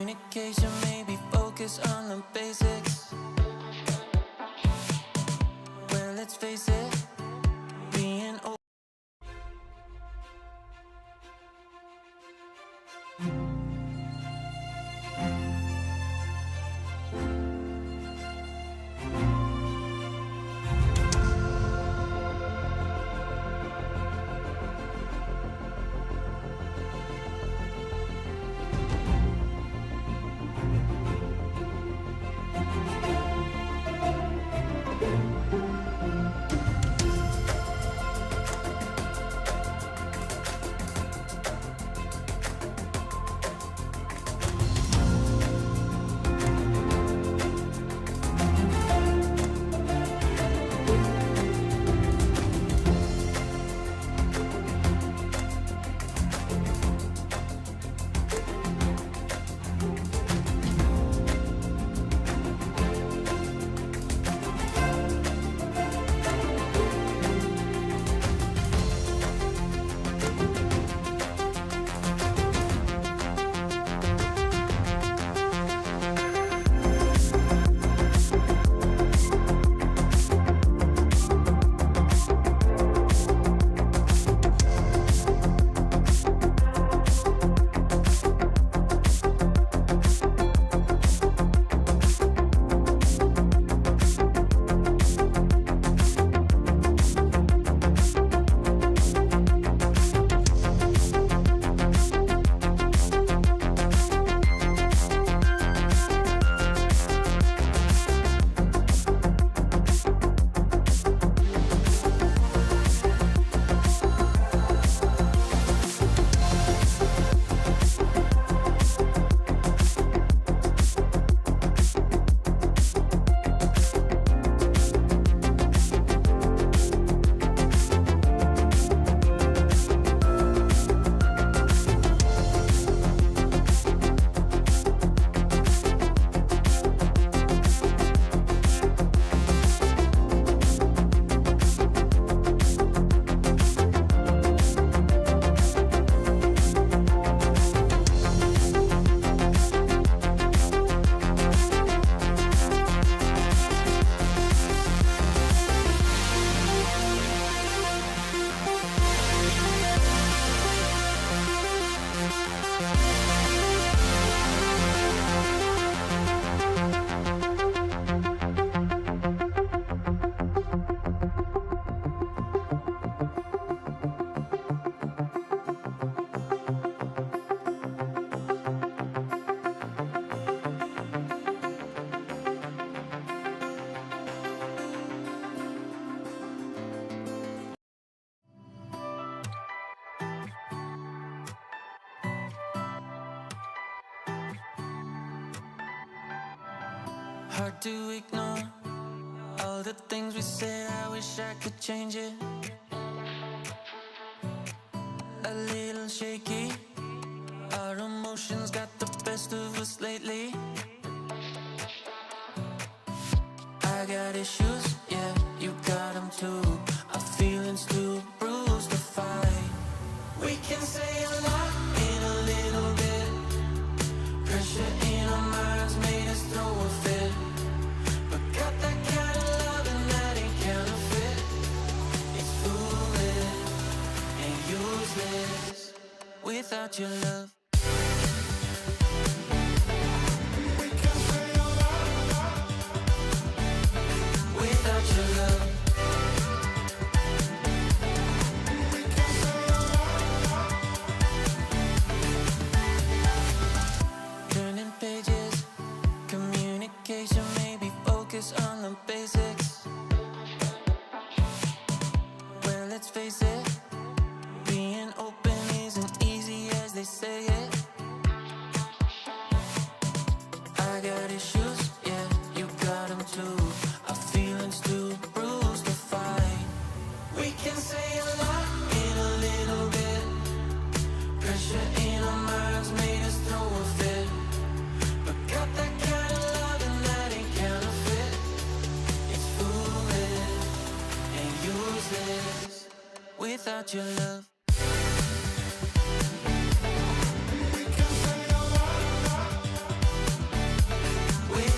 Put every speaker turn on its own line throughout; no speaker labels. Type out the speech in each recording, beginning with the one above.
Communication, maybe focus on the basics. Well, let's face it, being old. Hard to ignore all the things we say. I wish I could change it. A little shaky, our emotions got the best of us lately. I got issues, yeah, you got them too. Our feelings too bruised to fight. We can say a lot in a little bit. Pressure in our minds made us throw a fit. But got that kind of love and that ain't counterfeit. It's foolish and useless without your love. Without your love. Turning pages, communication, maybe focus on the basics. Well, let's face it, being open isn't easy as they say it. I got issues, yeah, you got them too. Our feelings too bruised to fight. We can say a lot in a little bit. Pressure in our minds made us throw a fit. But got that kind of love and that ain't counterfeit. It's foolish and useless without your love.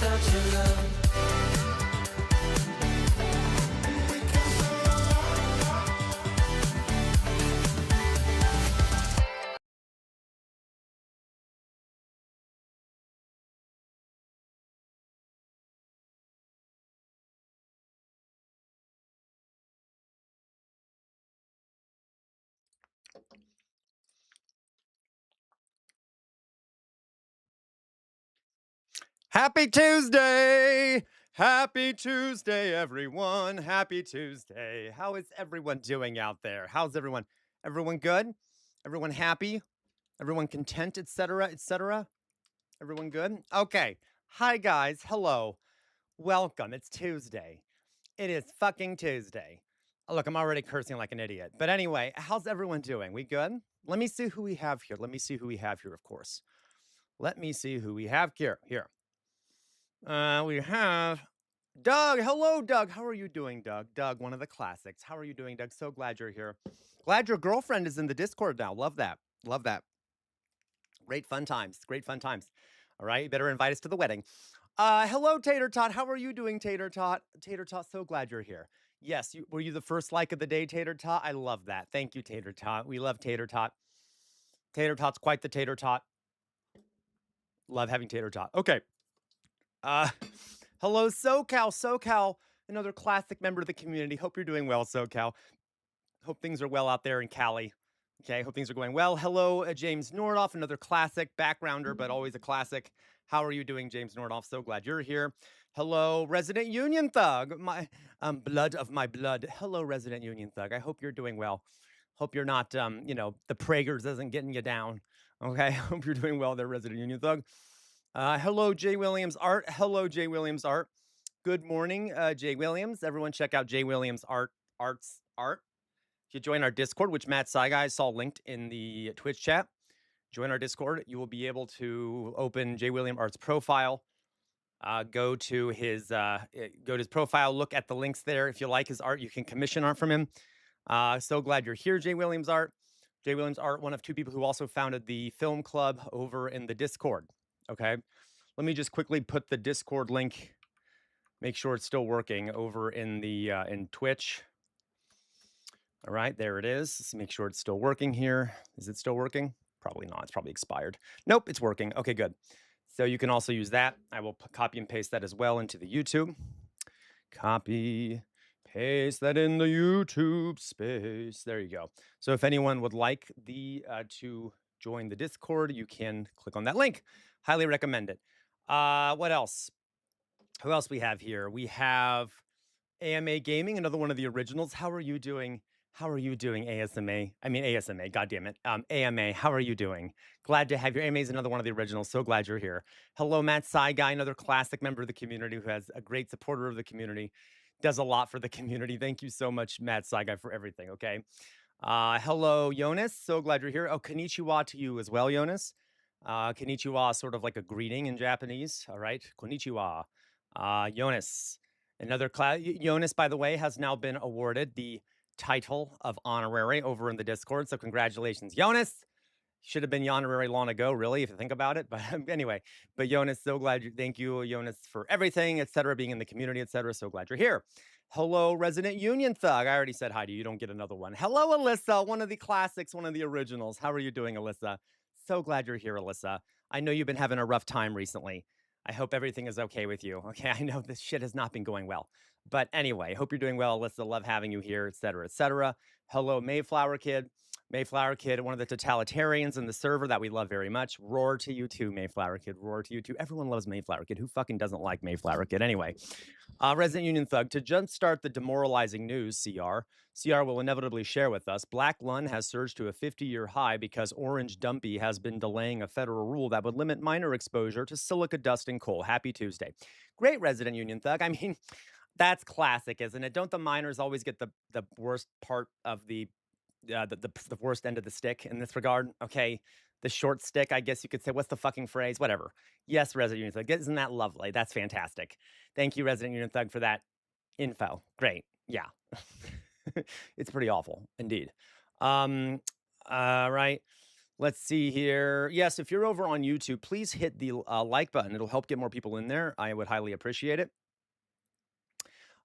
without your love.
Happy Tuesday! Happy Tuesday, everyone. Happy Tuesday. How is everyone doing out there? How's everyone? Everyone good? Everyone happy? Everyone content, etc., etc.? Everyone good? Okay. Hi, guys. Hello. Welcome. It's Tuesday. It is fucking Tuesday. Look, I'm already cursing like an idiot. But anyway, how's everyone doing? We good? Let me see who we have here. Let me see who we have here, of course. Let me see who we have here. Here. We have Doug. Hello, Doug. How are you doing, Doug? Doug, one of the classics. How are you doing, Doug? So glad you're here. Glad your girlfriend is in the Discord now. Love that. Love that. Great fun times. Great fun times. All right. You better invite us to the wedding. Hello, Tater Tot. How are you doing, Tater Tot? Tater Tot, so glad you're here. Yes, were you the first like of the day, Tater Tot? I love that. Thank you, Tater Tot. We love Tater Tot. Tater Tot's quite the Tater Tot. Love having Tater Tot. Okay. Hello, SoCal. SoCal, another classic member of the community. Hope you're doing well, SoCal. Hope things are well out there in Cali. Okay, hope things are going well. Hello, James Nordoff, another classic backgrounder, but always a classic. How are you doing, James Nordoff? So glad you're here. Hello, Resident Union Thug, my blood of my blood. Hello, Resident Union Thug. I hope you're doing well. Hope you're not, the Prager's isn't getting you down. Okay, hope you're doing well there, Resident Union Thug. Hello, Jay Williams Art. Hello, Jay Williams Art. Good morning, Jay Williams. Everyone check out Jay Williams Art's art. If you join our Discord, which Matt Saigai saw linked in the Twitch chat, join our Discord. You will be able to open Jay Williams Art's profile. Go to his profile, look at the links there. If you like his art, you can commission art from him. So glad you're here, Jay Williams Art. Jay Williams Art, one of two people who also founded the film club over in the Discord. Okay. Let me just quickly put the Discord link, make sure it's still working over in the in Twitch. All right, there it is. Let's make sure it's still working here. Is it still working? Probably not. It's probably expired. Nope, it's working. Okay, good. So you can also use that. I will copy and paste that as well into the YouTube. Copy, paste that in the YouTube space. There you go. So if anyone would like to join the Discord, you can click on that link. Highly recommend it. What else? Who else we have here? We have AMA Gaming, another one of the originals. How are you doing? How are you doing, ASMA? I mean, ASMA, God damn it. AMA, how are you doing? Glad to have you. AMA is another one of the originals. So glad you're here. Hello, Matt Saigai, another classic member of the community who has a great supporter of the community, does a lot for the community. Thank you so much, Matt Saigai, for everything, okay? Hello, Jonas. So glad you're here. Oh, konnichiwa to you as well, Jonas. Konnichiwa, sort of like a greeting in Japanese. All right, konnichiwa. Jonas, another class. Jonas, by the way, has now been awarded the title of honorary over in the Discord. So congratulations, Jonas. Should have been honorary long ago, really, if you think about it. But anyway, but Jonas, so glad you. Thank you, Jonas, for everything, etc., being in the community, etc. So glad you're here. Hello, Resident Union Thug. I already said hi to you. You don't get another one. Hello, Alyssa, one of the classics, one of the originals. How are you doing, Alyssa? So glad you're here, Alyssa. I know you've been having a rough time recently. I hope everything is okay with you. Okay, I know this shit has not been going well. But anyway, hope you're doing well, Alyssa. Love having you here, etc., etc. Hello, Mayflower Kid. Mayflower Kid, one of the totalitarians in the server that we love very much. Roar to you too, Mayflower Kid. Roar to you too. Everyone loves Mayflower Kid. Who fucking doesn't like Mayflower Kid? Anyway, Resident Union Thug, to jumpstart the demoralizing news, CR will inevitably share with us, Black Lung has surged to a 50-year high because Orange Dumpy has been delaying a federal rule that would limit minor exposure to silica dust and coal. Happy Tuesday. Great, Resident Union Thug. I mean, that's classic, isn't it? Don't the miners always get the worst part of the worst end of the stick in this regard? Okay, the short stick, I guess you could say. What's the fucking phrase? Whatever. Yes, Resident Union Thug. Isn't that lovely? That's fantastic. Thank you, Resident Union Thug, for that info. Great. Yeah. It's pretty awful, indeed. Right. Let's see here. Yes, if you're over on YouTube, please hit the like button. It'll help get more people in there. I would highly appreciate it.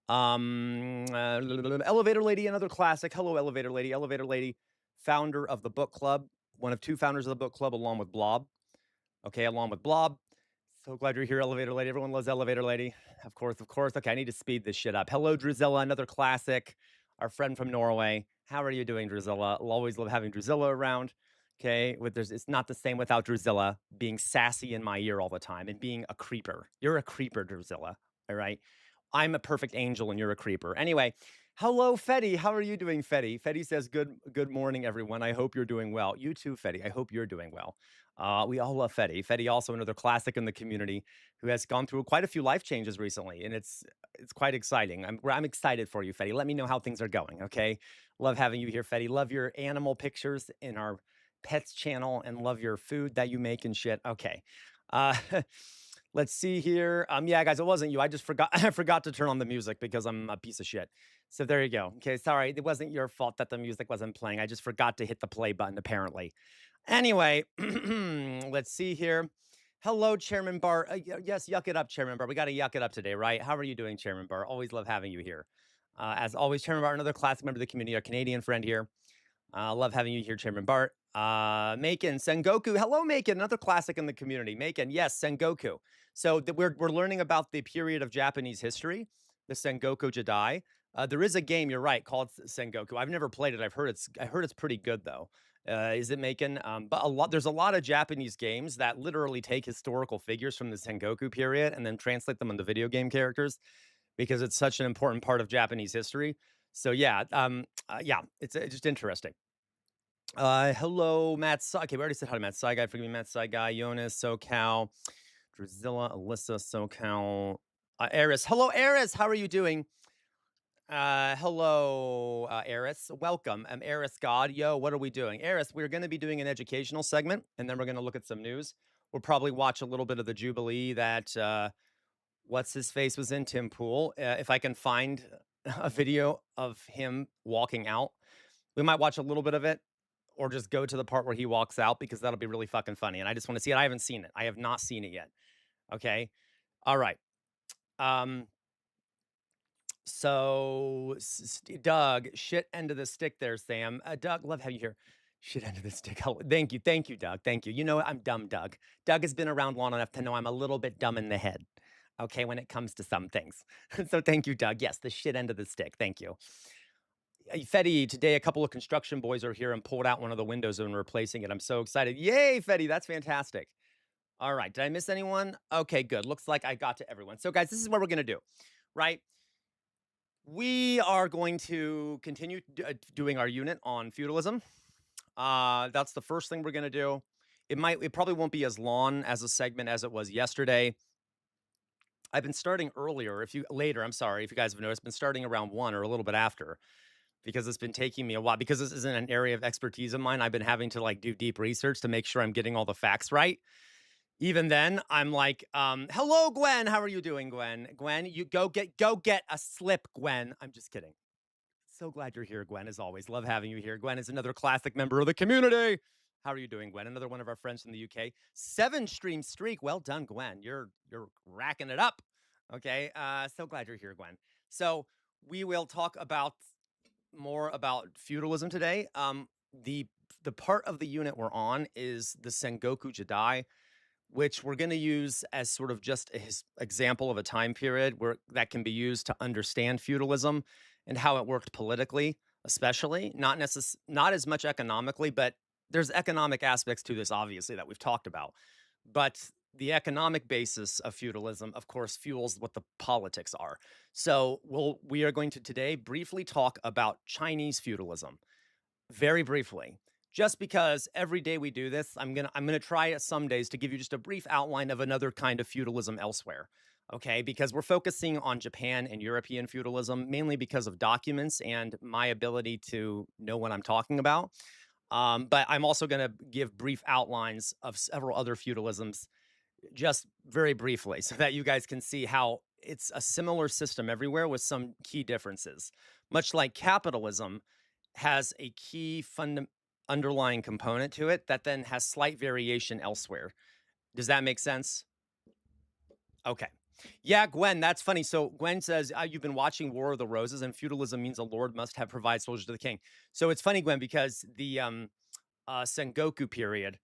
Elevator Lady, another classic. Hello, Elevator Lady. Elevator Lady, founder of the book club, one of two founders of the book club, along with Blob. Okay, along with Blob. So glad you're here, Elevator Lady. Everyone loves Elevator Lady. Of course, of course. Okay, I need to speed this shit up. Hello, Drusilla, another classic. Our friend from Norway. How are you doing, Drusilla? I'll always love having Drusilla around. Okay, it's not the same without Drusilla being sassy in my ear all the time and being a creeper. You're a creeper, Drusilla. All right. I'm a perfect angel and you're a creeper. Anyway, hello, Fetty. How are you doing, Fetty? Fetty says, good morning, everyone. I hope you're doing well. You too, Fetty. I hope you're doing well. We all love Fetty. Fetty, also another classic in the community who has gone through quite a few life changes recently, and it's quite exciting. I'm excited for you, Fetty. Let me know how things are going, okay? Love having you here, Fetty. Love your animal pictures in our pets channel and love your food that you make and shit. Okay. Uh, let's see here. Yeah, guys, it wasn't you. I just forgot. I forgot to turn on the music because I'm a piece of shit. So there you go. Okay, sorry. It wasn't your fault that the music wasn't playing. I just forgot to hit the play button, apparently. Anyway, let's see here. Hello, Chairman Barr. Yes, yuck it up, Chairman Barr. We got to yuck it up today, right? How are you doing, Chairman Barr? Always love having you here. As always, Chairman Barr, another classic member of the community, our Canadian friend here. Love having you here, Chairman Bart. Macon, Sengoku. Hello, Macon. Another classic in the community. Macon, yes, Sengoku. So we're learning about the period of Japanese history, the Sengoku Jidai. There is a game, you're right, called Sengoku. I've never played it. I heard it's pretty good though. Is it Macon? But there's a lot of Japanese games that literally take historical figures from the Sengoku period and then translate them into video game characters because it's such an important part of Japanese history. So yeah, yeah, it's just interesting. Hello, Matt. Okay, we already said hi to Matt Saigai. Forgive me, Matt Saigai, Jonas, SoCal, Drusilla, Alyssa, SoCal, Eris. Hello, Eris. How are you doing? Hello, Eris. Welcome. I'm Eris God. Yo, what are we doing? Eris, we're going to be doing an educational segment, and then we're going to look at some news. We'll probably watch a little bit of the Jubilee that what's his face was in, Tim Pool. If I can find a video of him walking out, we might watch a little bit of it or just go to the part where he walks out because that'll be really fucking funny. And I just want to see it. I haven't seen it. I have not seen it yet. Okay. All right. So Doug, shit end of the stick there, Sam. Doug, love having you here. Shit end of the stick. Oh, thank you, Doug. Thank you. You know I'm dumb, Doug. Doug has been around long enough to know I'm a little bit dumb in the head. Okay, when it comes to some things. So thank you, Doug. Yes, the shit end of the stick. Thank you. Fetty, today a couple of construction boys are here and pulled out one of the windows and replacing it. I'm so excited. Yay, Fetty, that's fantastic. All right, did I miss anyone? Okay, good. Looks like I got to everyone. So guys, this is what we're going to do, right? We are going to continue doing our unit on feudalism. That's the first thing we're going to do. It probably won't be as long as a segment as it was yesterday. I've been starting earlier. I'm sorry, if you guys have noticed, been starting around 1 or a little bit after because it's been taking me a while because this isn't an area of expertise of mine. I've been having to do deep research to make sure I'm getting all the facts right. Even then, I'm like, hello, Gwen. How are you doing, Gwen? Gwen, you go get a slip, Gwen. I'm just kidding. So glad you're here, Gwen, as always. Love having you here. Gwen is another classic member of the community. How are you doing, Gwen? Another one of our friends from the UK. 7-stream streak. Well done, Gwen. You're racking it up. Okay. So glad you're here, Gwen. So we will talk more about feudalism today. The part of the unit we're on is the Sengoku Jidai, which we're going to use as sort of just an example of a time period that can be used to understand feudalism and how it worked politically, especially not as much economically, but there's economic aspects to this, obviously, that we've talked about. But the economic basis of feudalism, of course, fuels what the politics are. So we are going to today briefly talk about Chinese feudalism, very briefly. Just because every day we do this, I'm gonna try some days to give you just a brief outline of another kind of feudalism elsewhere. Okay, because we're focusing on Japan and European feudalism mainly because of documents and my ability to know what I'm talking about. But I'm also going to give brief outlines of several other feudalisms just very briefly so that you guys can see how it's a similar system everywhere with some key differences. Much like capitalism has a key underlying component to it that then has slight variation elsewhere. Does that make sense? Okay. Yeah, Gwen, that's funny. So Gwen says, you've been watching War of the Roses, and feudalism means a lord must have provide soldiers to the king. So it's funny, Gwen, because Sengoku period,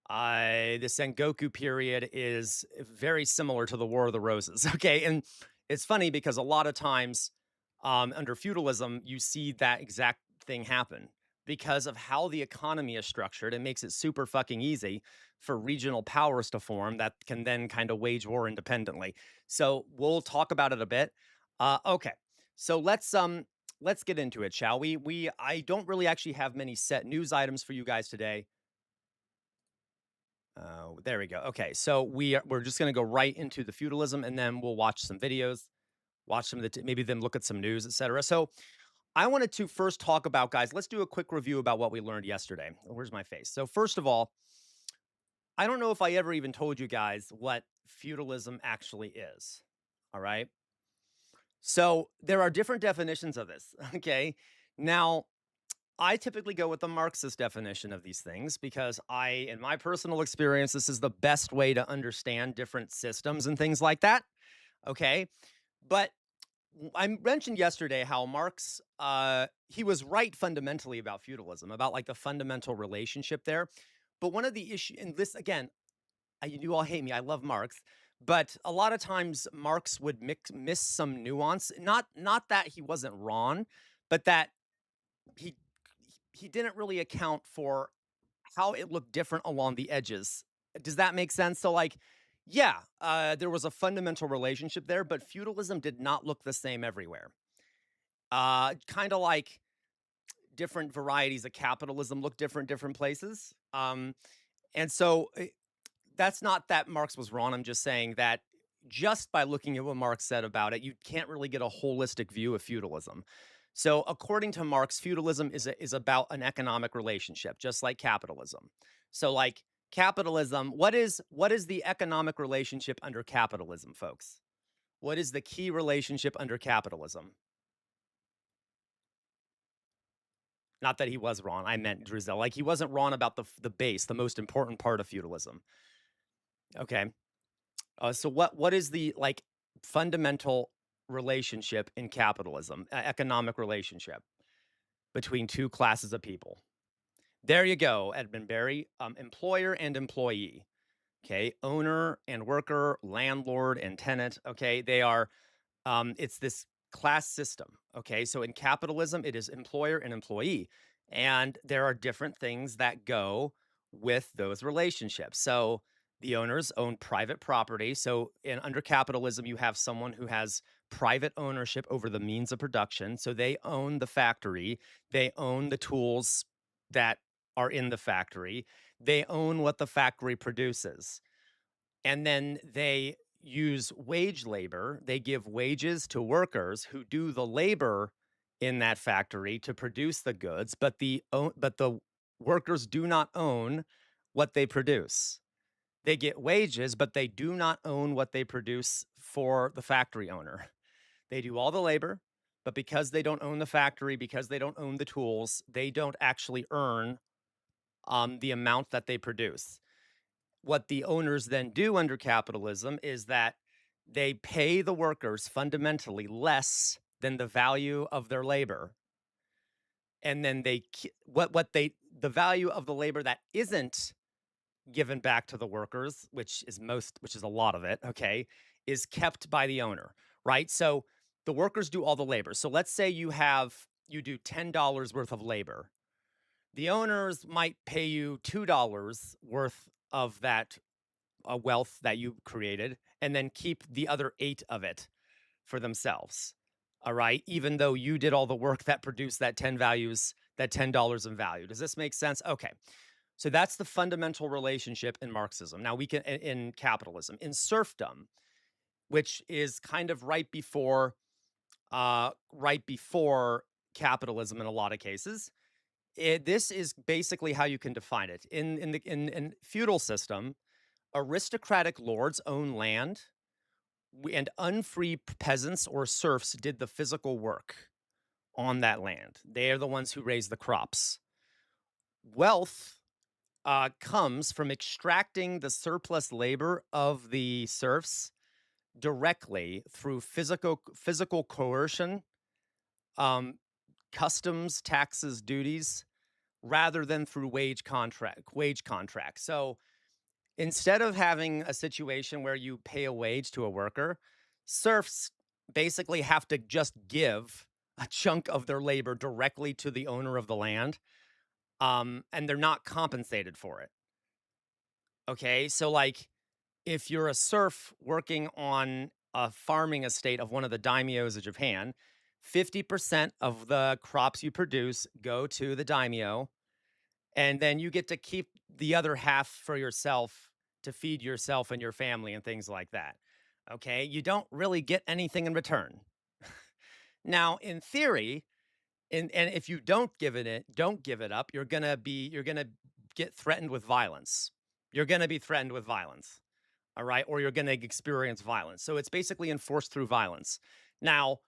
the Sengoku period is very similar to the War of the Roses. Okay. And it's funny because a lot of times under feudalism, you see that exact thing happen because of how the economy is structured. It makes it super fucking easy for regional powers to form that can then kind of wage war independently. So we'll talk about it a bit. Okay. So let's get into it, shall we? I don't really actually have many set news items for you guys today. There we go. Okay, so we're just gonna go right into the feudalism, and then we'll watch some videos, watch some of the maybe then look at some news, etc. So I wanted to first talk about, guys. Let's do a quick review about what we learned yesterday. Where's my face? So first of all, I don't know if I ever even told you guys what feudalism actually is. All right. So there are different definitions of this. Okay. Now, I typically go with the Marxist definition of these things because in my personal experience, this is the best way to understand different systems and things like that. Okay. But I mentioned yesterday how Marx, he was right fundamentally about feudalism, about like the fundamental relationship there. But one of the issues, and this again, you all hate me. I love Marx, but a lot of times Marx would miss some nuance. Not that he wasn't wrong, but that he he didn't really account for how it looked different along the edges. Does that make sense? So, like, yeah, there was a fundamental relationship there, but feudalism did not look the same everywhere. Kind of like different varieties of capitalism look different places. And so that's not that Marx was wrong. I'm just saying that just by looking at what Marx said about it, you can't really get a holistic view of feudalism. So, according to Marx, feudalism is about an economic relationship, just like capitalism. So, like capitalism, what is the economic relationship under capitalism, folks? What is the key relationship under capitalism? Not that he was wrong. I meant Drizel. Like he wasn't wrong about the base, the most important part of feudalism. Okay. So what is the like fundamental relationship in capitalism, economic relationship between two classes of people? There you go, Edmund Berry. Employer and employee. Okay, owner and worker, landlord and tenant. Okay, they are. It's this class system. Okay, so in capitalism, it is employer and employee, and there are different things that go with those relationships. So the owners own private property. So under capitalism, you have someone who has private ownership over the means of production. So they own the factory, they own the tools that are in the factory, they own what the factory produces. And then they use wage labor. They give wages to workers who do the labor in that factory to produce the goods, but the workers do not own what they produce. They get wages, but they do not own what they produce for the factory owner. They do all the labor, but because they don't own the factory, because they don't own the tools, they don't actually earn the amount that they produce. What the owners then do under capitalism is that they pay the workers fundamentally less than the value of their labor. And then the value of the labor that isn't given back to the workers, which is a lot of it, okay, is kept by the owner, right? So the workers do all the labor. So let's say you do $10 worth of labor. The owners might pay you $2 worth of that wealth that you created and then keep the other 8 of it for themselves. All right, even though you did all the work that produced that $10 in value. Does this make sense? Okay. So that's the fundamental relationship in Marxism. Now we can in capitalism, in serfdom, which is kind of right before capitalism in a lot of cases. This is basically how you can define it. In feudal system, aristocratic lords own land, and unfree peasants or serfs did the physical work on that land. They are the ones who raise the crops. wealth comes from extracting the surplus labor of the serfs directly through physical coercion, um, customs, taxes, duties, rather than through wage contract. So instead of having a situation where you pay a wage to a worker, serfs basically have to just give a chunk of their labor directly to the owner of the land, and they're not compensated for it. Okay, so like if you're a serf working on a farming estate of one of the daimyos of Japan, 50% of the crops you produce go to the daimyo, and then you get to keep the other half for yourself to feed yourself and your family and things like that. Okay, you don't really get anything in return. Now, in theory, and if you don't give it up, you're gonna get threatened with violence. You're gonna be threatened with violence. All right, or you're gonna experience violence. So it's basically enforced through violence. Now,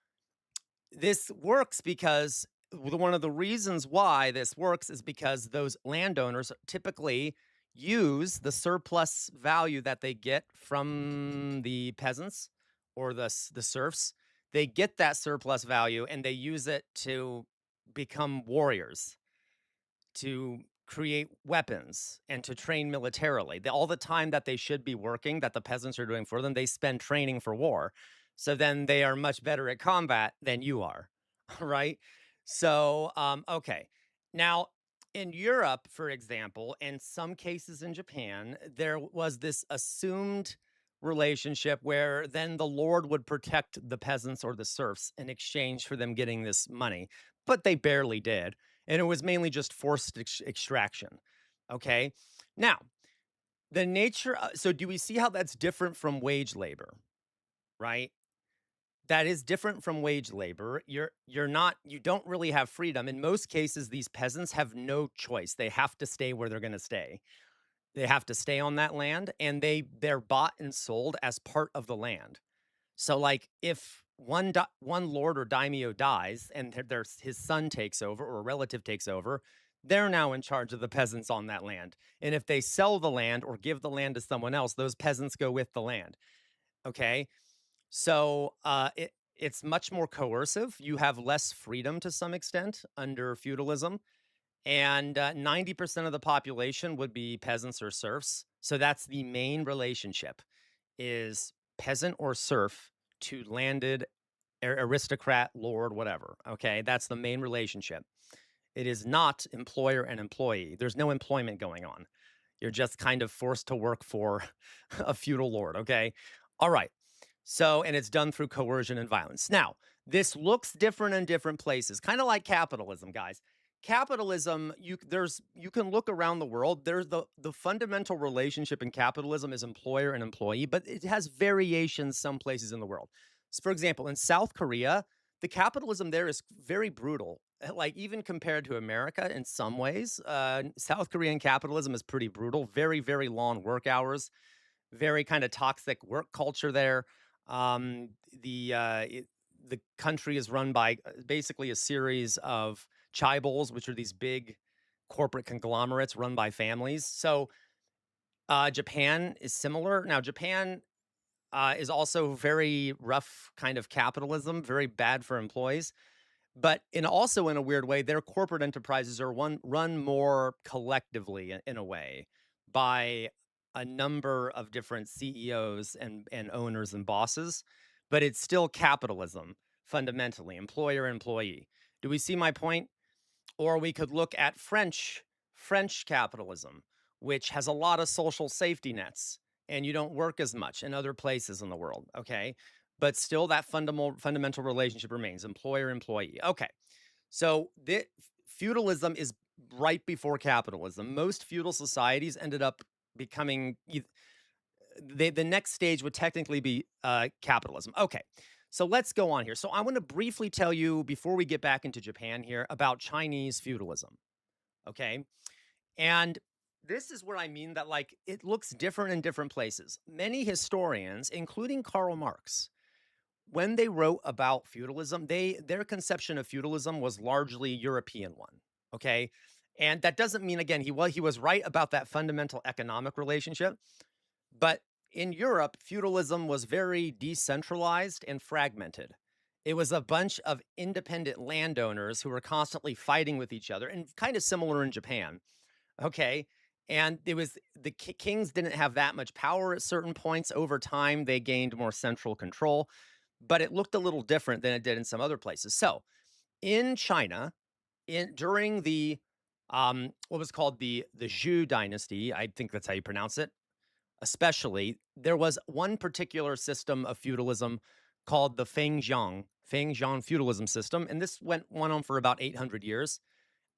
this works because one of the reasons why this works is because those landowners typically use the surplus value that they get from the peasants or the serfs. They get that surplus value and they use it to become warriors, to create weapons, and to train militarily. All the time that they should be working, that the peasants are doing for them, they spend training for war. So then they are much better at combat than you are, right? So, okay. Now, in Europe, for example, and some cases in Japan, there was this assumed relationship where then the lord would protect the peasants or the serfs in exchange for them getting this money, but they barely did, and it was mainly just forced extraction. Okay. Now, the nature. So, do we see how that's different from wage labor? Right. That is different from wage labor. You're not. You don't really have freedom. In most cases, these peasants have no choice. They have to stay where they're going to stay. They have to stay on that land, and they're bought and sold as part of the land. So, like, if one lord or daimyo dies and there's his son takes over or a relative takes over, they're now in charge of the peasants on that land. And if they sell the land or give the land to someone else, those peasants go with the land. Okay, so it's much more coercive. You have less freedom to some extent under feudalism, and 90% of the population would be peasants or serfs. So that's the main relationship is peasant or serf to landed aristocrat, lord, whatever. Okay, that's the main relationship. It is not employer and employee. There's no employment going on. You're just kind of forced to work for a feudal lord. Okay, all right. So, and it's done through coercion and violence. Now, this looks different in different places, kind of like capitalism, guys. Capitalism, you can look around the world. There's the fundamental relationship in capitalism is employer and employee, but it has variations some places in the world. So for example, in South Korea, the capitalism there is very brutal. Like even compared to America in some ways, South Korean capitalism is pretty brutal. Very, very long work hours, very kind of toxic work culture there. Um, the country is run by basically a series of chaebols, which are these big corporate conglomerates run by families. So Japan is similar. Now, Japan is also very rough kind of capitalism, very bad for employees. But also in a weird way, their corporate enterprises are run more collectively in a way by a number of different CEOs and owners and bosses, but it's still capitalism fundamentally, employer employee. Do we see my point? Or we could look at French capitalism, which has a lot of social safety nets, and you don't work as much in other places in the world. Okay. But still, that fundamental relationship remains employer employee. Okay. So feudalism is right before capitalism. Most feudal societies ended up becoming the next stage would technically be capitalism. Okay. So let's go on here. So I want to briefly tell you before we get back into Japan here about Chinese feudalism. Okay. And this is where I mean that like it looks different in different places. Many historians, including Karl Marx, when they wrote about feudalism, their conception of feudalism was largely European one. Okay. And that doesn't mean, again, he was right about that fundamental economic relationship, but in Europe, feudalism was very decentralized and fragmented. It was a bunch of independent landowners who were constantly fighting with each other, and kind of similar in Japan. Okay. And it was kings didn't have that much power at certain points. Over time, they gained more central control, but it looked a little different than it did in some other places. So in China, in during the what was called the Zhou dynasty, I think that's how you pronounce it, especially, there was one particular system of feudalism called the Fengjiang feudalism system, and this went on for about 800 years.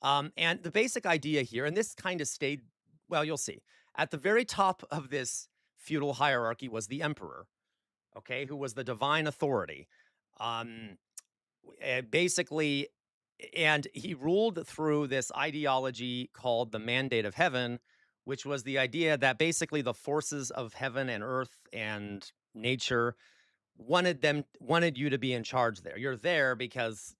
And the basic idea here, and this kind of stayed, well, you'll see. At the very top of this feudal hierarchy was the emperor, okay, who was the divine authority. Um, Basically, and he ruled through this ideology called the mandate of heaven, which was the idea that basically the forces of heaven and earth and nature wanted you to be in charge there. You're there because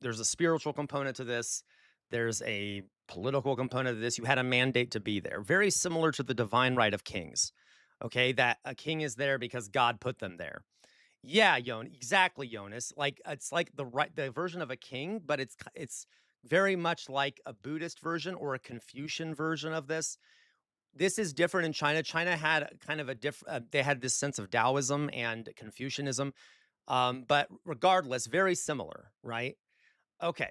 there's a spiritual component to this. There's a political component to this. You had a mandate to be there. Very similar to the divine right of kings. Okay, that a king is there because God put them there. Yeah, exactly, Jonas. Like it's like the version of a king, but it's very much like a Buddhist version or a Confucian version of this. This is different in China. China had kind of a different. They had this sense of Taoism and Confucianism, but regardless, very similar, right? Okay.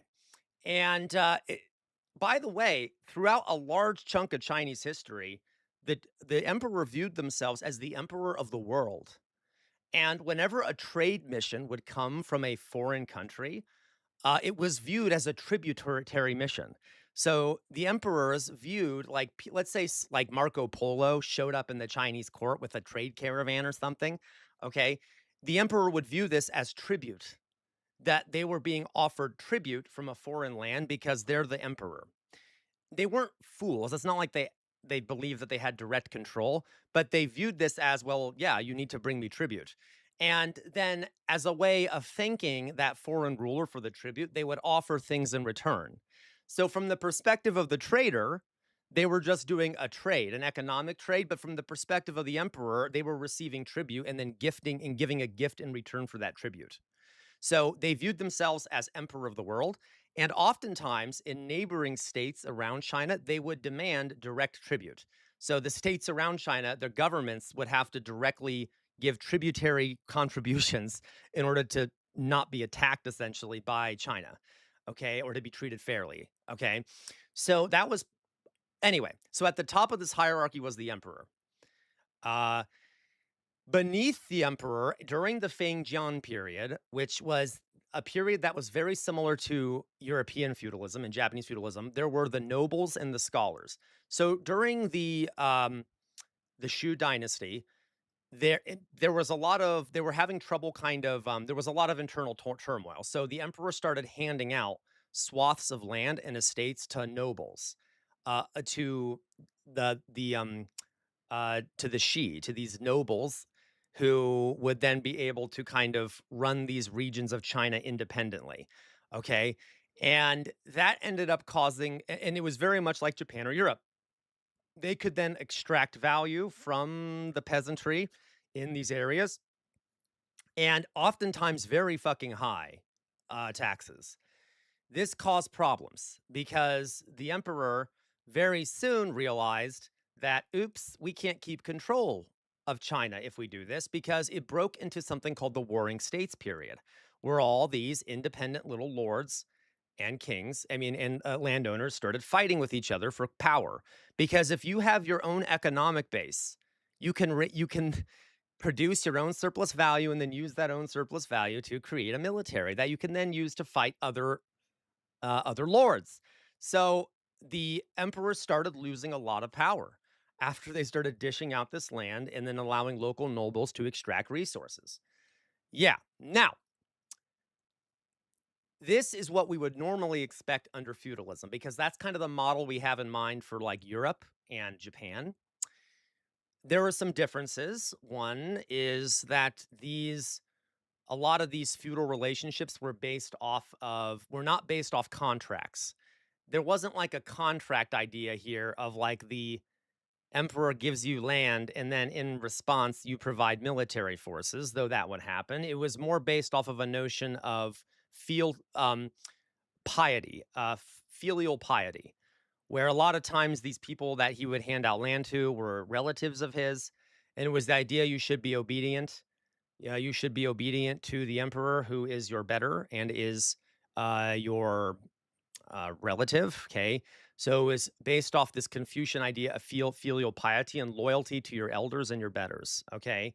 And by the way, throughout a large chunk of Chinese history, the emperor viewed themselves as the emperor of the world. And whenever a trade mission would come from a foreign country, it was viewed as a tributary mission. So the emperors viewed, like, let's say, like Marco Polo showed up in the Chinese court with a trade caravan or something. Okay. The emperor would view this as tribute, that they were being offered tribute from a foreign land because they're the emperor. They weren't fools. It's not like they believed that they had direct control, but they viewed this as, well, yeah, you need to bring me tribute. And then as a way of thanking that foreign ruler for the tribute, they would offer things in return. So from the perspective of the trader, they were just doing a trade, an economic trade, but from the perspective of the emperor, they were receiving tribute and then gifting and giving a gift in return for that tribute. So they viewed themselves as emperor of the world. And oftentimes in neighboring states around China, they would demand direct tribute. So the states around China, their governments would have to directly give tributary contributions in order to not be attacked essentially by China, okay, or to be treated fairly, okay. So that was, anyway, so at the top of this hierarchy was the emperor. Uh, Beneath the emperor, during the Fengjian period, which was a period that was very similar to European feudalism and Japanese feudalism, there were the nobles and the scholars. So during the Shu dynasty, there was a lot of, they were having trouble kind of, there was a lot of internal turmoil. So the emperor started handing out swaths of land and estates to nobles, to to the Shi, to these nobles who would then be able to kind of run these regions of China independently. Okay. And that ended up causing, and it was very much like Japan or Europe. They could then extract value from the peasantry in these areas, and oftentimes very fucking high taxes. This caused problems because the emperor very soon realized that, oops, we can't keep control of China if we do this, because it broke into something called the Warring States period, where all these independent little lords and kings, I mean, and landowners started fighting with each other for power. Because if you have your own economic base, you can produce your own surplus value and then use that own surplus value to create a military that you can then use to fight other lords. So the emperor started losing a lot of power after they started dishing out this land and then allowing local nobles to extract resources. Yeah. Now, this is what we would normally expect under feudalism, because that's kind of the model we have in mind for like Europe and Japan. There are some differences. One is that a lot of these feudal relationships were not based off contracts. there wasn't like a contract idea here of like the emperor gives you land and then in response you provide military forces, though that would happen. It was more based off of a notion of field piety, filial piety, where a lot of times these people that he would hand out land to were relatives of his, and it was the idea you should be obedient. Yeah, you should be obedient to the emperor who is your better and is your relative. Okay. So it was based off this Confucian idea of filial piety and loyalty to your elders and your betters. Okay.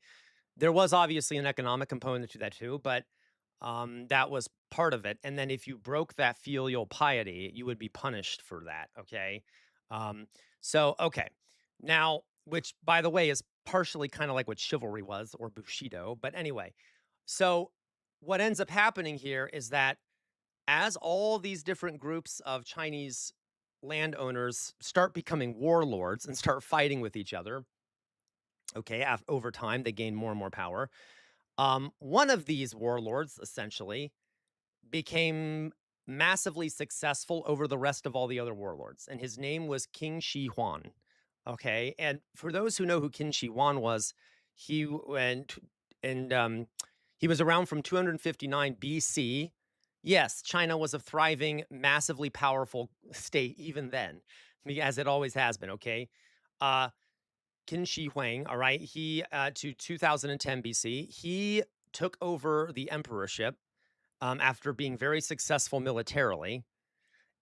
There was obviously an economic component to that too, but that was part of it. And then if you broke that filial piety, you would be punished for that. Okay. Um, okay. Now, which by the way is partially kind of like what chivalry was or Bushido. But anyway, so what ends up happening here is that as all these different groups of Chinese landowners start becoming warlords and start fighting with each other, okay, over time they gain more and more power. One of these warlords essentially became massively successful over the rest of all the other warlords, and his name was King Shi Huan. Okay, and for those who know who Qin Shi Huang was, he went and he was around from 259 BC. Yes, China was a thriving, massively powerful state even then, as it always has been. Okay, uh, Qin Shi Huang. All right, he to 2010 BC, he took over the emperorship after being very successful militarily,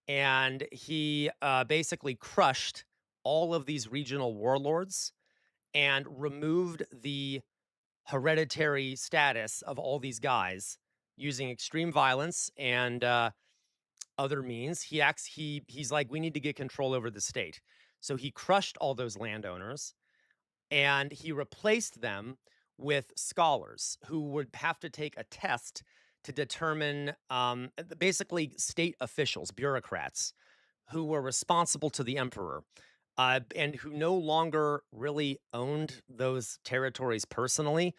and he basically crushed all of these regional warlords and removed the hereditary status of all these guys using extreme violence and other means. He's like, we need to get control over the state. So he crushed all those landowners and he replaced them with scholars who would have to take a test to determine basically state officials, bureaucrats who were responsible to the emperor and who no longer really owned those territories personally,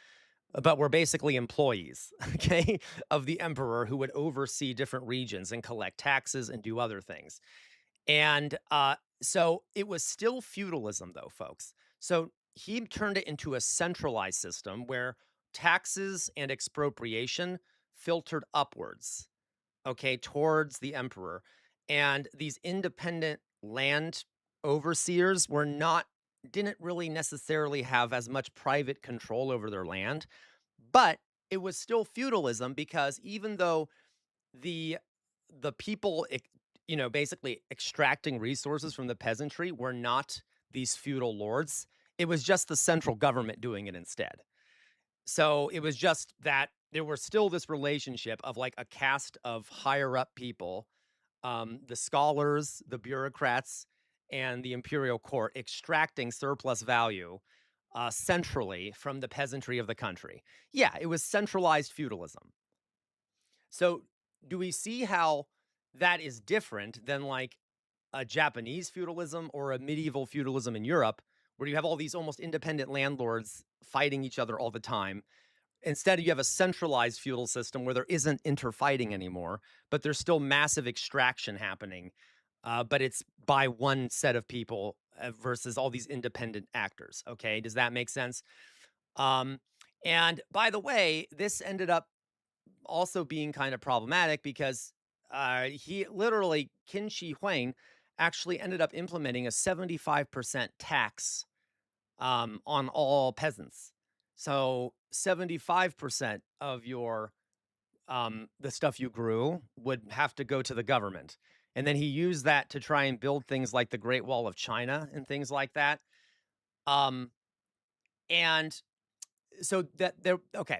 but were basically employees, okay, of the emperor who would oversee different regions and collect taxes and do other things. And so it was still feudalism, though, folks. So he turned it into a centralized system where taxes and expropriation filtered upwards, okay, towards the emperor. And these independent land overseers didn't really necessarily have as much private control over their land, but it was still feudalism because even though the people, basically extracting resources from the peasantry were not these feudal lords, it was just the central government doing it instead. So it was just that there was still this relationship of like a caste of higher up people, the scholars, the bureaucrats, and the imperial court extracting surplus value centrally from the peasantry of the country. Yeah, it was centralized feudalism. So, do we see how that is different than like a Japanese feudalism or a medieval feudalism in Europe, where you have all these almost independent landlords fighting each other all the time? Instead, you have a centralized feudal system where there isn't interfighting anymore, but there's still massive extraction happening. But it's by one set of people versus all these independent actors. Okay, does that make sense? Um, and by the way, this ended up also being kind of problematic because he literally, Qin Shi Huang, actually ended up implementing a 75% tax on all peasants. So 75% of your the stuff you grew would have to go to the government. And then he used that to try and build things like the Great Wall of China and things like that. Um, and so that there, okay,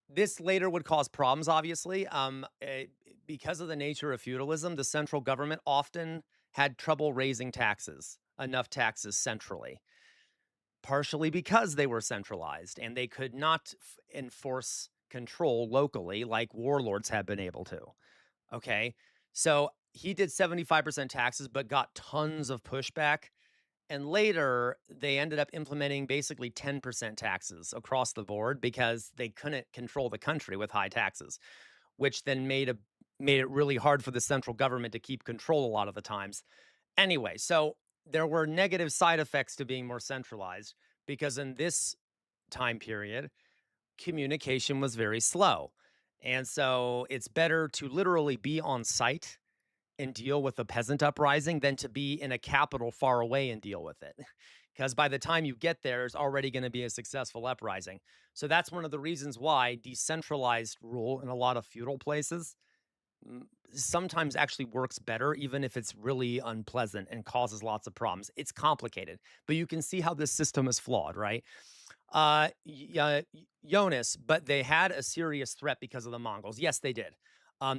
this later would cause problems, obviously. Because of the nature of feudalism, the central government often had trouble raising taxes, enough taxes centrally, partially because they were centralized and they could not enforce control locally like warlords have been able to. Okay. So he did 75% taxes, but got tons of pushback. And later, they ended up implementing basically 10% taxes across the board because they couldn't control the country with high taxes, which then made made it really hard for the central government to keep control a lot of the times. Anyway, so there were negative side effects to being more centralized because in this time period, communication was very slow. And so it's better to literally be on site and deal with a peasant uprising than to be in a capital far away and deal with it. Because by the time you get there, it's already going to be a successful uprising. So that's one of the reasons why decentralized rule in a lot of feudal places sometimes actually works better, even if it's really unpleasant and causes lots of problems. It's complicated, but you can see how this system is flawed, right? Jonas, but they had a serious threat because of the Mongols. Yes, they did.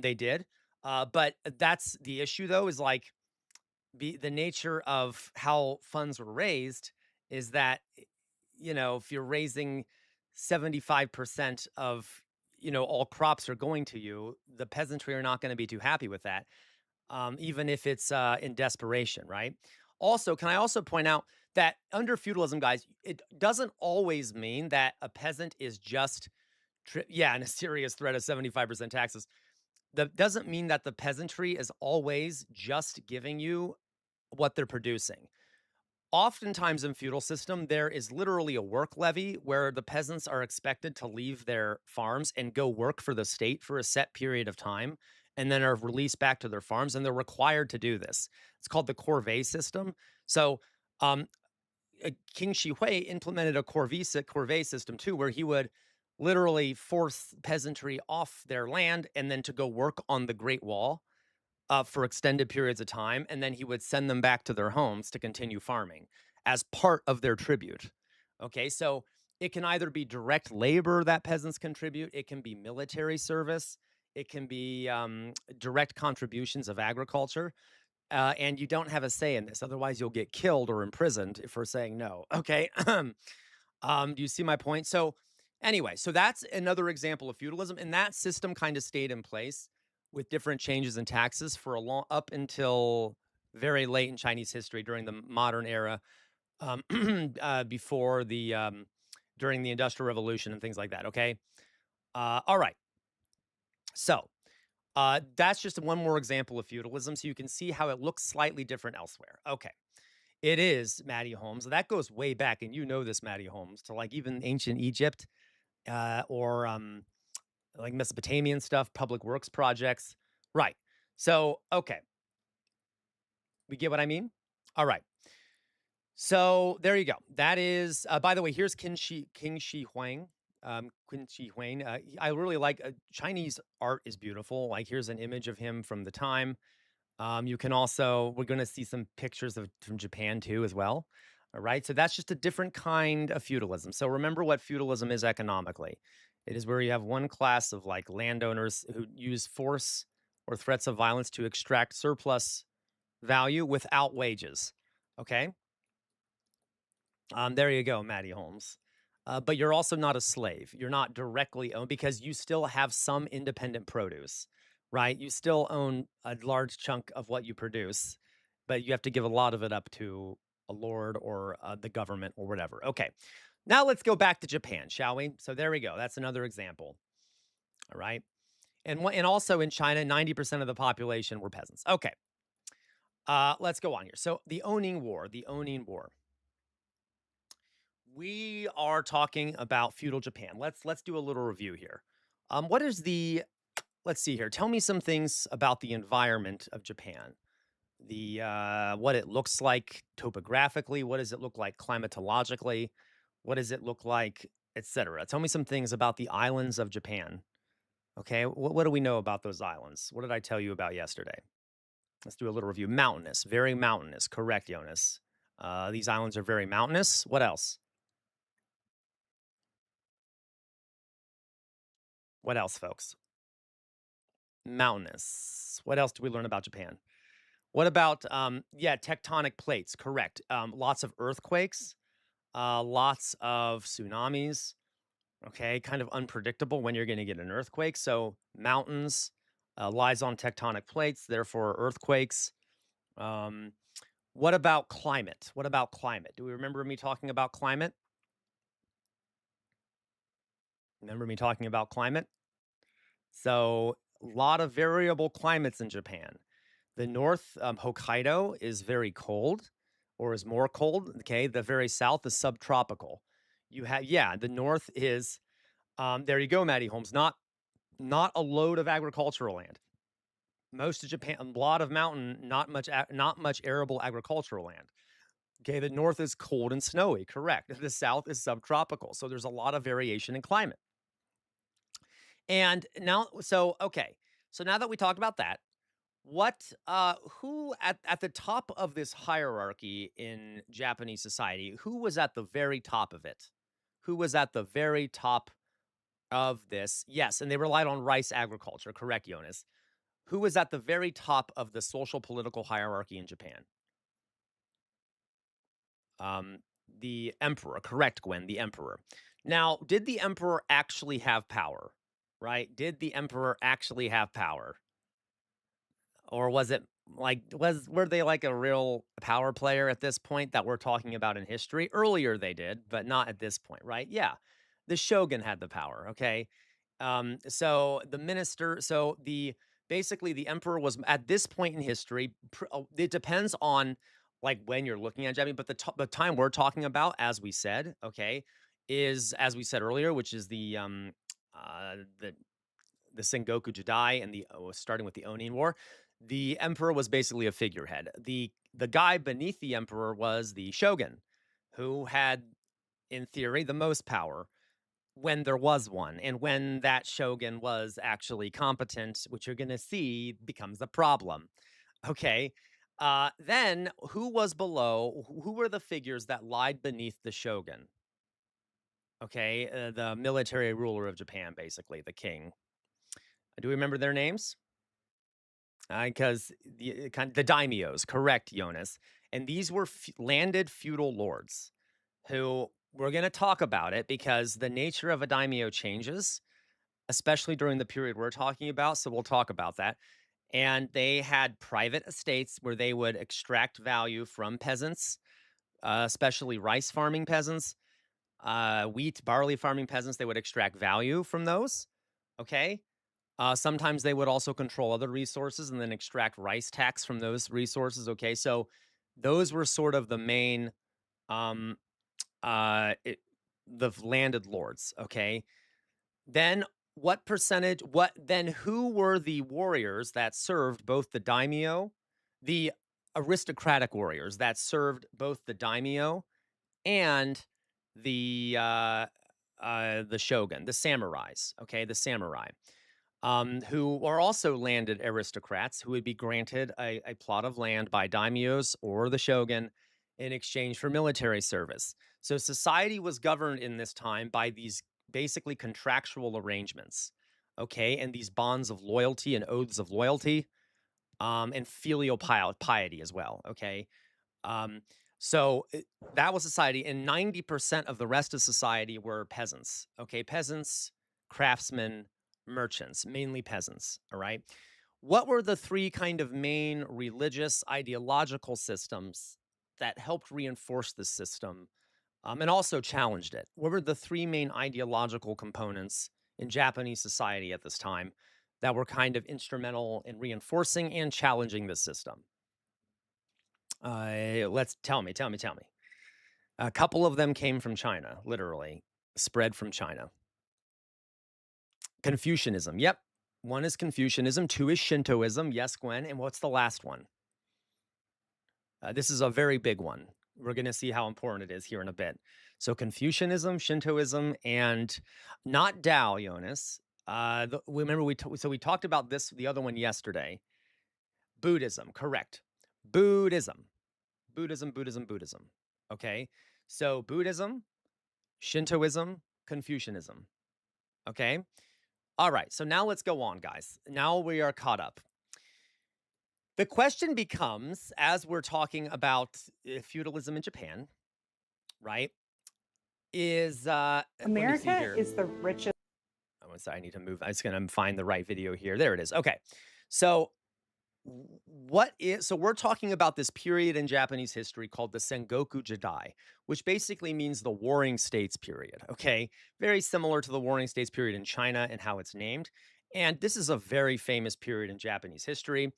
They did. But that's the issue, though, is like the nature of how funds were raised is that if you're raising 75% of all crops are going to you, the peasantry are not going to be too happy with that, even if it's in desperation, right? Also, can I also point out that under feudalism, guys, it doesn't always mean that a peasant is just and a serious threat of 75% taxes. That doesn't mean that the peasantry is always just giving you what they're producing. Oftentimes in feudal system, there is literally a work levy where the peasants are expected to leave their farms and go work for the state for a set period of time and then are released back to their farms, and they're required to do this. It's called the corvée system. So, King Shi Hui implemented a corvée system too, where he would literally force peasantry off their land and then to go work on the Great Wall for extended periods of time, and then he would send them back to their homes to continue farming as part of their tribute. Okay, so it can either be direct labor that peasants contribute, it can be military service, it can be direct contributions of agriculture, and you don't have a say in this. Otherwise, you'll get killed or imprisoned for saying no. Okay, do you see my point? So, anyway, so that's another example of feudalism, and that system kind of stayed in place with different changes in taxes for a long up until very late in Chinese history during the modern era, um, before the during the Industrial Revolution and things like that. Okay, all right. So that's just one more example of feudalism, so you can see how it looks slightly different elsewhere. Okay. It is, Matty Holmes. That goes way back, and you know this, Matty Holmes, to like even ancient Egypt, or like Mesopotamian stuff, public works projects. Right. So, okay, we get what I mean? All right. So there you go. That is, by the way, here's King Shi Huang. Qin Shi Huang. I really like Chinese art is beautiful. Like here's an image of him from the time. You can also, we're going to see some pictures of from Japan too, as well. All right. So that's just a different kind of feudalism. So remember what feudalism is economically. It is where you have one class of like landowners who use force or threats of violence to extract surplus value without wages. Okay. There you go, Matty Holmes. But you're also not a slave. You're not directly owned because you still have some independent produce, right? You still own a large chunk of what you produce, but you have to give a lot of it up to a lord or the government or whatever. Okay. Now let's go back to Japan, shall we? So there we go. That's another example. All right. And also in China, 90% of the population were peasants. Okay. Let's go on here. So the Onin War, we are talking about feudal Japan. Let's do a little review here. What is the let's see here. Tell me some things about the environment of Japan. The what it looks like topographically, what does it look like climatologically? What does it look like, etc. Tell me some things about the islands of Japan. Okay, what do we know about those islands? What did I tell you about yesterday? Let's do a little review. Mountainous, very mountainous. Correct, Jonas. These islands are very mountainous. What else? What else, folks? Mountainous. What else do we learn about Japan? What about yeah, tectonic plates, correct. Lots of earthquakes, lots of tsunamis, okay? Kind of unpredictable when you're gonna get an earthquake. So mountains lies on tectonic plates, therefore earthquakes. Um, what about climate? What about climate? Do we remember me talking about climate? Remember me talking about climate? So a lot of variable climates in Japan. The north, Hokkaido, is very cold or is more cold. Okay. The very south is subtropical. You have, yeah, the north is, there you go, Maddie Holmes. Not a load of agricultural land. Most of Japan, a lot of mountain, not much arable agricultural land. Okay, the north is cold and snowy, correct. The south is subtropical. So there's a lot of variation in climate. And now, so okay. So now that we talked about that, what who at the top of this hierarchy in Japanese society, who was at the very top of it? Who was at the very top of this? Yes, and they relied on rice agriculture, correct, Jonas? Who was at the very top of the social political hierarchy in Japan? Um, the emperor, correct, Gwen, the emperor. Now, did the emperor actually have power? Right? Did the emperor actually have power? Or was it like were they like a real power player at this point that we're talking about in history? Earlier they did, but not at this point, right? Yeah. The shogun had the power, okay? So the minister, so the basically the emperor was at this point in history, it depends on like when you're looking at Japanese, but the time we're talking about, as we said, okay, is as we said earlier, which is uh the the Sengoku Jidai and the starting with the Onin War, the emperor was basically a figurehead. The guy beneath the emperor was the shogun, who had, in theory, the most power when there was one, and when that shogun was actually competent, which you're going to see becomes a problem. Okay. Then who was below? Who were the figures that lied beneath the shogun? Okay, the military ruler of Japan, basically the king. Do we remember their names? Because the daimyos, correct, Jonas. And these were landed feudal lords who we're going to talk about it because the nature of a daimyo changes, especially during the period we're talking about. So we'll talk about that. And they had private estates where they would extract value from peasants, especially rice farming peasants, wheat, barley farming peasants. They would extract value from those. Okay. Sometimes they would also control other resources and then extract rice tax from those resources. Okay, so those were sort of the main, um, the landed lords. Okay, then what percentage? What then? Who were the warriors that served both the daimyo, the aristocratic warriors that served both the daimyo and the the shogun, the samurais? Okay, the samurai who are also landed aristocrats who would be granted a plot of land by daimyos or the shogun in exchange for military service. So society was governed in this time by these basically contractual arrangements, okay, and these bonds of loyalty and oaths of loyalty, and filial piety as well, okay. Um, that was society, and 90% of the rest of society were peasants. Okay, peasants, craftsmen, merchants, mainly peasants. All right. What were the three kind of main religious ideological systems that helped reinforce the system and also challenged it? What were the three main ideological components in Japanese society at this time that were kind of instrumental in reinforcing and challenging the system? Let's tell me. A couple of them came from China, literally spread from China. Confucianism. Yep. One is Confucianism. Two is Shintoism. Yes, Gwen. And what's the last one? This is a very big one. We're going to see how important it is here in a bit. So Confucianism, Shintoism, and not Tao, Jonas. Remember we talked about this, the other one yesterday. Buddhism, correct. Buddhism. Buddhism. Okay. So Buddhism, Shintoism, Confucianism. Okay. All right. So now let's go on, guys. Now we are caught up. The question becomes, as we're talking about feudalism in Japan, right? Is let me see
America
here.
is the richest.
Oh, sorry, I need to move. I'm just gonna find the right video here. There it is. Okay. So so we're talking about this period in Japanese history called the Sengoku Jidai, which basically means the Warring States period. Okay, very similar to the Warring States period in China and how it's named. And this is a very famous period in Japanese history.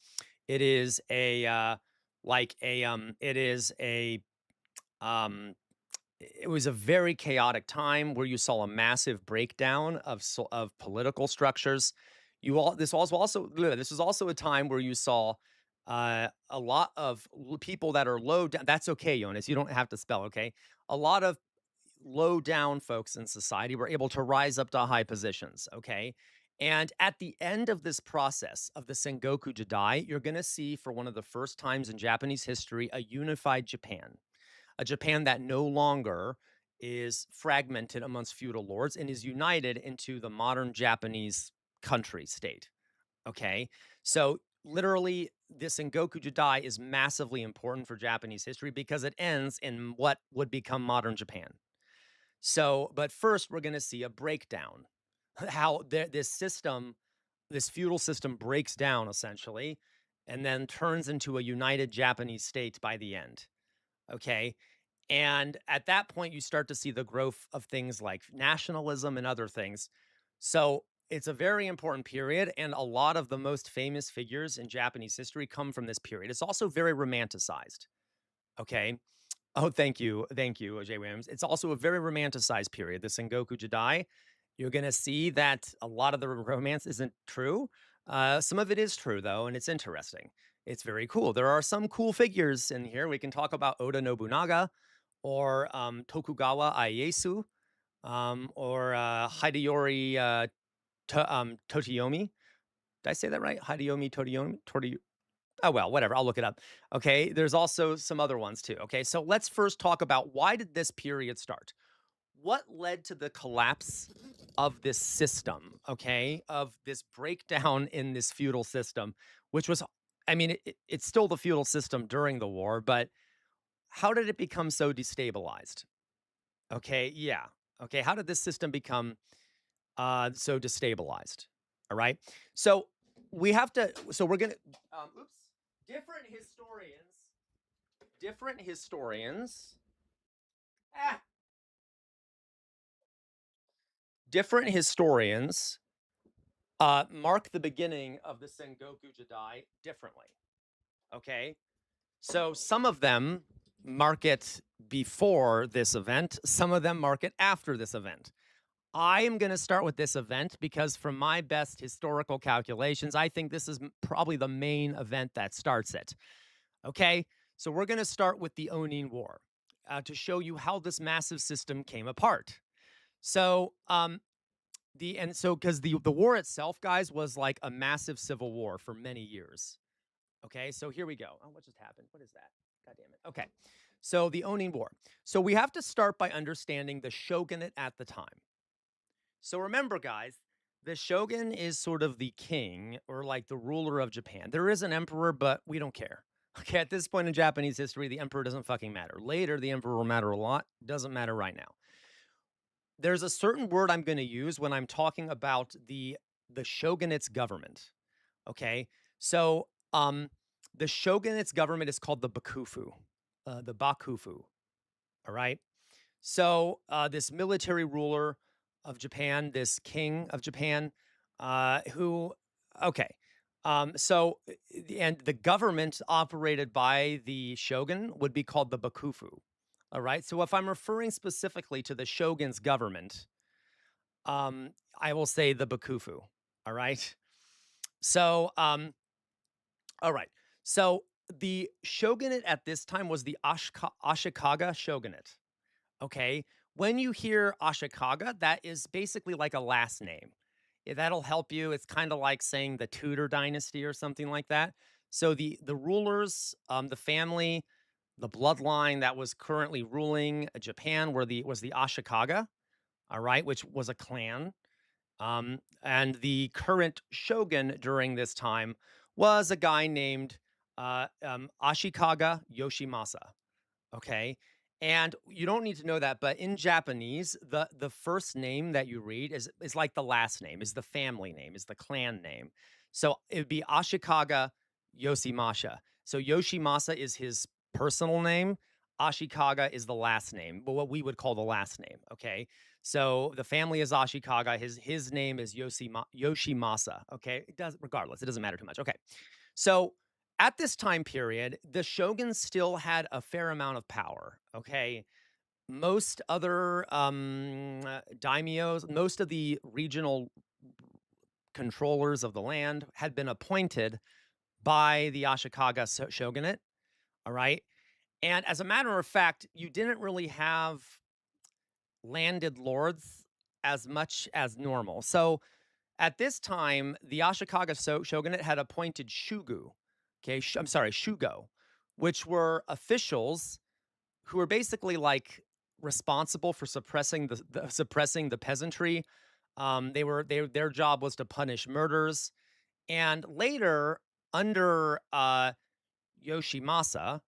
It is a like a it is a um it was a very chaotic time where you saw a massive breakdown of political structures. This was also a time where you saw a lot of people that are low down. That's okay, Jonas. You don't have to spell. Okay, a lot of low down folks in society were able to rise up to high positions. Okay. And at the end of this process of the Sengoku Jidai, you're going to see for one of the first times in Japanese history a unified Japan, a Japan that no longer is fragmented amongst feudal lords and is united into the modern Japanese country state. Okay. So, literally, this Sengoku Jidai is massively important for Japanese history because it ends in what would become modern Japan. So, but first, we're going to see a breakdown. How this system, this feudal system breaks down essentially, and then turns into a united Japanese state by the end. Okay. And at that point, you start to see the growth of things like nationalism and other things. So it's a very important period. And a lot of the most famous figures in Japanese history come from this period. It's also very romanticized. Okay. Oh, thank you. Thank you, Jay Williams. It's also a very romanticized period, the Sengoku Jidai. You're going to see that a lot of the romance isn't true. Some of it is true, though, and it's interesting. It's very cool. There are some cool figures in here. We can talk about Oda Nobunaga or Tokugawa Ieyasu or Hideyori Totiyomi. Did I say that right? Hideyori Totiyomi? Oh, well, whatever. I'll look it up. Okay. There's also some other ones too. Okay. So let's first talk about why did this period start? What led to the collapse of this system? Okay. Of this breakdown in this feudal system, which was, I mean, it's still the feudal system during the war, but how did it become so destabilized? Okay. Yeah. Okay. How did this system become so destabilized? All right. So so we're going to, oops, different historians, different historians, ah, different historians mark the beginning of the Sengoku Jidai differently. Okay. So some of them mark it before this event, some of them mark it after this event. I am going to start with this event because, from my best historical calculations, I think this is probably the main event that starts it. Okay, so we're going to start with the Onin War to show you how this massive system came apart. So, because the war itself, guys, was like a massive civil war for many years. Okay, so here we go. Oh, what just happened? What is that? God damn it. Okay, so the Onin War. So we have to start by understanding the shogunate at the time. So remember, guys, the shogun is sort of the king or like the ruler of Japan. There is an emperor, but we don't care. Okay, at this point in Japanese history, the emperor doesn't fucking matter. Later, the emperor will matter a lot. Doesn't matter right now. There's a certain word I'm going to use when I'm talking about the shogunate's government. Okay, so the shogunate's government is called the bakufu, the bakufu. All right. So this military ruler of Japan, this king of Japan, who, okay. And the government operated by the shogun would be called the bakufu. All right. So if I'm referring specifically to the shogun's government, I will say the bakufu. All right. So, all right. So the shogunate at this time was the Ashikaga shogunate. Okay. When you hear Ashikaga, that is basically like a last name. That'll help you. It's kind of like saying the Tudor dynasty or something like that. So the rulers, the family, the bloodline that was currently ruling Japan was the Ashikaga, all right, which was a clan. And the current shogun during this time was a guy named Ashikaga Yoshimasa. Okay. And you don't need to know that, but in Japanese, the first name that you read is like the last name, is the family name, is the clan name. So it would be Ashikaga Yoshimasa. So Yoshimasa is his personal name. Ashikaga is the last name, but what we would call the last name. Okay. So the family is Ashikaga. His name is Yoshimasa. Okay, it does regardless. It doesn't matter too much. Okay, so at this time period, the shogun still had a fair amount of power. Okay, most other daimyos, most of the regional controllers of the land had been appointed by the Ashikaga shogunate. All right. And as a matter of fact, you didn't really have landed lords as much as normal. So at this time, the Ashikaga shogunate had appointed shugu, okay, I'm sorry, shugo, which were officials who were basically like responsible for suppressing suppressing the peasantry. Their job was to punish murders, and later under Yoshimasa,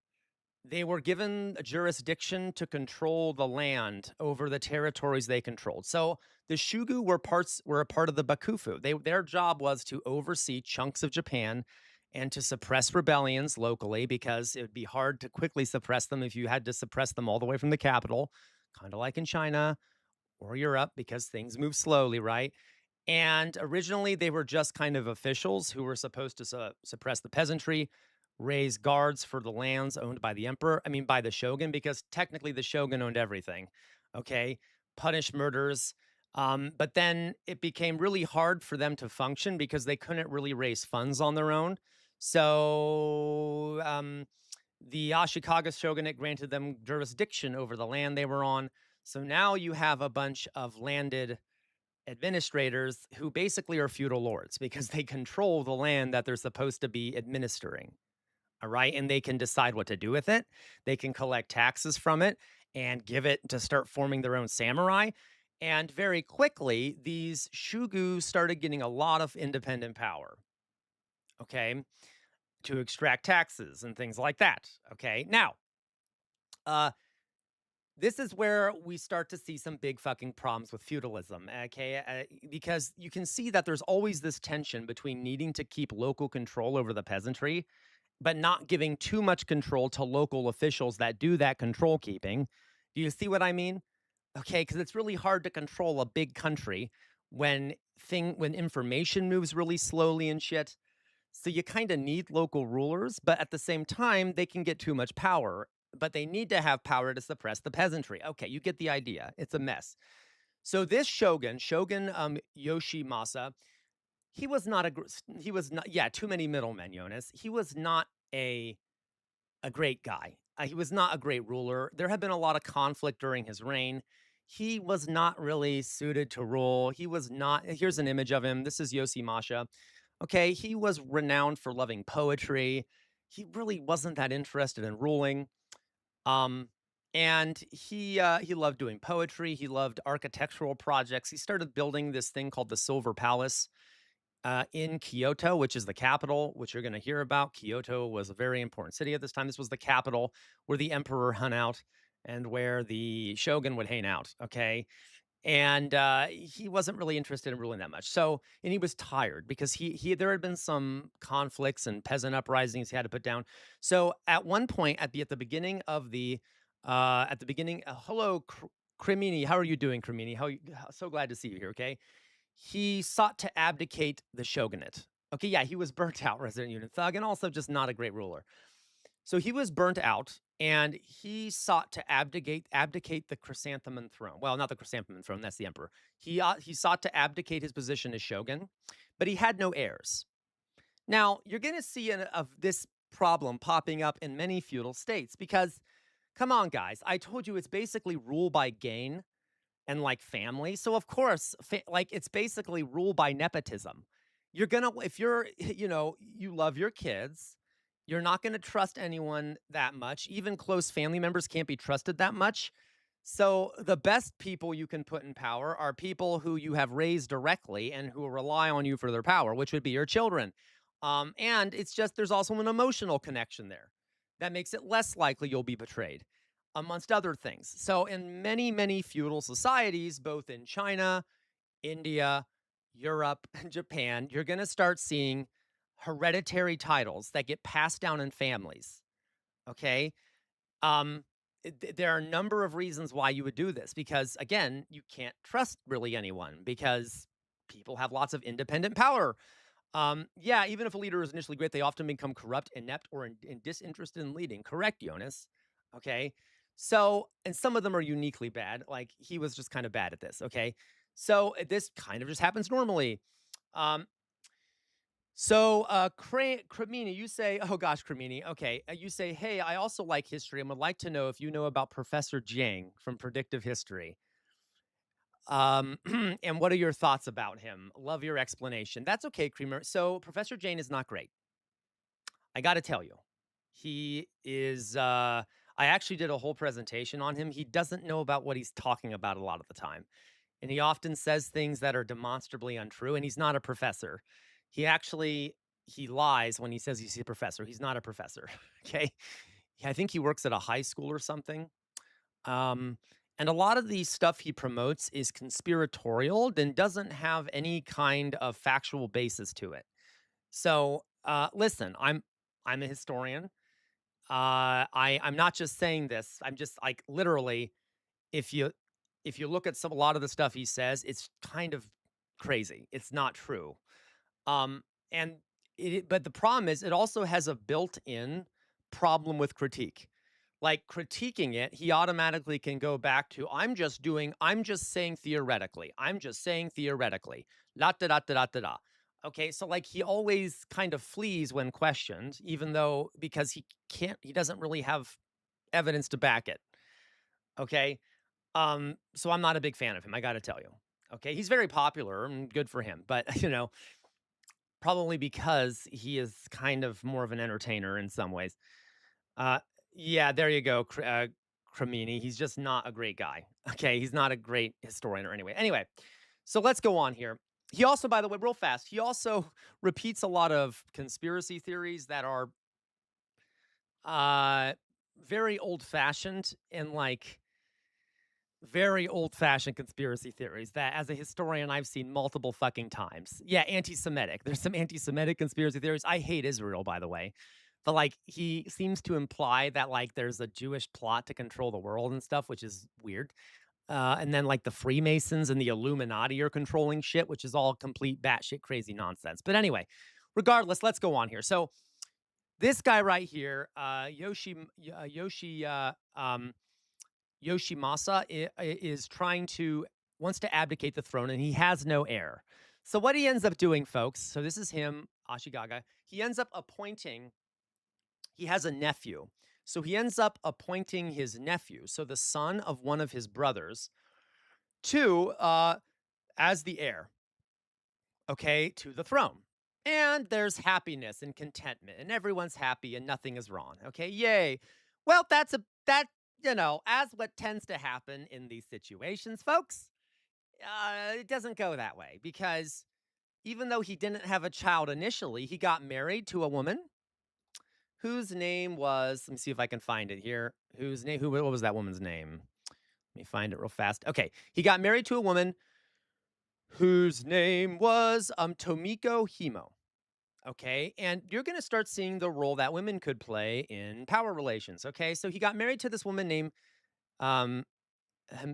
they were given a jurisdiction to control the land over the territories they controlled. So the Shugu were a part of the Bakufu. Their job was to oversee chunks of Japan and to suppress rebellions locally because it would be hard to quickly suppress them if you had to suppress them all the way from the capital, kind of like in China or Europe because things move slowly, right? And originally, they were just kind of officials who were supposed to suppress the peasantry, raise guards for the lands owned by the emperor. I mean, by the shogun, because technically the shogun owned everything. Okay. Punish murders. But then it became really hard for them to function because they couldn't really raise funds on their own. So the Ashikaga shogunate granted them jurisdiction over the land they were on. So now you have a bunch of landed administrators who basically are feudal lords because they control the land that they're supposed to be administering. All right. And they can decide what to do with it. They can collect taxes from it and give it to start forming their own samurai. And very quickly, these shugu started getting a lot of independent power. Okay. To extract taxes and things like that. Okay. Now, uh, this is where we start to see some big fucking problems with feudalism, okay? Because you can see that there's always this tension between needing to keep local control over the peasantry, but not giving too much control to local officials that do that control keeping. Do you see what I mean? Okay, because it's really hard to control a big country when information moves really slowly and shit. So you kind of need local rulers, but at the same time, they can get too much power. But they need to have power to suppress the peasantry. Okay, you get the idea. It's a mess. So this Shogun Yoshimasa, he was not he was not, yeah, too many middlemen, Jonas. He was not a great guy. He was not a great ruler. There had been a lot of conflict during his reign. He was not really suited to rule. He was not. Here's an image of him. This is Yoshimasa. Okay, he was renowned for loving poetry. He really wasn't that interested in ruling. Um, and he loved doing poetry. He loved architectural projects. He started building this thing called the Silver Palace in Kyoto, which is the capital, which you're going to hear about. Kyoto was a very important city at this time. This was the capital where the emperor hung out and where the shogun would hang out. Okay. And he wasn't really interested in ruling that much. So, and he was tired because there had been some conflicts and peasant uprisings he had to put down. So, at one point, at the beginning of the hello, Crimini, how are you doing, Crimini? So glad to see you here. Okay, he sought to abdicate the shogunate. Okay, yeah, he was burnt out, Resident Unit Thug, and also just not a great ruler. So he was burnt out and he sought to abdicate the chrysanthemum throne. Well, not the chrysanthemum throne, that's the emperor. He sought to abdicate his position as shogun, but he had no heirs. Now, you're going to see of this problem popping up in many feudal states because come on guys, I told you it's basically rule by gain and like family. So of course, like it's basically rule by nepotism. You're gonna if you're you love your kids, you're not gonna trust anyone that much. Even close family members can't be trusted that much. So the best people you can put in power are people who you have raised directly and who rely on you for their power, which would be your children. And it's just there's also an emotional connection there that makes it less likely you'll be betrayed amongst other things. So, in many, many feudal societies, both in China, India, Europe, and Japan, you're going to start seeing hereditary titles that get passed down in families. Okay. Um, there are a number of reasons why you would do this because, again, you can't trust really anyone because people have lots of independent power. Yeah, even if a leader is initially great, they often become corrupt, inept, or disinterested in leading. Correct, Jonas. Okay. So, and some of them are uniquely bad. Like he was just kind of bad at this. Okay. So this kind of just happens normally. Um, Cremini, you say, oh gosh, Cremini. Okay. You say, hey, I also like history and would like to know if you know about Professor Jiang from Predictive History. And what are your thoughts about him? Love your explanation. That's okay, Creamer. So Professor Jane is not great. I got to tell you, he is. I actually did a whole presentation on him. He doesn't know about what he's talking about a lot of the time, and he often says things that are demonstrably untrue. And he's not a professor. He lies when he says he's a professor. He's not a professor. Okay, I think he works at a high school or something. Um, and a lot of the stuff he promotes is conspiratorial and doesn't have any kind of factual basis to it. So, listen, I'm a historian. I'm not just saying this. I'm just like literally, if you if you look at a lot of the stuff he says, it's kind of crazy. It's not true. Um, and but the problem is, it also has a built-in problem with critique. Like critiquing it, he automatically can go back to, I'm just saying theoretically. I'm just saying theoretically. La da da da da da da. Okay, so like he always kind of flees when questioned, even though because he doesn't really have evidence to back it. Okay. So I'm not a big fan of him, I gotta tell you. Okay, he's very popular and good for him, but probably because he is kind of more of an entertainer in some ways. Uh, yeah, there you go, Cremini. He's just not a great guy. Okay, he's not a great historian or anyway. Anyway, so let's go on here. He also, by the way, real fast, he also repeats a lot of conspiracy theories that are uh very old-fashioned and like very old-fashioned conspiracy theories that as a historian I've seen multiple fucking times. Yeah, anti-Semitic. There's some anti-Semitic conspiracy theories. I hate Israel, by the way. But like he seems to imply that like there's a Jewish plot to control the world and stuff, which is weird. And then like the Freemasons and the Illuminati are controlling shit, which is all complete batshit crazy nonsense. But anyway, regardless, let's go on here. So this guy right here, Yoshimasa is wants to abdicate the throne and he has no heir. So what he ends up doing, folks, so this is him, Ashigaga, he ends up appointing, he has a nephew. So he ends up appointing his nephew, so the son of one of his brothers, to as the heir, okay, to the throne. And there's happiness and contentment, and everyone's happy and nothing is wrong. Okay, yay. Well, as what tends to happen in these situations, folks, it doesn't go that way because even though he didn't have a child initially, he got married to a woman whose name was, let me see if I can find it here. What was that woman's name? Let me find it real fast. Okay, he got married to a woman whose name was Tomiko Himo. Okay, and you're going to start seeing the role that women could play in power relations. Okay, so he got married to this woman named um,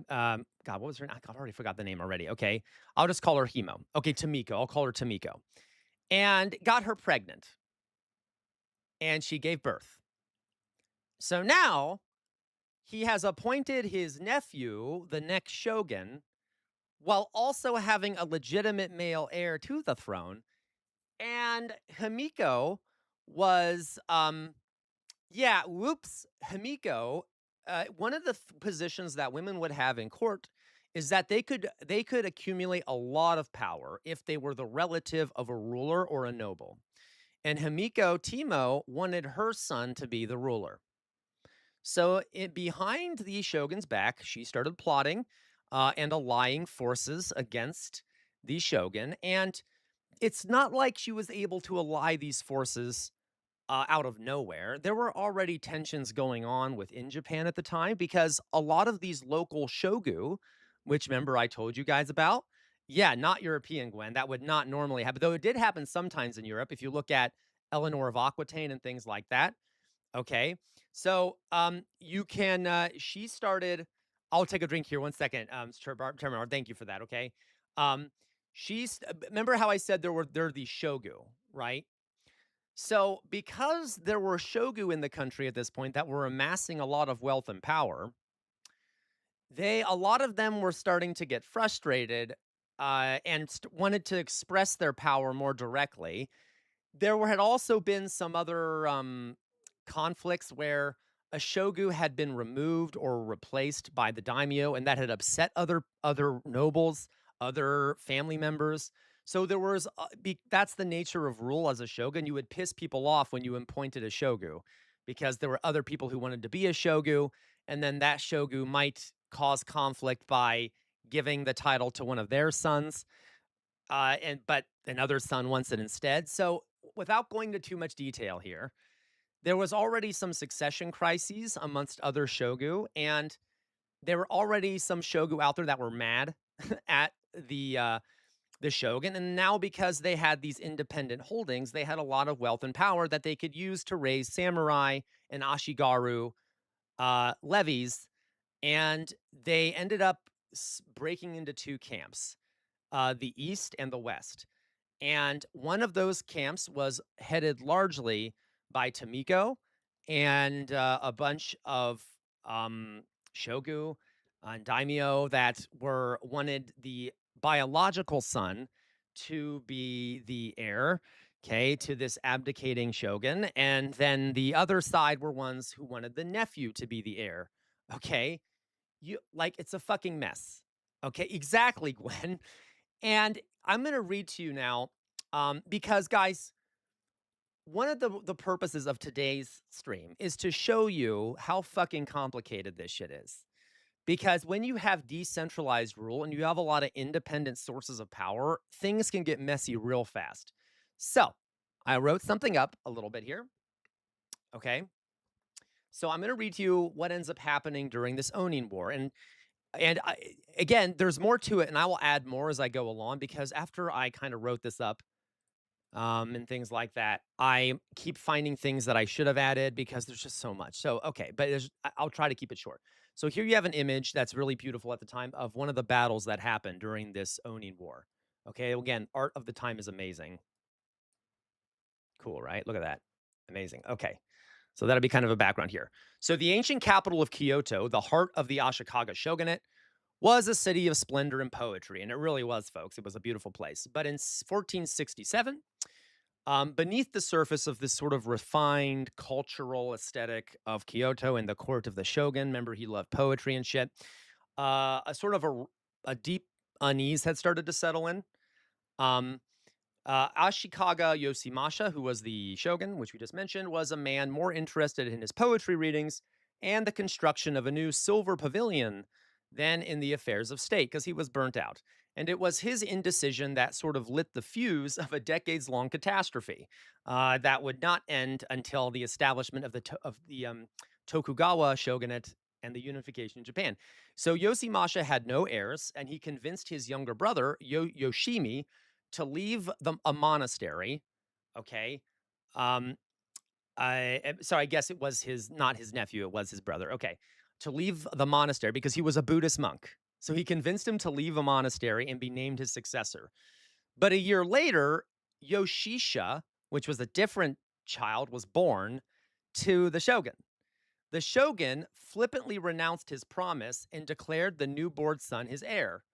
God, what was her name? I already forgot the name already. Okay. I'll just call her Hemo. Okay, Tamiko. I'll call her Tamiko. And got her pregnant. And she gave birth. So now he has appointed his nephew the next shogun while also having a legitimate male heir to the throne. And Himiko was, yeah, whoops, Himiko, one of the positions that women would have in court is that they could accumulate a lot of power if they were the relative of a ruler or a noble. And Himiko Timo wanted her son to be the ruler. So behind the shogun's back, she started plotting and allying forces against the shogun. And it's not like she was able to ally these forces out of nowhere. There were already tensions going on within Japan at the time because a lot of these local shogu, which remember I told you guys about, yeah, not European, Gwen. That would not normally happen, though it did happen sometimes in Europe. If you look at Eleanor of Aquitaine and things like that, okay. So, you can, she started I'll take a drink here, one second, Terminor, thank you for that, okay? Um, remember how I said there are these shogu, right? So, because there were shogu in the country at this point that were amassing a lot of wealth and power, a lot of them were starting to get frustrated, and wanted to express their power more directly. Had also been some other, conflicts where a shogu had been removed or replaced by the daimyo, and that had upset other nobles, other family members. So there was, that's the nature of rule as a shogun. You would piss people off when you appointed a shogu, because there were other people who wanted to be a shogu, and then that shogu might cause conflict by giving the title to one of their sons, but another son wants it instead. So, without going into too much detail here, there was already some succession crises amongst other shogu, and there were already some shogu out there that were mad at the shogun. And now, because they had these independent holdings, they had a lot of wealth and power that they could use to raise samurai and ashigaru levies, and they ended up breaking into two camps, the east and the west. And one of those camps was headed largely by Tomiko and a bunch of shogu and daimyo that wanted the biological son to be the heir, okay, to this abdicating shogun. And then the other side were ones who wanted the nephew to be the heir. Okay. It's a fucking mess. Okay, exactly, Gwen. And I'm going to read to you now, because, guys, one of the purposes of today's stream is to show you how fucking complicated this shit is. Because when you have decentralized rule and you have a lot of independent sources of power, things can get messy real fast. So I wrote something up a little bit here. Okay. So I'm going to read to you what ends up happening during this owning war. Again, there's more to it, and I will add more as I go along, because after I kind of wrote this up, and things like that, I keep finding things that I should have added because there's just so much. So, okay, but I'll try to keep it short. So here you have an image that's really beautiful at the time of one of the battles that happened during this owning war. Okay, again, art of the time is amazing. Cool, right? Look at that. Amazing. Okay. So that'll be kind of a background here. So the ancient capital of Kyoto, the heart of the Ashikaga shogunate, was a city of splendor and poetry. And it really was, folks. It was a beautiful place. But in 1467, beneath the surface of this sort of refined cultural aesthetic of Kyoto and the court of the shogun, remember he loved poetry and shit, a sort of a deep unease had started to settle in. Um, Ashikaga Yoshimasha, who was the shogun, which we just mentioned, was a man more interested in his poetry readings and the construction of a new silver pavilion than in the affairs of state, because he was burnt out. And it was his indecision that sort of lit the fuse of a decades-long catastrophe that would not end until the establishment of the Tokugawa shogunate and the unification of Japan. So Yoshimasha had no heirs, and he convinced his younger brother Yoshimi to leave a monastery. Okay. Um, I guess it was not his nephew, it was his brother. Okay. To leave the monastery because he was a Buddhist monk. So he convinced him to leave a monastery and be named his successor. But a year later, Yoshisha, which was a different child, was born to the shogun. The shogun flippantly renounced his promise and declared the newborn son his heir.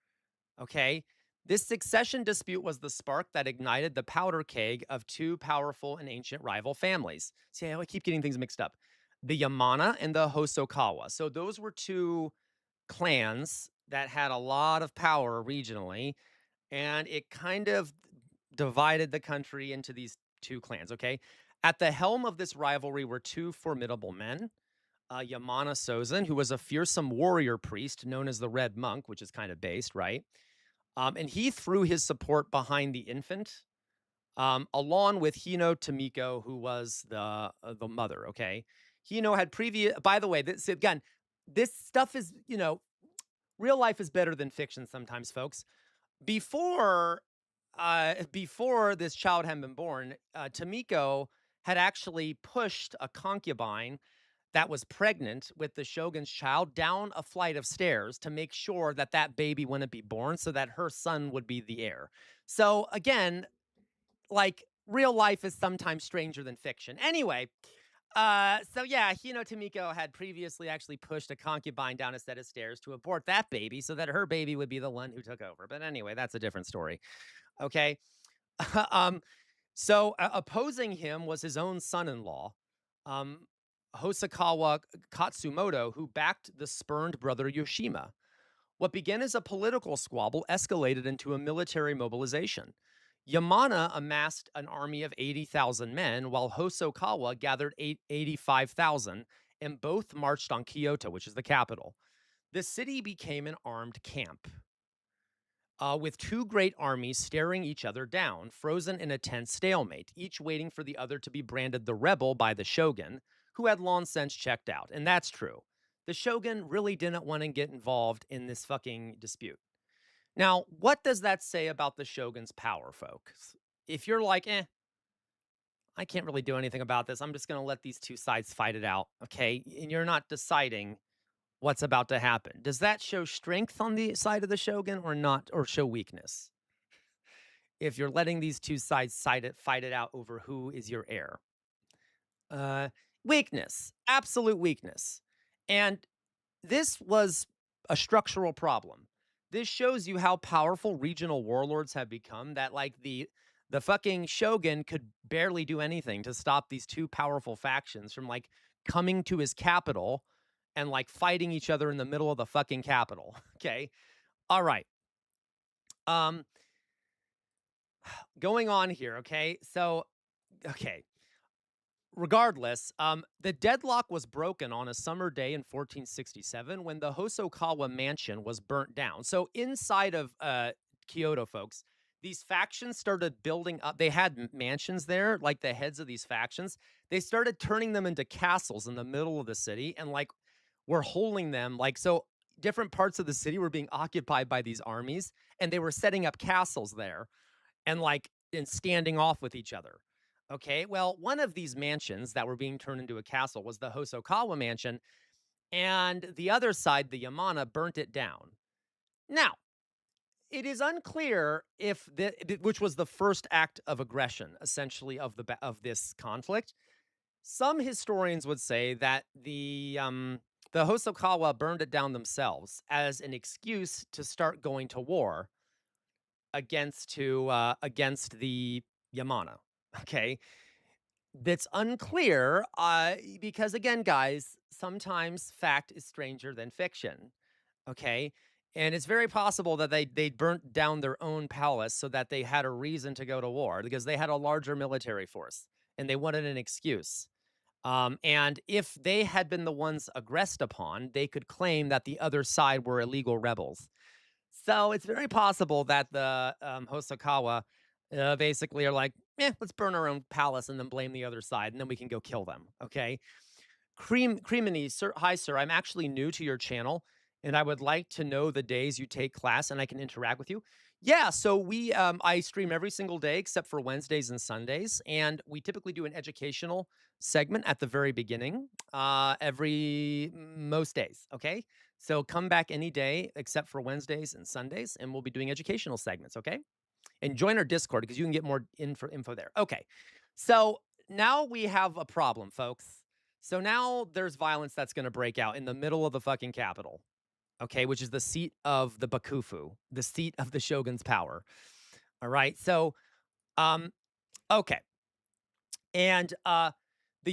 Okay. This succession dispute was the spark that ignited the powder keg of two powerful and ancient rival families. See, I keep getting things mixed up. The Yamana and the Hosokawa. So those were two clans that had a lot of power regionally, and it kind of divided the country into these two clans, okay? At the helm of this rivalry were two formidable men. Yamana Sozan, who was a fearsome warrior priest known as the Red Monk, which is kind of based, right? And he threw his support behind the infant, along with Hino Tomiko, who was the mother. Okay, Hino had previous. By the way, this stuff is, real life is better than fiction sometimes, folks. Before this child had been born, Tomiko had actually pushed a concubine that was pregnant with the shogun's child down a flight of stairs to make sure that that baby wouldn't be born so that her son would be the heir. So again, like real life is sometimes stranger than fiction. Anyway, so yeah, Tomiko had previously actually pushed a concubine down a set of stairs to abort that baby so that her baby would be the one who took over. But anyway, that's a different story. Okay. um, opposing him was his own son-in-law, um, Hosokawa Katsumoto, who backed the spurned brother Yoshima. What began as a political squabble escalated into a military mobilization. Yamana amassed an army of 80,000 men, while Hosokawa gathered 85,000, and both marched on Kyoto, which is the capital. The city became an armed camp, with two great armies staring each other down, frozen in a tense stalemate, each waiting for the other to be branded the rebel by the shogun, who had long since checked out. And that's true. The shogun really didn't want to get involved in this fucking dispute. Now, what does that say about the shogun's power, folks? If you're like, I can't really do anything about this, I'm just going to let these two sides fight it out, okay? And you're not deciding what's about to happen. Does that show strength on the side of the shogun or not, or show weakness? If you're letting these two sides fight it out over who is your heir. Uh, Weakness, absolute weakness. And this was a structural problem. This shows you how powerful regional warlords have become, that like the fucking shogun could barely do anything to stop these two powerful factions from like coming to his capital and like fighting each other in the middle of the fucking capital. Okay. All right. Um Going on here, okay? So, okay. Regardless, the deadlock was broken on a summer day in 1467 when the Hosokawa mansion was burnt down. So inside of Kyoto, folks, these factions started building up. They had mansions there, like the heads of these factions. They started turning them into castles in the middle of the city and like were holding them like so. Different parts of the city were being occupied by these armies, and they were setting up castles there and like and standing off with each other. Okay, well, one of these mansions that were being turned into a castle was the Hosokawa mansion, and the other side, the Yamana, burnt it down. Now, it is unclear if which was the first act of aggression, essentially of this conflict. Some historians would say that the Hosokawa burned it down themselves as an excuse to start going to war against the Yamana. Okay, that's unclear because again, guys, sometimes fact is stranger than fiction. Okay, and it's very possible that they burnt down their own palace so that they had a reason to go to war because they had a larger military force and they wanted an excuse. And if they had been the ones aggressed upon, they could claim that the other side were illegal rebels. So it's very possible that the Hosokawa basically are like, let's burn our own palace and then blame the other side, and then we can go kill them. Okay. Creamini, sir, hi, sir. I'm actually new to your channel, and I would like to know the days you take class and I can interact with you. Yeah, so I stream every single day except for Wednesdays and Sundays, and we typically do an educational segment at the very beginning, every most days. Okay, so come back any day except for Wednesdays and Sundays, and we'll be doing educational segments. Okay, and join our Discord because you can get more info there. Okay, so now we have a problem, folks. So now there's violence that's going to break out in the middle of the fucking capital, okay, which is the seat of the Bakufu, the seat of the shogun's power. All right. So, um, okay. And the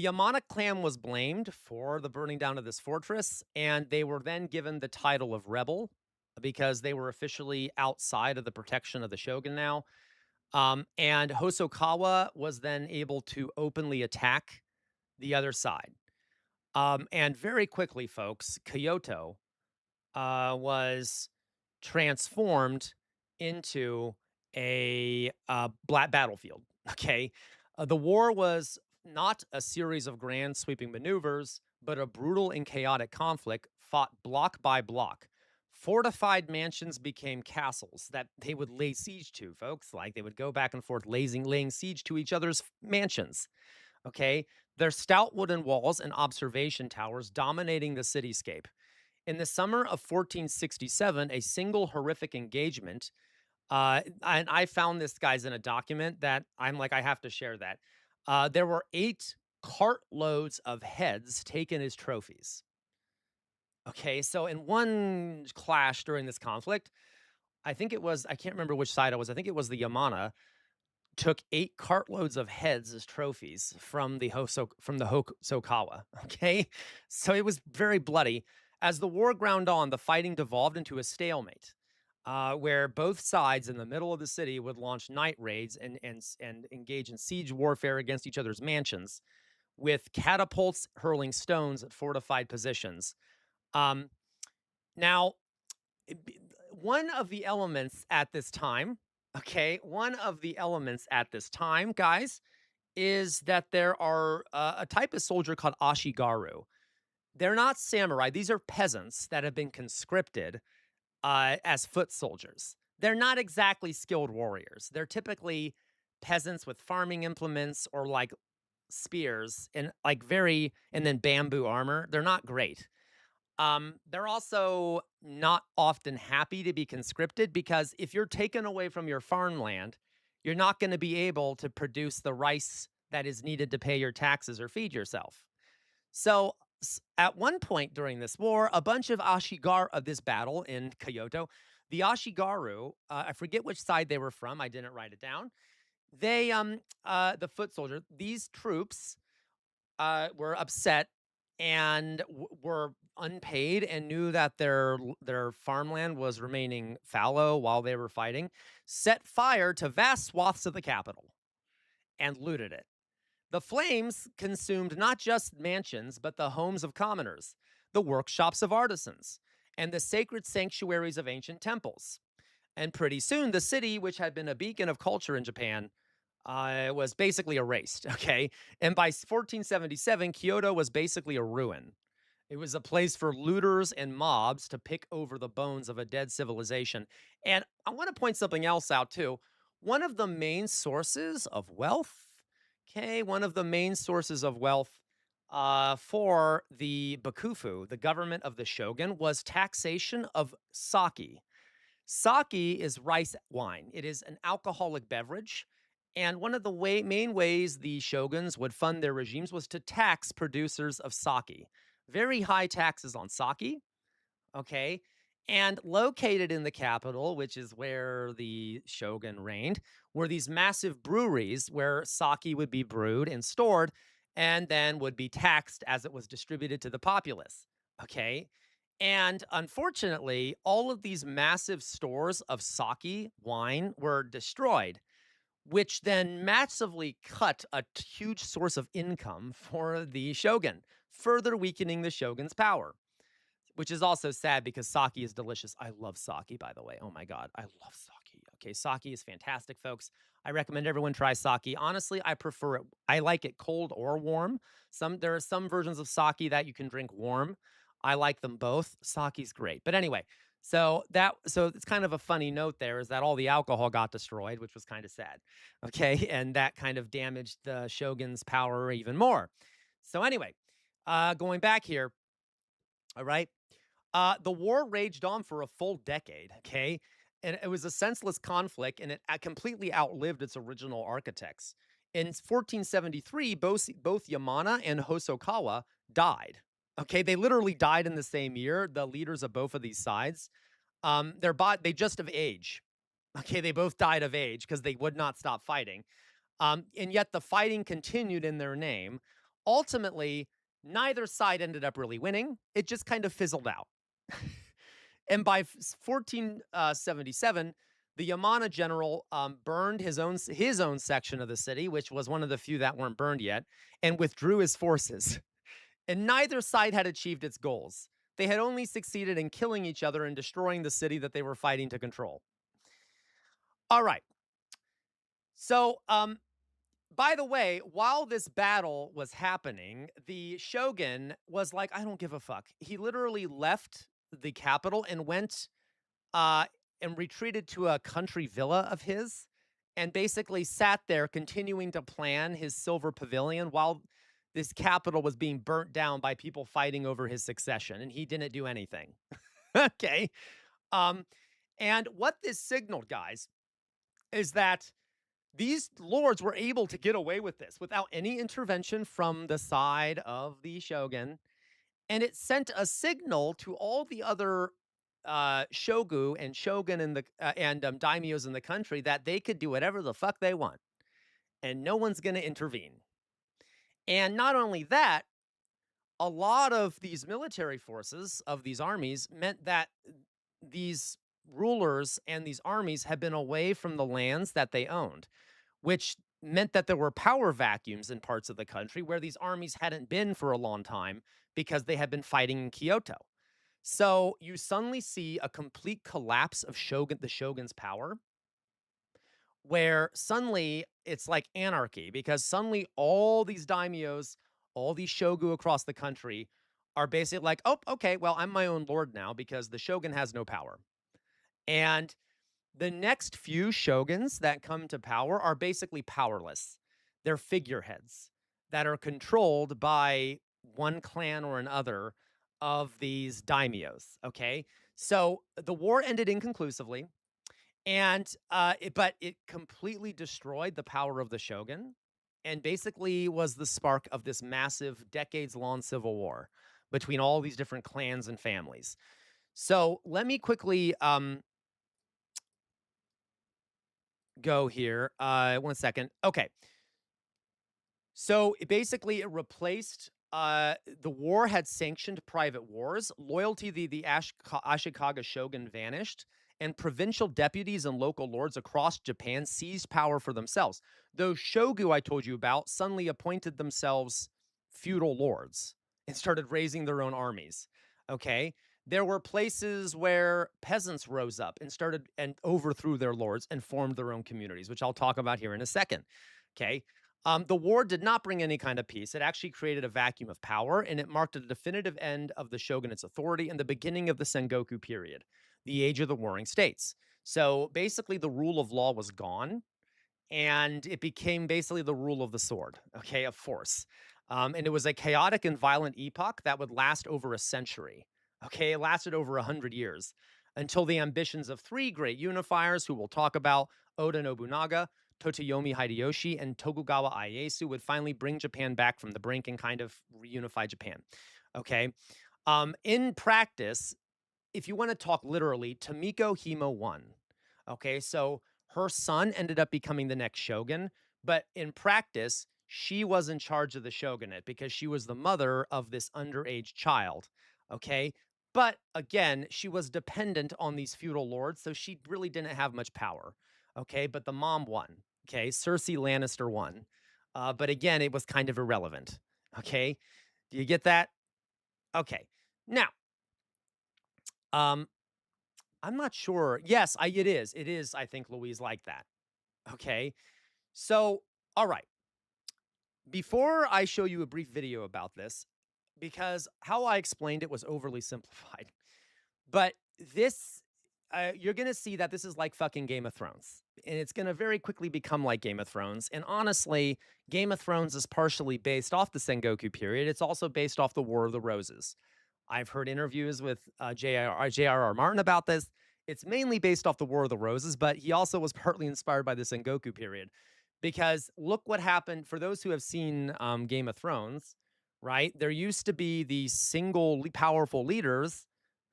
Yamana clan was blamed for the burning down of this fortress, and they were then given the title of rebel because they were officially outside of the protection of the shogun now. And Hosokawa was then able to openly attack the other side. And very quickly, folks, Kyoto was transformed into a black battlefield. Okay. The war was not a series of grand sweeping maneuvers, but a brutal and chaotic conflict fought block by block. Fortified mansions became castles that they would lay siege to, folks. Like they would go back and forth laying siege to each other's mansions. Okay. their stout wooden walls and observation towers dominating the cityscape. In the summer of 1467, a single horrific engagement, and I found this guy's in a document that I'm like, I have to share that. There were 8 cartloads of heads taken as trophies. Okay, so in one clash during this conflict, I think it was, I can't remember which side it was. I think it was the Yamana took 8 cartloads of heads as trophies from the Hosokawa. Okay, so it was very bloody. As the war ground on, the fighting devolved into a stalemate, where both sides in the middle of the city would launch night raids and engage in siege warfare against each other's mansions, with catapults hurling stones at fortified positions. Um, now, one of the elements at this time, okay, one of the elements at this time, guys, is that there are a type of soldier called Ashigaru. They're not samurai, these are peasants that have been conscripted as foot soldiers. They're not exactly skilled warriors. They're typically peasants with farming implements or like spears and like and then bamboo armor. They're not great. They're also not often happy to be conscripted because if you're taken away from your farmland, you're not going to be able to produce the rice that is needed to pay your taxes or feed yourself. So, at one point during this war, a bunch of Ashigar of this battle in Kyoto, the Ashigaru, I forget which side they were from, I didn't write it down. The foot soldier, these troops were upset and were unpaid and knew that their farmland was remaining fallow while they were fighting, set fire to vast swaths of the capital and looted it. The flames consumed not just mansions, but the homes of commoners, the workshops of artisans, and the sacred sanctuaries of ancient temples. And pretty soon, the city, which had been a beacon of culture in Japan, was basically erased. Okay. And by 1477, Kyoto was basically a ruin. It was a place for looters and mobs to pick over the bones of a dead civilization. And I want to point something else out, too. One of the main sources of wealth, okay, one of the main sources of wealth for the Bakufu, the government of the shogun, was taxation of sake. Sake is rice wine. It is an alcoholic beverage. And one of the main ways the shoguns would fund their regimes was to tax producers of sake. Very high taxes on sake, okay? And located in the capital, which is where the shogun reigned, were these massive breweries where sake would be brewed and stored and then would be taxed as it was distributed to the populace, okay? And unfortunately, all of these massive stores of sake wine were destroyed, which then massively cut a huge source of income for the shogun, further weakening the shogun's power, which is also sad because sake is delicious. I love sake, by the way. Oh my God, I love sake. Okay, sake is fantastic, folks. I recommend everyone try sake. Honestly, I prefer it. I like it cold or warm. There are some versions of sake that you can drink warm. I like them both. Sake's great. But anyway, so it's kind of a funny note there is that all the alcohol got destroyed, which was kind of sad. Okay, and that kind of damaged the shogun's power even more. So anyway, going back here, all right. The war raged on for a full decade, okay? And it was a senseless conflict, and it completely outlived its original architects. In 1473, both Yamana and Hosokawa died. Okay, they literally died in the same year. The leaders of both of these sides, they just of age. Okay, they both died of age because they would not stop fighting. And yet the fighting continued in their name. Ultimately, neither side ended up really winning. It just kind of fizzled out. And by 1477, the Yamana general burned his own section of the city, which was one of the few that weren't burned yet, and withdrew his forces. And neither side had achieved its goals. They had only succeeded in killing each other and destroying the city that they were fighting to control. All right. So, by the way, while this battle was happening, the shogun was like, I don't give a fuck. He literally left the capital and went uh, and retreated to a country villa of his and basically sat there continuing to plan his silver pavilion while this capital was being burnt down by people fighting over his succession, and he didn't do anything. Okay. Um, and what this signaled, guys, is that these lords were able to get away with this without any intervention from the side of the shogun. And it sent a signal to all the other shogu and shogun in the and daimyos in the country that they could do whatever the fuck they want, and no one's going to intervene. And not only that, a lot of these military forces of these armies meant that these rulers and these armies had been away from the lands that they owned, which meant that there were power vacuums in parts of the country where these armies hadn't been for a long time because they had been fighting in Kyoto. So you suddenly see a complete collapse of the shogun's power, where suddenly it's like anarchy because suddenly all these daimyos, all these shogu across the country are basically like, oh, okay, well, I'm my own lord now because the shogun has no power. And the next few shoguns that come to power are basically powerless. They're figureheads that are controlled by one clan or another of these daimyos. Okay. So the war ended inconclusively. But it completely destroyed the power of the shogun and basically was the spark of this massive decades long civil war between all these different clans and families. So let me quickly go here. One second. Okay. So it replaced the war had sanctioned private wars. Loyalty to the Ashikaga shogun vanished, and provincial deputies and local lords across Japan seized power for themselves. Those shogu I told you about suddenly appointed themselves feudal lords and started raising their own armies. Okay. There were places where peasants rose up and started and overthrew their lords and formed their own communities, which I'll talk about here in a second. Okay. The war did not bring any kind of peace. It actually created a vacuum of power, and it marked a definitive end of the shogunate's authority and the beginning of the Sengoku period, the age of the warring states. So basically, the rule of law was gone, and it became basically the rule of the sword, okay, of force. And it was a chaotic and violent epoch that would last over a century. Okay, it lasted over 100 years until the ambitions of three great unifiers, who we'll talk about, Oda Nobunaga, Toyotomi Hideyoshi, and Tokugawa Ieyasu, would finally bring Japan back from the brink and kind of reunify Japan. Okay. In practice, if you want to talk literally, Tomiko Himo won. Okay, so her son ended up becoming the next shogun, but in practice, she was in charge of the shogunate because she was the mother of this underage child. Okay, but again, she was dependent on these feudal lords, so she really didn't have much power. Okay, but the mom won. Okay, Cersei Lannister won. But again, it was kind of irrelevant. Okay, do you get that? Okay, now um, I'm not sure. Yes, it is. It is, I think, Louise, like that. Okay. So, all right. Before I show you a brief video about this, because how I explained it was overly simplified, but you're going to see that this is like fucking Game of Thrones. And it's going to very quickly become like Game of Thrones. And honestly, Game of Thrones is partially based off the Sengoku period. It's also based off the War of the Roses. I've heard interviews with J.R.R. Martin about this. It's mainly based off the War of the Roses, but he also was partly inspired by the Sengoku period. Because look what happened for those who have seen Game of Thrones, right? There used to be these single powerful leaders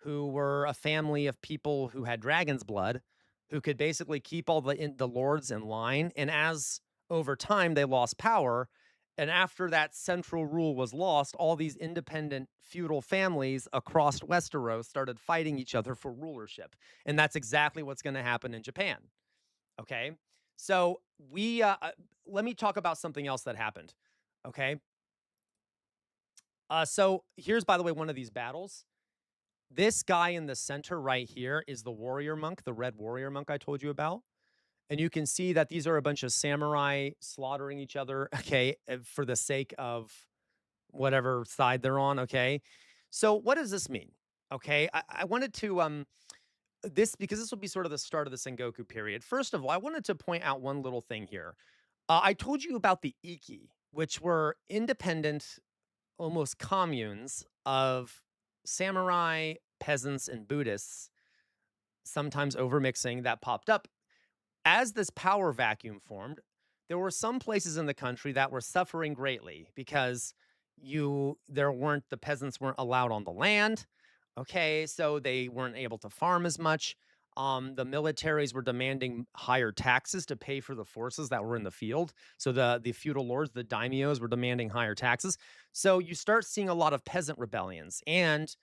who were a family of people who had dragon's blood, who could basically keep all the lords in line. And as over time they lost power, and after that central rule was lost, all these independent feudal families across Westeros started fighting each other for rulership. And that's exactly what's going to happen in Japan. Okay. So let me talk about something else that happened. Okay. So here's, by the way, one of these battles. This guy in the center right here is the warrior monk, the red warrior monk I told you about. And you can see that these are a bunch of samurai slaughtering each other, okay, for the sake of whatever side they're on, okay? So what does this mean? Okay, I wanted to because this will be sort of the start of the Sengoku period. First of all, I wanted to point out one little thing here. I told you about the Iki. which were independent, almost communes of samurai, peasants, and Buddhists, sometimes overmixing, that popped up. As this power vacuum formed, there were some places in the country that were suffering greatly because there weren't the peasants weren't allowed on the land. Okay, so they weren't able to farm as much. The militaries were demanding higher taxes to pay for the forces that were in the field. So the feudal lords, the daimios, were demanding higher taxes. So you start seeing a lot of peasant rebellions and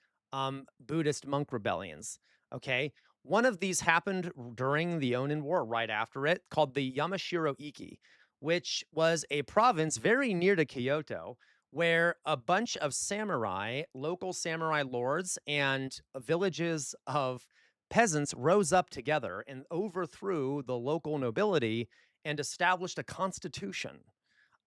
Buddhist monk rebellions. Okay, one of these happened during the Onin War, right after it, called the Yamashiro Iki, which was a province very near to Kyoto, where a bunch of samurai, local samurai lords, and villages of peasants rose up together and overthrew the local nobility and established a constitution.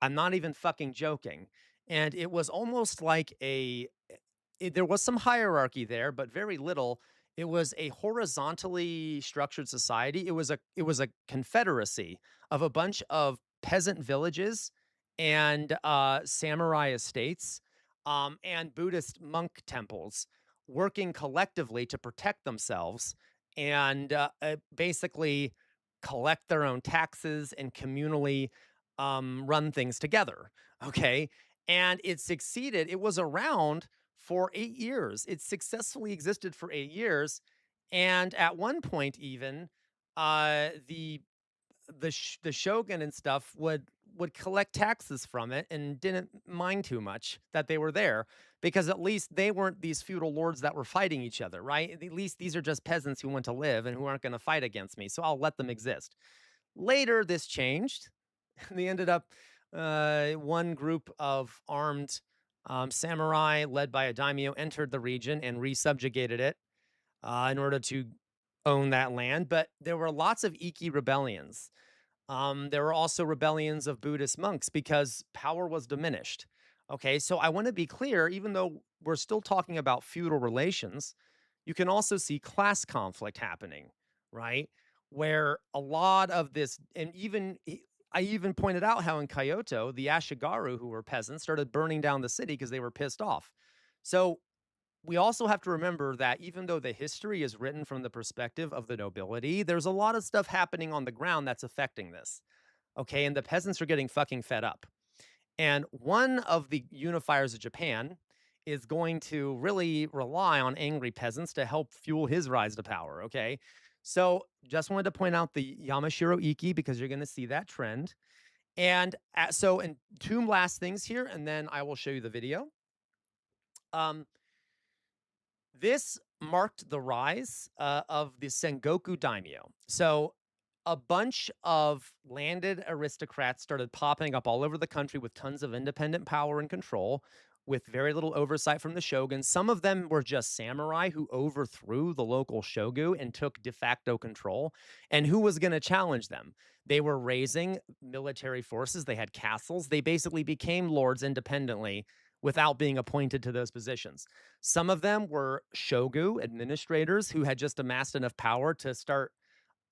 I'm not even fucking joking. And it was almost like there was some hierarchy there, but very little. It was a horizontally structured society. It was a confederacy of a bunch of peasant villages and samurai estates and Buddhist monk temples working collectively to protect themselves and basically collect their own taxes and communally run things together. Okay. And it succeeded. It was around for 8 years. It successfully existed for 8 years, and at one point even, the shogun and stuff would collect taxes from it and didn't mind too much that they were there because at least they weren't these feudal lords that were fighting each other, right? At least these are just peasants who want to live and who aren't gonna fight against me, so I'll let them exist. Later, this changed. They ended up one group of armed samurai led by a daimyo entered the region and resubjugated it in order to own that land. But there were lots of Iki rebellions. There were also rebellions of Buddhist monks because power was diminished. Okay, so I want to be clear, even though we're still talking about feudal relations, you can also see class conflict happening, right? Where a lot of this, and I even pointed out how in Kyoto, the Ashigaru, who were peasants, started burning down the city because they were pissed off. So we also have to remember that even though the history is written from the perspective of the nobility, there's a lot of stuff happening on the ground that's affecting this. Okay. And the peasants are getting fucking fed up. And one of the unifiers of Japan is going to really rely on angry peasants to help fuel his rise to power. Okay. So just wanted to point out the Yamashiro Iki because you're going to see that trend. And two last things here, and then I will show you the video. Um, This marked the rise of the Sengoku daimyo. So, a bunch of landed aristocrats started popping up all over the country with tons of independent power and control, with very little oversight from the shogun. Some of them were just samurai who overthrew the local shogun and took de facto control. And who was going to challenge them? They were raising military forces, they had castles, they basically became lords independently without being appointed to those positions. Some of them were shogu administrators who had just amassed enough power to start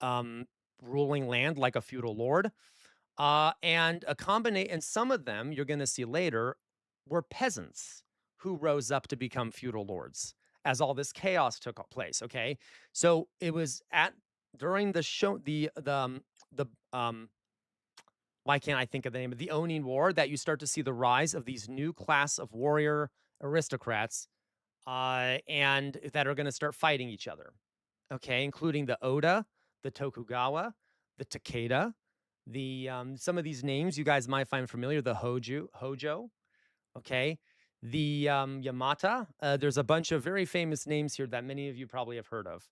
um, ruling land like a feudal lord. And some of them you're going to see later were peasants who rose up to become feudal lords as all this chaos took place. Okay, so it was at during the show the why can't I think of the name of the Onin War that you start to see the rise of these new class of warrior aristocrats and that are going to start fighting each other. Okay, including the Oda, the Tokugawa, the Takeda, the some of these names you guys might find familiar. The Hojo. Okay, the Yamata. There's a bunch of very famous names here that many of you probably have heard of.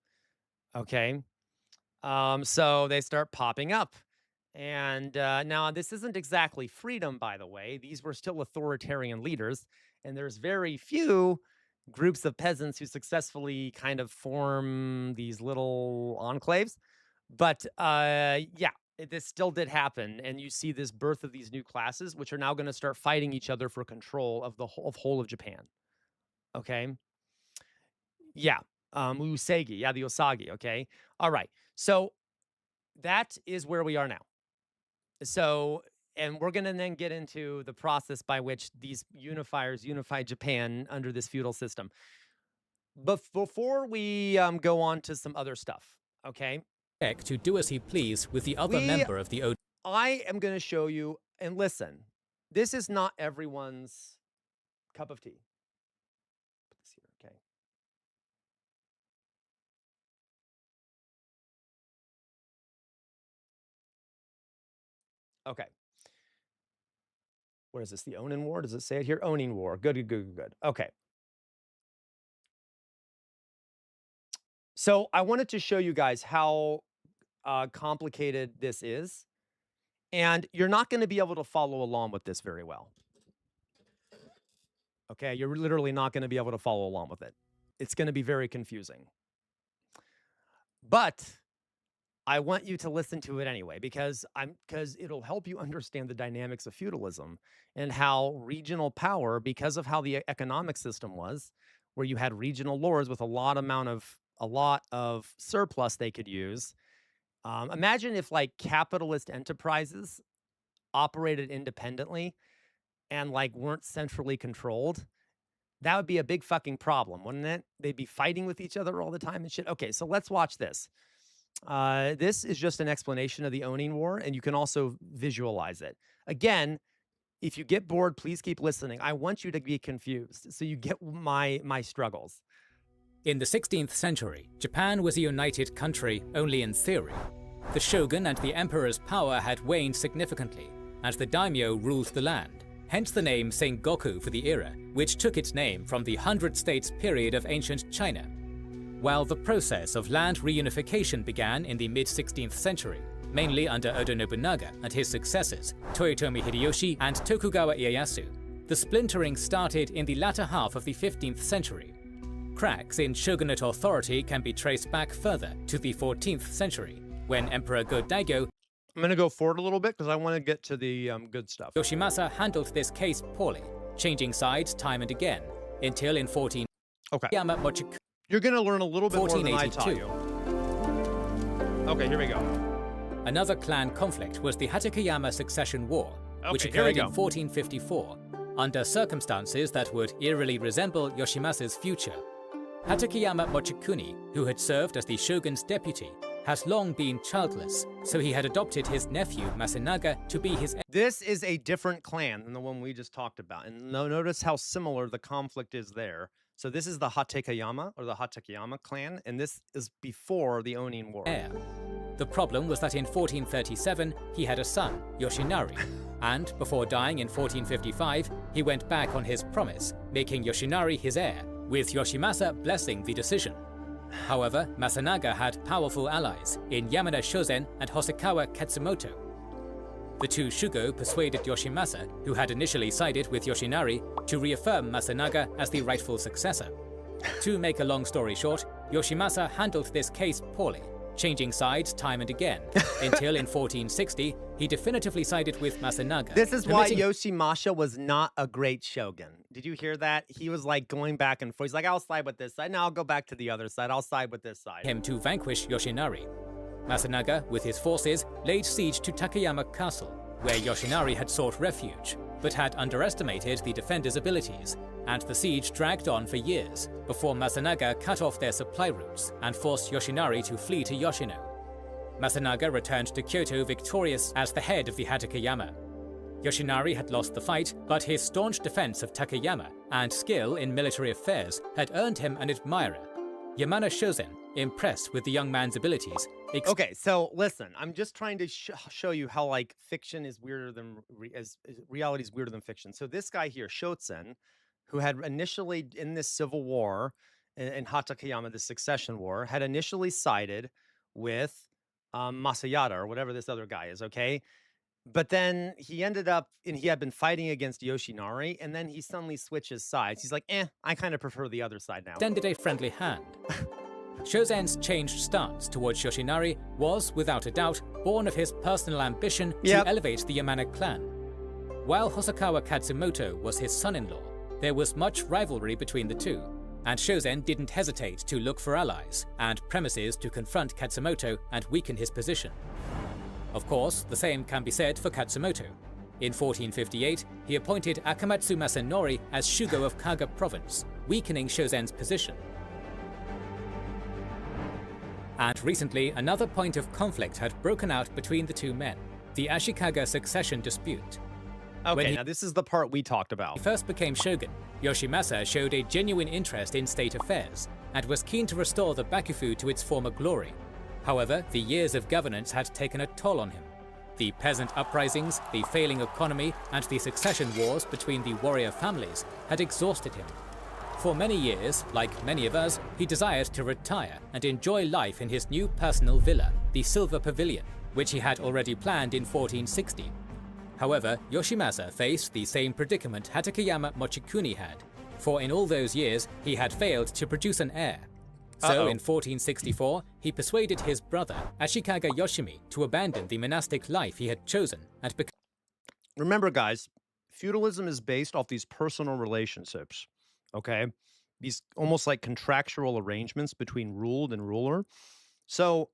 Okay, so they start popping up. And now, this isn't exactly freedom, by the way. These were still authoritarian leaders, and there's very few groups of peasants who successfully kind of form these little enclaves. But yeah, this still did happen, and you see this birth of these new classes, which are now going to start fighting each other for control of the whole of Japan. Okay, yeah, Usagi, yeah, the Osagi. Okay, all right. So that is where we are now. So And we're going to then get into the process by which these unifiers unified Japan under this feudal system. But before we go on to some other stuff, okay?
To do as he pleased with the other member of the OD.
I am going to show you, and listen, this is not everyone's cup of tea. Put this here, okay? Okay. What is this? The Onin War? Does it say it here? Onin War. Good, good, good, good. Okay. So I wanted to show you guys how complicated this is. And you're not going to be able to follow along with this very well. Okay, you're literally not going to be able to follow along with it. It's going to be very confusing. But I want you to listen to it anyway, because it'll help you understand the dynamics of feudalism and how regional power, because of how the economic system was, where you had regional lords with a lot of surplus they could use. Imagine if like capitalist enterprises operated independently and like weren't centrally controlled. That would be a big fucking problem, wouldn't it? They'd be fighting with each other all the time and shit. Okay, so let's watch this. This is just an explanation of the Onin War, and you can also visualize it. Again, if you get bored, please keep listening. I want you to be confused so you get my struggles.
In the 16th century, Japan was a united country only in theory. The shogun and the emperor's power had waned significantly, and the daimyo ruled the land, hence the name Sengoku for the era, which took its name from the 100 States period of ancient China. While the process of land reunification began in the mid-16th century, mainly under Oda Nobunaga and his successors, Toyotomi Hideyoshi and Tokugawa Ieyasu, the splintering started in the latter half of the 15th century. Cracks in shogunate authority can be traced back further to the 14th century, when Emperor Go-Daigo,
I'm going to go forward a little bit because I want to get to the good stuff.
Yoshimasa handled this case poorly, changing sides time and again, until in 14...
Okay.
Yamamochiku.
You're going to learn a little bit more than I taught you. Okay, here we go.
Another clan conflict was the Hatakeyama Succession War, which occurred in 1454, under circumstances that would eerily resemble Yoshimasa's future. Hatakeyama Mochikuni, who had served as the shogun's deputy, has long been childless, so he had adopted his nephew Masunaga to be his...
This is a different clan than the one we just talked about, and notice how similar the conflict is there. So this is the Hatakeyama, or the Hatakeyama clan, and this is before the Onin War.
The problem was that in 1437, he had a son, Yoshinari, and before dying in 1455, he went back on his promise, making Yoshinari his heir, with Yoshimasa blessing the decision. However, Masunaga had powerful allies in Yamada Shozen and Hosokawa Katsumoto. The two Shugo persuaded Yoshimasa, who had initially sided with Yoshinari, to reaffirm Masunaga as the rightful successor. To make a long story short, Yoshimasa handled this case poorly, changing sides time and again, until in 1460, he definitively sided with Masunaga.
This is why Yoshimasa was not a great shogun. Did you hear that? He was like going back and forth. He's like, I'll side with this side. Now I'll go back to the other side. I'll side with this side.
Him to vanquish Yoshinari. Masunaga, with his forces, laid siege to Takayama Castle, where Yoshinari had sought refuge, but had underestimated the defenders' abilities, and the siege dragged on for years, before Masunaga cut off their supply routes and forced Yoshinari to flee to Yoshino. Masunaga returned to Kyoto victorious as the head of the Hatakeyama. Yoshinari had lost the fight, but his staunch defense of Takayama and skill in military affairs had earned him an admirer. Yamada Shozen, impressed with the young man's abilities...
Okay, so listen, I'm just trying to show you how like fiction is weirder than reality is weirder than fiction. So this guy here, Shoten, who had initially in this civil war in Hatakeyama, the succession war, had initially sided with Masayada or whatever this other guy is, okay? But then he ended up, and he had been fighting against Yoshinari, and then he suddenly switches sides. He's like, I kind of prefer the other side now.
Extended a friendly hand. Shozen's changed stance towards Yoshinari was, without a doubt, born of his personal ambition to elevate the Yamana clan. While Hosokawa Katsumoto was his son-in-law, there was much rivalry between the two, and Shozen didn't hesitate to look for allies and premises to confront Katsumoto and weaken his position. Of course, the same can be said for Katsumoto. In 1458, he appointed Akamatsu Masanori as Shugo of Kaga province, weakening Shozen's position. And recently, another point of conflict had broken out between the two men, the Ashikaga succession dispute.
Okay, now this is the part we talked about.
When he first became shogun, Yoshimasa showed a genuine interest in state affairs and was keen to restore the Bakufu to its former glory. However, the years of governance had taken a toll on him. The peasant uprisings, the failing economy, and the succession wars between the warrior families had exhausted him. For many years, like many of us, he desired to retire and enjoy life in his new personal villa, the Silver Pavilion, which he had already planned in 1460. However, Yoshimasa faced the same predicament Hatakeyama Mochikuni had, for in all those years he had failed to produce an heir. So in 1464, he persuaded his brother, Ashikaga Yoshimi, to abandon the monastic life he had chosen and become...
Remember, guys, feudalism is based off these personal relationships, okay? These almost like contractual arrangements between ruled and ruler. So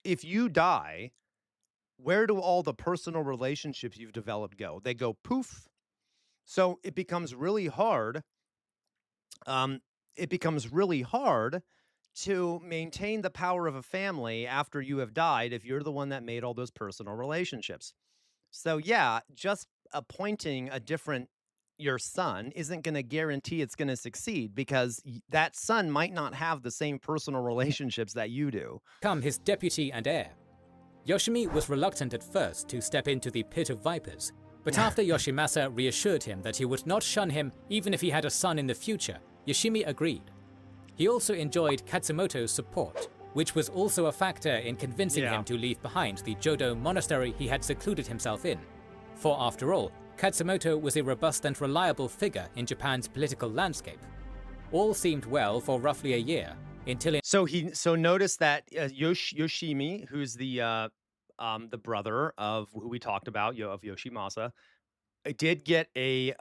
if you die, where do all the personal relationships you've developed go? They go poof. So it becomes really hard. To maintain the power of a family after you have died if you're the one that made all those personal relationships. So yeah, just appointing your son isn't going to guarantee it's going to succeed because that son might not have the same personal relationships that you do.
Become his deputy and heir. Yoshimi was reluctant at first to step into the pit of vipers, but after Yoshimasa reassured him that he would not shun him even if he had a son in the future, Yoshimi agreed. He also enjoyed Katsumoto's support, which was also a factor in convincing him to leave behind the Jodo monastery he had secluded himself in. For after all, Katsumoto was a robust and reliable figure in Japan's political landscape. All seemed well for roughly a year, until
So notice that Yoshimi, who's the brother of who we talked about, of Yoshimasa, did get a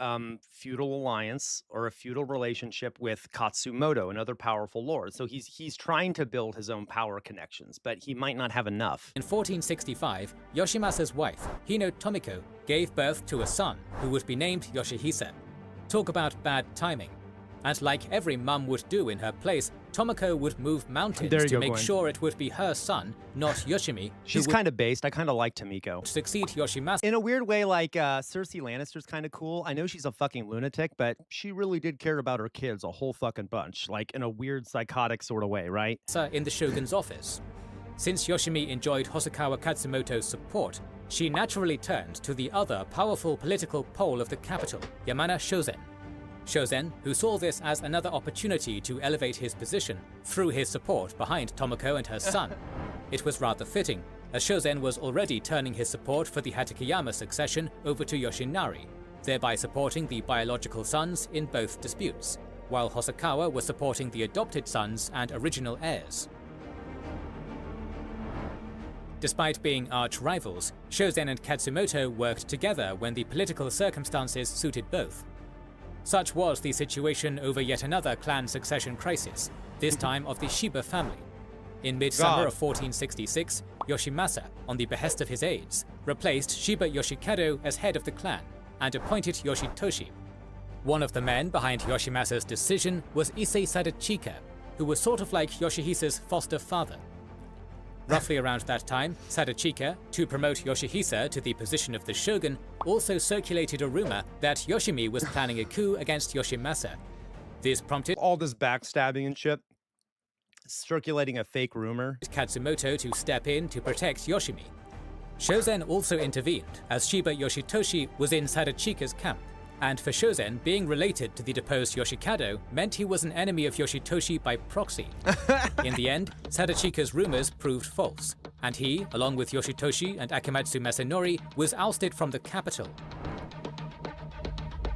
feudal alliance or a feudal relationship with Katsumoto, another powerful lord. So he's trying to build his own power connections, but he might not have enough.
In 1465, Yoshimasa's wife, Hino Tomiko, gave birth to a son who would be named Yoshihisa. Talk about bad timing. And like every mum would do in her place, Tomoko would move mountains to make sure it would be her son, not Yoshimi.
She's kind of based. I kind of like Tomiko.
Succeed Yoshimasa.
In a weird way, like Cersei Lannister's kind of cool. I know she's a fucking lunatic, but she really did care about her kids a whole fucking bunch, like in a weird psychotic sort of way, right?
In the shogun's office. Since Yoshimi enjoyed Hosokawa Katsumoto's support, she naturally turned to the other powerful political pole of the capital, Yamana Shozen. Shozen, who saw this as another opportunity to elevate his position, threw his support behind Tomoko and her son. It was rather fitting, as Shozen was already turning his support for the Hatakeyama succession over to Yoshinari, thereby supporting the biological sons in both disputes, while Hosokawa was supporting the adopted sons and original heirs. Despite being arch rivals, Shozen and Katsumoto worked together when the political circumstances suited both. Such was the situation over yet another clan succession crisis, this time of the Shiba family. In midsummer of 1466, Yoshimasa, on the behest of his aides, replaced Shiba Yoshikado as head of the clan and appointed Yoshitoshi. One of the men behind Yoshimasa's decision was Issei Sadachika, who was sort of like Yoshihisa's foster father. Roughly around that time, Sadachika, to promote Yoshihisa to the position of the shogun, also circulated a rumor that Yoshimi was planning a coup against Yoshimasa. This prompted
all this backstabbing and shit, circulating a fake rumor.
Katsumoto to step in to protect Yoshimi. Shozen also intervened, as Shiba Yoshitoshi was in Sadachika's camp, and for Shozen, being related to the deposed Yoshikado meant he was an enemy of Yoshitoshi by proxy. In the end, Sadachika's rumors proved false, and he, along with Yoshitoshi and Akamatsu Masanori, was ousted from the capital.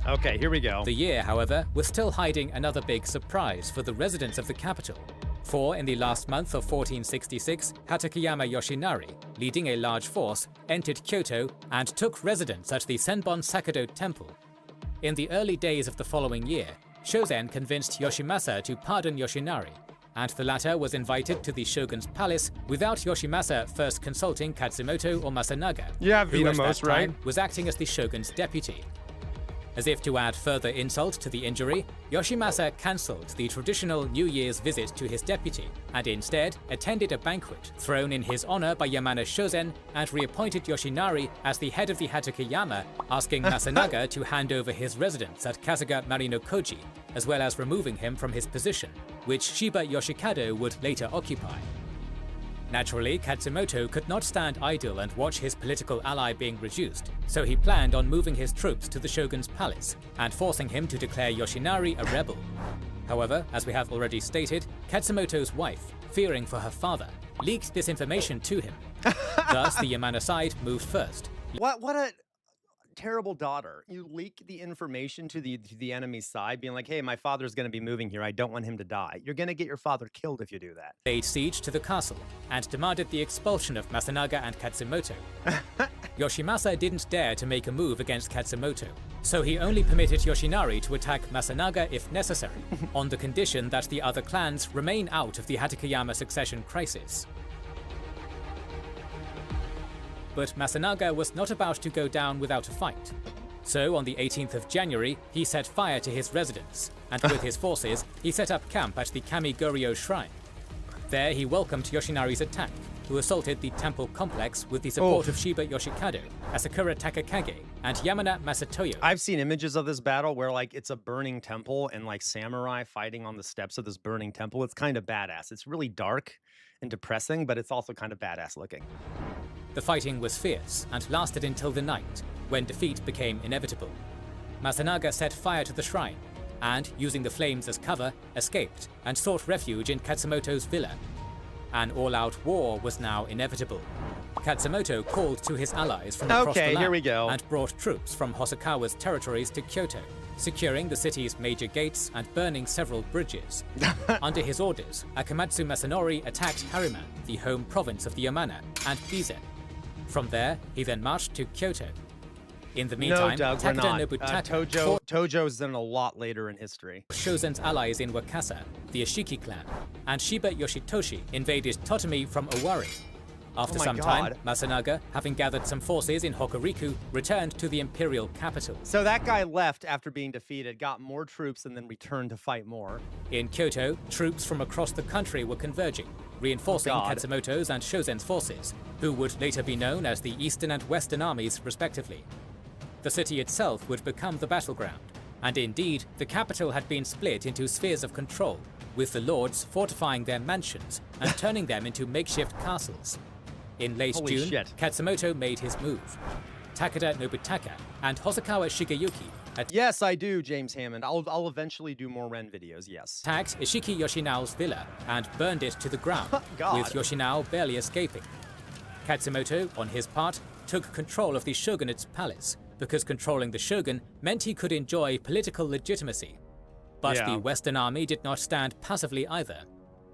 Okay, here we go.
The year, however, was still hiding another big surprise for the residents of the capital. For in the last month of 1466, Hatakeyama Yoshinari, leading a large force, entered Kyoto and took residence at the Senbon Sakado Temple. In the early days of the following year, Shozen convinced Yoshimasa to pardon Yoshinari, and the latter was invited to the shogun's palace without Yoshimasa first consulting Katsumoto or Masanaga,
Yeah,
who at that
Venomous, right?
time was acting as the shogun's deputy. As if to add further insult to the injury, Yoshimasa cancelled the traditional New Year's visit to his deputy and instead attended a banquet thrown in his honor by Yamana Shozen and reappointed Yoshinari as the head of the Hatakeyama, asking Masanaga to hand over his residence at Kasuga Marinokoji, as well as removing him from his position, which Shiba Yoshikado would later occupy. Naturally, Katsumoto could not stand idle and watch his political ally being reduced, so he planned on moving his troops to the shogun's palace and forcing him to declare Yoshinari a rebel. However, as we have already stated, Katsumoto's wife, fearing for her father, leaked this information to him. Thus, the Yamana side moved first.
What a terrible daughter. You leak the information to the enemy's side, being like, hey, my father's going to be moving here. I don't want him to die. You're going to get your father killed if you do that.
Laid siege to the castle and demanded the expulsion of Masanaga and Katsumoto. Yoshimasa didn't dare to make a move against Katsumoto, so he only permitted Yoshinari to attack Masanaga if necessary, on the condition that the other clans remain out of the Hatakeyama succession crisis. But Masanaga was not about to go down without a fight. So on the 18th of January, he set fire to his residence, and with his forces, he set up camp at the Kami-Goryo Shrine. There he welcomed Yoshinari's attack, who assaulted the temple complex with the support of Shiba Yoshikado, Asakura Takakage, and Yamana Masatoyo.
I've seen images of this battle where like it's a burning temple and like samurai fighting on the steps of this burning temple. It's kind of badass. It's really dark and depressing, but it's also kind of badass looking.
The fighting was fierce and lasted until the night, when defeat became inevitable. Masanaga set fire to the shrine, and, using the flames as cover, escaped and sought refuge in Katsumoto's villa. An all-out war was now inevitable. Katsumoto called to his allies from across the land
here we go.
and brought troops from Hosokawa's territories to Kyoto, securing the city's major gates and burning several bridges. Under his orders, Akamatsu Masanori attacked Harima, the home province of the Yamana, and Bizen. From there, he then marched to Kyoto. In the meantime,
No, Doug, we're
Takeda
not.
Nobutaka
Tojo's done a lot later in history.
Shozen's allies in Wakasa, the Ashiki clan, and Shiba Yoshitoshi invaded Totomi from Owari. After some time, Masanaga, having gathered some forces in Hokuriku, returned to the imperial capital.
So that guy left after being defeated, got more troops, and then returned to fight more.
In Kyoto, troops from across the country were converging, reinforcing Katsumoto's and Shozen's forces, who would later be known as the Eastern and Western armies, respectively. The city itself would become the battleground, and indeed, the capital had been split into spheres of control, with the lords fortifying their mansions and turning them into makeshift castles. In late June, Katsumoto made his move. Takeda Nobutaka and Hosokawa Shigeyuki
Yes, I do, James Hammond. I'll eventually do more Ren videos, yes.
attacked Ishiki Yoshinao's villa and burned it to the ground, with Yoshinao barely escaping. Katsumoto, on his part, took control of the shogunate's palace, because controlling the shogun meant he could enjoy political legitimacy. But the Western army did not stand passively either.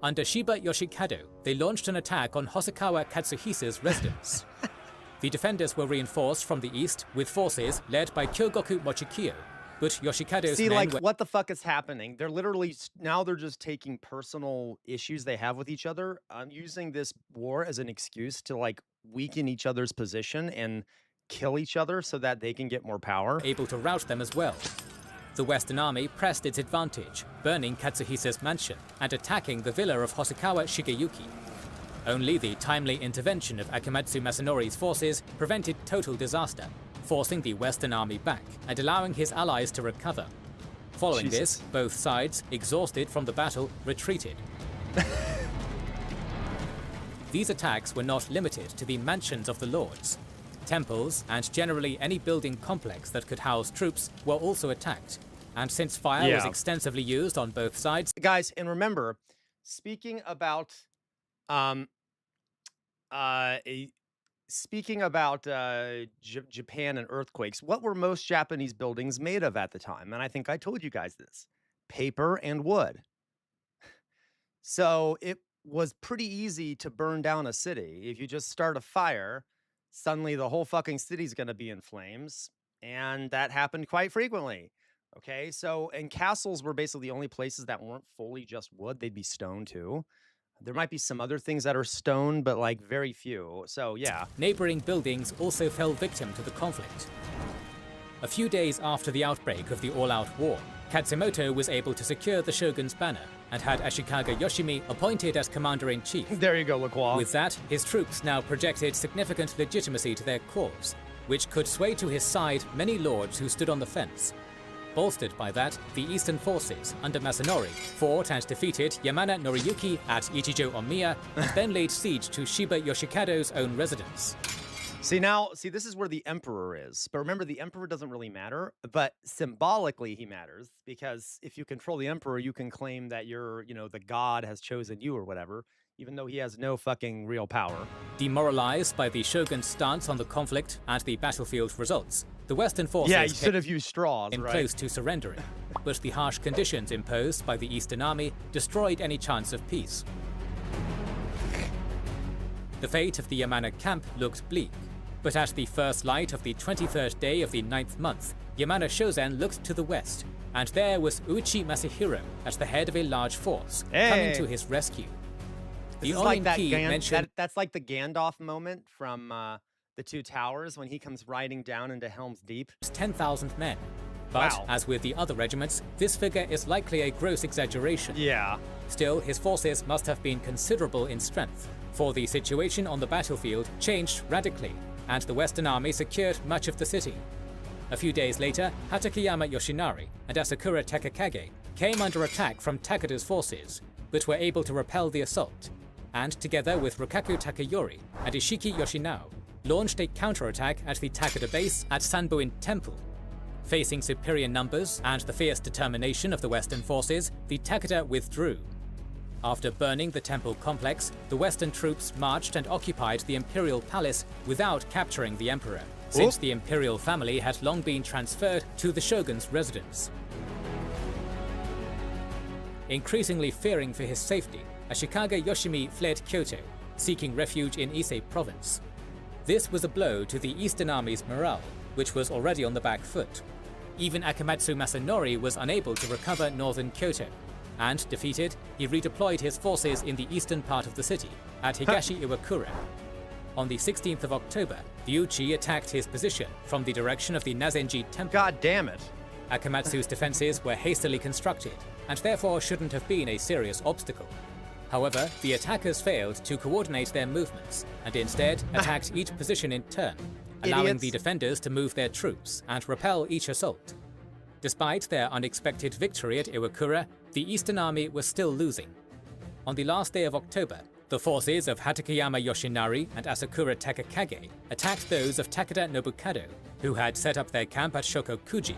Under Shiba Yoshikado, they launched an attack on Hosokawa Katsuhisa's residence. The defenders were reinforced from the east with forces led by Kyogoku Mochikiyo, but Yoshikado's men were...
what the fuck is happening? They're literally, now they're just taking personal issues they have with each other, using this war as an excuse to like weaken each other's position and kill each other so that they can get more power.
Able to rout them as well. The Western army pressed its advantage, burning Katsuhisa's mansion and attacking the villa of Hosokawa Shigeyuki. Only the timely intervention of Akamatsu Masanori's forces prevented total disaster, forcing the Western army back and allowing his allies to recover. Following this, both sides, exhausted from the battle, retreated. These attacks were not limited to the mansions of the lords. Temples, and generally any building complex that could house troops, were also attacked. And since fire was extensively used on both sides...
Guys, and remember, speaking about Japan and earthquakes, what were most Japanese buildings made of at the time? And I think I told you guys this. Paper and wood. So it was pretty easy to burn down a city. If you just start a fire, suddenly the whole fucking city's going to be in flames. And that happened quite frequently. Okay, so and castles were basically the only places that weren't fully just wood. They'd be stone too. There might be some other things that are stone, but like very few. So yeah.
Neighboring buildings also fell victim to the conflict. A few days after the outbreak of the all-out war, Katsumoto was able to secure the shogun's banner and had Ashikaga Yoshimi appointed as commander-in-chief.
There you go, Lacroix.
With that, his troops now projected significant legitimacy to their cause, which could sway to his side many lords who stood on the fence. Bolstered by that, the eastern forces under Masanori fought and defeated Yamana Noriyuki at Ichijo Omiya and then laid siege to Shiba Yoshikado's own residence.
See, this is where the emperor is. But remember, the emperor doesn't really matter, but symbolically he matters, because if you control the emperor, you can claim that you're, the god has chosen you or whatever, even though he has no fucking real power.
Demoralized by the shogun's stance on the conflict and the battlefield results, the Western forces
Yeah, you should have used straws,
came
right?
close to surrendering, but the harsh conditions imposed by the Eastern Army destroyed any chance of peace. The fate of the Yamana camp looked bleak, but at the first light of the 23rd day of the 9th month, Yamana Shozen looked to the west, and there was Uechi Masahiro at the head of a large force, coming to his rescue. The only key mentioned...
That's like the Gandalf moment from the Two Towers when he comes riding down into Helm's Deep.
10,000 men. But,
Wow.
as with the other regiments, this figure is likely a gross exaggeration.
Yeah.
Still, his forces must have been considerable in strength, for the situation on the battlefield changed radically, and the Western Army secured much of the city. A few days later, Hatakeyama Yoshinari and Asakura Takakage came under attack from Takeda's forces, but were able to repel the assault, and together with Rukaku Takayori and Ishiki Yoshinao, launched a counterattack at the Takeda base at Sanbuin Temple. Facing superior numbers and the fierce determination of the Western forces, the Takeda withdrew. After burning the temple complex, the Western troops marched and occupied the imperial palace without capturing the emperor, since the imperial family had long been transferred to the shogun's residence. Increasingly fearing for his safety, Ashikaga Yoshimi fled Kyoto, seeking refuge in Ise province. This was a blow to the Eastern Army's morale, which was already on the back foot. Even Akamatsu Masanori was unable to recover northern Kyoto, and defeated, he redeployed his forces in the eastern part of the city, at Higashi Iwakura. On the 16th of October, the Uchi attacked his position from the direction of the Nazenji Temple.
God damn it.
Akamatsu's defenses were hastily constructed, and therefore shouldn't have been a serious obstacle. However, the attackers failed to coordinate their movements, and instead attacked each position in turn, allowing
Idiots.
the defenders to move their troops and repel each assault. Despite their unexpected victory at Iwakura, the Eastern Army was still losing. On the last day of October, the forces of Hatakeyama Yoshinari and Asakura Takakage attacked those of Takeda Nobukado, who had set up their camp at Shokokuji.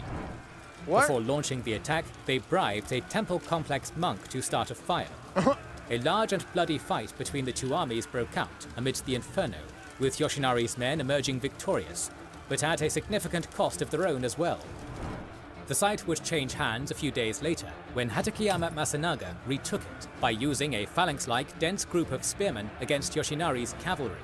What?
Before launching the attack, they bribed a temple complex monk to start a fire. A large and bloody fight between the two armies broke out amidst the inferno, with Yoshinari's men emerging victorious, but at a significant cost of their own as well. The site would change hands a few days later when Hatakeyama Masanaga retook it by using a phalanx-like dense group of spearmen against Yoshinari's cavalry.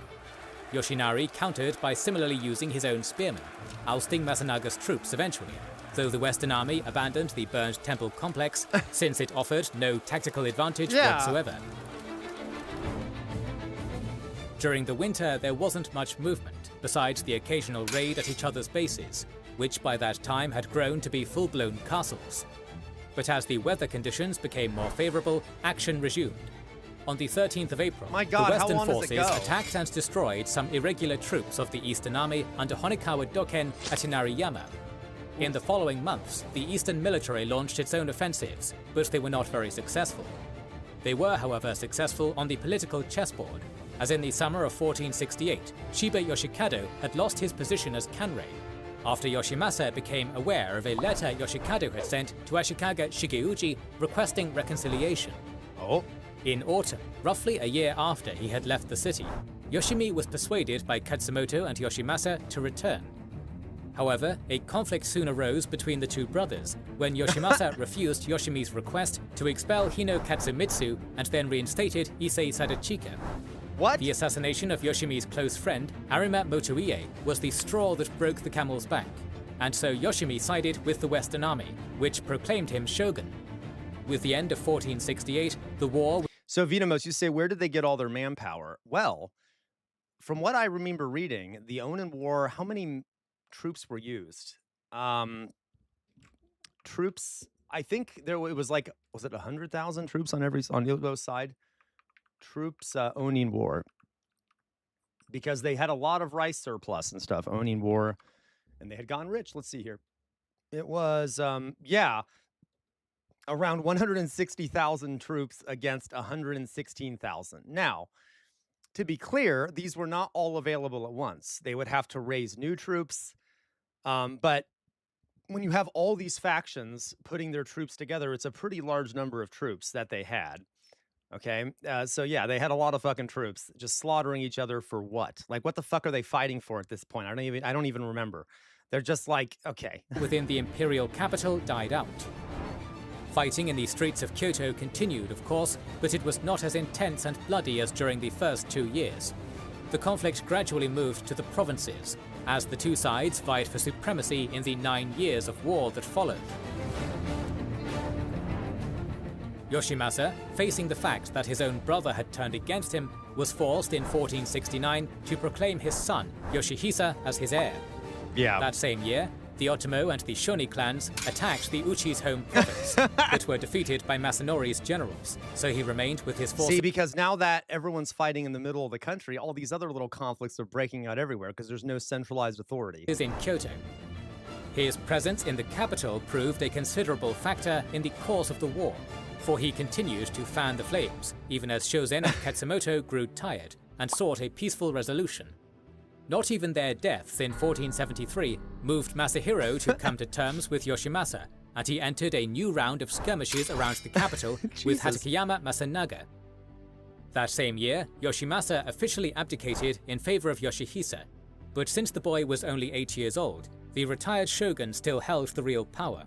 Yoshinari countered by similarly using his own spearmen, ousting Masanaga's troops eventually, though the Western Army abandoned the burned temple complex since it offered no tactical advantage whatsoever. During the winter, there wasn't much movement, besides the occasional raid at each other's bases, which by that time had grown to be full-blown castles. But as the weather conditions became more favorable, action resumed. On the 13th of April,
My God,
the
how
Western
long does it
forces
go?
attacked and destroyed some irregular troops of the Eastern Army under Honekawa Doken at Inariyama. In the following months, the Eastern military launched its own offensives, but they were not very successful. They were, however, successful on the political chessboard, as in the summer of 1468, Shiba Yoshikado had lost his position as Kanrei, after Yoshimasa became aware of a letter Yoshikado had sent to Ashikaga Shigeuji requesting reconciliation.
Oh.
In autumn, roughly a year after he had left the city, Yoshimi was persuaded by Katsumoto and Yoshimasa to return. However, a conflict soon arose between the two brothers when Yoshimasa refused Yoshimi's request to expel Hino Katsumitsu and then reinstated Issei Sadachika.
What?
The assassination of Yoshimi's close friend, Arima Motoie, was the straw that broke the camel's back. and so Yoshimi sided with the Western Army, which proclaimed him shogun. With the end of 1468, the war...
So, Vitamos, you say, where did they get all their manpower? Well, from what I remember reading, the Onin War, how many troops were used? Troops, I think it was like, was it 100,000 troops on both side? Troops, Onin War. Because they had a lot of rice surplus and stuff, Onin War, and they had gotten rich. Let's see here. It was, around 160,000 troops against 116,000. Now, to be clear, these were not all available at once. They would have to raise new troops. But when you have all these factions putting their troops together, it's a pretty large number of troops that they had. Okay. So yeah, they had a lot of fucking troops just slaughtering each other for what? Like, what the fuck are they fighting for at this point? I don't even remember. They're just like, okay.
Within the imperial capital died out. Fighting in the streets of Kyoto continued, of course, but it was not as intense and bloody as during the first 2 years. The conflict gradually moved to the provinces, as the two sides vied for supremacy in the 9 years of war that followed. Yoshimasa, facing the fact that his own brother had turned against him, was forced in 1469 to proclaim his son, Yoshihisa, as his heir.
Yeah.
That same year, the Otomo and the Shoni clans attacked the Uchi's home province, but were defeated by Masanori's generals, so he remained with his forces.
See, because now that everyone's fighting in the middle of the country, all these other little conflicts are breaking out everywhere because there's no centralized authority.
Is in Kyoto. His presence in the capital proved a considerable factor in the course of the war, for he continued to fan the flames, even as Shozen and Katsumoto grew tired and sought a peaceful resolution. Not even their deaths in 1473 moved Masahiro to come to terms with Yoshimasa, and he entered a new round of skirmishes around the capital with Hatakeyama Masanaga. That same year, Yoshimasa officially abdicated in favor of Yoshihisa, but since the boy was only 8 years old, the retired shogun still held the real power.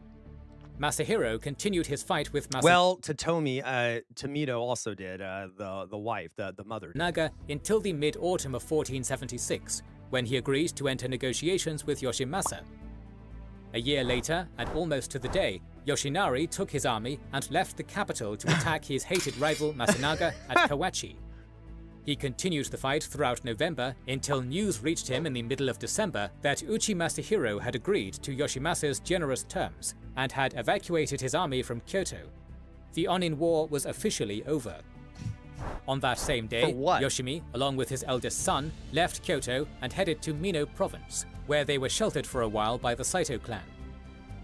Masahiro continued his fight with
Well, Tomito also did, the wife, the mother.
Naga until the mid-autumn of 1476, when he agreed to enter negotiations with Yoshimasa. A year later, and almost to the day, Yoshinari took his army and left the capital to attack his hated rival Masanaga at Kawachi. He continued the fight throughout November until news reached him in the middle of December that Uchi Masahiro had agreed to Yoshimasa's generous terms and had evacuated his army from Kyoto. The Onin War was officially over. On that same day, Yoshimi, along with his eldest son, left Kyoto and headed to Mino province, where they were sheltered for a while by the Saito clan.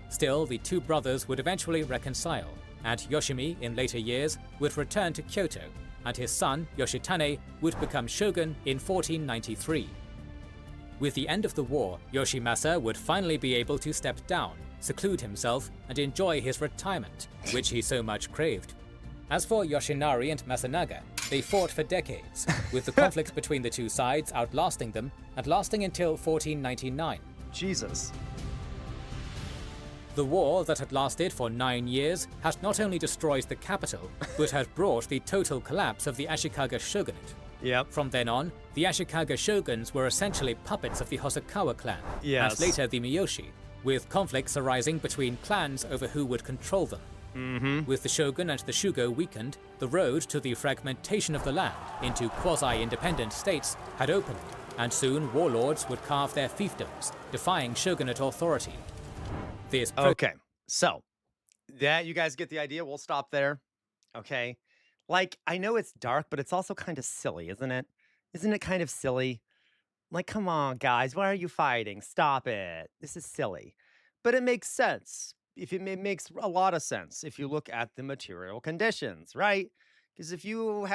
Still, the two brothers would eventually reconcile, and Yoshimi, in later years, would return to Kyoto, and his son, Yoshitane, would become shogun in 1493. With the end of the war, Yoshimasa would finally be able to step down, seclude himself, and enjoy his retirement, which he so much craved. As for Yoshinari and Masanaga, they fought for decades, with the conflict between the two sides outlasting them and lasting until 1499.
Jesus.
The war that had lasted for 9 years had not only destroyed the capital, but had brought the total collapse of the Ashikaga shogunate.
Yep.
From then on, the Ashikaga shoguns were essentially puppets of the Hosokawa clan,
yes,
and later the Miyoshi, with conflicts arising between clans over who would control them. With the shogun and the shugo weakened, the road to the fragmentation of the land into quasi-independent states had opened, and soon warlords would carve their fiefdoms, defying shogunate authority.
Okay, so that you guys get the idea. We'll stop there. Okay, like, I know it's dark, but it's also kind of silly, isn't it? Isn't it kind of silly? Like, come on, guys, why are you fighting? Stop it. This is silly, but it makes sense. It makes a lot of sense if you look at the material conditions, right? Because if you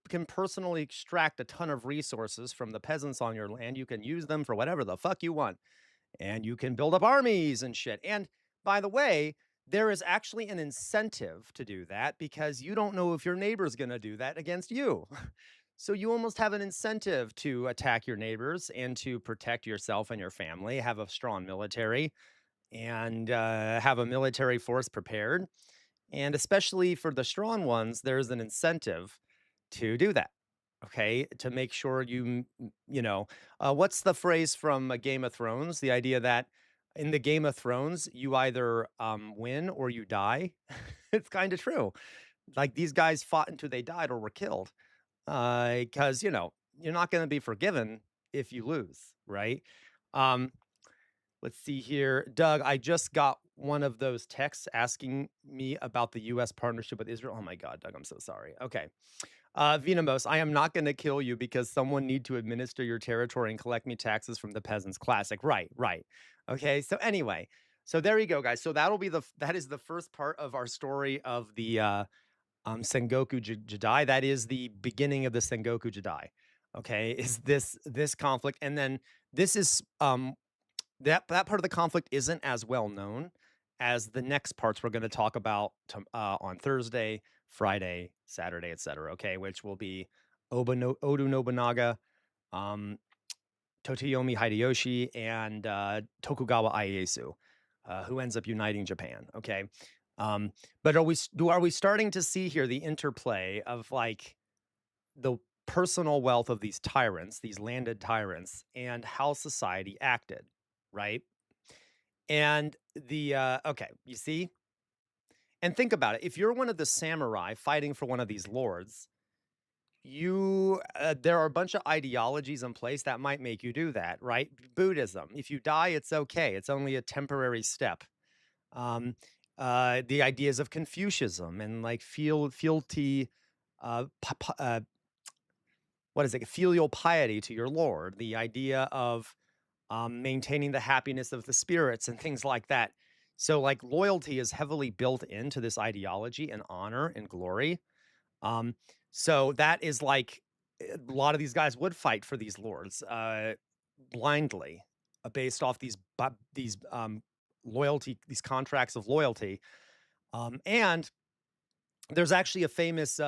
can personally extract a ton of resources from the peasants on your land, you can use them for whatever the fuck you want. And you can build up armies and shit. And by the way, there is actually an incentive to do that because you don't know if your neighbor's going to do that against you. So you almost have an incentive to attack your neighbors and to protect yourself and your family, have a strong military, and have a military force prepared. And especially for the strong ones, there's an incentive to do that. Okay, to make sure what's the phrase from Game of Thrones? The idea that in the Game of Thrones, you either win or you die. It's kind of true. Like these guys fought until they died or were killed. Because you're not going to be forgiven if you lose, right? Um, let's see here, Doug. I just got one of those texts asking me about the U.S. partnership with Israel. Oh my God, Doug, I'm so sorry. Okay. Venamos, I am not going to kill you because someone need to administer your territory and collect me taxes from the peasants. Classic. Right, right. Okay. So anyway, so there you go, guys. So that is the first part of our story of the Sengoku Jidai. That is the beginning of the Sengoku Jidai. Okay, is this conflict, and then this is that part of the conflict isn't as well known as the next parts we're going to talk about on Thursday, Friday, Saturday, etc. Okay, which will be Oda Nobunaga, Toyotomi Hideyoshi, and Tokugawa Ieyasu, who ends up uniting Japan. Okay, but are we starting to see here the interplay of like the personal wealth of these tyrants, these landed tyrants, and how society acted, right? And the okay, you see? And think about it. If you're one of the samurai fighting for one of these lords, there are a bunch of ideologies in place that might make you do that, right? Buddhism. If you die, it's okay. It's only a temporary step. The ideas of Confucianism and like fealty, what is it? Filial piety to your lord. The idea of maintaining the happiness of the spirits and things like that. So, like, loyalty is heavily built into this ideology and honor and glory. So that is like a lot of these guys would fight for these lords blindly, based off these loyalty, these contracts of loyalty. And there's actually a famous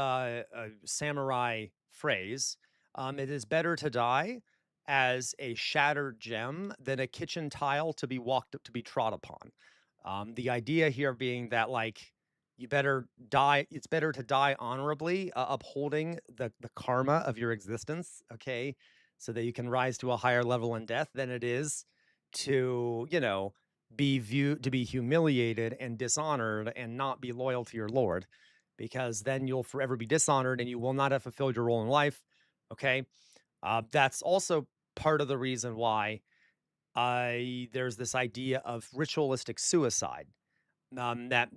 samurai phrase: "It is better to die as a shattered gem than a kitchen tile to be trod upon." The idea here being that like you better die. It's better to die honorably, upholding the karma of your existence. Okay, so that you can rise to a higher level in death than it is to be humiliated and dishonored and not be loyal to your lord, because then you'll forever be dishonored and you will not have fulfilled your role in life. Okay, that's also part of the reason why there's this idea of ritualistic suicide that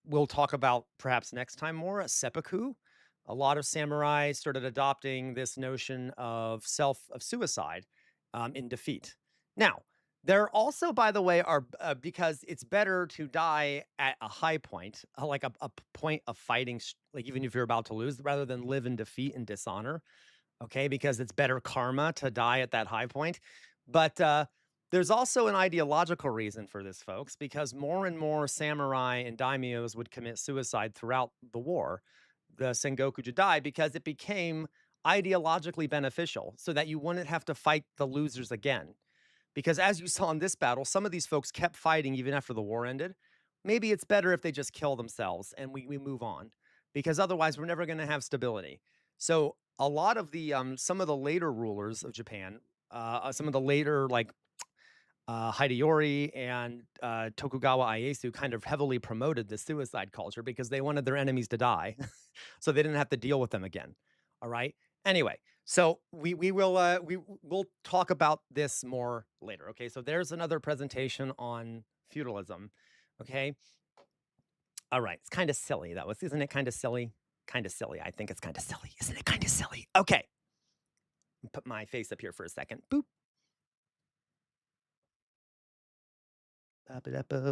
we'll talk about perhaps next time more. Seppuku. A lot of samurai started adopting this notion of suicide in defeat. Now, there also, by the way, are because it's better to die at a high point, like a point of fighting, like even if you're about to lose, rather than live in defeat and dishonor. Okay, because it's better karma to die at that high point. But there's also an ideological reason for this, folks, because more and more samurai and daimyos would commit suicide throughout the war, the Sengoku Jidai, because it became ideologically beneficial so that you wouldn't have to fight the losers again. Because as you saw in this battle, some of these folks kept fighting even after the war ended. Maybe it's better if they just kill themselves and we move on, because otherwise we're never going to have stability. So a lot of the some of the later rulers of Japan, some of the later like Hideyori and Tokugawa Ieyasu kind of heavily promoted the suicide culture because they wanted their enemies to die, so they didn't have to deal with them again. All right. Anyway, so we'll talk about this more later. Okay. So there's another presentation on feudalism. Okay. All right. It's kind of silly. Isn't it kind of silly? Kind of silly. I think it's kind of silly. Isn't it kind of silly? Okay. Put my face up here for a second. Boop.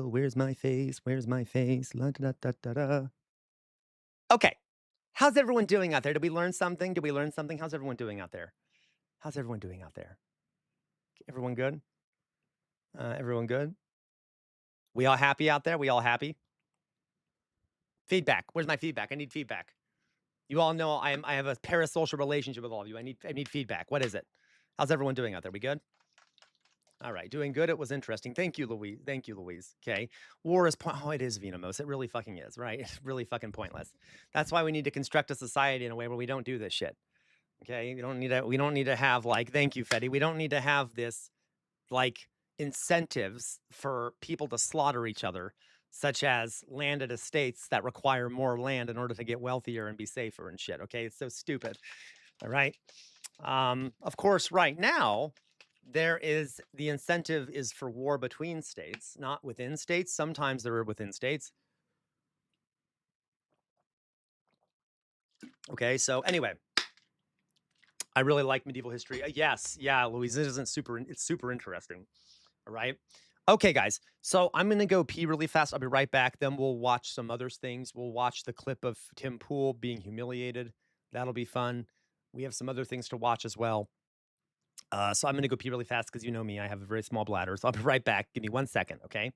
Where's my face? Where's my face? La, da, da, da, da. Okay. How's everyone doing out there? Did we learn something? Did we learn something? How's everyone doing out there? How's everyone doing out there? Everyone good? Everyone good? We all happy out there? We all happy? Feedback. Where's my feedback? I need feedback. You all know I have a parasocial relationship with all of you. I need feedback. What is it? How's everyone doing out there? We good? All right, doing good. It was interesting. Thank you, Louise. Thank you, Louise. Okay. War is oh, it is Venamos. It really fucking is, right? It's really fucking pointless. That's why we need to construct a society in a way where we don't do this shit. Okay. We don't need to have like, thank you, Fetty. We don't need to have this like incentives for people to slaughter each other, such as landed estates that require more land in order to get wealthier and be safer and shit. Okay, it's so stupid. All right. Of course, right now there is the incentive is for war between states, not within states. Sometimes there are within states. Okay, so anyway, I really like medieval history. Yes, yeah, Louise, it isn't super. It's super interesting. All right. Okay, guys. So I'm gonna go pee really fast. I'll be right back. Then we'll watch some other things. We'll watch the clip of Tim Pool being humiliated. That'll be fun. We have some other things to watch as well. So I'm gonna go pee really fast because you know me, I have a very small bladder. So I'll be right back. Give me 1 second, okay?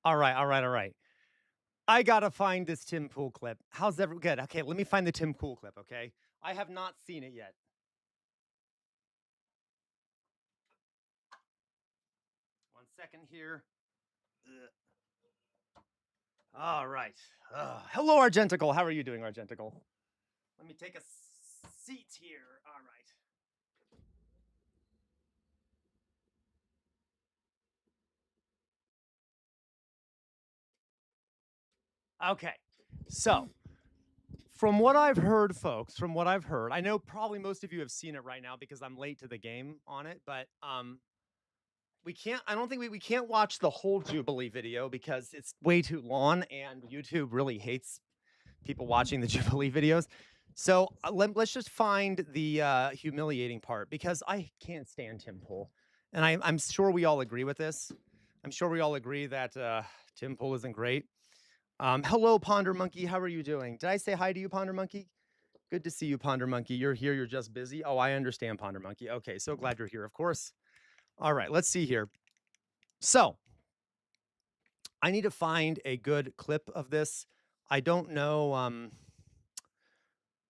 All right, all right, all right. I gotta find this Tim Pool clip. How's everyone? Good. Okay, let me find the Tim Pool clip. Okay, I have not seen it yet. One second here. Ugh. All right. Hello, Argenticle. How are you doing, Argenticle? Let me take a seat here. All right. Okay. So, from what I've heard, folks, from what I've heard, I know probably most of you have seen it right now because I'm late to the game on it, but we can't I don't think we can't watch the whole Jubilee video because it's way too long and YouTube really hates people watching the Jubilee videos. So let's just find the humiliating part because I can't stand Tim Pool. And I'm sure we all agree with this. I'm sure we all agree that Tim Pool isn't great. Hello, Ponder Monkey. How are you doing? Did I say hi to you, Ponder Monkey? Good to see you, Ponder Monkey. You're here. You're just busy. Oh, I understand, Ponder Monkey. Okay, so glad you're here, of course. All right, let's see here. So I need to find a good clip of this. I don't know.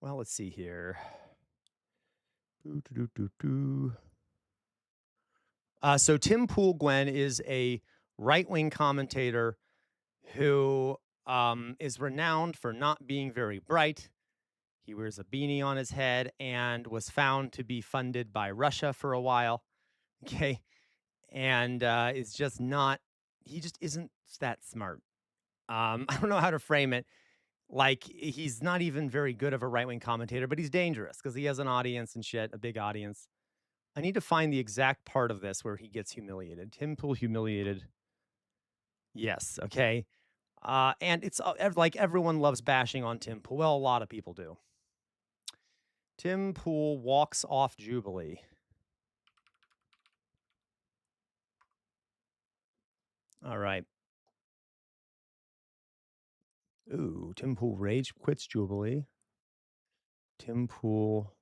Well, let's see here. So Tim Pool Gwen is a right-wing commentator who is renowned for not being very bright. He wears a beanie on his head and was found to be funded by Russia for a while. Okay. And is just not, he just isn't that smart. I don't know how to frame it. Like, he's not even very good of a right wing commentator, but he's dangerous because he has an audience and shit, a big audience. I need to find the exact part of this where he gets humiliated. Tim Pool humiliated. Yes. Okay. And it's like everyone loves bashing on Tim Pool. Well, a lot of people do. Tim Pool walks off Jubilee. All right. Ooh, Tim Pool rage quits Jubilee. Tim Pool.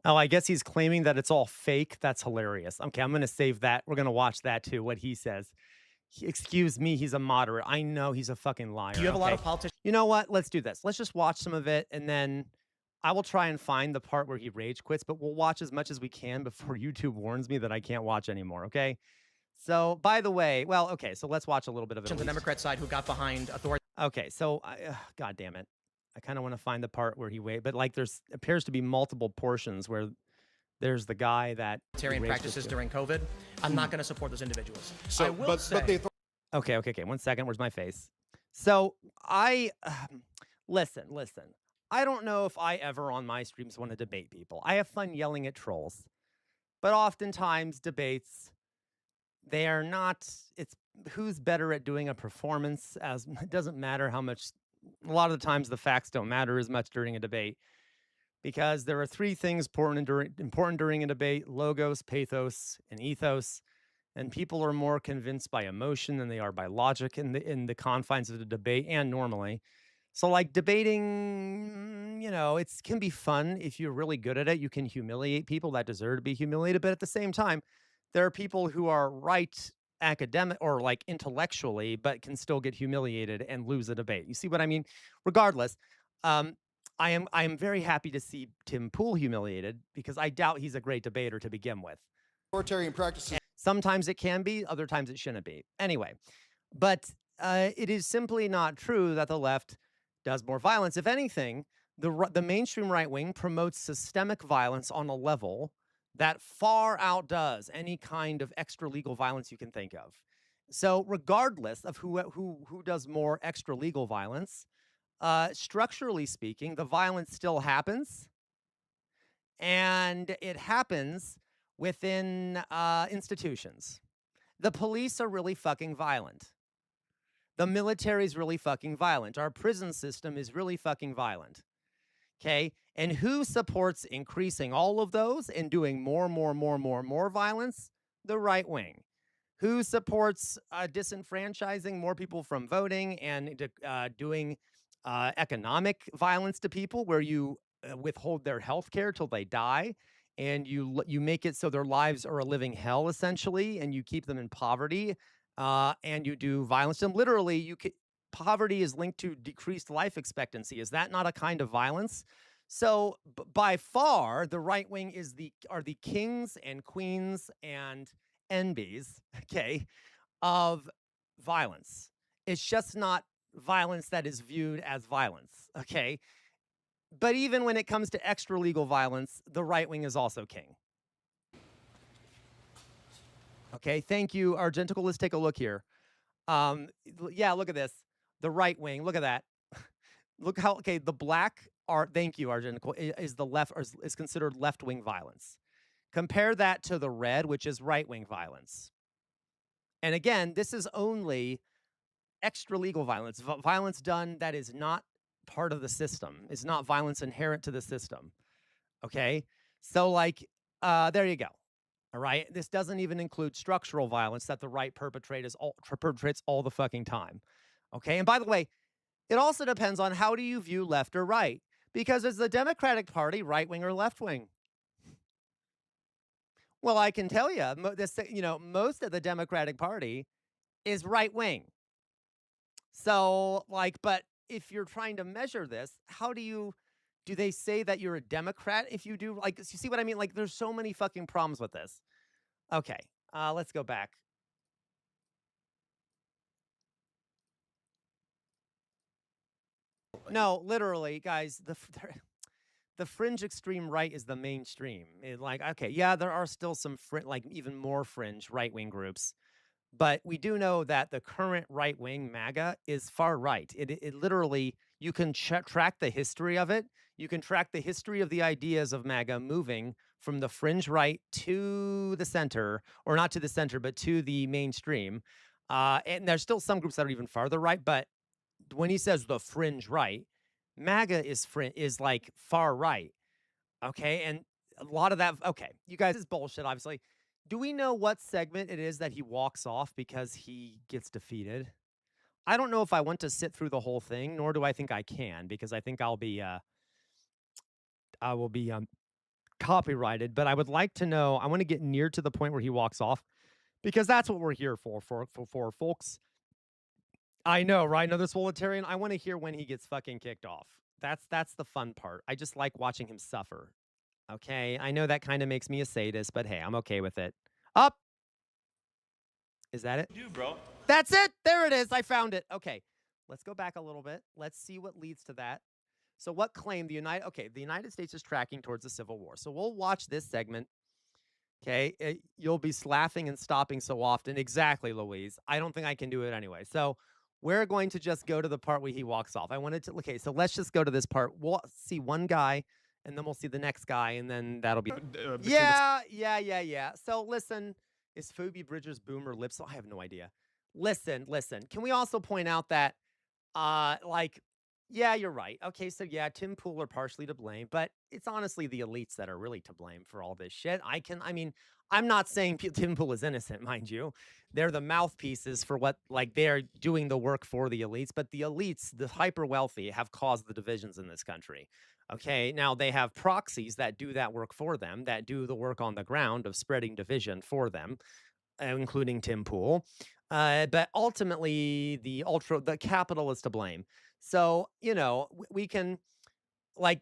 Oh, I guess he's claiming that it's all fake. That's hilarious. Okay, I'm going to save that. We're going to watch that too, what he says. Excuse me, he's a moderate. I know he's a fucking liar.
Do you have a lot of politicians?
You know what? Let's do this. Let's just watch some of it and then I will try and find the part where he rage quits, but we'll watch as much as we can before YouTube warns me that I can't watch anymore, okay? So, by the way, well, okay, so let's watch a little bit of it.
On the Democrat side who got behind authority.
Okay, so, God damn it. I kind of want to find the part where he but like there's appears to be multiple portions where there's the guy that
practices during COVID. I'm not going to support those individuals.
So,
I will say,
Okay. 1 second. Where's my face? So I listen. I don't know if I ever on my streams want to debate people. I have fun yelling at trolls, but oftentimes debates, they are not. It's who's better at doing a performance. As it doesn't matter how much. A lot of the times the facts don't matter as much during a debate because there are three things important during a debate: logos, pathos, and ethos. And people are more convinced by emotion than they are by logic in the confines of the debate and normally. So like debating, it can be fun if you're really good at it. You can humiliate people that deserve to be humiliated. But at the same time, there are people who are right academic or like intellectually, but can still get humiliated and lose a debate. You see what I mean? Regardless, I am very happy to see Tim Pool humiliated because I doubt he's a great debater to begin with.
Authoritarian practices.
Sometimes it can be, other times it shouldn't be. Anyway, but it is simply not true that the left does more violence. If anything, the mainstream right wing promotes systemic violence on a level that far outdoes any kind of extra legal violence you can think of. So regardless of who does more extra legal violence, structurally speaking, the violence still happens. And it happens within institutions. The police are really fucking violent. The military is really fucking violent. Our prison system is really fucking violent. Okay? And who supports increasing all of those and doing more violence? The right wing. Who supports disenfranchising more people from voting and doing economic violence to people where you withhold their health care till they die, and you make it so their lives are a living hell essentially, and you keep them in poverty, and you do violence. And literally, poverty is linked to decreased life expectancy. Is that not a kind of violence? So by far, the right wing are the kings and queens and envies, okay, of violence. It's just not violence that is viewed as violence, okay? But even when it comes to extra legal violence, the right wing is also king. Okay, thank you, Argenticle. Let's take a look here. Yeah, look at this. The right wing, look at that. Look how, okay, the black are, thank you, Argenticle, is the left, or is considered left-wing violence. Compare that to the red, which is right-wing violence. And again, this is only extra legal violence, violence done that is not part of the system, is not violence inherent to the system. Okay? So like there you go. All right? This doesn't even include structural violence that the right perpetrates all the fucking time. Okay? And by the way, it also depends on how do you view left or right, because is the Democratic Party right wing or left wing? Well, I can tell you, most of the Democratic Party is right wing. So, like, but if you're trying to measure this, do they say that you're a Democrat if you do, like, you see what I mean? Like, there's so many fucking problems with this. Okay, let's go back. No, literally, guys, the fringe extreme right is the mainstream. Like, okay, yeah, there are still some like even more fringe right wing groups, but we do know that the current right wing MAGA is far right. It literally, you can track the history of it. You can track the history of the ideas of MAGA moving from the fringe right to the center, or not to the center, but to the mainstream. And there's still some groups that are even farther right, but when he says the fringe right, MAGA is like far right. Okay. And a lot of that, okay, you guys, this is bullshit, obviously. Do we know what segment it is that he walks off because he gets defeated? I don't know if I want to sit through the whole thing, nor do I think I can, because I think I will be copyrighted. But I would like to know. I want to get near to the point where he walks off, because that's what we're here for folks. I know, right? Another solitarian. I want to hear when he gets fucking kicked off. That's the fun part. I just like watching him suffer. Okay, I know that kind of makes me a sadist, but hey, I'm okay with it. Up. Is that it?
Do, bro.
That's it. There it is. I found it. Okay, let's go back a little bit. Let's see what leads to that. So what claim the United States is tracking towards a civil war. So we'll watch this segment. Okay, you'll be laughing and stopping so often. Exactly, Louise. I don't think I can do it anyway. So we're going to just go to the part where he walks off. Okay, so let's just go to this part. We'll see one guy, and then we'll see the next guy, and then that'll be... Yeah. So listen, is Phoebe Bridgers Boomer Lips? I have no idea. Listen. Can we also point out that, yeah, you're right. Okay, so yeah, Tim Pool are partially to blame, but it's honestly the elites that are really to blame for all this shit. I'm not saying Tim Pool is innocent, mind you. They're the mouthpieces for what, like, they're doing the work for the elites, but the elites, the hyper wealthy, have caused the divisions in this country. Okay, now they have proxies that do that work for them, that do the work on the ground of spreading division for them, including Tim Pool. But ultimately, the capital is to blame. So, we can, like,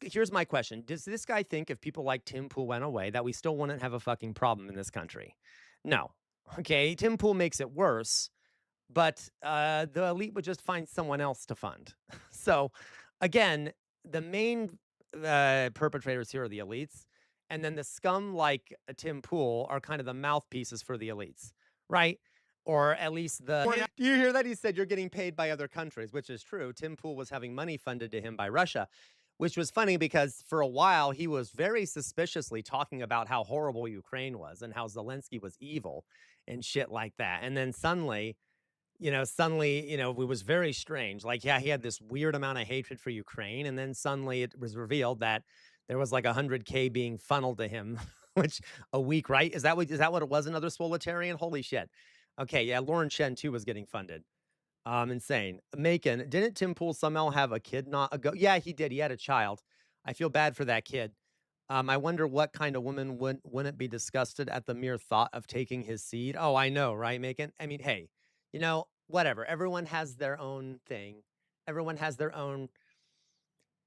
here's my question. Does this guy think if people like Tim Pool went away, that we still wouldn't have a fucking problem in this country? No. Okay, Tim Pool makes it worse, but the elite would just find someone else to fund. So, again, the main perpetrators here are the elites, and then the scum like Tim Pool are kind of the mouthpieces for the elites, right? Or at least do you hear that? He said you're getting paid by other countries, which is true. Tim Pool was having money funded to him by Russia, which was funny because for a while he was very suspiciously talking about how horrible Ukraine was and how Zelensky was evil and shit like that. And then suddenly, it was very strange. Like, yeah, he had this weird amount of hatred for Ukraine. And then suddenly it was revealed that there was like 100K being funneled to him, which a week, right? Is that what it was? Another Swolitarian? Holy shit. Okay, yeah, Lauren Chen too was getting funded. Insane. Macon, didn't Tim Pool somehow have a kid not ago? Yeah, he did. He had a child. I feel bad for that kid. I wonder what kind of woman wouldn't be disgusted at the mere thought of taking his seed. Oh, I know, right, Megan? I mean, hey, whatever. Everyone has their own thing. Everyone has their own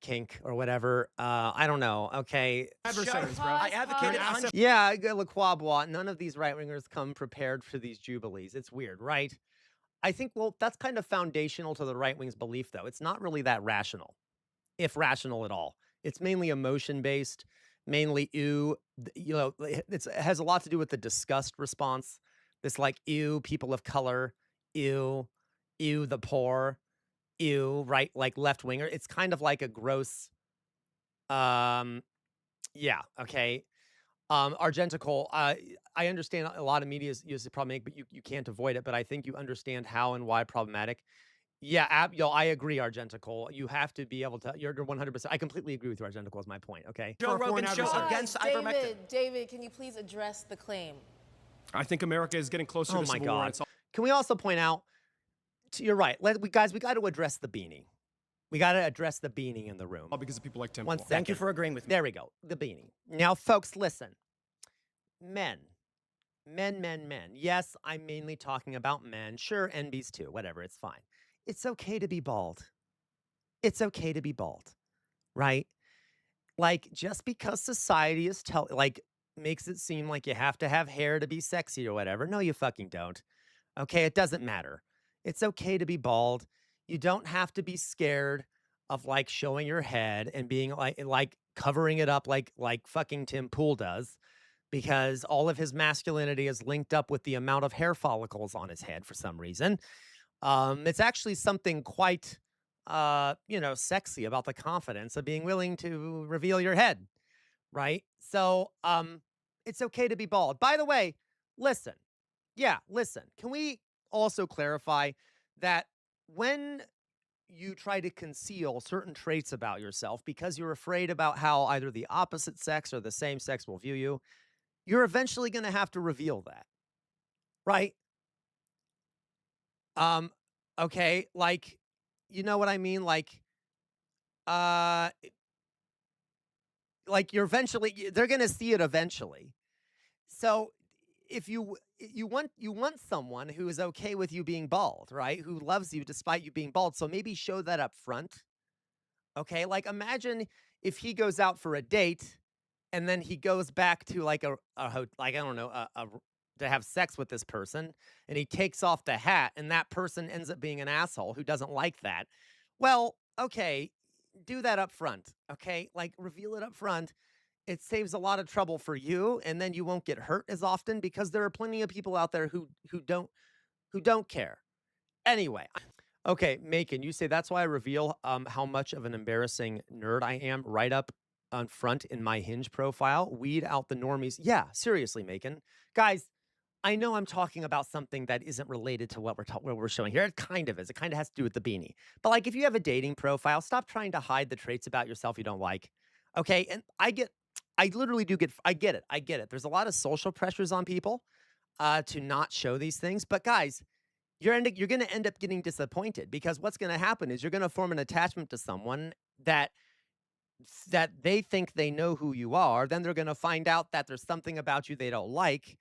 kink or whatever. I don't know. Okay.
Adversaries, bro. I advocated on.
Yeah, Laquabwa. None of these right wingers come prepared for these jubilees. It's weird, right? I think, well, that's kind of foundational to the right wing's belief, though. It's not really that rational, if rational at all. It's mainly emotion based, mainly ew. It has a lot to do with the disgust response. This like ew, people of color, ew, ew, the poor, ew, right? Like left winger. It's kind of like a gross. Yeah, okay. Argentical, I understand a lot of media uses problematic, but you can't avoid it. But I think you understand how and why problematic. Yeah, I agree, Argentical. You have to be able to. You're 100%. I completely agree with you, Argentical. Is my point. Okay.
Joe Rogan show against ivermectin.
David, can you please address the claim?
I think America is getting closer
Oh
to
my
civil war.
God.
It's all
Can we also point out? You're right. We got to address the beanie. We got to address the beanie in the room.
because of people like Tim.
One
Pool.
Thank you for agreeing with me.
There we go. The beanie. Now, folks, listen. Men. Yes, I'm mainly talking about men. Sure, NBs too. Whatever. It's fine. It's okay to be bald. It's okay to be bald. Right? Like, just because society is makes it seem like you have to have hair to be sexy or whatever. No, you fucking don't. Okay? It doesn't matter. It's okay to be bald. You don't have to be scared of like showing your head and being like covering it up like fucking Tim Pool does, because all of his masculinity is linked up with the amount of hair follicles on his head for some reason. It's actually something quite sexy about the confidence of being willing to reveal your head, right? So it's okay to be bald. By the way, listen. Can we also clarify that when you try to conceal certain traits about yourself because you're afraid about how either the opposite sex or the same sex will view you, you're eventually going to have to reveal that, right? Okay, like, you know what I mean? Like you're they're going to see it eventually. So if you want someone who is okay with you being bald, right? Who loves you despite you being bald. So maybe show that up front. Okay? Like, imagine if he goes out for a date and then he goes back to like to have sex with this person, and he takes off the hat and that person ends up being an asshole who doesn't like that. Well, okay, do that up front. Okay? Like, reveal it up front. It saves a lot of trouble for you, and then you won't get hurt as often because there are plenty of people out there who don't care. Anyway, okay, Macon, you say that's why I reveal how much of an embarrassing nerd I am right up on front in my Hinge profile. Weed out the normies. Yeah, seriously, Macon. Guys, I know I'm talking about something that isn't related to what we're showing here. It kind of is. It kind of has to do with the beanie. But like, if you have a dating profile, stop trying to hide the traits about yourself you don't like. Okay, and I get it. There's a lot of social pressures on people to not show these things. But guys, you're going to end up getting disappointed, because what's going to happen is you're going to form an attachment to someone that they think they know who you are. Then they're going to find out that there's something about you they don't like,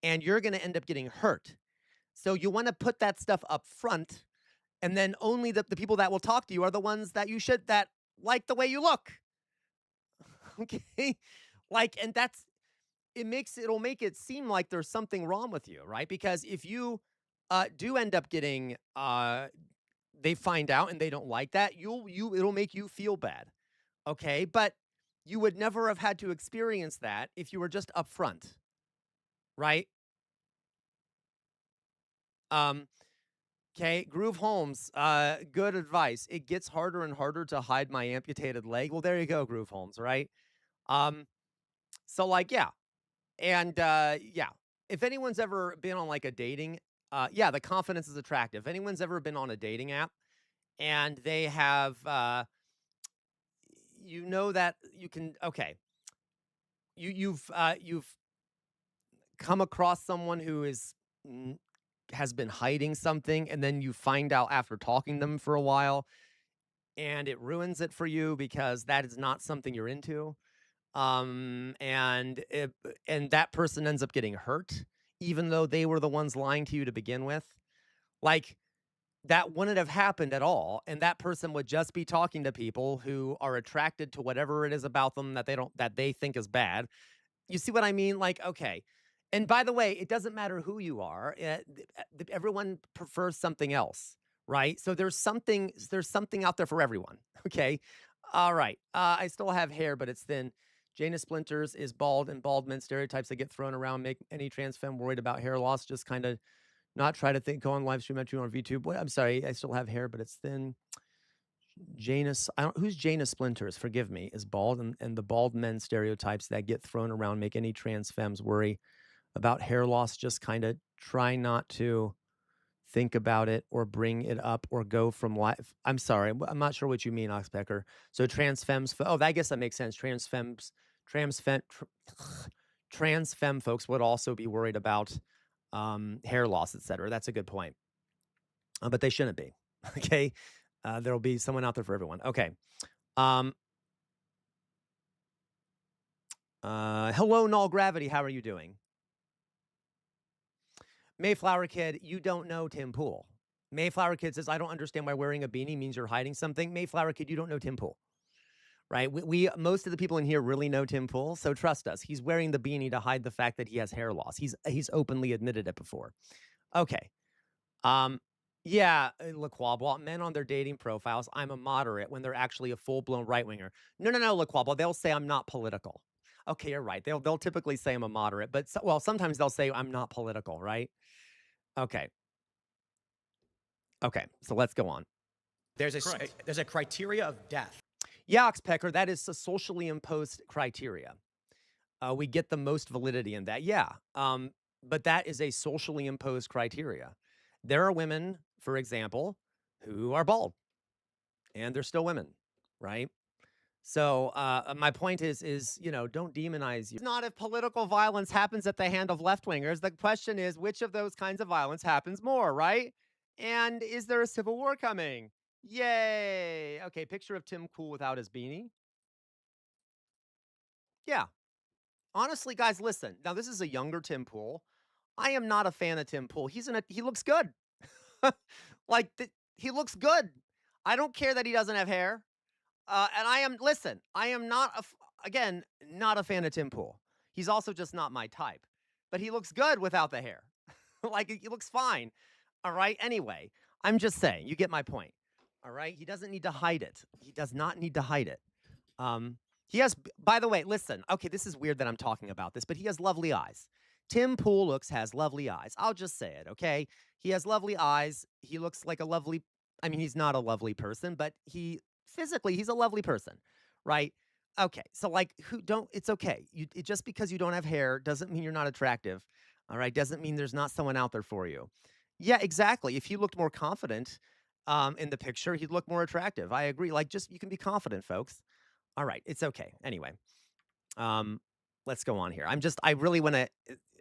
and you're going to end up getting hurt. So you want to put that stuff up front, and then only the people that will talk to you are the ones that like the way you look. Okay? Like, and it'll make it seem like there's something wrong with you, right? Because if you do end up getting they find out and they don't like that, it'll make you feel bad. Okay? But you would never have had to experience that if you were just upfront. Right? Okay, Groove Holmes, good advice. It gets harder and harder to hide my amputated leg. Well, there you go, Groove Holmes, right? So like, yeah. And yeah, if anyone's ever been on like a dating, yeah, the confidence is attractive. If anyone's ever been on a dating app and they have, you know that you can, okay, you've come across someone who has been hiding something, and then you find out after talking to them for a while, and it ruins it for you because that is not something you're into. And that person ends up getting hurt, even though they were the ones lying to you to begin with. Like, that wouldn't have happened at all, and that person would just be talking to people who are attracted to whatever it is about them that they think is bad. You see what I mean? Like, okay. And by the way, it doesn't matter who you are. Everyone prefers something else, right? So there's something out there for everyone. Okay. All right. I still have hair, but it's thin. Jana Splinters is bald, and bald men stereotypes that get thrown around make any trans femme worried about hair loss. Just kind of not try to go on live stream at you on VTube. What? I'm sorry. I still have hair, but it's thin. Janus, who's Jana Splinters? Forgive me, is bald, and the bald men stereotypes that get thrown around make any trans femmes worry about hair loss. Just kind of try not to think about it or bring it up or go from life. I'm sorry, I'm not sure what you mean, Oxpecker. So trans femmes. Oh, I guess that makes sense. Trans femme folks would also be worried about hair loss, etc. That's a good point, but they shouldn't be. Okay. There'll be someone out there for everyone. Okay. Hello, Null Gravity. How are you doing? Mayflower Kid, you don't know Tim Pool. Mayflower Kid says, I don't understand why wearing a beanie means you're hiding something. Mayflower Kid, you don't know Tim Pool. Right? We most of the people in here really know Tim Pool, so trust us. He's wearing the beanie to hide the fact that he has hair loss. He's openly admitted it before. Okay. Yeah, LaQuabwa, men on their dating profiles, I'm a moderate when they're actually a full-blown right-winger. No, LaQuabwa, they'll say I'm not political. Okay, you're right. They'll typically say I'm a moderate, but sometimes they'll say I'm not political, right? Okay. Okay, so let's go on.
There's a criteria of death.
Yeah, Oxpecker, that is a socially imposed criteria. We get the most validity in that. Yeah, but that is a socially imposed criteria. There are women, for example, who are bald, and they're still women, right? So my point is, don't demonize you. It's not if political violence happens at the hand of left-wingers. The question is, which of those kinds of violence happens more, right? And is there a civil war coming? Yay! Okay, picture of Tim Pool without his beanie. Yeah. Honestly, guys, listen. Now, this is a younger Tim Pool. I am not a fan of Tim Pool. He looks good. He looks good. I don't care that he doesn't have hair. And I am not, not a fan of Tim Pool. He's also just not my type. But he looks good without the hair. He looks fine. All right? Anyway, I'm just saying, you get my point. All right? He doesn't need to hide it. He does not need to hide it. He has, by the way, listen. Okay, this is weird that I'm talking about this, but he has lovely eyes. Tim Pool has lovely eyes. I'll just say it, okay? He has lovely eyes. He looks like he's not a lovely person, but physically, he's a lovely person, right? Okay, so it's okay. Just because you don't have hair doesn't mean you're not attractive, all right? Doesn't mean there's not someone out there for you. Yeah, exactly. If he looked more confident in the picture, he'd look more attractive. I agree. You can be confident, folks. All right, it's okay. Anyway, let's go on here. I really want to,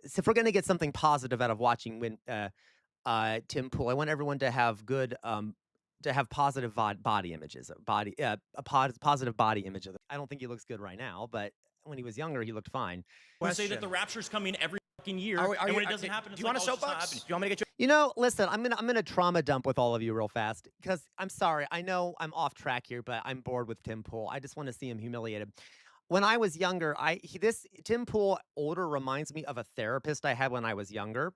if we're going to get something positive out of watching Tim Pool, I want everyone to have good, to have positive body images, positive body image of. I don't think he looks good right now, but when he was younger, he looked fine.
We say that the rapture's coming every fucking year, and when it doesn't happen,
do you want a soapbox? Do you want me to get you?
Listen, I'm gonna trauma dump with all of you real fast because I'm sorry. I know I'm off track here, but I'm bored with Tim Pool. I just want to see him humiliated. When I was younger, Tim Pool older reminds me of a therapist I had when I was younger.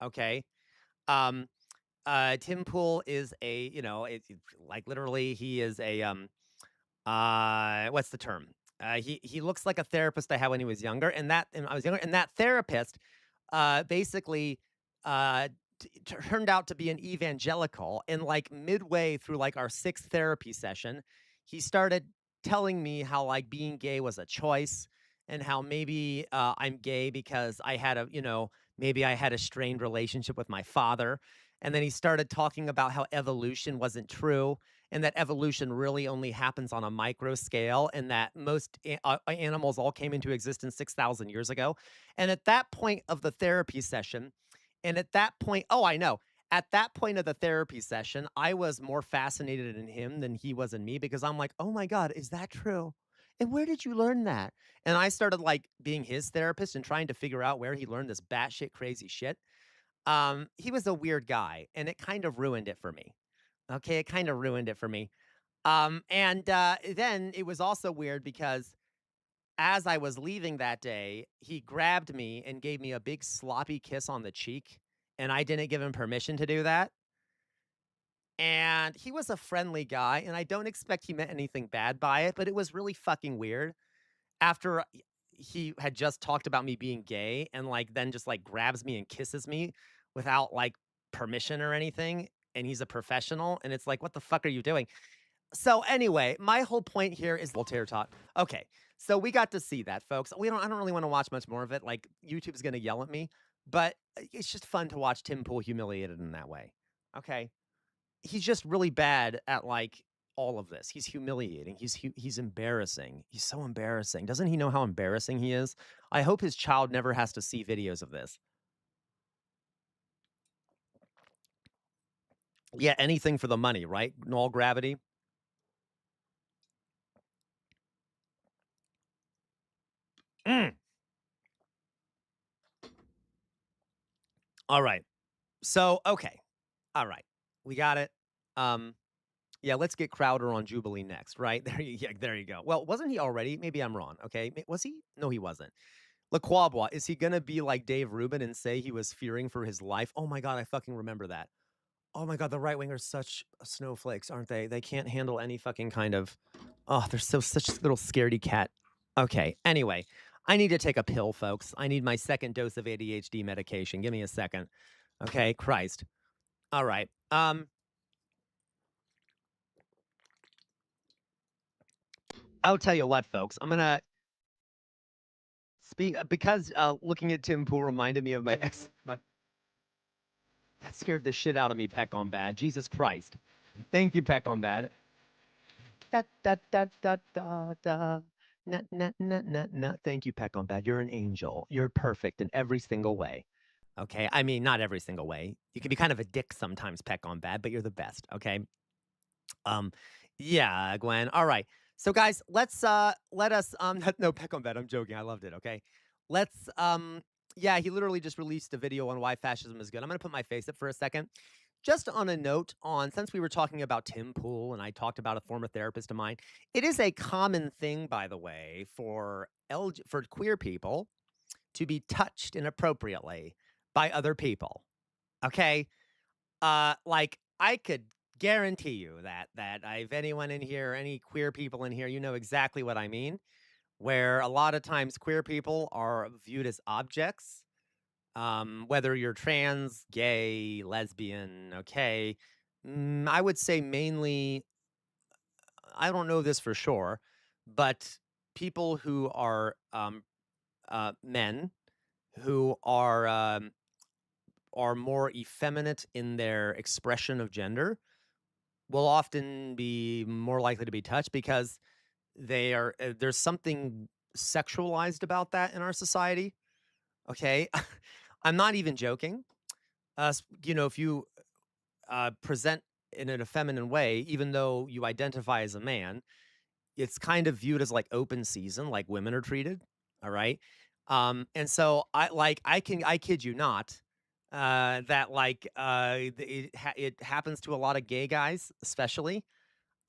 Okay. Tim Pool is literally he is a what's the term? He looks like a therapist I had when he was younger, and I was younger, and that therapist basically turned out to be an evangelical, and midway through our 6th therapy session, he started telling me how being gay was a choice, and how maybe I'm gay because I had maybe I had a strained relationship with my father. And then he started talking about how evolution wasn't true, and that evolution really only happens on a micro scale, and that most animals all came into existence 6,000 years ago. And at that point of the therapy session, oh, I know. at that point of the therapy session, I was more fascinated in him than he was in me because I'm like, "Oh my god, is that true? And where did you learn that?" And I started, like, being his therapist and trying to figure out where he learned this batshit crazy shit. He was a weird guy, and it kind of ruined it for me. Okay, it kinda ruined it for me. Then it was also weird because as I was leaving that day, he grabbed me and gave me a big sloppy kiss on the cheek, and I didn't give him permission to do that. And he was a friendly guy, and I don't expect he meant anything bad by it, but it was really fucking weird. After he had just talked about me being gay and, like, then just, like, grabs me and kisses me without, like, permission or anything, and he's a professional, and it's like, "What the fuck are you doing?" So, anyway, my whole point here is Voltaire taught. Okay, so we got to see that, folks. I don't really wanna watch much more of it, like, YouTube's gonna yell at me, but, it's just fun to watch Tim Pool humiliated in that way, okay? He's just really bad at, like, all of this. He's humiliating. He's embarrassing. He's so embarrassing. Doesn't he know how embarrassing he is? I hope his child never has to see videos of this. Yeah, anything for the money, right? Null gravity. Mm. All right. So, okay. All right. We got it. Um, yeah, let's get Crowder on Jubilee next, right? There you go. Well, wasn't he already? Maybe I'm wrong. Okay. Was he? No, he wasn't. LaQuabwa, is he gonna be like Dave Rubin and say he was fearing for his life? Oh my god, I fucking remember that. Oh my god, the right wingers such snowflakes, aren't they? They can't handle any fucking kind of. Oh, they're such little scaredy cat. Okay. Anyway, I need to take a pill, folks. I need my second dose of ADHD medication. Give me a second. Okay, Christ. All right. I'll tell you what, folks. I'm gonna speak because looking at Tim Pool reminded me of my ex. That scared the shit out of me, Peck on Bad. Jesus Christ. Thank you, Peck on Bad. Da da da da da da. Na. Thank you, Peck on Bad. You're an angel. You're perfect in every single way. Okay. I mean, not every single way. You can be kind of a dick sometimes, Peck on Bad, but you're the best. Okay. Um, yeah, Gwen. All right. So guys, let us no Peck on Bed. I'm joking. I loved it. Okay. Let's yeah, he literally just released a video on why fascism is good. I'm gonna put my face up for a second. Just on a note on since we were talking about Tim Pool and I talked about a former therapist of mine, it is a common thing, by the way, for for queer people to be touched inappropriately by other people. Okay. Like I could guarantee you that if anyone in here, any queer people in here, you know exactly what I mean. Where a lot of times queer people are viewed as objects, whether you're trans, gay, lesbian, okay. I would say mainly, I don't know this for sure, but people who are men who are more effeminate in their expression of gender will often be more likely to be touched because they are there's something sexualized about that in our society. Okay. I'm not even joking. You know, if you present in an effeminate way, even though you identify as a man, it's kind of viewed as like open season, like women are treated. All right. And so I kid you not, that it happens to a lot of gay guys, especially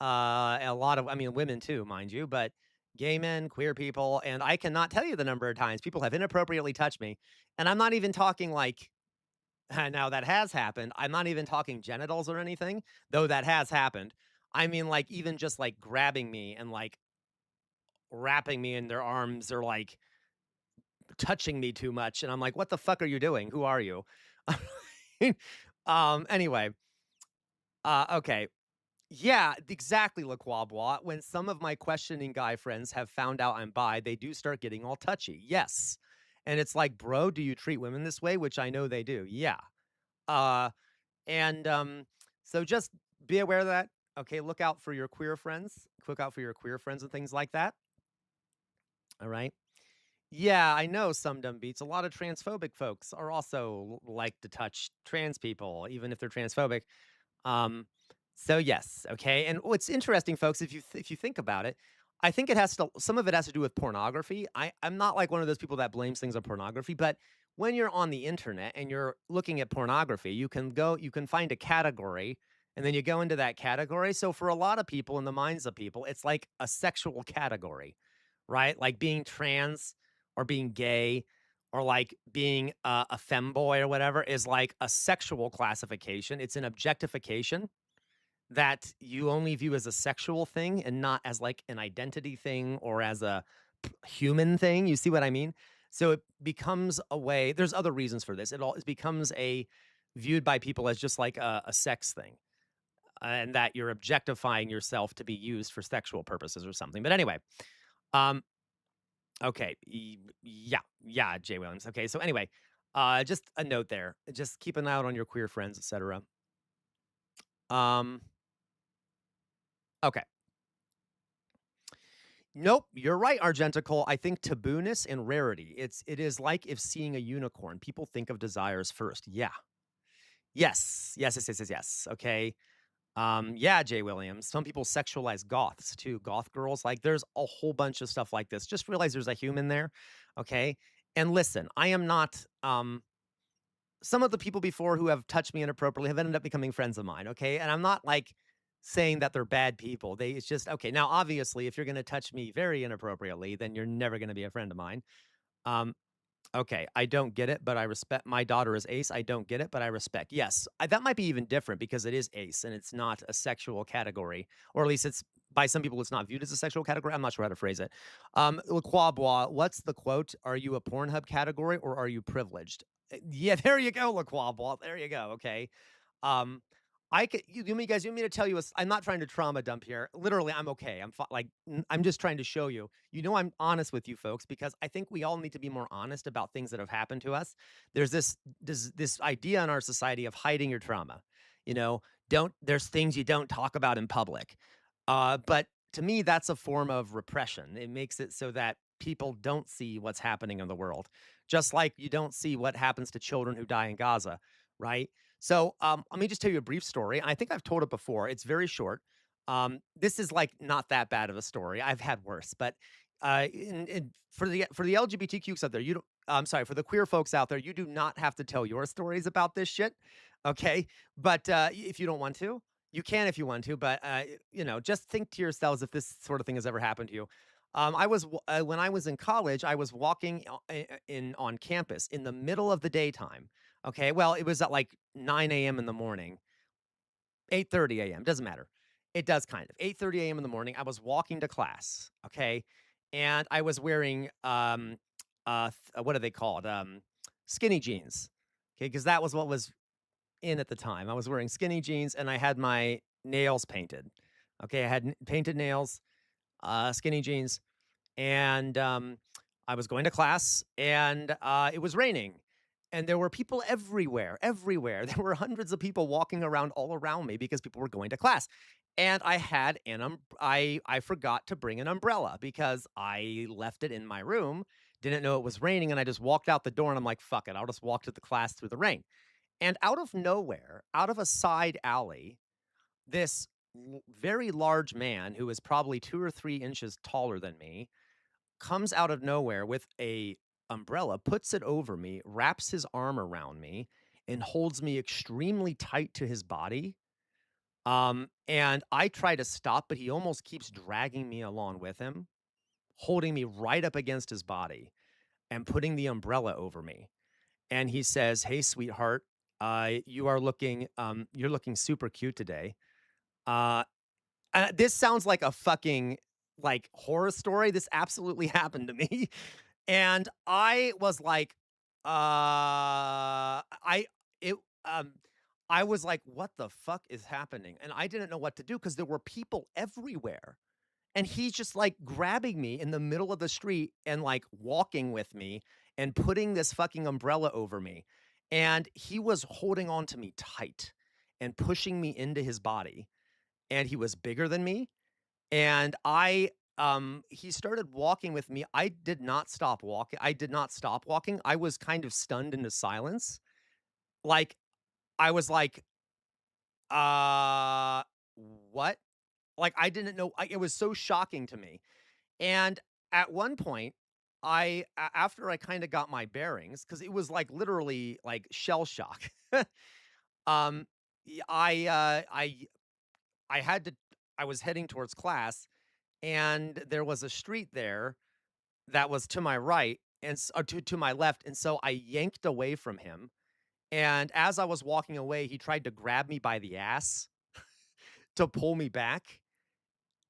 a lot of, I mean, women too, mind you, but gay men, queer people, and I cannot tell you the number of times people have inappropriately touched me. And I'm not even talking like, now that has happened. I'm not even talking genitals or anything, though that has happened. I mean, like, even just like grabbing me and like wrapping me in their arms or like touching me too much. And I'm like, what the fuck are you doing? Who are you? Anyway, okay. Yeah, exactly, LaQuabois. When some of my questioning guy friends have found out I'm bi, they do start getting all touchy. Yes. And it's like, bro, do you treat women this way? Which I know they do. Yeah. Uh, and so just be aware of that. Okay, look out for your queer friends. Look out for your queer friends and things like that. All right. Yeah, I know some dumb beats. A lot of transphobic folks are also like to touch trans people, even if they're transphobic. Um, so yes, okay. And what's interesting, folks, if you think about it, I think it has to some of it has to do with pornography. I'm not like one of those people that blames things on pornography, but when you're on the internet and you're looking at pornography, you can find a category and then you go into that category. So for a lot of people in the minds of people, it's like a sexual category, right? Like being trans or being gay or like being a femboy or whatever is like a sexual classification. It's an objectification that you only view as a sexual thing and not as like an identity thing or as a human thing. You see what I mean? So it becomes a way. There's other reasons for this. It becomes a viewed by people as just like a sex thing, and that you're objectifying yourself to be used for sexual purposes or something. But anyway, um, okay, yeah, Jay Williams. Okay, so anyway, just a note there. Just keep an eye out on your queer friends, etc. Um, okay. Nope, you're right, Argentical. I think tabooness and rarity. It is like if seeing a unicorn, people think of desires first. Yeah. Yes. Okay. Yeah, Jay Williams. Some people sexualize goths too. Goth girls. Like there's a whole bunch of stuff like this. Just realize there's a human there. Okay. And listen, I am not some of the people before who have touched me inappropriately have ended up becoming friends of mine, okay? And I'm not like saying that they're bad people. It's just okay. Now, obviously, if you're going to touch me very inappropriately, then you're never going to be a friend of mine. Um, okay, I don't get it, but I respect. My daughter is ace. I don't get it, but I respect. Yes, that might be even different because it is ace and it's not a sexual category, or at least it's by some people it's not viewed as a sexual category. I'm not sure how to phrase it. Laquabois, what's the quote? Are you a Pornhub category or are you privileged? Yeah, there you go, Laquabois. There you go. Okay. Um, I could you guys, you want me to tell you I'm not trying to trauma dump here. Literally, I'm okay. I'm just trying to show you. You know, I'm honest with you folks because I think we all need to be more honest about things that have happened to us. There's this idea in our society of hiding your trauma. You know, there's things you don't talk about in public. But to me, that's a form of repression. It makes it so that people don't see what's happening in the world, just like you don't see what happens to children who die in Gaza, right? So let me just tell you a brief story. I think I've told it before. It's very short. This is like not that bad of a story. I've had worse, but for the LGBTQs out there, you don't. I'm sorry, for the queer folks out there, you do not have to tell your stories about this shit, okay? But if you don't want to, you can if you want to. But just think to yourselves if this sort of thing has ever happened to you. When I was in college, I was walking on campus in the middle of the daytime. Okay, well, it was at like 9 a.m. in the morning, 8:30 a.m. Doesn't matter. It does kind of 8:30 a.m. in the morning. I was walking to class. Okay, and I was wearing what are they called? Skinny jeans. Okay, because that was what was in at the time. I was wearing skinny jeans and I had my nails painted. Okay, I had painted nails, skinny jeans, and I was going to class, and it was raining, and there were people everywhere, everywhere. There were hundreds of people walking around all around me because people were going to class, and I had I forgot to bring an umbrella because I left it in my room, didn't know it was raining, and I just walked out the door, and I'm like, fuck it, I'll just walk to the class through the rain. And out of nowhere, out of a side alley, this very large man who is probably 2 or 3 inches taller than me comes out of nowhere with a umbrella, puts it over me, wraps his arm around me, and holds me extremely tight to his body. And I try to stop, but he almost keeps dragging me along with him, holding me right up against his body and putting the umbrella over me. And he says, "Hey, sweetheart, you're looking super cute today." Uh, this sounds like a fucking like horror story. This absolutely happened to me. And I was like, I it I was like, what the fuck is happening? And I didn't know what to do because there were people everywhere. And he's just like grabbing me in the middle of the street and like walking with me and putting this fucking umbrella over me. And he was holding on to me tight and pushing me into his body. And he was bigger than me. And he started walking with me. I did not stop walking. I was kind of stunned into silence. Like, I was like, uh, what? Like, I didn't know. It was so shocking to me. And at one point, after I kind of got my bearings, because it was like literally like shell shock. um, I had to. I was heading towards class, and there was a street there that was to my right and to my left, and so I yanked away from him. And as I was walking away, he tried to grab me by the ass to pull me back,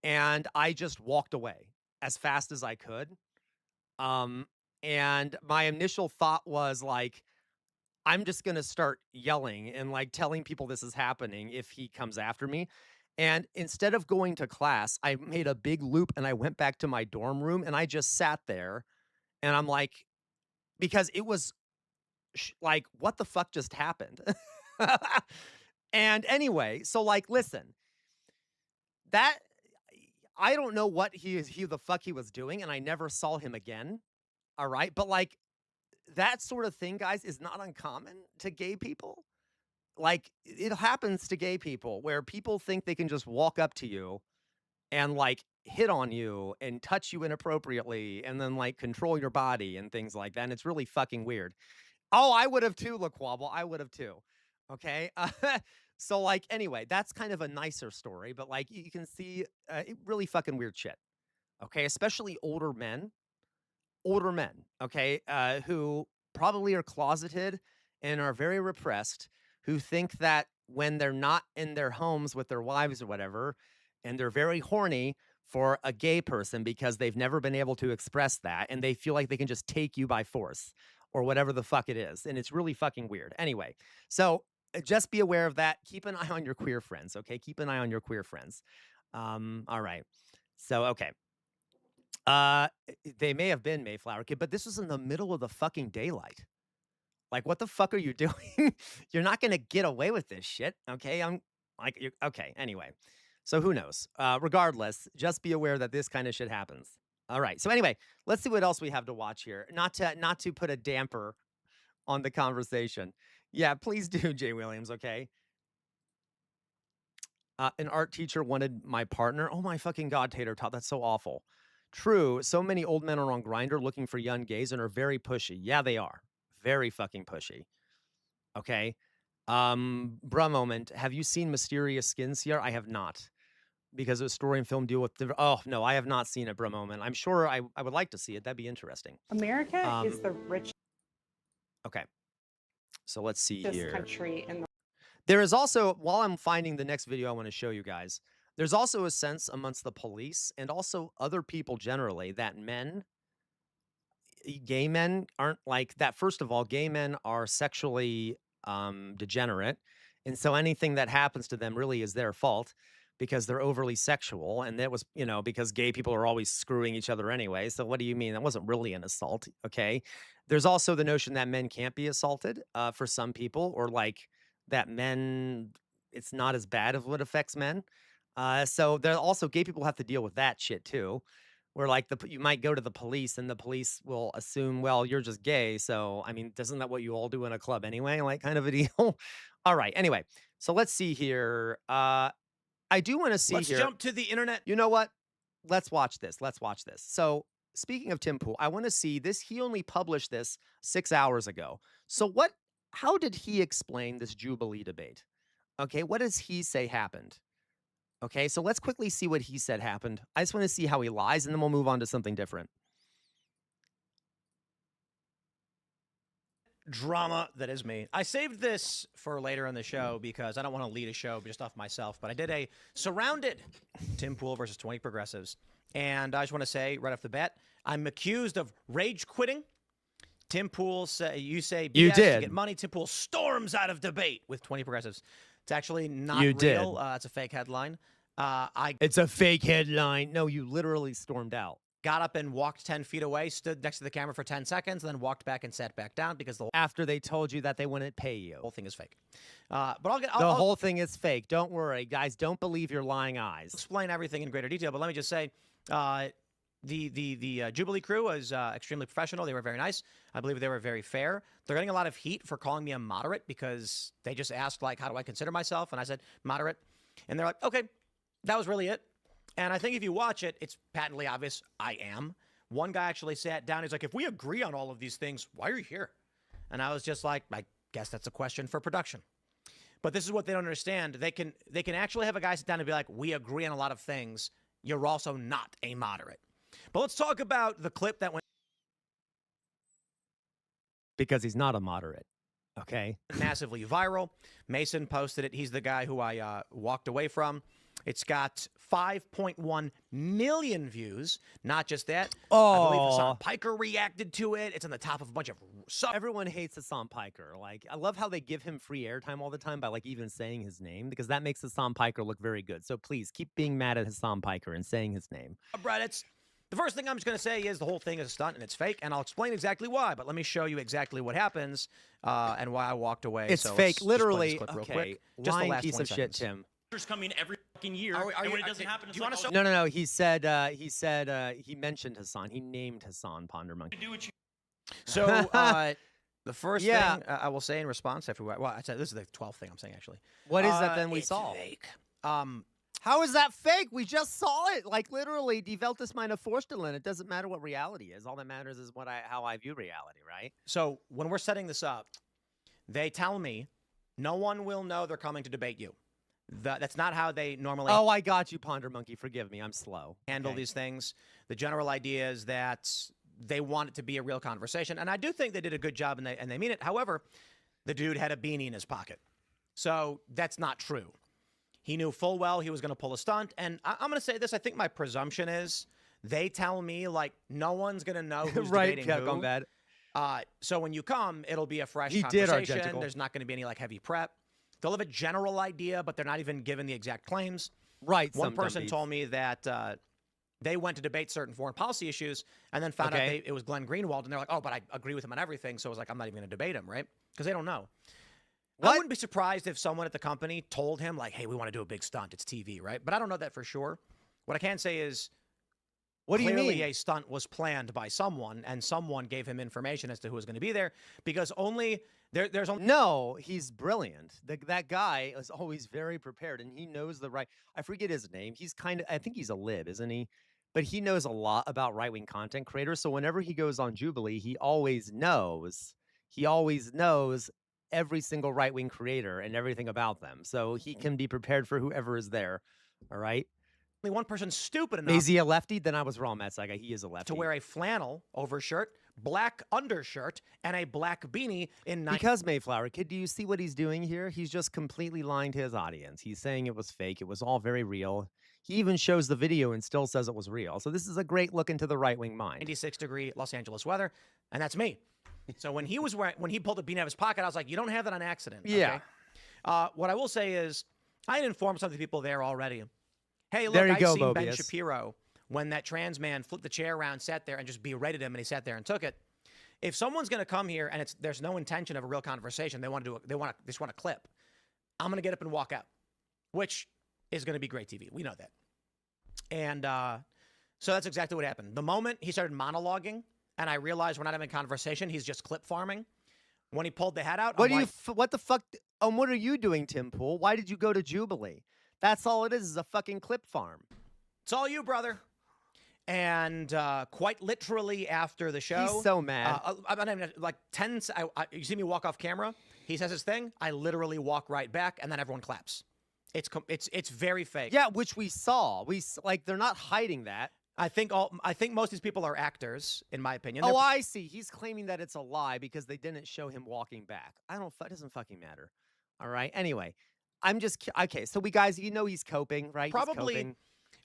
and I just walked away as fast as I could. Um, and my initial thought was like, I'm just gonna start yelling and like telling people this is happening if he comes after me. And instead of going to class, I made a big loop and I went back to my dorm room and I just sat there and I'm like, because it was like, what the fuck just happened? And anyway, so like, listen, that I don't know what he the fuck he was doing, and I never saw him again. All right, but like that sort of thing, guys, is not uncommon to gay people. Like it happens to gay people where people think they can just walk up to you and like hit on you and touch you inappropriately and then like control your body and things like that. And it's really fucking weird. Oh, I would have too, LaQuabble. I would have too. Okay. So like anyway, that's kind of a nicer story, but like you can see really fucking weird shit. Okay, especially older men, okay, who probably are closeted and are very repressed, who think that when they're not in their homes with their wives or whatever, and they're very horny for a gay person because they've never been able to express that, and they feel like they can just take you by force or whatever the fuck it is. And it's really fucking weird. Anyway, so just be aware of that. Keep an eye on your queer friends, okay? Keep an eye on your queer friends. All right. So, okay. They may have been Mayflower Kid, but this was in the middle of the fucking daylight. Like, what the fuck are you doing? You're not gonna get away with this shit, okay? I'm like, okay. Anyway, so who knows? Regardless, just be aware that this kind of shit happens. All right. So anyway, let's see what else we have to watch here. Not to put a damper on the conversation. Yeah, please do, Jay Williams. Okay. An art teacher wanted my partner. Oh my fucking god, Tater Tot. That's so awful. True. So many old men are on Grindr looking for young gays and are very pushy. Yeah, they are. Very fucking pushy. Okay. Bruh moment. Have you seen Mysterious Skins here? I have not. Because a story and film deal with the oh no, I have not seen it, bruh moment. I'm sure I would like to see it. That'd be interesting.
America is the richest
Okay. So let's see here.
country in the
There is also, while I'm finding the next video I want to show you guys, there's also a sense amongst the police and also other people generally that gay men aren't like that. First of all, gay men are sexually degenerate. And so anything that happens to them really is their fault because they're overly sexual. And that was, because gay people are always screwing each other anyway. So what do you mean? That wasn't really an assault. Okay. There's also the notion that men can't be assaulted for some people, or like that men, it's not as bad as what affects men. So there also gay people have to deal with that shit too, where like you might go to the police and the police will assume, well, you're just gay. So, I mean, isn't that what you all do in a club anyway? Like kind of a deal. All right. Anyway, so let's see here. I do want to see
Let's
here.
jump to the internet.
You know what? Let's watch this. So speaking of Tim Pool, I want to see this. He only published this 6 hours ago. So how did he explain this Jubilee debate? Okay. What does he say happened? Okay, so let's quickly see what he said happened. I just want to see how he lies, and then we'll move on to something different.
Drama that is me. I saved this for later in the show because I don't want to lead a show just off myself, but I did a surrounded Tim Pool versus 20 progressives. And I just want to say right off the bat, I'm accused of rage quitting. Tim Pool you say BS,
you did.
You get money. Tim Pool storms out of debate with 20 progressives. It's actually not
You
real.
did.
It's a fake headline.
It's a fake headline. No, you literally stormed out.
Got up and walked 10 feet away, stood next to the camera for 10 seconds, and then walked back and sat back down because the
After they told you that they wouldn't pay you.
whole thing is fake. But I'll
The whole thing is fake. Don't worry, guys. Don't believe your lying eyes.
explain everything in greater detail. But let me just say, The Jubilee crew was extremely professional. They were very nice. I believe they were very fair. They're getting a lot of heat for calling me a moderate because they just asked, like, how do I consider myself? And I said, moderate. And they're like, okay, that was really it. And I think if you watch it, it's patently obvious I am. One guy actually sat down. He's like, if we agree on all of these things, why are you here? And I was just like, I guess that's a question for production. But this is what they don't understand. They can actually have a guy sit down and be like, we agree on a lot of things. You're also not a moderate. But let's talk about the clip that went
Because he's not a moderate. Okay.
massively viral. Mason posted it. He's the guy who I walked away from. It's got 5.1 million views. Not just that. I believe Hassan Piker reacted to it. It's on the top of a bunch of
Everyone hates Hassan Piker. Like, I love how they give him free airtime all the time by like even saying his name, because that makes Hassan Piker look very good. So please keep being mad at Hassan Piker and saying his name.
Reddits. The first thing I'm just going to say is the whole thing is a stunt and it's fake, and I'll explain exactly why. But let me show you exactly what happens and why I walked away.
It's
so
fake,
let's
literally.
just play this clip real
Okay,
quick. Just the
lying
last
piece
20
of shit,
seconds.
Tim.
Come in every fucking year, and when it doesn't happen, it's
do you
like,
want to show?
No. He said he mentioned Hassan. He named Hassan Ponder Monkey.
do what you
So the first thing I will say in response after well, I said this is the 12th thing I'm saying actually.
What is that then we
it's
saw?
Fake.
How is that fake? We just saw it. Like literally, Die Welt ist meine Vorstellung. It doesn't matter what reality is. All that matters is how I view reality, right?
So when we're setting this up, they tell me no one will know they're coming to debate you. That's not how they normally
Oh, I got you, Ponder Monkey. Forgive me. I'm slow.
handle these things. The general idea is that they want it to be a real conversation, and I do think they did a good job, and they mean it. However, the dude had a beanie in his pocket, so that's not true. He knew full well he was going to pull a stunt, and I'm going to say this. I think my presumption is they tell me, like, no one's going to know who's
right,
debating who.
gone bad.
So when you come, it'll be a fresh
He did,
conversation.
Argentical.
There's not going to be any, like, heavy prep. They'll have a general idea, but they're not even given the exact claims.
Right.
One person told me that they went to debate certain foreign policy issues and then found out it was Glenn Greenwald, and they're like, oh, but I agree with him on everything, so I was like, I'm not even going to debate him, right? Because they don't know. I wouldn't be surprised if someone at the company told him, like, hey, we want to do a big stunt. It's TV, right? But I don't know that for sure. What I can say is
what do you mean?
Clearly a stunt was planned by someone, and someone gave him information as to who was going to be there, because there's only...
No, he's brilliant. That guy is always very prepared, and he knows the right... I forget his name. He's I think he's a lib, isn't he? But he knows a lot about right-wing content creators, so whenever he goes on Jubilee, he always knows every single right-wing creator and everything about them. So he can be prepared for whoever is there, all right?
Only one person stupid enough...
Is he a lefty? Then I was wrong, Matt Saga. He is a lefty.
...to wear a flannel overshirt, black undershirt, and a black beanie in...
Because, Mayflower Kid, do you see what he's doing here? He's just completely lying to his audience. He's saying it was fake. It was all very real. He even shows the video and still says it was real. So this is a great look into the right-wing mind.
96-degree Los Angeles weather, and that's me. So when he pulled a beanie out of his pocket, I was like, you don't have that on accident.
Yeah.
Okay? What I will say is, I had informed some of the people there already. Hey, look,
There you
I've
go,
seen Ben
Mobius.
Shapiro when that trans man flipped the chair around, sat there, and just berated him, and he sat there and took it. If someone's going to come here and there's no intention of a real conversation, they just want a clip, I'm going to get up and walk out, which is going to be great TV. We know that. And so that's exactly what happened. The moment he started monologuing, and I realized we're not having a conversation, he's just clip farming. When he pulled the hat out,
What the fuck? What are you doing, Tim Pool? Why did you go to Jubilee? That's all it is a fucking clip farm.
It's all you, brother. And quite literally after the show,
He's so mad.
Like 10, you see me walk off camera. He says his thing. I literally walk right back, and then everyone claps. It's very fake.
Yeah, which we saw. They're not hiding that.
I think most of these people are actors, in my opinion.
Oh, I see. He's claiming that it's a lie because they didn't show him walking back. It doesn't fucking matter. All right. Anyway, I'm just okay. So he's coping, right?
Probably.
He's coping.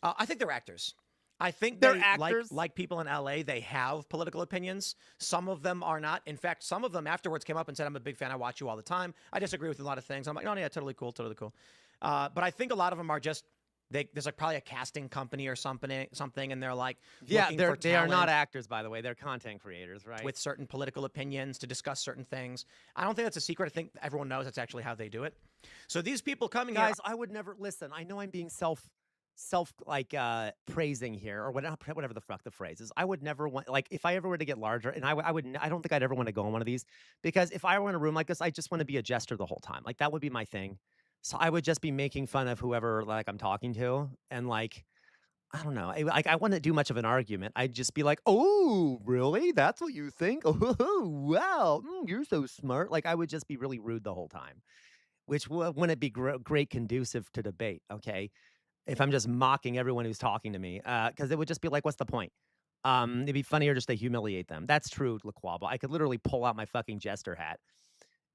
I think they're actors. I think
They're
they,
actors.
like people in LA, they have political opinions. Some of them are not. In fact, some of them afterwards came up and said, I'm a big fan. I watch you all the time. I disagree with a lot of things. I'm like, no, yeah, totally cool. But I think a lot of them are just, there's like probably a casting company or something, and they're like,
Yeah,
looking for
they are not
talent
actors, by the way. They're content creators, right?
with certain political opinions to discuss certain things. I don't think that's a secret. I think everyone knows that's actually how they do it. So these people coming
Guys,
here,
I would never listen. I know I'm being praising here or whatever the fuck the phrase is. I would never want, like, if I ever were to get larger, and I don't think I'd ever want to go on one of these, because if I were in a room like this, I just want to be a jester the whole time. Like, that would be my thing. So I would just be making fun of whoever, like, I'm talking to, and, like, I don't know. I wouldn't do much of an argument. I'd just be like, "Oh, really? That's what you think? Oh, wow. You're so smart." Like, I would just be really rude the whole time, which wouldn't be great conducive to debate, okay? If I'm just mocking everyone who's talking to me, because it would just be like, what's the point? It'd be funnier just to humiliate them. That's true, LaQuaba. I could literally pull out my fucking jester hat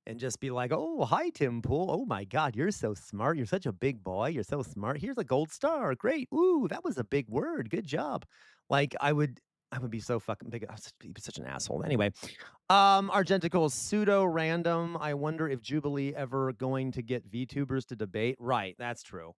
and just be like, "Oh, hi, Tim Pool. Oh my God, you're so smart. You're such a big boy. You're so smart. Here's a gold star. Great. Ooh, that was a big word. Good job." Like, I would be so fucking big. I'd be such an asshole. Anyway, Argentical is pseudo random. I wonder if Jubilee ever going to get VTubers to debate. Right, that's true.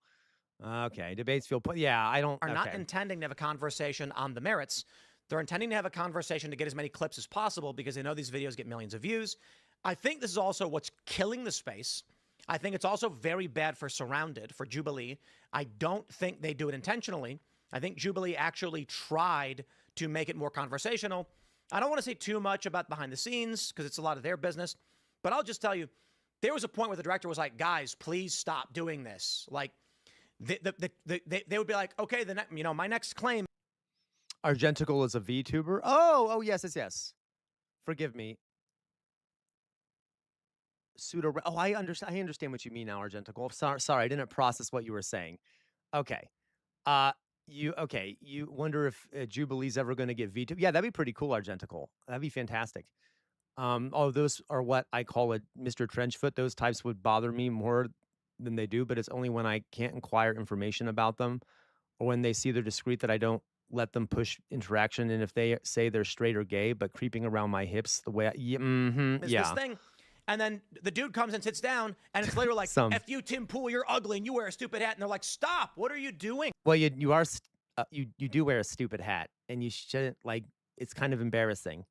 Okay, debates feel yeah. I don't
are not
okay.
intending to have a conversation on the merits. They're intending to have a conversation to get as many clips as possible because they know these videos get millions of views. I think this is also what's killing the space. I think it's also very bad for Surrounded, for Jubilee. I don't think they do it intentionally. I think Jubilee actually tried to make it more conversational. I don't want to say too much about behind the scenes because it's a lot of their business, but I'll just tell you, there was a point where the director was like, "Guys, please stop doing this." Like, they would be like, "Okay, my next claim."
Argentical is a VTuber. Oh, yes. Forgive me. Pseudo. Oh, I understand what you mean now, Argentical. Sorry, I didn't process what you were saying. Okay. You wonder if Jubilee's ever going to get vetoed. Yeah, that'd be pretty cool, Argentical. That'd be fantastic. Those are what I call a Mr. Trenchfoot. Those types would bother me more than they do, but it's only when I can't inquire information about them or when they see they're discreet that I don't let them push interaction. And if they say they're straight or gay, but creeping around my hips the way
This thing. And then the dude comes and sits down, and it's literally like, "F you, Tim Pool, you're ugly, and you wear a stupid hat." And they're like, "Stop! What are you doing?"
Well, you do wear a stupid hat, and you shouldn't, like, it's kind of embarrassing.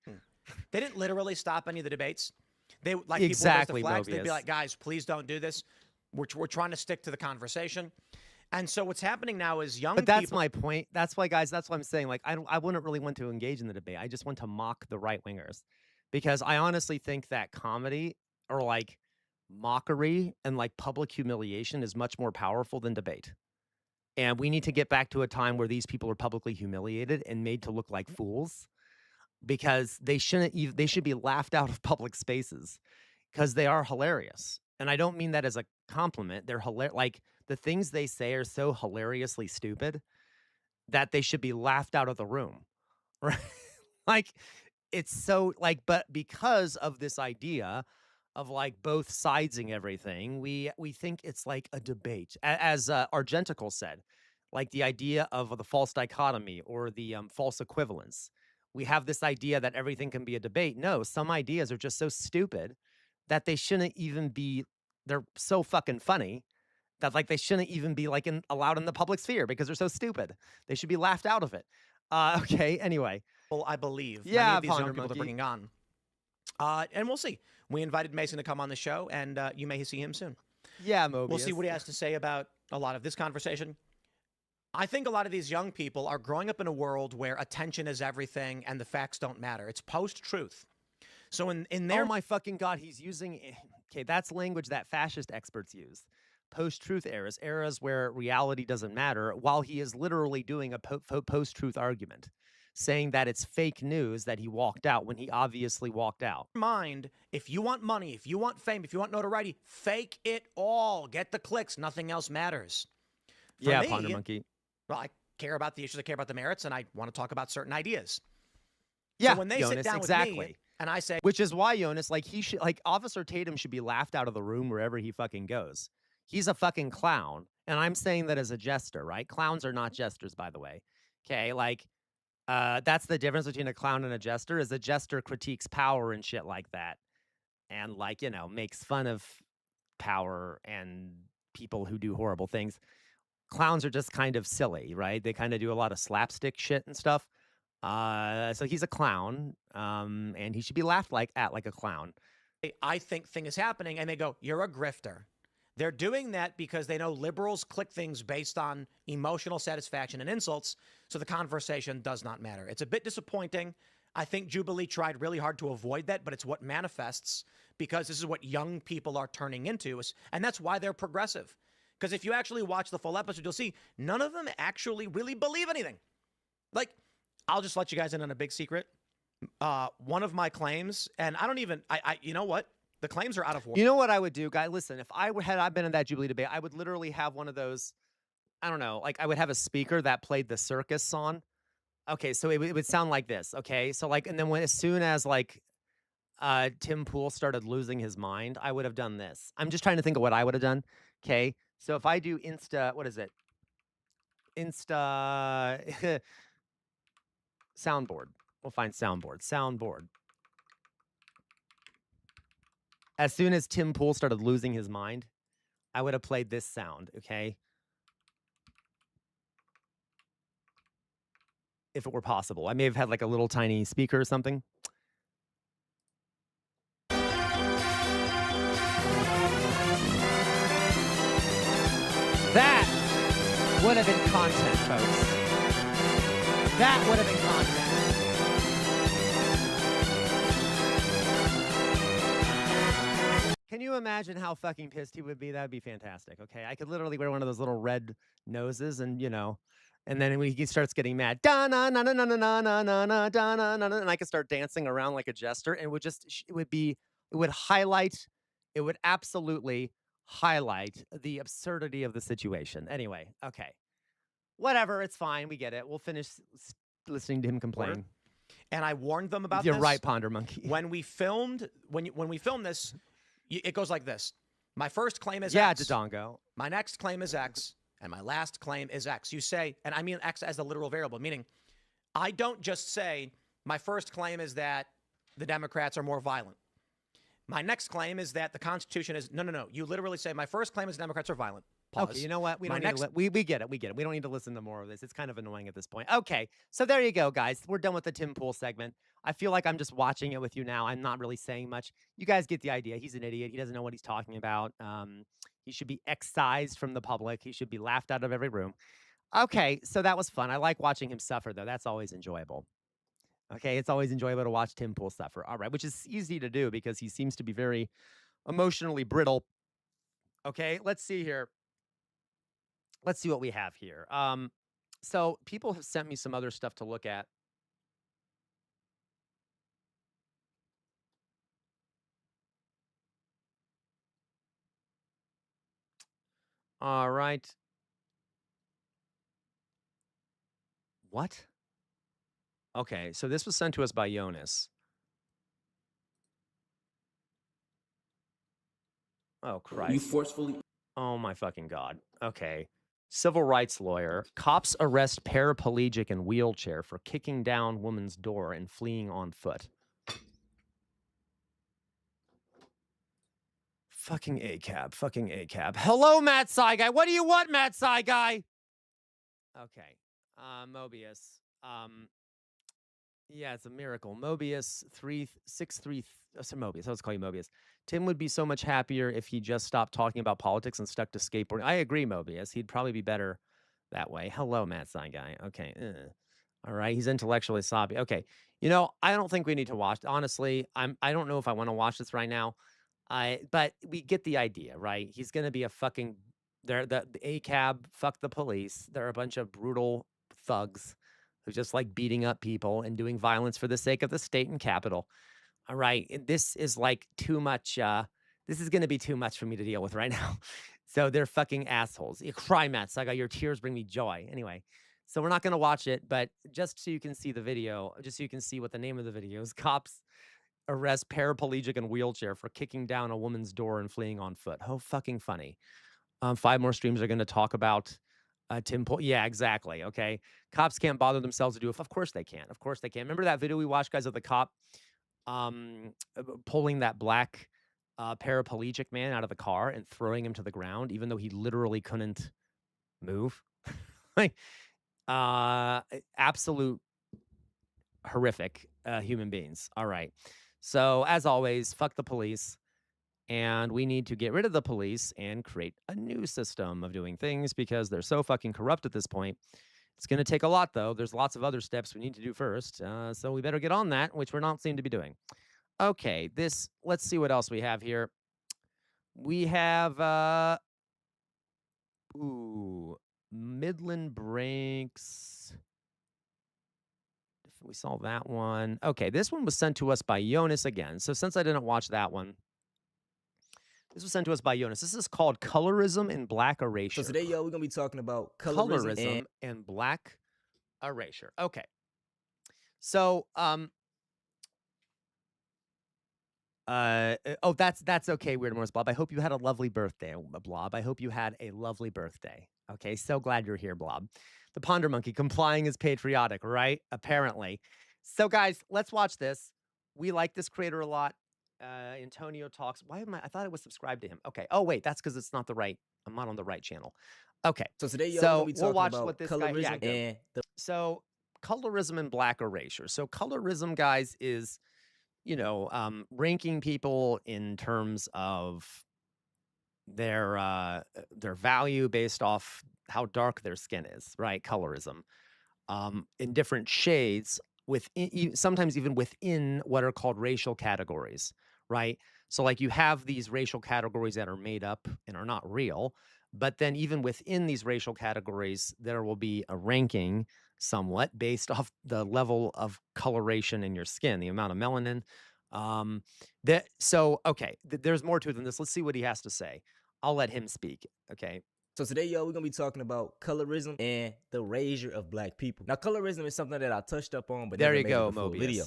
They didn't literally stop any of the debates. They like
exactly,
people raise the flags.
Mobius.
They'd be like, "Guys, please don't do this. We're trying to stick to the conversation." And so what's happening now is
But that's my point. That's why, guys, that's what I'm saying. Like, I wouldn't really want to engage in the debate. I just want to mock the right-wingers. Because I honestly think that comedy or, like, mockery and, like, public humiliation is much more powerful than debate. And we need to get back to a time where these people are publicly humiliated and made to look like fools because they should be laughed out of public spaces because they are hilarious. And I don't mean that as a compliment. They're hilarious. Like, the things they say are so hilariously stupid that they should be laughed out of the room. Right? Like, it's so, like, but because of this idea of, like, both sidesing everything, we think it's like a debate. As Argentical said, like the idea of the false dichotomy or the false equivalence. We have this idea that everything can be a debate. No, some ideas are just so stupid that they shouldn't even be, they're so fucking funny that, like, they shouldn't even be, like, allowed in the public sphere because they're so stupid. They should be laughed out of it. Okay, anyway.
Well, I believe.
Yeah,
many of these young
Ponder
people they're
Monkey.
bringing on. And we'll see. We invited Mason to come on the show, and you may see him soon.
Yeah, Mobius.
We'll see what he has to say about a lot of this conversation. I think a lot of these young people are growing up in a world where attention is everything and the facts don't matter. It's post-truth. So in their...
Oh my fucking God, he's using... Okay, that's language that fascist experts use. Post-truth eras where reality doesn't matter, while he is literally doing a post-truth argument, saying that it's fake news that he walked out when he obviously walked out.
Mind, if you want money, if you want fame, if you want notoriety, fake it all. Get the clicks. Nothing else matters. For
yeah,
me,
Ponder Monkey.
Well, I care about the issues, I care about the merits, and I want to talk about certain ideas.
Yeah,
so when they sit down with me and I say...
Which is why, Jonas, like, he should, like, Officer Tatum should be laughed out of the room wherever he fucking goes. He's a fucking clown, and I'm saying that as a jester, right? Clowns are not jesters, by the way. Okay, like, that's the difference between a clown and a jester, is a jester critiques power and shit like that. And, like, you know, makes fun of power and people who do horrible things. Clowns are just kind of silly, right? They kind of do a lot of slapstick shit and stuff. So he's a clown, and he should be laughed at like a clown.
I think thing is happening, and they go, "You're a grifter." They're doing that because they know liberals click things based on emotional satisfaction and insults, so the conversation does not matter. It's a bit disappointing. I think Jubilee tried really hard to avoid that, but it's what manifests because this is what young people are turning into, and that's why they're progressive. Because if you actually watch the full episode, you'll see none of them actually really believe anything. Like, I'll just let you guys in on a big secret. One of my claims, and I don't even, you know what? The claims are out of order.
You know what I would do, guy? Listen, if I had been in that Jubilee debate, I would literally have one of those, I don't know, like I would have a speaker that played the circus song. Okay, so it would sound like this. Okay, so like, and then as soon as like Tim Pool started losing his mind, I would have done this. I'm just trying to think of what I would have done. Okay, so if I do what is it? Soundboard. We'll find soundboard. As soon as Tim Pool started losing his mind, I would have played this sound, okay? If it were possible. I may have had like a little tiny speaker or something. That would have been content, folks. That would have been content. Can you imagine how fucking pissed he would be? That'd be fantastic. Okay, I could literally wear one of those little red noses, and and then when he starts getting mad, da na na na na na na na na na da na na, and I could start dancing around like a jester, and it would absolutely highlight the absurdity of the situation. Anyway, okay, whatever, it's fine, we get it. We'll finish listening to him complain.
And I warned them about
You're
this.
right, Ponder Monkey.
When we filmed this. It goes like this. My first claim is
yeah,
X.
Dodongo.
My next claim is X. And my last claim is X. You say, and I mean X as a literal variable, meaning I don't just say my first claim is that the Democrats are more violent. My next claim is that the Constitution is, no. You literally say my first claim is Democrats are violent. Pause.
Okay, you know what? We don't need to we get it. We get it. We don't need to listen to more of this. It's kind of annoying at this point. Okay, so there you go, guys. We're done with the Tim Pool segment. I feel like I'm just watching it with you now. I'm not really saying much. You guys get the idea. He's an idiot. He doesn't know what he's talking about. He should be excised from the public. He should be laughed out of every room. Okay, so that was fun. I like watching him suffer, though. That's always enjoyable. Okay, it's always enjoyable to watch Tim Pool suffer. All right, which is easy to do because he seems to be very emotionally brittle. Okay, let's see here. Let's see what we have here. So people have sent me some other stuff to look at. All right. What? Okay, so this was sent to us by Jonas. Oh, Christ.
You forcefully...
Oh, my fucking God. Okay. Civil rights lawyer. Cops arrest paraplegic in wheelchair for kicking down woman's door and fleeing on foot. Fucking A-cab. Fucking A-cab. Hello, Matt Sci Guy. What do you want, Matt Sci Guy? Okay. Mobius. Yeah, it's a miracle. Mobius 363. So Mobius. Let's call you Mobius. Tim would be so much happier if he just stopped talking about politics and stuck to skateboarding. I agree, Mobius. He'd probably be better that way. Hello, Matt Sci Guy. Okay. All right. He's intellectually sloppy. Okay. I don't think we need to watch. Honestly, I don't know if I want to watch this right now. But we get the idea, right? He's gonna be a fucking the A-cab, fuck the police. They're a bunch of brutal thugs who just like beating up people and doing violence for the sake of the state and capital. All right. And this is like too much. This is going to be too much for me to deal with right now. So they're fucking assholes. You cry, Matt. So I got your tears bring me joy. Anyway, so we're not going to watch it, but just so you can see the video, just so you can see what the name of the video is. Cops arrest paraplegic in wheelchair for kicking down a woman's door and fleeing on foot. How fucking funny. 5 more streams are going to talk about Tim Pool. Yeah, exactly. Okay. Cops can't bother themselves to do it. Of course they can. Of course they can. Remember that video we watched, guys, of the cop pulling that black paraplegic man out of the car and throwing him to the ground, even though he literally couldn't move? Like, absolute horrific human beings. All right. So as always, fuck the police.
And we need to get rid of the police and create a new system of doing things because they're so fucking corrupt at this point. It's going to take a lot, though. There's lots of other steps we need to do first. So we better get on that, which we're not seem to be doing. Okay, let's see what else we have here. We have, Midland Breaks. We saw that one. Okay, this one was sent to us by Jonas again. So since I didn't watch that one, this was sent to us by Jonas. This is called Colorism and Black Erasure.
So today, y'all, we're going to be talking about colorism
and Black Erasure. Okay. So, that's okay, Weird Morris Blob. I hope you had a lovely birthday, Blob. I hope you had a lovely birthday. Okay, so glad you're here, Blob. The Ponder Monkey, complying is patriotic, right? Apparently. So, guys, let's watch this. We like this creator a lot. Antonio Talks. Why am I thought I was subscribed to him. Okay. Oh, wait, that's because it's not the right. I'm not on the right channel. Okay.
So today, y'all, we'll
watch
about
what this
colorism
guy. Yeah, so, colorism and Black Erasure. So, colorism, guys, is ranking people in terms of their value based off how dark their skin is, right? Colorism, in different shades, sometimes even within what are called racial categories, right? So like you have these racial categories that are made up and are not real, but then even within these racial categories, there will be a ranking somewhat based off the level of coloration in your skin, the amount of melanin. There's more to it than this. Let's see what he has to say. I'll let him speak. Okay.
So today, y'all, we're going to be talking about colorism and the erasure of black people. Now, colorism is something that I touched up on, but
there
never
you
made
go,
it a full
Mobius.
video.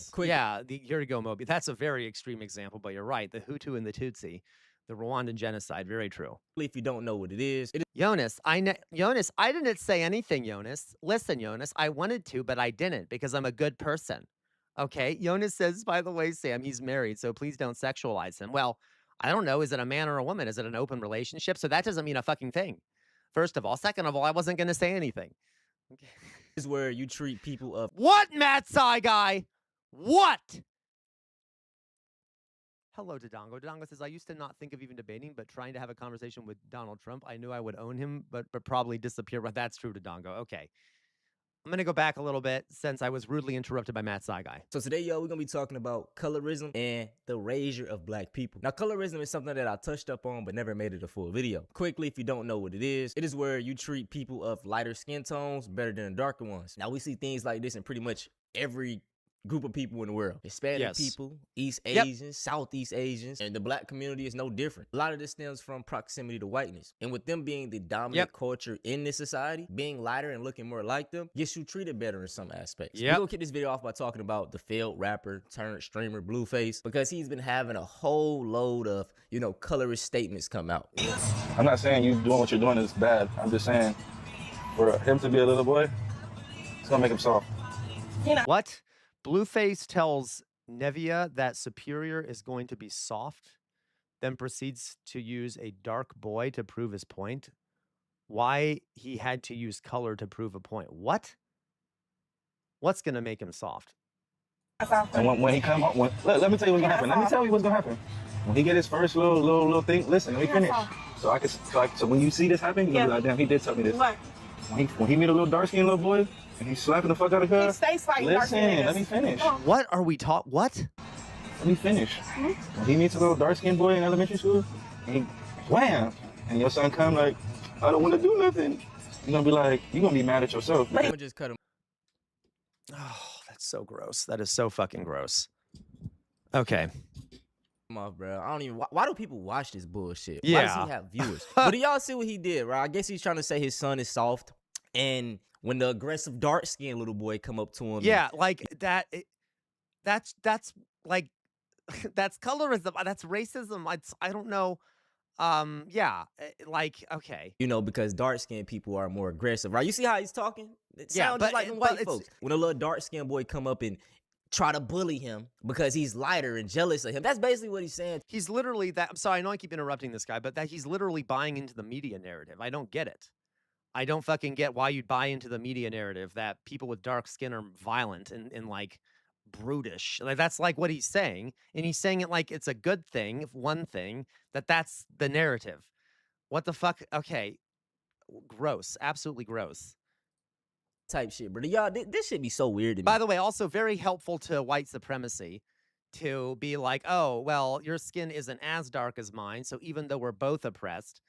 Here you go, Mobius. That's a very extreme example, but you're right. The Hutu and the Tutsi, the Rwandan genocide, very true.
If you don't know what it is,
Jonas, I didn't say anything, Jonas. Listen, Jonas, I wanted to, but I didn't because I'm a good person. Okay, Jonas says, by the way, Sam, he's married, so please don't sexualize him. Well, I don't know. Is it a man or a woman? Is it an open relationship? So that doesn't mean a fucking thing. First of all. Second of all, I wasn't going to say anything. Okay.
This is where you treat people of...
What, Matt Sai guy? What? Hello, Dodongo. Dodongo says, I used to not think of even debating, but trying to have a conversation with Donald Trump, I knew I would own him, but probably disappear. But that's true, Dodongo. Okay. I'm going to go back a little bit since I was rudely interrupted by Matt Saigai.
So today, y'all, we're going to be talking about colorism and the erasure of black people. Now, colorism is something that I touched up on but never made it a full video. Quickly, if you don't know what it is where you treat people of lighter skin tones better than the darker ones. Now, we see things like this in pretty much every group of people in the world. Hispanic people, East Asians, Southeast Asians, and the black community is no different. A lot of this stems from proximity to whiteness. And with them being the dominant culture in this society, being lighter and looking more like them gets you treated better in some aspects. We're gonna kick this video off by talking about the failed rapper turned streamer Blueface, because he's been having a whole load of, colorist statements come out.
I'm not saying you doing what you're doing is bad. I'm just saying for him to be a little boy, it's gonna make him soft.
What? Blueface tells Nevia that Superior is going to be soft, then proceeds to use a dark boy to prove his point. Why he had to use color to prove a point. What? What's going to make him soft?
And when he come up, let me tell you what's going to happen. Let me tell you what's going to happen. When he get his first little thing, listen, let me finish. So when you see this happen, you'll be like, damn, he did tell me this. What? When he meet a little dark-skinned little boy, and he's slapping the fuck out of her. Listen, let me finish.
What are we taught? What?
Let me finish. When he meets a little dark-skinned boy in elementary school, and he wham, and your son come like, I don't want to do nothing. You're gonna be like, you're gonna be mad at yourself.
I'm gonna just cut him.
Oh, that's so gross. That is so fucking gross. Okay.
Come off, bro. I don't even. Why do people watch this bullshit?
Yeah.
Why does he have viewers? But do y'all see what he did, right? I guess he's trying to say his son is soft, and when the aggressive dark-skinned little boy come up to him,
like that. That's like that's colorism. That's racism. I don't know. Okay.
Because dark-skinned people are more aggressive, right? You see how he's talking? It sounds just like them white folks. When a little dark-skinned boy come up and try to bully him because he's lighter and jealous of him, that's basically what he's saying.
He's literally that. I'm sorry, I know I keep interrupting this guy, but that he's literally buying into the media narrative. I don't get it. I don't fucking get why you'd buy into the media narrative that people with dark skin are violent and like brutish. Like that's like what he's saying, and he's saying it like it's a good thing, if one thing, that's the narrative. What the fuck? Okay, gross, absolutely gross.
Type shit, bro. Y'all, this should be so weird to me.
By the way, also very helpful to white supremacy to be like, oh, well, your skin isn't as dark as mine, so even though we're both oppressed,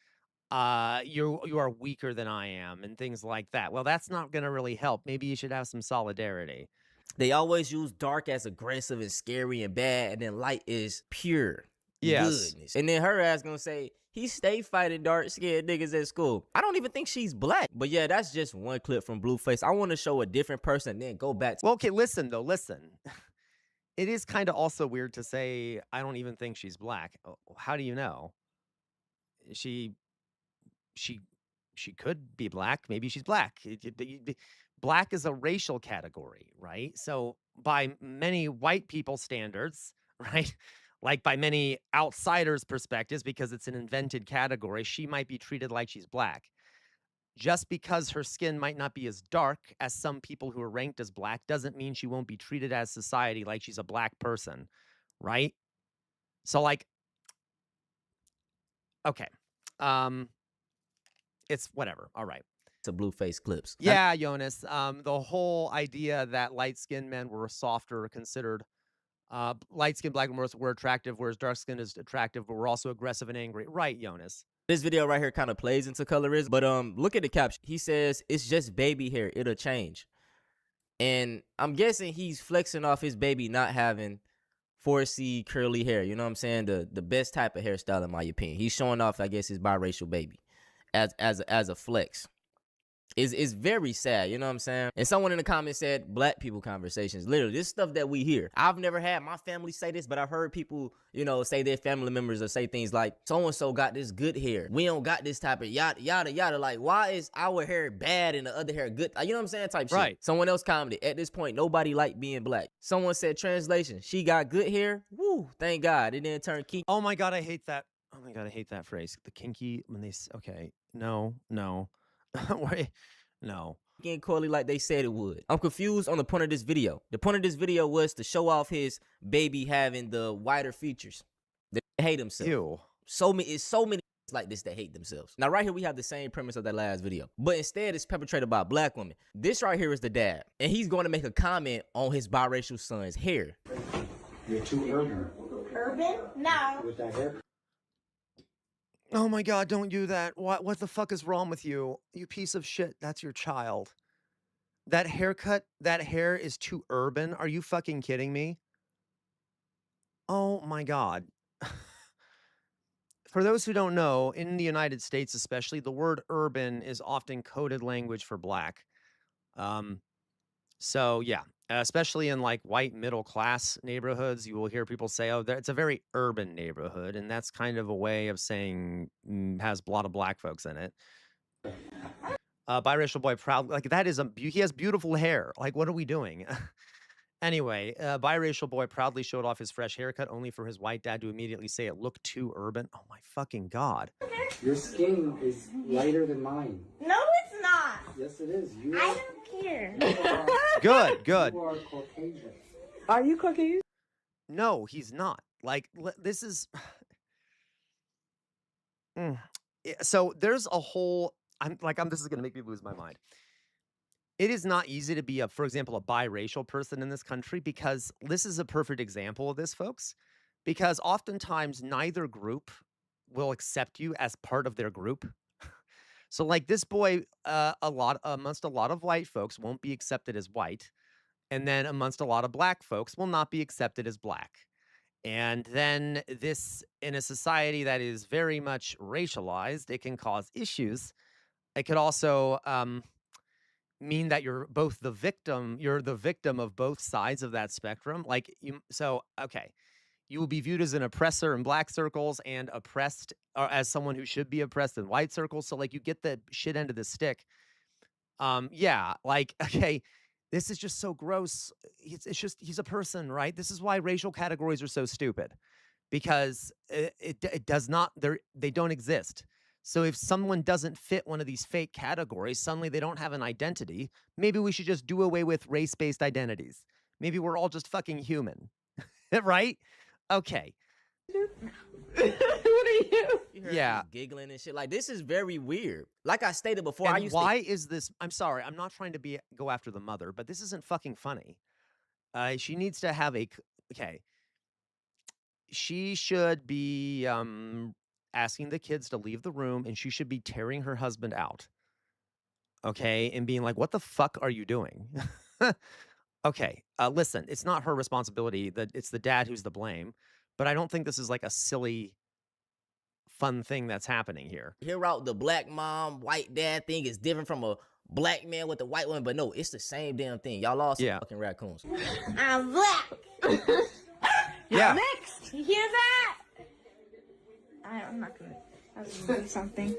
you are weaker than I am, and things like that. Well, that's not gonna really help. Maybe you should have some solidarity.
They always use dark as aggressive and scary and bad, and then light is pure
Yes.
goodness. And then her ass gonna say, he stay fighting dark-skinned niggas at school. I don't even think she's black. But yeah, that's just one clip from Blueface. I want to show a different person and then go back to—
Well, okay, listen, though, listen. It is kind of also weird to say, I don't even think she's black. How do you know? She could be black. Maybe she's black. Black is a racial category, right? So by many white people standards, right? Like by many outsiders' perspectives, because it's an invented category, she might be treated like she's black. Just because her skin might not be as dark as some people who are ranked as black doesn't mean she won't be treated as society like she's a black person, right? So like, okay. It's whatever. All right.
to Blueface clips.
Yeah, Jonas. The whole idea that light-skinned men were softer, considered light-skinned black men were attractive, whereas dark-skinned is attractive, but we're also aggressive and angry. Right, Jonas.
This video right here kind of plays into colorism, but look at the caption. He says, it's just baby hair. It'll change. And I'm guessing he's flexing off his baby not having 4C curly hair. You know what I'm saying? The best type of hairstyle, in my opinion. He's showing off, I guess, his biracial baby as a flex. It's very sad, you know what I'm saying? And someone in the comments said, black people conversations. Literally, this stuff that we hear. I've never had my family say this, but I've heard people, you know, say their family members or say things like, so-and-so got this good hair. We don't got this type of yada, yada, yada. Like, why is our hair bad and the other hair good? You know what I'm saying? Type
right.
Shit. Someone else commented, at this point, nobody like being black. Someone said, translation, she got good hair. Woo, thank God. It didn't turn kinky.
Oh my God, I hate that. Oh my God, I hate that phrase. The kinky, when they, okay, no. No.
Getting coily like they said it would. I'm confused on the point of this video. The point of this video was to show off his baby having the wider features. They hate themselves.
Ew.
It's so many like this that hate themselves. Now right here we have the same premise of that last video, but instead it's perpetrated by a black woman. This right here is the dad, and he's going to make a comment on his biracial son's hair.
You're too urban.
Urban? No.
With that hair.
Oh my God, don't do that. What the fuck is wrong with you? You piece of shit. That's your child. That haircut, that hair is too urban. Are you fucking kidding me? Oh my God. For those who don't know, in the United States especially, the word urban is often coded language for black. So yeah, especially in like white middle class neighborhoods, you will hear people say, oh, it's a very urban neighborhood. And that's kind of a way of saying has a lot of black folks in it. Biracial boy proud, like that is he has beautiful hair. Like, what are we doing? Anyway, biracial boy proudly showed off his fresh haircut only for his white dad to immediately say it looked too urban. Oh my fucking God.
Your skin is lighter than mine.
No, it's not.
Yes, it is.
I don't care.
Good.
You are Caucasian.
Are you Caucasian?
No, he's not. Like, this is... So there's a whole... this is going to make me lose my mind. It is not easy to be, for example, a biracial person in this country, because this is a perfect example of this, folks. Because oftentimes neither group will accept you as part of their group. So like this boy, amongst a lot of white folks won't be accepted as white. And then amongst a lot of black folks will not be accepted as black. And then this, in a society that is very much racialized, it can cause issues. It could also mean that you're the victim of both sides of that spectrum. Like okay. You will be viewed as an oppressor in black circles and oppressed, or as someone who should be oppressed in white circles. So like you get the shit end of the stick. Yeah, like, okay, this is just so gross. It's just, he's a person, right? This is why racial categories are so stupid, because it does not, they don't exist. So if someone doesn't fit one of these fake categories, suddenly they don't have an identity. Maybe we should just do away with race-based identities. Maybe we're all just fucking human, right? Okay.
What are you?
You heard
Yeah.
me giggling and shit. Like, this is very weird. Like I stated before,
And why is this? I'm sorry, I'm not trying to go after the mother, but this isn't fucking funny. She needs to have okay. She should be asking the kids to leave the room, and she should be tearing her husband out. Okay, and being like, "What the fuck are you doing?" Okay, listen, it's not her responsibility. That it's the dad who's the blame. But I don't think this is like a silly, fun thing that's happening here.
Hear out the black mom, white dad thing is different from a black man with a white woman, but no, it's the same damn thing. Y'all all some fucking raccoons.
I'm black.
Yeah.
Next. You hear that? I'm not gonna. I was gonna do something.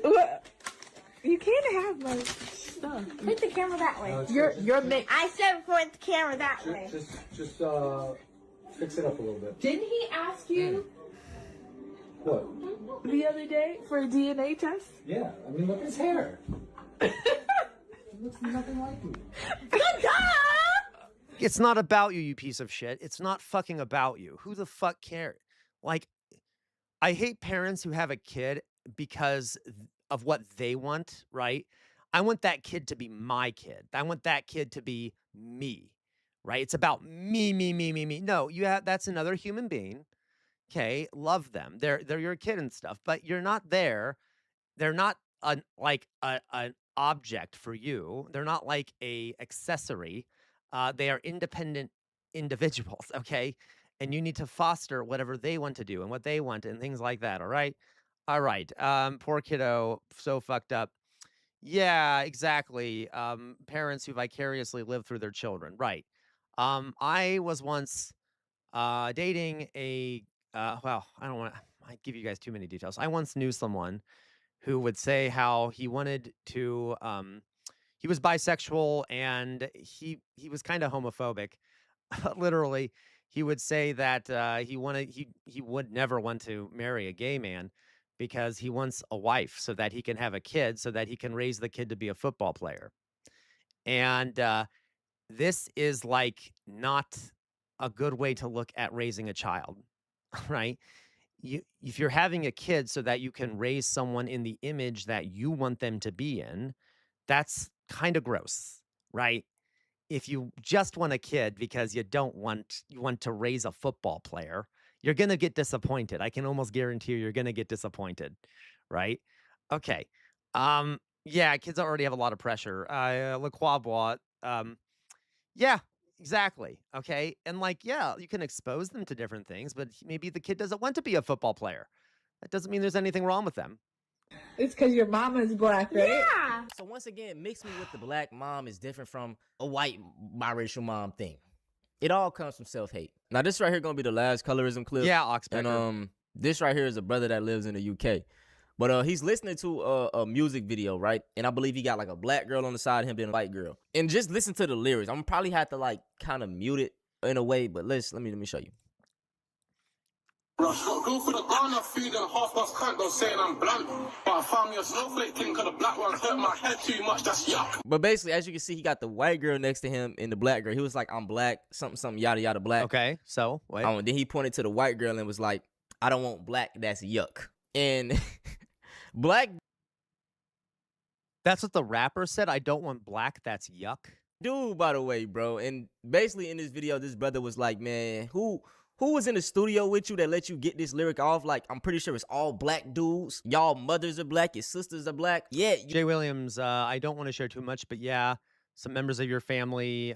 You can't have my stuff.
Point the camera that way.
You're mixed.
I said point the camera that way.
Just fix it up a little bit.
Didn't he ask you
What?
the other day for a DNA test?
Yeah, I mean, look at his hair. It looks nothing like you.
It's not about you, you piece of shit. It's not fucking about you. Who the fuck cares? Like, I hate parents who have a kid because of what they want, right? I want that kid to be my kid. I want that kid to be me, right? It's about me, me, me, me, me. No, that's another human being. Okay, love them. They're your kid and stuff, but you're not there. They're not an object for you. They're not like a accessory. They are independent individuals, okay? And you need to foster whatever they want to do and what they want and things like that, all right? All right. Poor kiddo, so fucked up. Yeah, exactly. Parents who vicariously live through their children, right? I was once dating a well, I don't want to give you guys too many details. I once knew someone who would say how he wanted to he was bisexual and he was kind of homophobic. Literally, he would say that he would never want to marry a gay man because he wants a wife so that he can have a kid so that he can raise the kid to be a football player. And this is like not a good way to look at raising a child, right? If you're having a kid so that you can raise someone in the image that you want them to be in, that's kind of gross, right? If you just want a kid because you want to raise a football player, you're going to get disappointed. I can almost guarantee you're going to get disappointed, right? Okay. Yeah, kids already have a lot of pressure. Le Quabois, yeah, exactly. Okay. And like, yeah, you can expose them to different things, but maybe the kid doesn't want to be a football player. That doesn't mean there's anything wrong with them.
It's because your mama's black, right?
Yeah.
So once again, mix me with the black mom is different from a white biracial mom thing. It all comes from self-hate. Now this right here gonna be the last colorism clip.
Yeah, Oxpecker.
And this right here is a brother that lives in the UK. But he's listening to a music video, right? And I believe he got like a black girl on the side of him being a white girl. And just listen to the lyrics. I'm gonna probably have to like kind of mute it in a way, but let me show you.
Go for the Ghana feed and half us can't go saying I'm blunt. But I found me a snowflake thing cause the black one hurt my head too much, that's yuck.
But basically, as you can see, he got the white girl next to him and the black girl. He was like, I'm black, something, yada, yada, black.
Okay, so, wait.
And then he pointed to the white girl and was like, I don't want black, that's yuck. And black...
That's what the rapper said? I don't want black, that's yuck?
Dude, by the way, bro. And basically in this video, this brother was like, man, who was in the studio with you that let you get this lyric off? Like, I'm pretty sure it's all black dudes. Y'all mothers are black. Your sisters are black. Yeah.
Jay Williams, I don't want to share too much, but yeah, some members of your family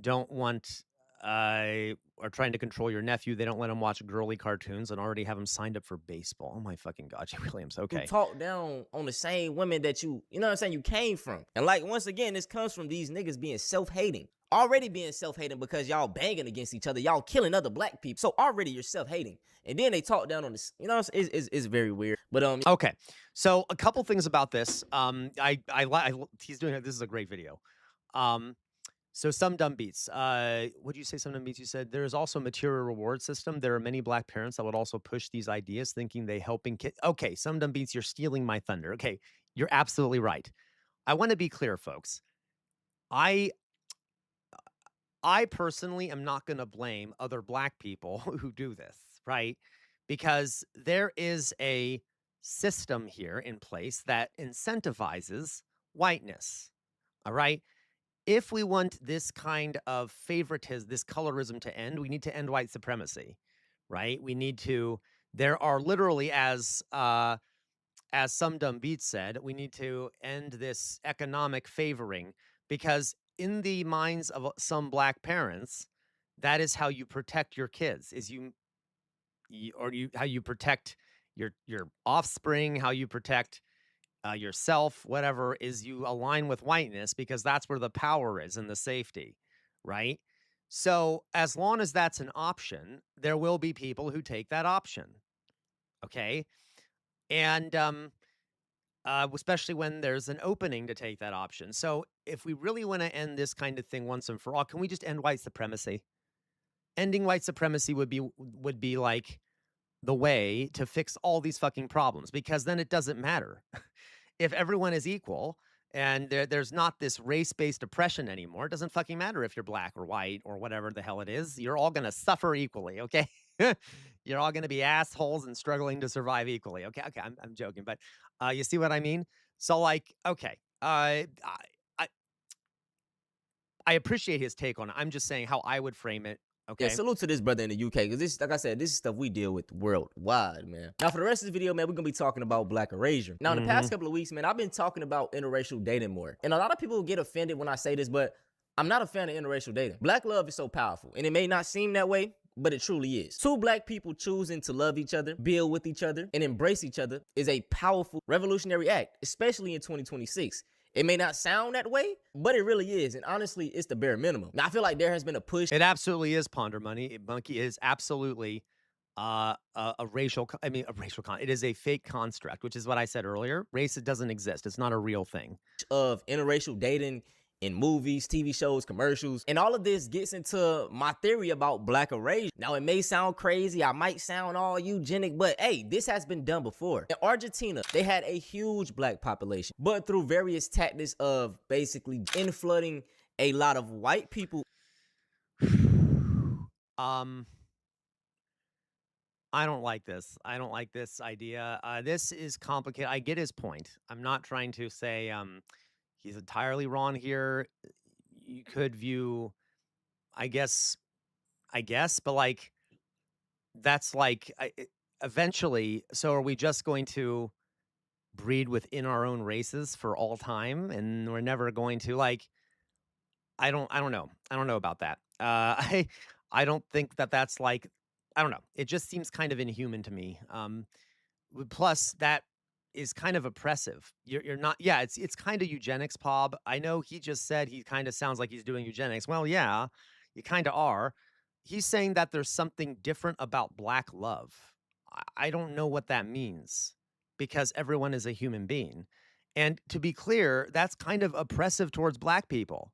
don't want, are trying to control your nephew. They don't let him watch girly cartoons and already have him signed up for baseball. Oh my fucking God, Jay Williams. Okay.
You talk down on the same women that you know what I'm saying, you came from. And like, once again, this comes from these niggas being self-hating. Already being self-hating because y'all banging against each other. Y'all killing other black people. So already you're self-hating. And then they talk down on this. You know, it's very weird. But
okay. So a couple things about this. He's doing it. This is a great video. So some dumb beats. What did you say? Some dumb beats. You said there is also a material reward system. There are many black parents that would also push these ideas, thinking they helping kids. Okay, some dumb beats. You're stealing my thunder. Okay, you're absolutely right. I want to be clear, folks. I personally am not going to blame other black people who do this, right? Because there is a system here in place that incentivizes whiteness. All right. If we want this kind of favoritism, this colorism to end, we need to end white supremacy, right? We need to. There are literally, as some dumb beats said, we need to end this economic favoring because in the minds of some black parents, that is how you protect your kids. Is how you protect your offspring, how you protect yourself, whatever, is you align with whiteness because that's where the power is and the safety, right? So as long as that's an option, there will be people who take that option, okay? And especially when there's an opening to take that option. So if we really want to end this kind of thing once and for all, can we just end white supremacy? Ending white supremacy would be like the way to fix all these fucking problems because then it doesn't matter. If everyone is equal and there's not this race-based oppression anymore, it doesn't fucking matter if you're black or white or whatever the hell it is. You're all going to suffer equally, okay? You're all going to be assholes and struggling to survive equally. Okay, I'm joking, but you see what I mean? So like, okay, I appreciate his take on it. I'm just saying how I would frame it. Okay.
Yeah, salute to this brother in the UK, because this, like I said, this is stuff we deal with worldwide, man. Now, for the rest of the video, man, we're going to be talking about black erasure. Now, in the past couple of weeks, man, I've been talking about interracial dating more. And a lot of people get offended when I say this, but I'm not a fan of interracial dating. Black love is so powerful, and it may not seem that way, but it truly is. Two black people choosing to love each other, build with each other, and embrace each other is a powerful, revolutionary act, especially in 2026. It may not sound that way, but it really is. And honestly, it's the bare minimum. Now, I feel like there has been a push.
It absolutely is, Ponder Money. Monkey is absolutely a racial, it is a fake construct, which is what I said earlier. Race, it doesn't exist. It's not a real thing.
Of interracial dating in movies, TV shows, commercials, and all of this gets into my theory about black erasure. Now, it may sound crazy, I might sound all eugenic, but hey, this has been done before. In Argentina, they had a huge black population, but through various tactics of basically inflooding a lot of white people.
I don't like this. I don't like this idea. This is complicated. I get his point. I'm not trying to say he's entirely wrong here. You could view, I guess, but like, that's like, eventually, so are we just going to breed within our own races for all time? And we're never going to, like, I don't know. I don't know about that. I don't think that that's like, I don't know. It just seems kind of inhuman to me. Plus, that is kind of oppressive. You're not, yeah, it's kind of eugenics, Pob. I know he just said he kind of sounds like he's doing eugenics. Well, yeah, you kind of are. He's saying that there's something different about black love. I don't know what that means because everyone is a human being. And to be clear, that's kind of oppressive towards black people.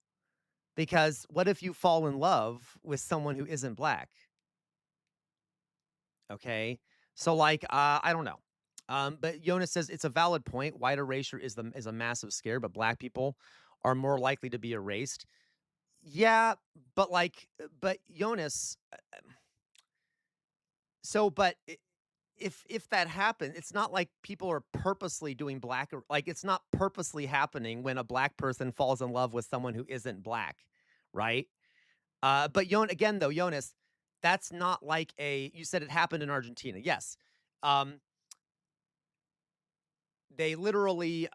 Because what if you fall in love with someone who isn't black? Okay. So like, I don't know. But Jonas says it's a valid point. White erasure is a massive scare, but black people are more likely to be erased. Yeah, but Jonas. But if that happens, it's not like people are purposely doing black, or like it's not purposely happening when a black person falls in love with someone who isn't black, right? But Jonas, that's not like you said it happened in Argentina. Yes. They literally,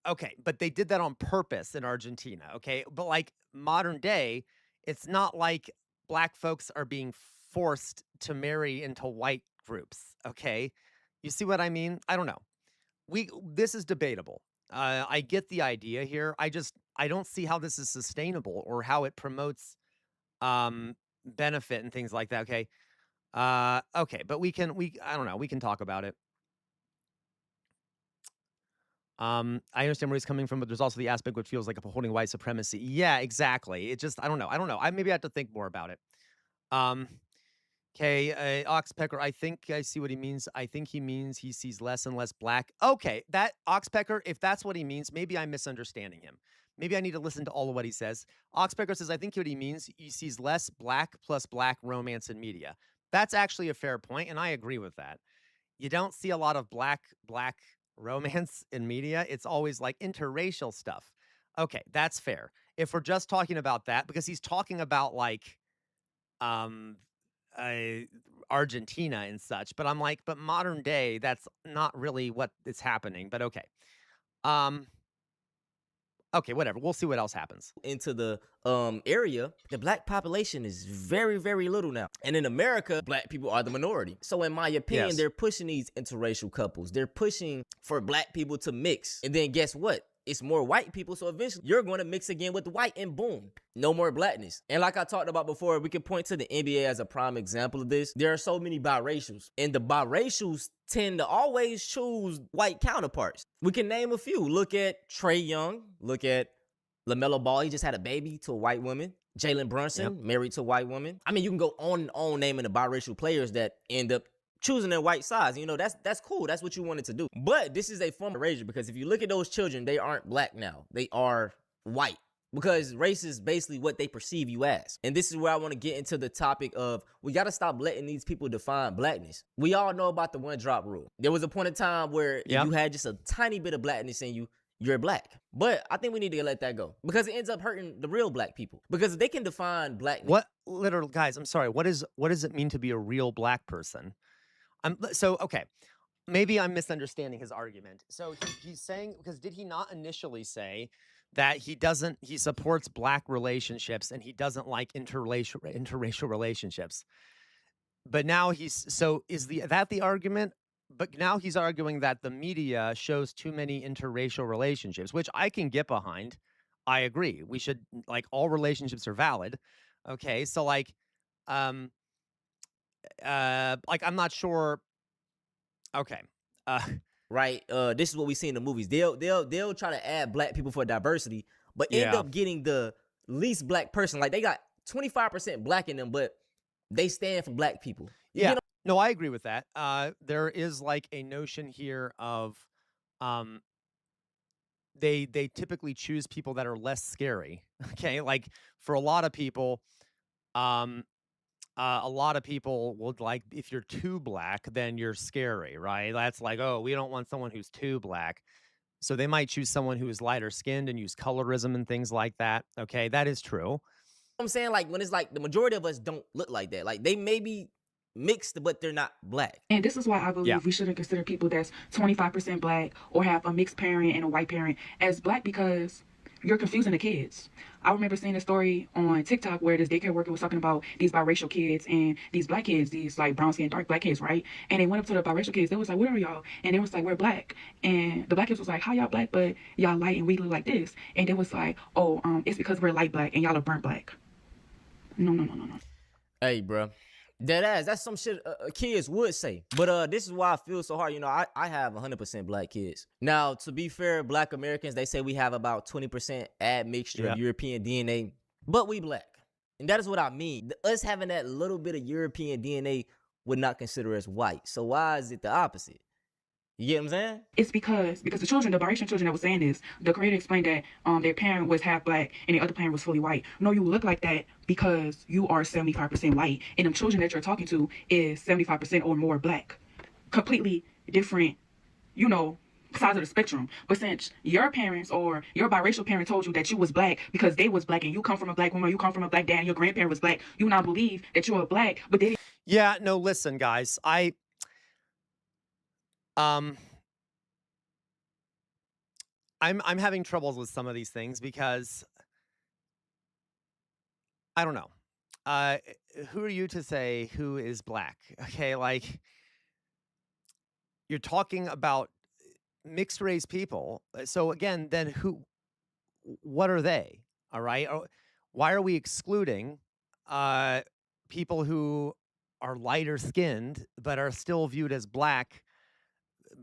okay, but they did that on purpose in Argentina, okay? But like modern day, it's not like black folks are being forced to marry into white groups, okay? You see what I mean? I don't know. This is debatable. I get the idea here. I don't see how this is sustainable or how it promotes benefit and things like that, okay? Okay, but I don't know, we can talk about it. I understand where he's coming from, but there's also the aspect which feels like upholding white supremacy. Yeah, exactly. It just, I don't know. Maybe I have to think more about it. Okay, Oxpecker, I think I see what he means. I think he means he sees less and less black. Okay, that Oxpecker, if that's what he means, maybe I'm misunderstanding him. Maybe I need to listen to all of what he says. Oxpecker says, I think what he means, he sees less black plus black romance in media. That's actually a fair point, and I agree with that. You don't see a lot of black romance in media. It's always like interracial stuff. Okay, that's fair. If we're just talking about that, because he's talking about like um Argentina and such, but I'm like, but modern day, that's not really what is happening. But okay. Okay, whatever. We'll see what else happens.
Into the area, the black population is very, very little now. And in America, black people are the minority. So in my opinion,
Yes.
they're pushing these interracial couples. They're pushing for black people to mix. And then guess what? It's more white people, so eventually you're going to mix again with the white, and boom, no more blackness. And like I talked about before, we can point to the NBA as a prime example of this. There are so many biracials, and the biracials tend to always choose white counterparts. We can name a few. Look at Trae Young. Look at LaMelo Ball. He just had a baby to a white woman. Jalen Brunson, married to a white woman. I mean, you can go on and on naming the biracial players that end up choosing their white sides. You know, that's cool. That's what you wanted to do. But this is a form of erasure, because if you look at those children, they aren't black now. They are white, because race is basically what they perceive you as. And this is where I want to get into the topic of, we got to stop letting these people define blackness. We all know about the one drop rule. There was a point in time where if you had just a tiny bit of blackness in you, you're black. But I think we need to let that go, because it ends up hurting the real black people, because they can define blackness.
What literal guys, I'm sorry. What does it mean to be a real black person? So okay, maybe I'm misunderstanding his argument. So he's saying, because did he not initially say that he supports black relationships and he doesn't like interracial relationships? But now is that the argument? But now he's arguing that the media shows too many interracial relationships, which I can get behind. I agree. We should, like, all relationships are valid. Okay, so like I'm not sure. Okay.
Right. This is what we see in the movies. They'll try to add black people for diversity, but end up getting the least black person. Like, they got 25% black in them, but they stand for black people.
Yeah. No, I agree with that. There is like a notion here of they typically choose people that are less scary. Okay, like for a lot of people, would like, if you're too black, then you're scary, right? That's like, oh, we don't want someone who's too black. So they might choose someone who is lighter skinned and use colorism and things like that. Okay, that is true.
I'm saying, like, when it's like the majority of us don't look like that. Like, they may be mixed, but they're not black.
And this is why I believe we shouldn't consider people that's 25% black or have a mixed parent and a white parent as black, because you're confusing the kids. I remember seeing a story on TikTok where this daycare worker was talking about these biracial kids and these black kids, these like brown skin, dark black kids, right? And they went up to the biracial kids. They was like, "Where are y'all?" And they was like, "We're black." And the black kids was like, "How y'all black, but y'all light and we look like this?" And they was like, "Oh, it's because we're light black and y'all are burnt black." No.
Hey, bro. That's some shit kids would say. But this is why I feel so hard. You know, I have 100% black kids. Now, to be fair, black Americans, they say we have about 20% admixture of European DNA, but we black. And that is what I mean. Us having that little bit of European DNA would not consider us white. So why is it the opposite? You get what I'm saying?
It's because the children, the biracial children that was saying this, the creator explained that their parent was half black and the other parent was fully white. No, you look like that because you are 75% white, and them children that you're talking to is 75% or more black. Completely different, sides of the spectrum. But since your parents or your biracial parent told you that you was black because they was black, and you come from a black woman, you come from a black dad, and your grandparent was black, you now believe that you're black, but they...
Yeah, no, listen, guys, I'm having troubles with some of these things because I don't know. Who are you to say who is black? Okay, like, you're talking about mixed race people. So again, then what are they? All right. Why are we excluding people who are lighter skinned but are still viewed as black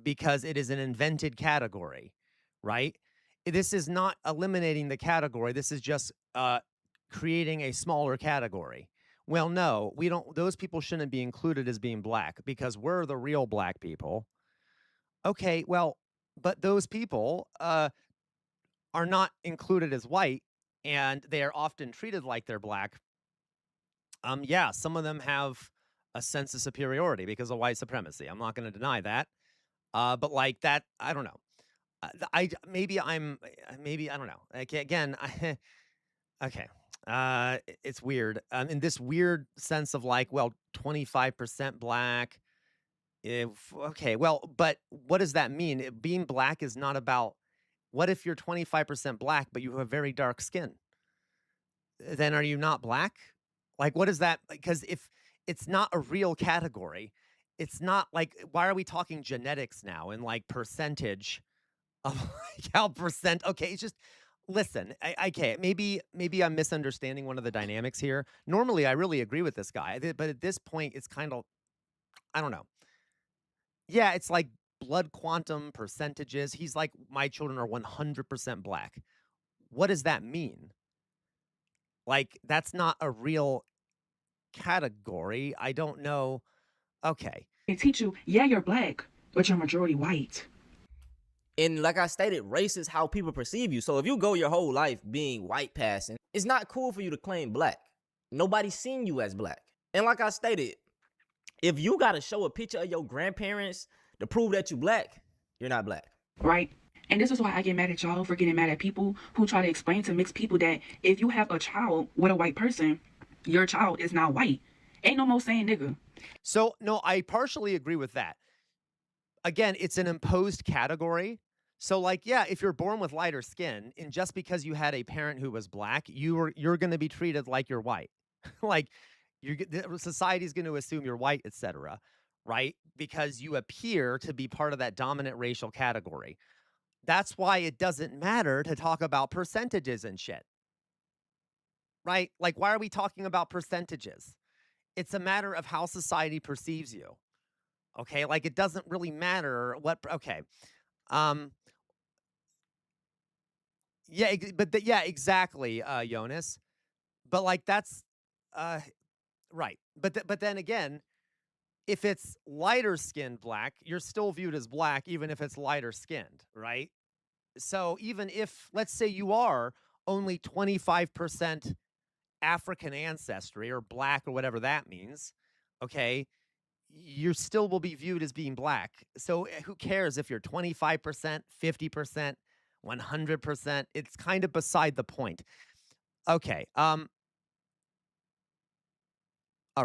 because it is an invented category, right? This is not eliminating the category. This is just creating a smaller category. Well, no, we don't. Those people shouldn't be included as being black because we're the real black people. Okay, well, but those people are not included as white, and they are often treated like they're black, yeah, some of them have a sense of superiority because of white supremacy. I'm not going to deny that. But like that, I don't know. Maybe maybe I don't know. Like, again, okay. It's weird. In this weird sense of like, well, 25% black. Okay, well, but what does that mean? Being black is not about. What if you're 25% black, but you have very dark skin? Then are you not black? Like, what is that? Because if it's not a real category, it's not like, why are we talking genetics now and like percentage of like how percent? Okay, it's just, listen, okay, maybe I'm misunderstanding one of the dynamics here. Normally, I really agree with this guy, but at this point, it's kind of, I don't know. Yeah, it's like blood quantum percentages. He's like, my children are 100% black. What does that mean? Like, that's not a real category. I don't know. Okay.
They teach you, yeah, you're black, but you're majority white.
And like I stated, race is how people perceive you. So if you go your whole life being white passing, it's not cool for you to claim black. Nobody's seen you as black. And like I stated, if you got to show a picture of your grandparents to prove that you black, you're not black.
Right. And this is why I get mad at y'all for getting mad at people who try to explain to mixed people that if you have a child with a white person, your child is not white. Ain't no more saying nigga.
So, no, I partially agree with that. Again, it's an imposed category. So, like, yeah, if you're born with lighter skin, and just because you had a parent who was black, you're going to be treated like you're white. Like, society's going to assume you're white, etc., right? Because you appear to be part of that dominant racial category. That's why it doesn't matter to talk about percentages and shit. Right? Like, why are we talking about percentages? It's a matter of how society perceives you. Okay? Like, it doesn't really matter what, okay. Yeah, but yeah, exactly, Jonas. But like, that's, right. But then again, if it's lighter skinned black, you're still viewed as black, even if it's lighter skinned, right? So even if, let's say you are only 25% African ancestry or black or whatever that means, okay, you still will be viewed as being black. So who cares if you're 25%, 50%, 100%? It's kind of beside the point. Okay. All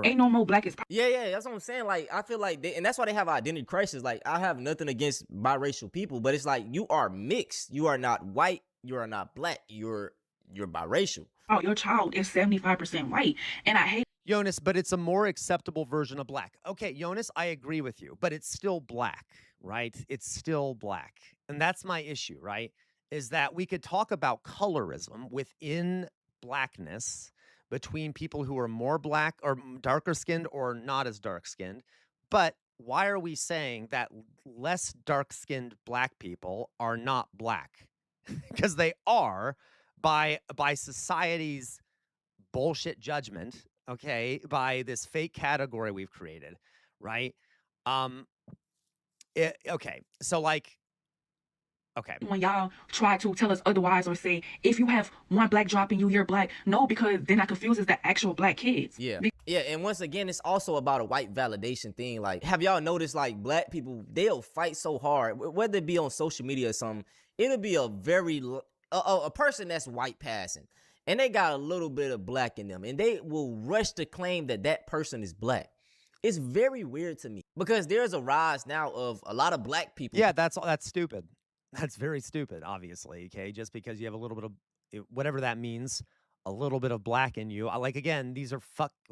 right.
Ain't no more black is.
Yeah, that's what I'm saying. Like, I feel like and that's why they have identity crisis. Like, I have nothing against biracial people, but it's like, you are mixed. You are not white. You are not black. You're biracial.
Oh, your child is 75% white, and I hate.
Jonas, but it's a more acceptable version of black. Okay, Jonas, I agree with you, but it's still black, right? It's still black. And that's my issue, right? Is that we could talk about colorism within blackness between people who are more black or darker skinned or not as dark skinned. But why are we saying that less dark skinned black people are not black? Because they are by society's bullshit judgment, okay, by this fake category we've created, right? Okay, so like, okay.
When y'all try to tell us otherwise or say, if you have one black drop in you, you're black. No, because then that confuses the actual black kids.
Yeah. Yeah, and once again, it's also about a white validation thing. Like, have y'all noticed, like, black people, they'll fight so hard, whether it be on social media or something, it'll be a person that's white passing, and they got a little bit of black in them, and they will rush to claim that that person is black. It's very weird to me, because there's a rise now of a lot of black people.
Yeah, that's stupid. That's very stupid, obviously, okay? Just because you have a little bit of, whatever that means, a little bit of black in you. Like, again, these are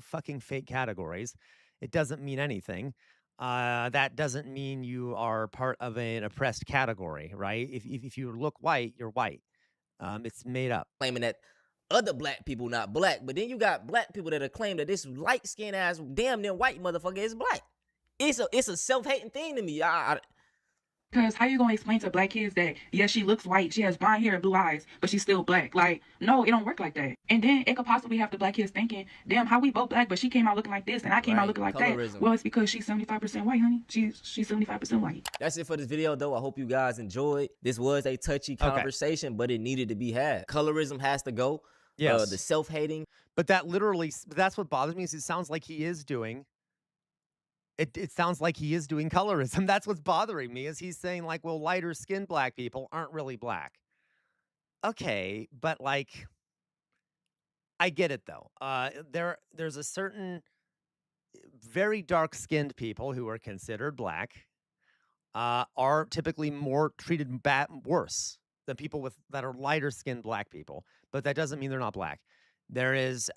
fucking fake categories. It doesn't mean anything. That doesn't mean you are part of an oppressed category, right? If you look white, you're white. It's made up.
Claiming that other black people not black, but then you got black people that are claiming that this light-skinned ass damn near white motherfucker is black. It's a self-hating thing to me.
Because how you gonna explain to black kids that yes, she looks white, she has blonde hair and blue eyes, but she's still black? Like, no, it don't work like that. And then it could possibly have the black kids thinking, damn, how we both black, but she came out looking like this and I came out looking like
Colorism.
that. Well, it's because she's 75% white, honey. She's 75% white.
That's it for this video, though. I hope you guys enjoyed. This was a touchy conversation, but it needed to be had. Colorism has to go.
Yes.
The self-hating.
But that literally, that's what bothers me, is it sounds like he is doing. It sounds like he is doing colorism. That's what's bothering me, is he's saying like, well, lighter skinned black people aren't really black. Okay, but like, I get it though. There's a certain very dark skinned people who are considered black are typically more treated worse than people that are lighter skinned black people. But that doesn't mean they're not black. There is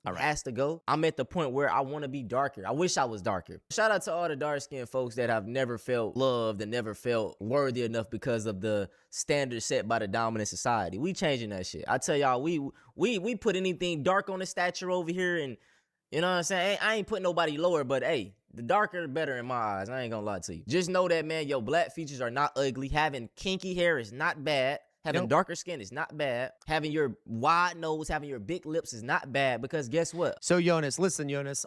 All right. Has to go. I'm at the point where I want to be darker. I wish I was darker. Shout out to all the dark-skinned folks that have never felt loved and never felt worthy enough because of the standards set by the dominant society. We changing that shit. I tell y'all, we put anything dark on the stature over here, and you know what I'm saying? I ain't putting nobody lower, but hey, the darker the better in my eyes. I ain't gonna lie to you. Just know that, man, your black features are not ugly. Having kinky hair is not bad. Having darker skin is not bad. Having your wide nose, having your big lips is not bad, because guess what?
So Jonas, listen, Jonas,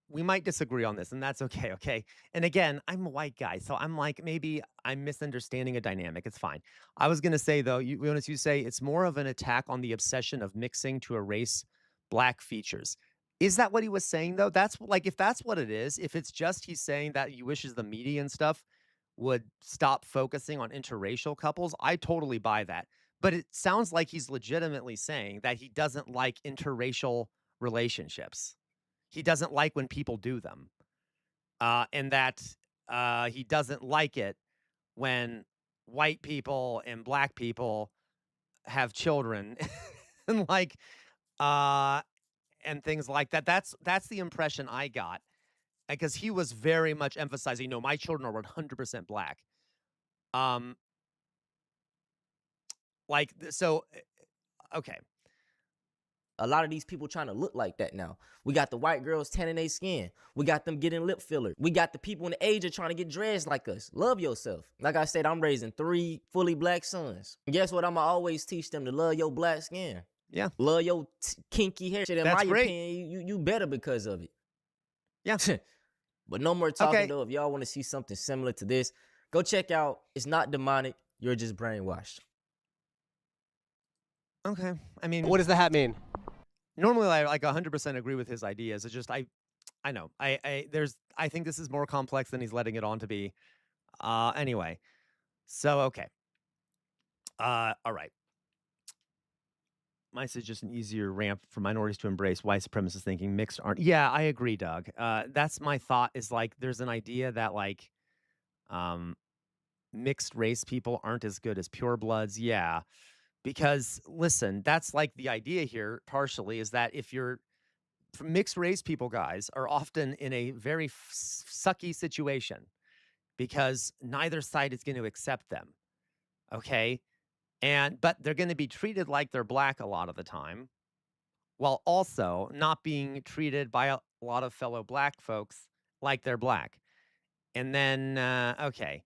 we might disagree on this, and that's okay, okay? And again, I'm a white guy, so I'm like, maybe I'm misunderstanding a dynamic. It's fine. I was going to say, though, Jonas, you say it's more of an attack on the obsession of mixing to erase black features. Is that what he was saying, though? That's like, if that's what it is, if it's just he's saying that he wishes the media and stuff would stop focusing on interracial couples, I totally buy that. But it sounds like he's legitimately saying that he doesn't like interracial relationships. He doesn't like when people do them. And that he doesn't like it when white people and black people have children and like and things like that. That's the impression I got. Because he was very much emphasizing, no, my children are 100% black. Okay.
A lot of these people trying to look like that now. We got the white girls tanning their skin. We got them getting lip filler. We got the people in the age of trying to get dressed like us. Love yourself. Like I said, I'm raising 3 fully black sons. And guess what? I'm going to always teach them to love your black skin.
Yeah.
Love your kinky hair. Shit, in
That's
my
great.
opinion, you better because of it.
Yeah.
But no more talking, though. If y'all want to see something similar to this, go check out It's Not Demonic, You're Just Brainwashed.
Okay. I mean,
what does the hat mean?
Normally, I like 100% agree with his ideas. It's just I know. I think this is more complex than he's letting it on to be. Anyway. So okay. All right. Mice is just an easier ramp for minorities to embrace white supremacist thinking. Mixed aren't. Yeah, I agree, Doug. That's my thought, is like there's an idea that like mixed race people aren't as good as purebloods. Yeah. Because listen, that's like the idea here partially, is that if you're mixed race people, guys, are often in a very sucky situation because neither side is going to accept them. Okay. But they're going to be treated like they're black a lot of the time, while also not being treated by a lot of fellow black folks like they're black. And then, okay,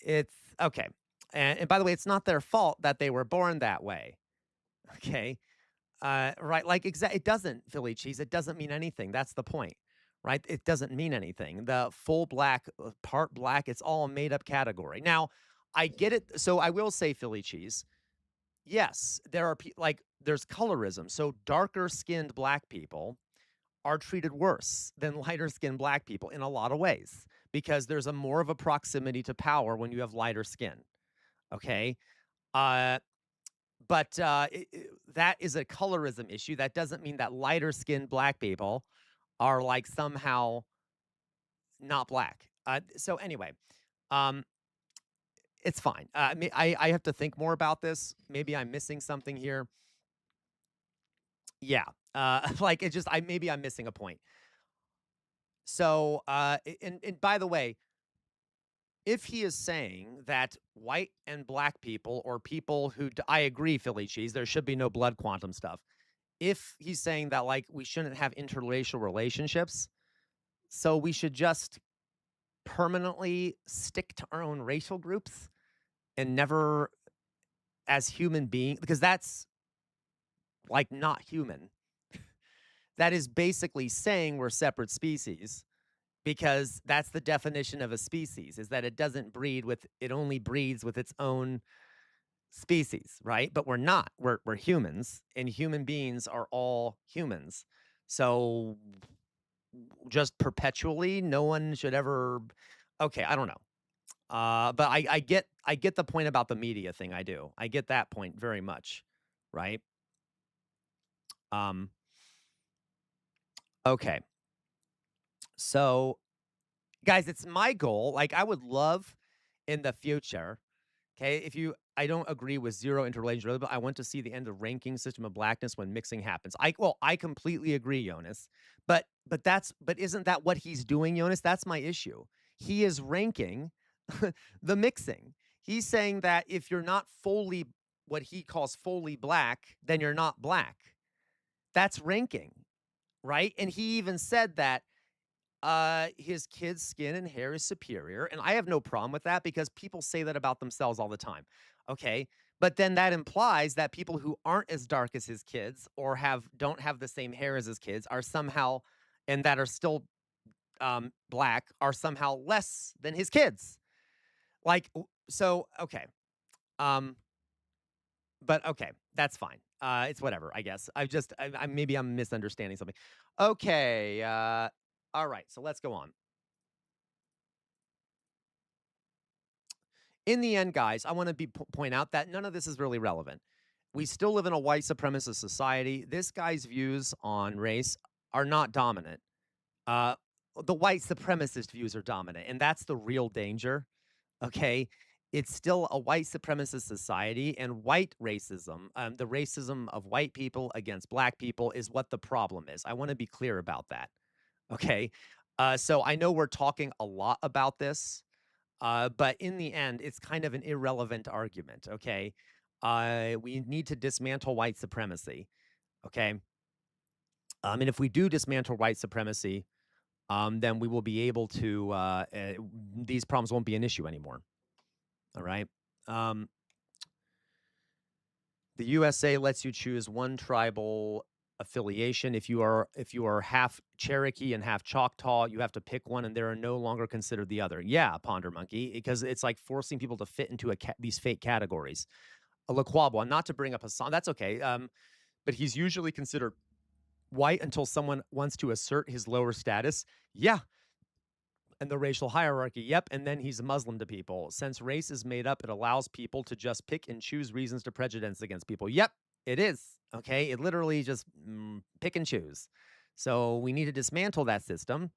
it's okay. And by the way, it's not their fault that they were born that way. Okay. Right. Like, it doesn't, Philly cheese. It doesn't mean anything. That's the point, right? It doesn't mean anything. The full black, part black, it's all a made up category. Now, I get it. So I will say, Philly cheese, yes, there are there's colorism. So darker skinned black people are treated worse than lighter skinned black people in a lot of ways, because there's more of a proximity to power when you have lighter skin. Okay. But that is a colorism issue. That doesn't mean that lighter skinned black people are like somehow not black. So anyway, it's fine. I have to think more about this. Maybe I'm missing something here. Yeah. Like it just, maybe I'm missing a point. So, and by the way, if he is saying that white and black people, or people who, I agree, Philly cheese, there should be no blood quantum stuff. If he's saying that like we shouldn't have interracial relationships, so we should just permanently stick to our own racial groups and never as human beings, because that's like not human. That is basically saying we're separate species, because that's the definition of a species, is that it doesn't breed with, it only breeds with its own species, right? But we're not. We're humans, and human beings are all humans. So just perpetually, no one should ever. Okay, I don't know. But I get the point about the media thing. I do. I get that point very much, right? Okay. So, guys, it's my goal. Like, I would love in the future. Okay, if you, I don't agree with zero interrelation, but I want to see the end of ranking system of blackness when mixing happens. I completely agree, Jonas. But isn't that what he's doing, Jonas? That's my issue. He is ranking the mixing. He's saying that if you're not fully what he calls fully black, then you're not black. That's ranking, right? And he even said that his kid's skin and hair is superior, and I have no problem with that because people say that about themselves all the time. Okay, but then that implies that people who aren't as dark as his kids or don't have the same hair as his kids are somehow, and that are still black, are somehow less than his kids. Like, so okay, but okay, that's fine. It's whatever, I guess. I maybe I'm misunderstanding something. Okay, all right, so let's go on. In the end, guys, I want to point out that none of this is really relevant. We still live in a white supremacist society. This guy's views on race are not dominant. The white supremacist views are dominant, and that's the real danger. Okay, it's still a white supremacist society, and white racism, the racism of white people against black people, is what the problem is. I want to be clear about that. Okay, so I know we're talking a lot about this. But in the end, it's kind of an irrelevant argument, okay? We need to dismantle white supremacy, okay? And if we do dismantle white supremacy, then we will be able to, these problems won't be an issue anymore, all right? The USA lets you choose one tribal affiliation. If you are half Cherokee and half Choctaw, you have to pick one, and they are no longer considered the other. Yeah, Ponder Monkey, because it's like forcing people to fit into these fake categories. A Laquabwa, not to bring up a song, that's okay. But he's usually considered white until someone wants to assert his lower status. Yeah. And the racial hierarchy, yep, and then he's Muslim to people. Since race is made up, it allows people to just pick and choose reasons to prejudice against people. Yep, it is, okay? It literally just pick and choose. So we need to dismantle that system.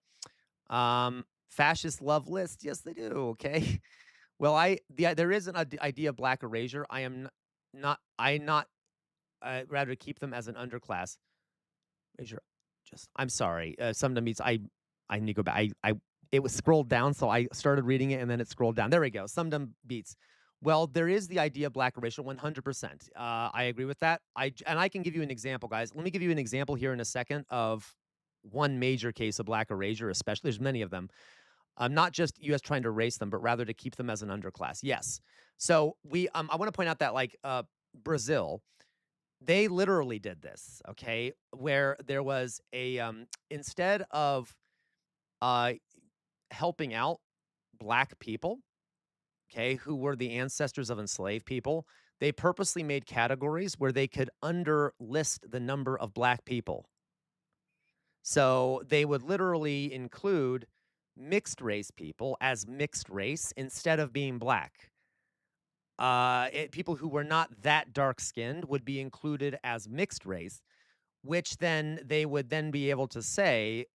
Fascists love lists. Yes, they do, okay? Well, there is an idea of black erasure. I'd rather keep them as an underclass. I'm sorry. Some means I need to go back. It was scrolled down, so I started reading it, and then it scrolled down. There we go. Some dumb beats. Well, there is the idea of black erasure, 100%. I agree with that. And I can give you an example, guys. Let me give you an example here in a second of one major case of black erasure, especially. There's many of them. Not just U.S. trying to erase them, but rather to keep them as an underclass. Yes. So I want to point out that, like, Brazil, they literally did this, okay, where there was a, instead of helping out black people, okay, who were the ancestors of enslaved people, they purposely made categories where they could underlist the number of black people. So they would literally include mixed race people as mixed race instead of being black. People who were not that dark skinned would be included as mixed race, which then they would then be able to say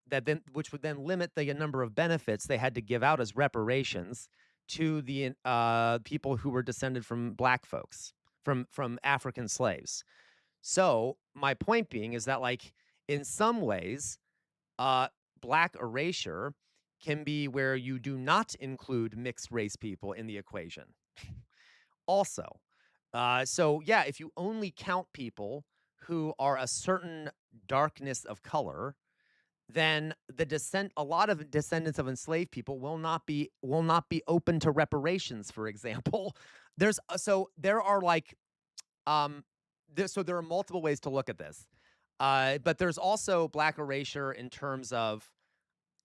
which would then limit the number of benefits they had to give out as reparations to the people who were descended from black folks, from African slaves. So my point being is that, like, in some ways, black erasure can be where you do not include mixed race people in the equation. Also, so yeah, if you only count people who are a certain darkness of color, then a lot of descendants of enslaved people will not be open to reparations, for example. There are like there are multiple ways to look at this. But there's also black erasure in terms of,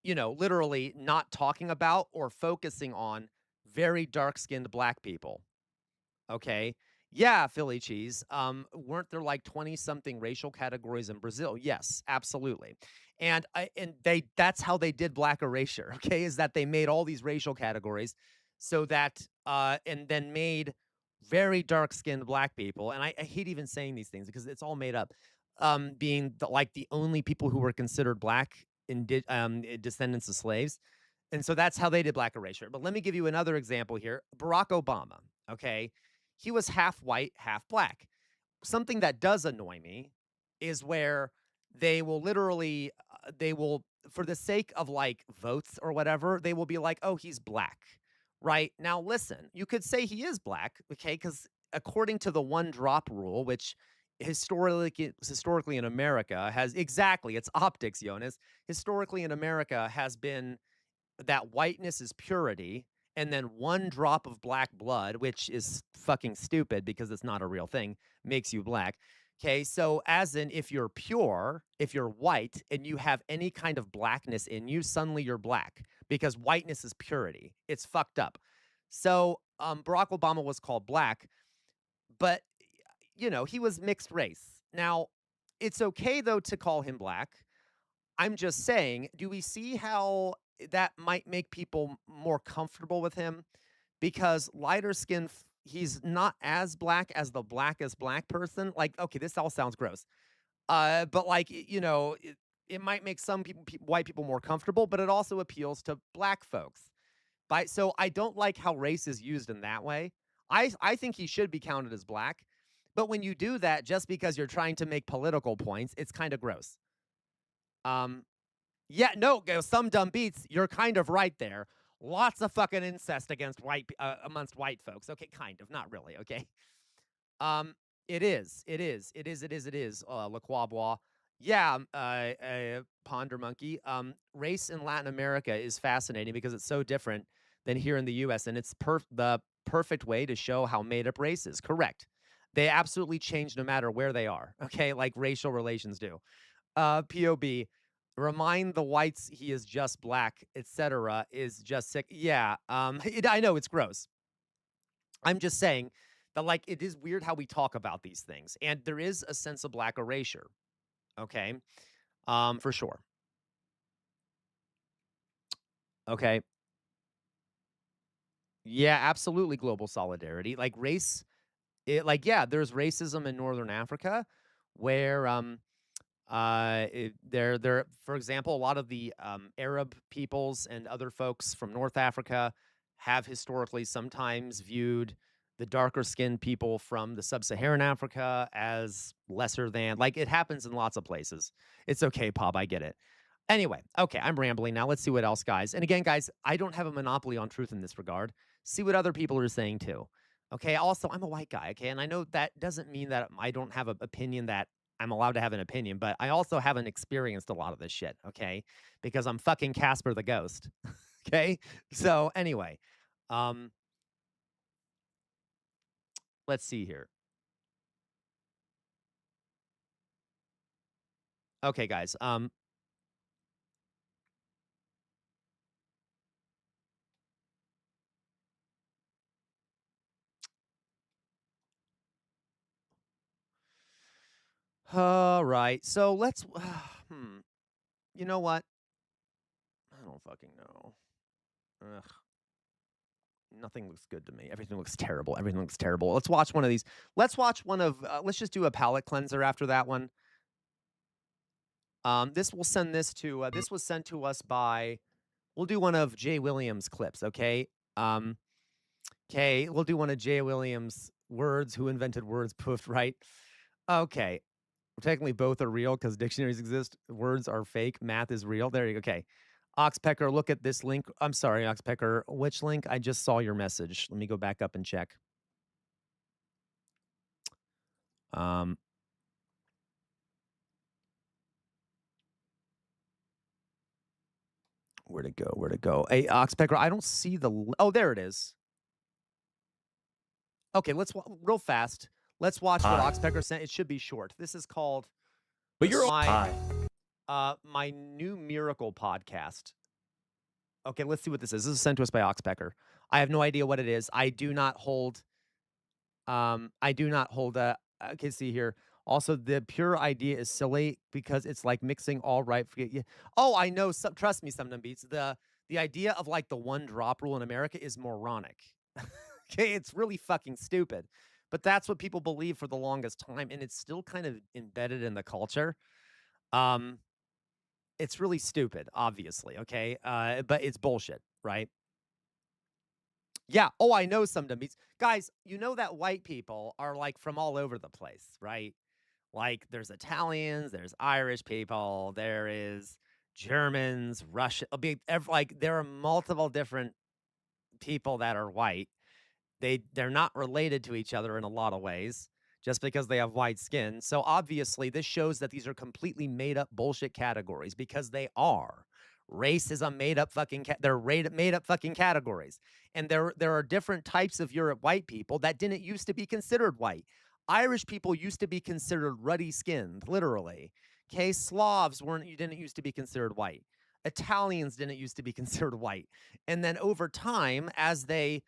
literally not talking about or focusing on very dark-skinned black people. Okay. Yeah, Philly cheese. Weren't there like 20 something racial categories in Brazil? Yes, absolutely. And that's how they did black erasure, okay? Is that they made all these racial categories so that and then made very dark-skinned black people, and I hate even saying these things because it's all made up, being like the only people who were considered black descendants of slaves. And so that's how they did black erasure. But let me give you another example here. Barack Obama, okay? He was half white, half black. Something that does annoy me is where they will literally, for the sake of like votes or whatever, they will be like, oh, he's black, right? Now, listen, you could say he is black, okay? Because according to the one drop rule, which historically in America has exactly, it's optics, Jonas. Historically in America has been that whiteness is purity, and then one drop of black blood, which is fucking stupid because it's not a real thing, makes you black. Okay, so as in if you're pure, if you're white, and you have any kind of blackness in you, suddenly you're black because whiteness is purity. It's fucked up. So Barack Obama was called black, but he was mixed race. Now, it's okay though to call him black. I'm just saying, do we see how that might make people more comfortable with him? Because lighter skin, he's not as black as the blackest black person. Like, okay, this all sounds gross. But like, it might make some white people more comfortable, but it also appeals to black folks. So I don't like how race is used in that way. I think he should be counted as black. But when you do that, just because you're trying to make political points, it's kind of gross. Yeah, no, some dumb beats. You're kind of right there. Lots of fucking incest amongst white folks. Okay, kind of, not really. Okay. It is. Le Yeah, Ponder Monkey. Race in Latin America is fascinating because it's so different than here in the U.S. and it's the perfect way to show how made up race is. Correct. They absolutely change no matter where they are. Okay, like racial relations do. POB. Remind the whites he is just black, etc. is just sick. Yeah, I know it's gross. I'm just saying that, like, it is weird how we talk about these things, and there is a sense of black erasure. Okay, for sure. Okay. Yeah, absolutely. Global solidarity, like race. There's racism in Northern Africa, where there, for example, a lot of the Arab peoples and other folks from North Africa have historically sometimes viewed the darker skinned people from the sub-Saharan Africa as lesser than. Like, it happens in lots of places. It's okay, Pop, I get it. Anyway, okay, I'm rambling now. Let's see what else, guys. And again, guys, I don't have a monopoly on truth in this regard. See what other people are saying too. Okay, also, I'm a white guy, okay? And I know that doesn't mean that I don't have an opinion that I'm allowed to have an opinion, but I also haven't experienced a lot of this shit, okay? Because I'm fucking Casper the Ghost. Okay? So anyway, let's see here. Okay, guys. All right. So let's You know what? I don't fucking know. Ugh. Nothing looks good to me. Everything looks terrible. Everything looks terrible. Let's watch one of these. Let's watch one of let's just do a palette cleanser after that one. This will send this to this was sent to us by we'll do one of Jay Williams clips, okay? Okay, we'll do one of Jay Williams words, who invented words, poofed, right? Okay. Technically both are real because dictionaries exist. Words are fake. Math is real. There you go. Okay. Oxpecker, look at this link. I'm sorry, Oxpecker. Which link? I just saw your message. Let me go back up and check. Where'd it go? Where'd it go? Hey, Oxpecker, I don't see the... Oh, there it is. Okay, let's real fast. Let's watch what Oxpecker sent. It should be short. This is called...
But you're
my new Miracle podcast. Okay, let's see what this is. This is sent to us by Oxpecker. I have no idea what it is. I do not hold... okay, see here. Also, the pure idea is silly because it's like mixing all right. Oh, I know. Trust me, some beats. The idea of like the one drop rule in America is moronic. Okay, it's really fucking stupid. But that's what people believe for the longest time, and it's still kind of embedded in the culture. It's really stupid, obviously, okay? But it's bullshit, right? Yeah. Oh, I know some dummies. Guys, you know that white people are like from all over the place, right? Like there's Italians, there's Irish people, there is Germans, Russian. Like there are multiple different people that are white. They're not related to each other in a lot of ways just because they have white skin. So obviously this shows that these are completely made up bullshit categories because they are. Race is a made up fucking they're made up fucking categories. And there are different types of Europe white people that didn't used to be considered white. Irish people used to be considered ruddy skinned, literally. Okay, Slavs didn't used to be considered white. Italians didn't used to be considered white. And then over time, as there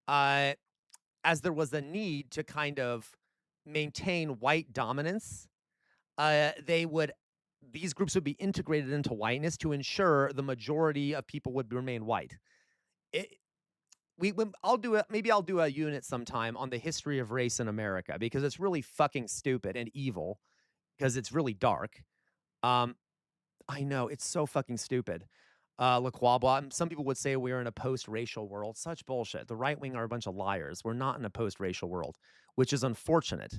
was a need to kind of maintain white dominance, these groups would be integrated into whiteness to ensure the majority of people would remain white. Maybe I'll do a unit sometime on the history of race in America because it's really fucking stupid and evil because it's really dark. I know it's so fucking stupid. Laquabla. Some people would say we're in a post-racial world. Such bullshit. The right wing are a bunch of liars. We're not in a post-racial world, which is unfortunate.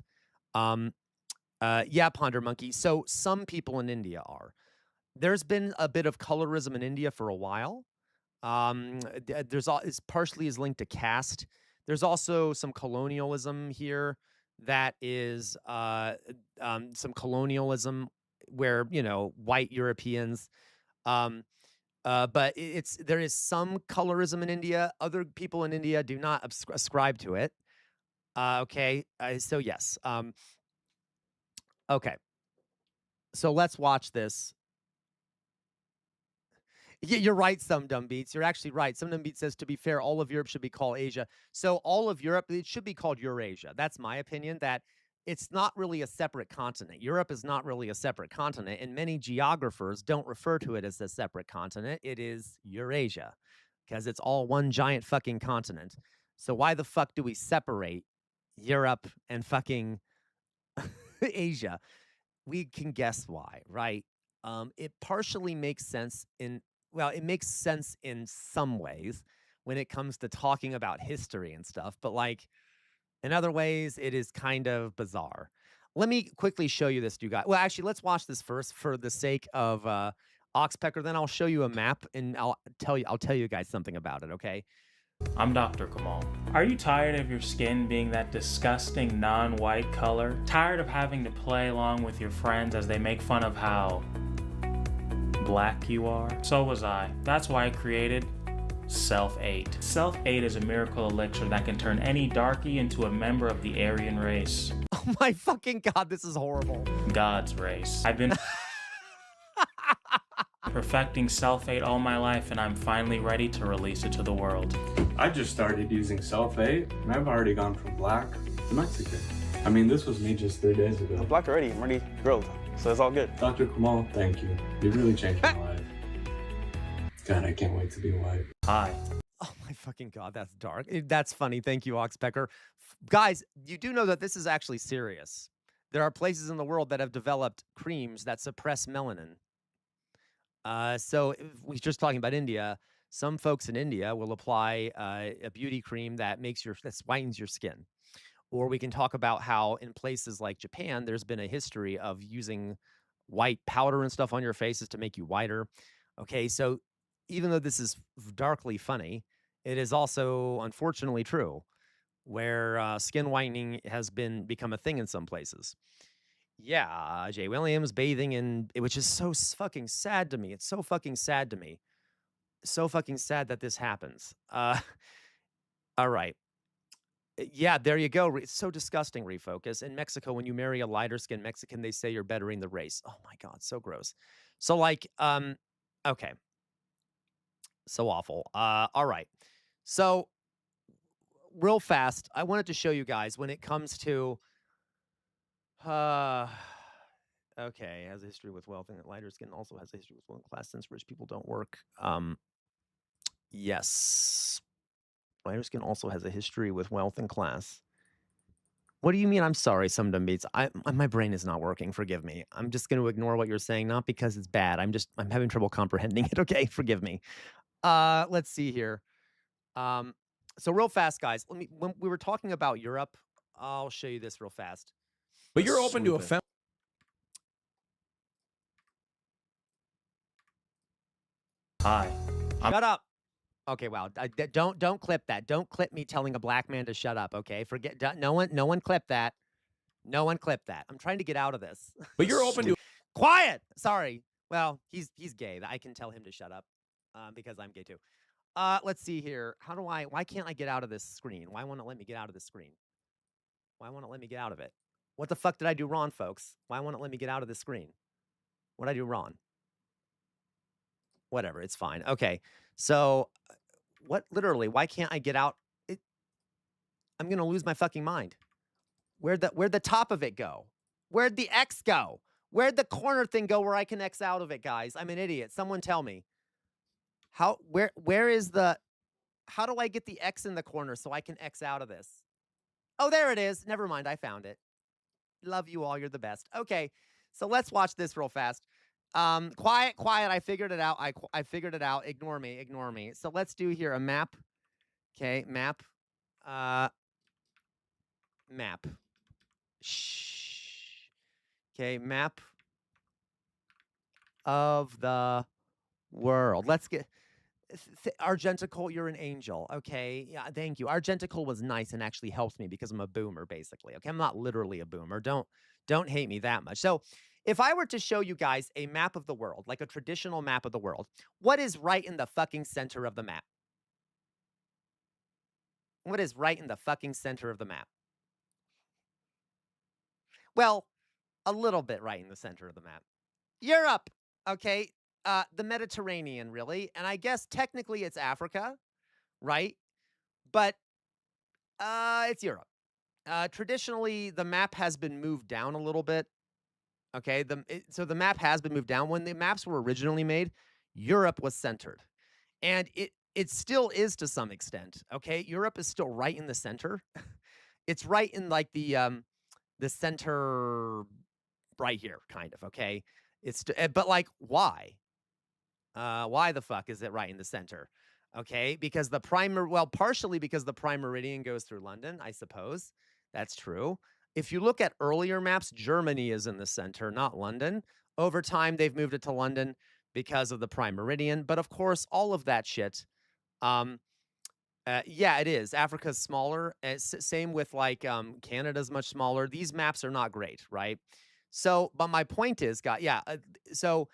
Yeah, Ponder Monkey. So some people in India are. There's been a bit of colorism in India for a while. It's partially is linked to caste. There's also some colonialism here that is some colonialism where, white Europeans, but there is some colorism in India. Other people in India do not ascribe to it. Okay. So yes. Okay. So let's watch this. Yeah, you're right, Some Dumb Beats. You're actually right. Some Dumb Beats says, to be fair, all of Europe should be called Asia. So all of Europe, it should be called Eurasia. That's my opinion, that it's not really a separate continent. Europe is not really a separate continent, and many geographers don't refer to it as a separate continent. It is Eurasia, because it's all one giant fucking continent. So why the fuck do we separate Europe and fucking Asia? We can guess why, right? It partially makes sense it makes sense in some ways when it comes to talking about history and stuff, but like in other ways, it is kind of bizarre. Let me quickly show you this, you guys. Well, actually, let's watch this first for the sake of Oxpecker. Then I'll show you a map and I'll tell you guys something about it, okay?
I'm Dr. Kamal. Are you tired of your skin being that disgusting non-white color? Tired of having to play along with your friends as they make fun of how black you are? So was I. That's why I created Self-Aid. Self-Aid is a miracle elixir that can turn any darkie into a member of the Aryan race.
Oh my fucking God, this is horrible.
God's race. I've been perfecting Self-Aid all my life, and I'm finally ready to release it to the world.
I just started using Self-Aid, and I've already gone from black to Mexican. I mean, this was me just 3 days ago.
I'm black already. I'm already grilled, so it's all good.
Dr. Kamal, thank you. You really changed my life. God, I can't wait to be white.
Hi.
Oh my fucking God, that's dark. That's funny. Thank you, Oxpecker. Guys, you do know that this is actually serious. There are places in the world that have developed creams that suppress melanin. So if we're just talking about India. Some folks in India will apply a beauty cream that whitens your skin. Or we can talk about how in places like Japan, there's been a history of using white powder and stuff on your faces to make you whiter. Okay, so even though this is darkly funny, it is also unfortunately true, where skin whitening has become a thing in some places. Yeah, Jay Williams bathing which is so fucking sad to me. It's so fucking sad to me. so fucking sad that this happens. All right. Yeah, there you go. It's so disgusting, Refocus. In Mexico, when you marry a lighter skinned Mexican, they say you're bettering the race. Oh my God, so gross. So like, okay. So awful. All right. So real fast, I wanted to show you guys when it comes to okay, has a history with wealth, and lighter skin also has a history with wealth class since rich people don't work. Yes. Lighter skin also has a history with wealth and class. What do you mean? I'm sorry, some dumb beats. My brain is not working. Forgive me. I'm just going to ignore what you're saying, not because it's bad. I'm having trouble comprehending it. Okay, forgive me. Let's see here. So real fast, guys. When we were talking about Europe, I'll show you this real fast.
But you're open to a
Hi.
Shut up. Okay, wow. Don't clip that. Don't clip me telling a black man to shut up. Okay, forget. No one clip that. No one clip that. I'm trying to get out of this.
But you're open to
quiet. Sorry. Well, he's gay. I can tell him to shut up because I'm gay too. Let's see here. Why can't I get out of this screen? Why won't it let me get out of this screen? Why won't it let me get out of it? What the fuck did I do wrong, folks? Why won't it let me get out of this screen? What did I do wrong? Whatever, it's fine. Okay. So literally, why can't I get out? I'm going to lose my fucking mind. Where'd the top of it go? Where'd the X go? Where'd the corner thing go where I can X out of it, guys? I'm an idiot. Someone tell me. Where is the, how do I get the X in the corner so I can X out of this? Oh, there it is. Never mind. I found it. Love you all. You're the best. Okay. So let's watch this real fast. Quiet. I figured it out. I figured it out. Ignore me. So let's do here a map. Okay. Map. Map. Shh. Okay. Map of the world. Let's get Argenticle, you're an angel. Okay. Yeah, thank you. Argenticle was nice and actually helps me because I'm a boomer, basically. Okay. I'm not literally a boomer. Don't hate me that much. So if I were to show you guys a map of the world, like a traditional map of the world, what is right in the fucking center of the map? What is right in the fucking center of the map? Well, a little bit right in the center of the map. Europe. Okay. The Mediterranean, really. And I guess technically it's Africa, right? But it's Europe. Traditionally, the map has been moved down a little bit. Okay, so the map has been moved down. When the maps were originally made, Europe was centered. And it still is to some extent. Okay, Europe is still right in the center. It's right in like the center right here, kind of, okay? But like, why? Why the fuck is it right in the center? Okay, because partially because the prime meridian goes through London, I suppose. That's true. If you look at earlier maps, Germany is in the center, not London. Over time, they've moved it to London because of the prime meridian. But of course, all of that shit, yeah, it is. Africa's smaller. Same with like Canada's much smaller. These maps are not great, right? So, but my point is, so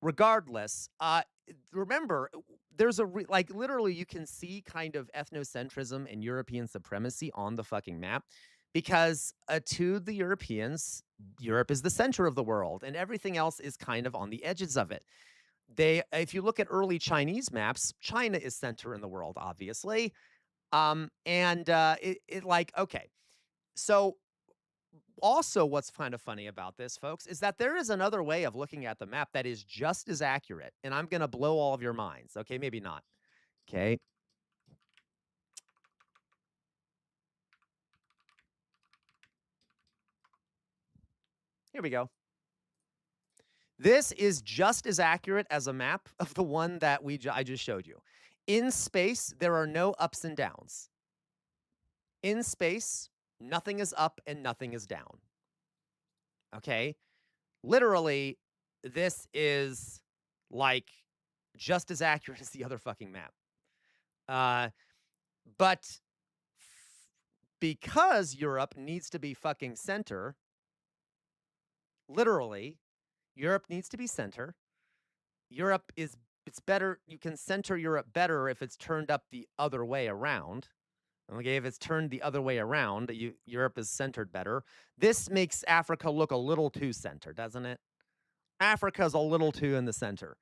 regardless, remember, there's like literally you can see kind of ethnocentrism and European supremacy on the fucking map because to the Europeans, Europe is the center of the world and everything else is kind of on the edges of it. If you look at early Chinese maps, China is center in the world, obviously. Okay. So also what's kind of funny about this, folks, is that there is another way of looking at the map that is just as accurate. And I'm going to blow all of your minds. Okay, maybe not. Okay. Here we go. This is just as accurate as a map of the one that I just showed you. In space, there are no ups and downs. In space, nothing is up and nothing is down. Okay? Literally, this is like just as accurate as the other fucking map. But because Europe needs to be fucking center, literally, Europe needs to be center. Europe is it's better. You can center Europe better if it's turned up the other way around. Okay, if it's turned the other way around, Europe is centered better. This makes Africa look a little too centered, doesn't it? Africa's a little too in the center.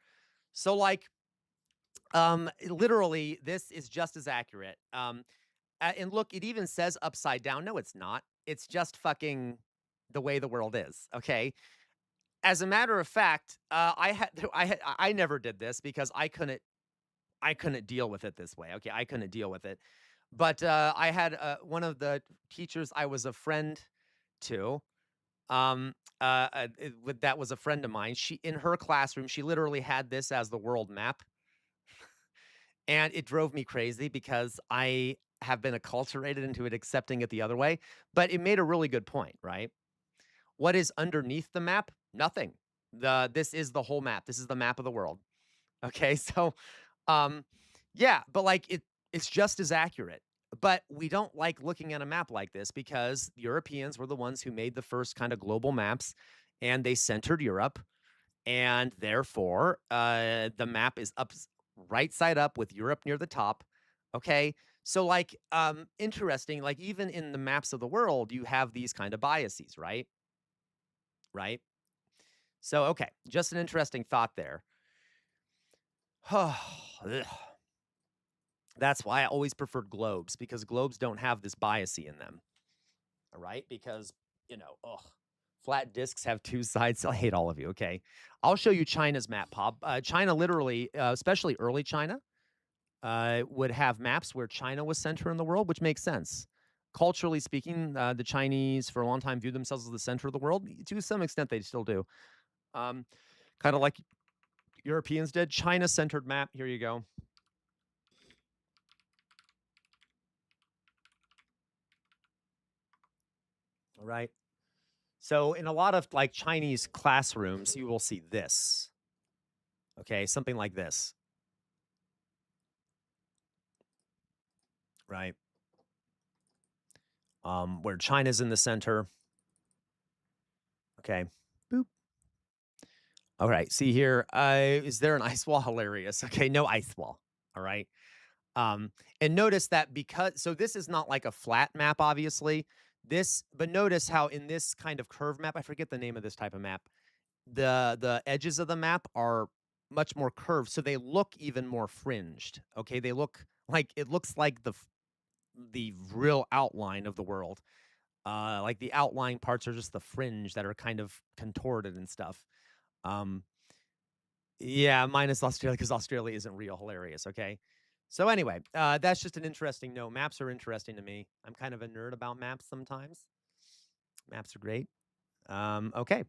So like, literally, this is just as accurate. And look, it even says upside down. No, it's not. It's just fucking the way the world is. Okay. As a matter of fact, I never did this because I couldn't deal with it this way. Okay, I couldn't deal with it. But I had one of the teachers I was a friend to. That was a friend of mine. She, in her classroom, she literally had this as the world map, and it drove me crazy because I have been acculturated into it, accepting it the other way. But it made a really good point, right? What is underneath the map? Nothing. This is the whole map. This is the map of the world. Okay, so yeah, but like it's just as accurate. But we don't like looking at a map like this because Europeans were the ones who made the first kind of global maps, and they centered Europe, and therefore the map is up right side up with Europe near the top. Okay, so like interesting, like even in the maps of the world, you have these kind of biases, right? Right. So okay, just an interesting thought there. That's why I always preferred globes, because globes don't have this biasy in them. All right? Because, flat discs have two sides. I hate all of you, okay? I'll show you China's map, Pop. China literally, especially early China, would have maps where China was center in the world, which makes sense. Culturally speaking, the Chinese for a long time viewed themselves as the center of the world. To some extent, they still do. Kind of like Europeans did. China-centered map. Here you go. All right. So in a lot of like Chinese classrooms, you will see this. Okay, something like this. Right. Where China's in the center. Okay. Boop. All right. See here. Is there an ice wall? Hilarious. Okay. No ice wall. All right. And notice that so this is not like a flat map, obviously. But notice how in this kind of curve map, I forget the name of this type of map, the edges of the map are much more curved, so they look even more fringed. Okay, they look like it looks like the real outline of the world. Like the outline parts are just the fringe that are kind of contorted and stuff. Yeah, minus Australia, because Australia isn't real. Hilarious. Okay. So anyway, that's just an interesting note. Maps are interesting to me. I'm kind of a nerd about maps sometimes. Maps are great. Okay.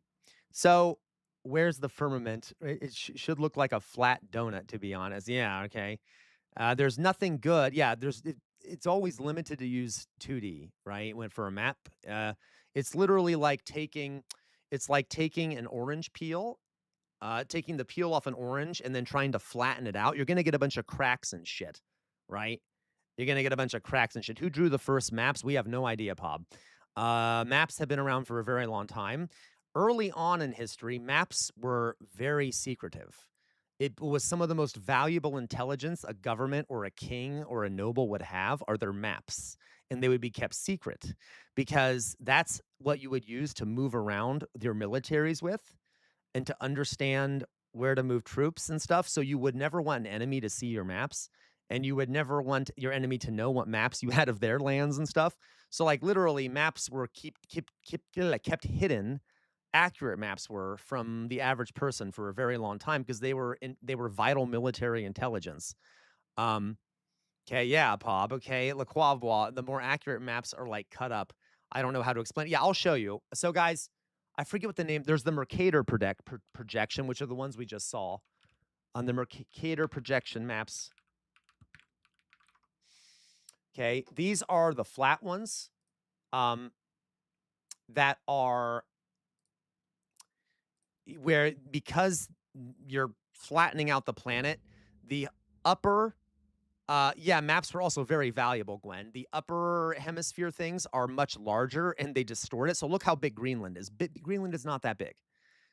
So where's the firmament? It should look like a flat donut, to be honest. Yeah, okay. There's nothing good. Yeah, it's always limited to use 2D, right? For a map. It's literally like taking an orange peel, taking the peel off an orange and then trying to flatten it out. You're going to get a bunch of cracks and shit, right? You're going to get a bunch of cracks and shit. Who drew the first maps? We have no idea, Pob. Maps have been around for a very long time. Early on in history, maps were very secretive. It was some of the most valuable intelligence a government or a king or a noble would have are their maps. And they would be kept secret because that's what you would use to move around your militaries with and to understand where to move troops and stuff. So you would never want an enemy to see your maps, and you would never want your enemy to know what maps you had of their lands and stuff. So like literally maps were kept hidden. Accurate maps were from the average person for a very long time because they were vital military intelligence. Okay, yeah, Pob. Okay, Le Quavois, the more accurate maps are like cut up. I don't know how to explain it. Yeah, I'll show you. So guys, I forget what the name. There's the Mercator projection, which are the ones we just saw on the Mercator projection maps. Okay, these are the flat ones that are where, because you're flattening out the planet, the upper, maps were also very valuable, Gwen. The upper hemisphere things are much larger and they distort it. So look how big Greenland is. Greenland is not that big.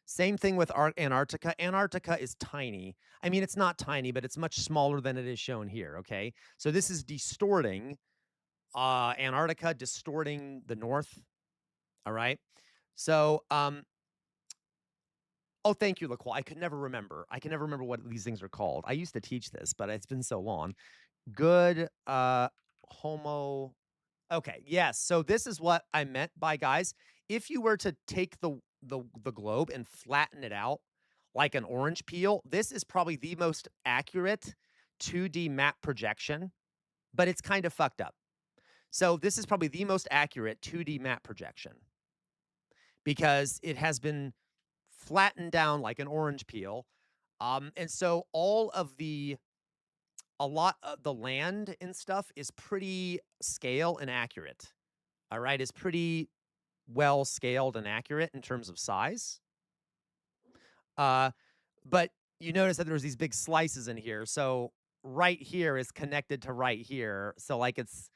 Same thing with Antarctica. Antarctica is tiny. I mean, it's not tiny, but it's much smaller than it is shown here, okay? So this is distorting Antarctica, distorting the North, all right? So, oh, thank you, LaQual. I can never remember. I can never remember what these things are called. I used to teach this, but it's been so long. Good, homo... Okay, yes. So this is what I meant by, guys, if you were to take the globe and flatten it out like an orange peel, this is probably the most accurate 2D map projection, but it's kind of fucked up. So this is probably the most accurate 2D map projection because it has been flattened down like an orange peel. And so all of a lot of the land and stuff is pretty scale and accurate. All right, it's pretty well scaled and accurate in terms of size. But you notice that there's these big slices in here. So right here is connected to right here. So like it's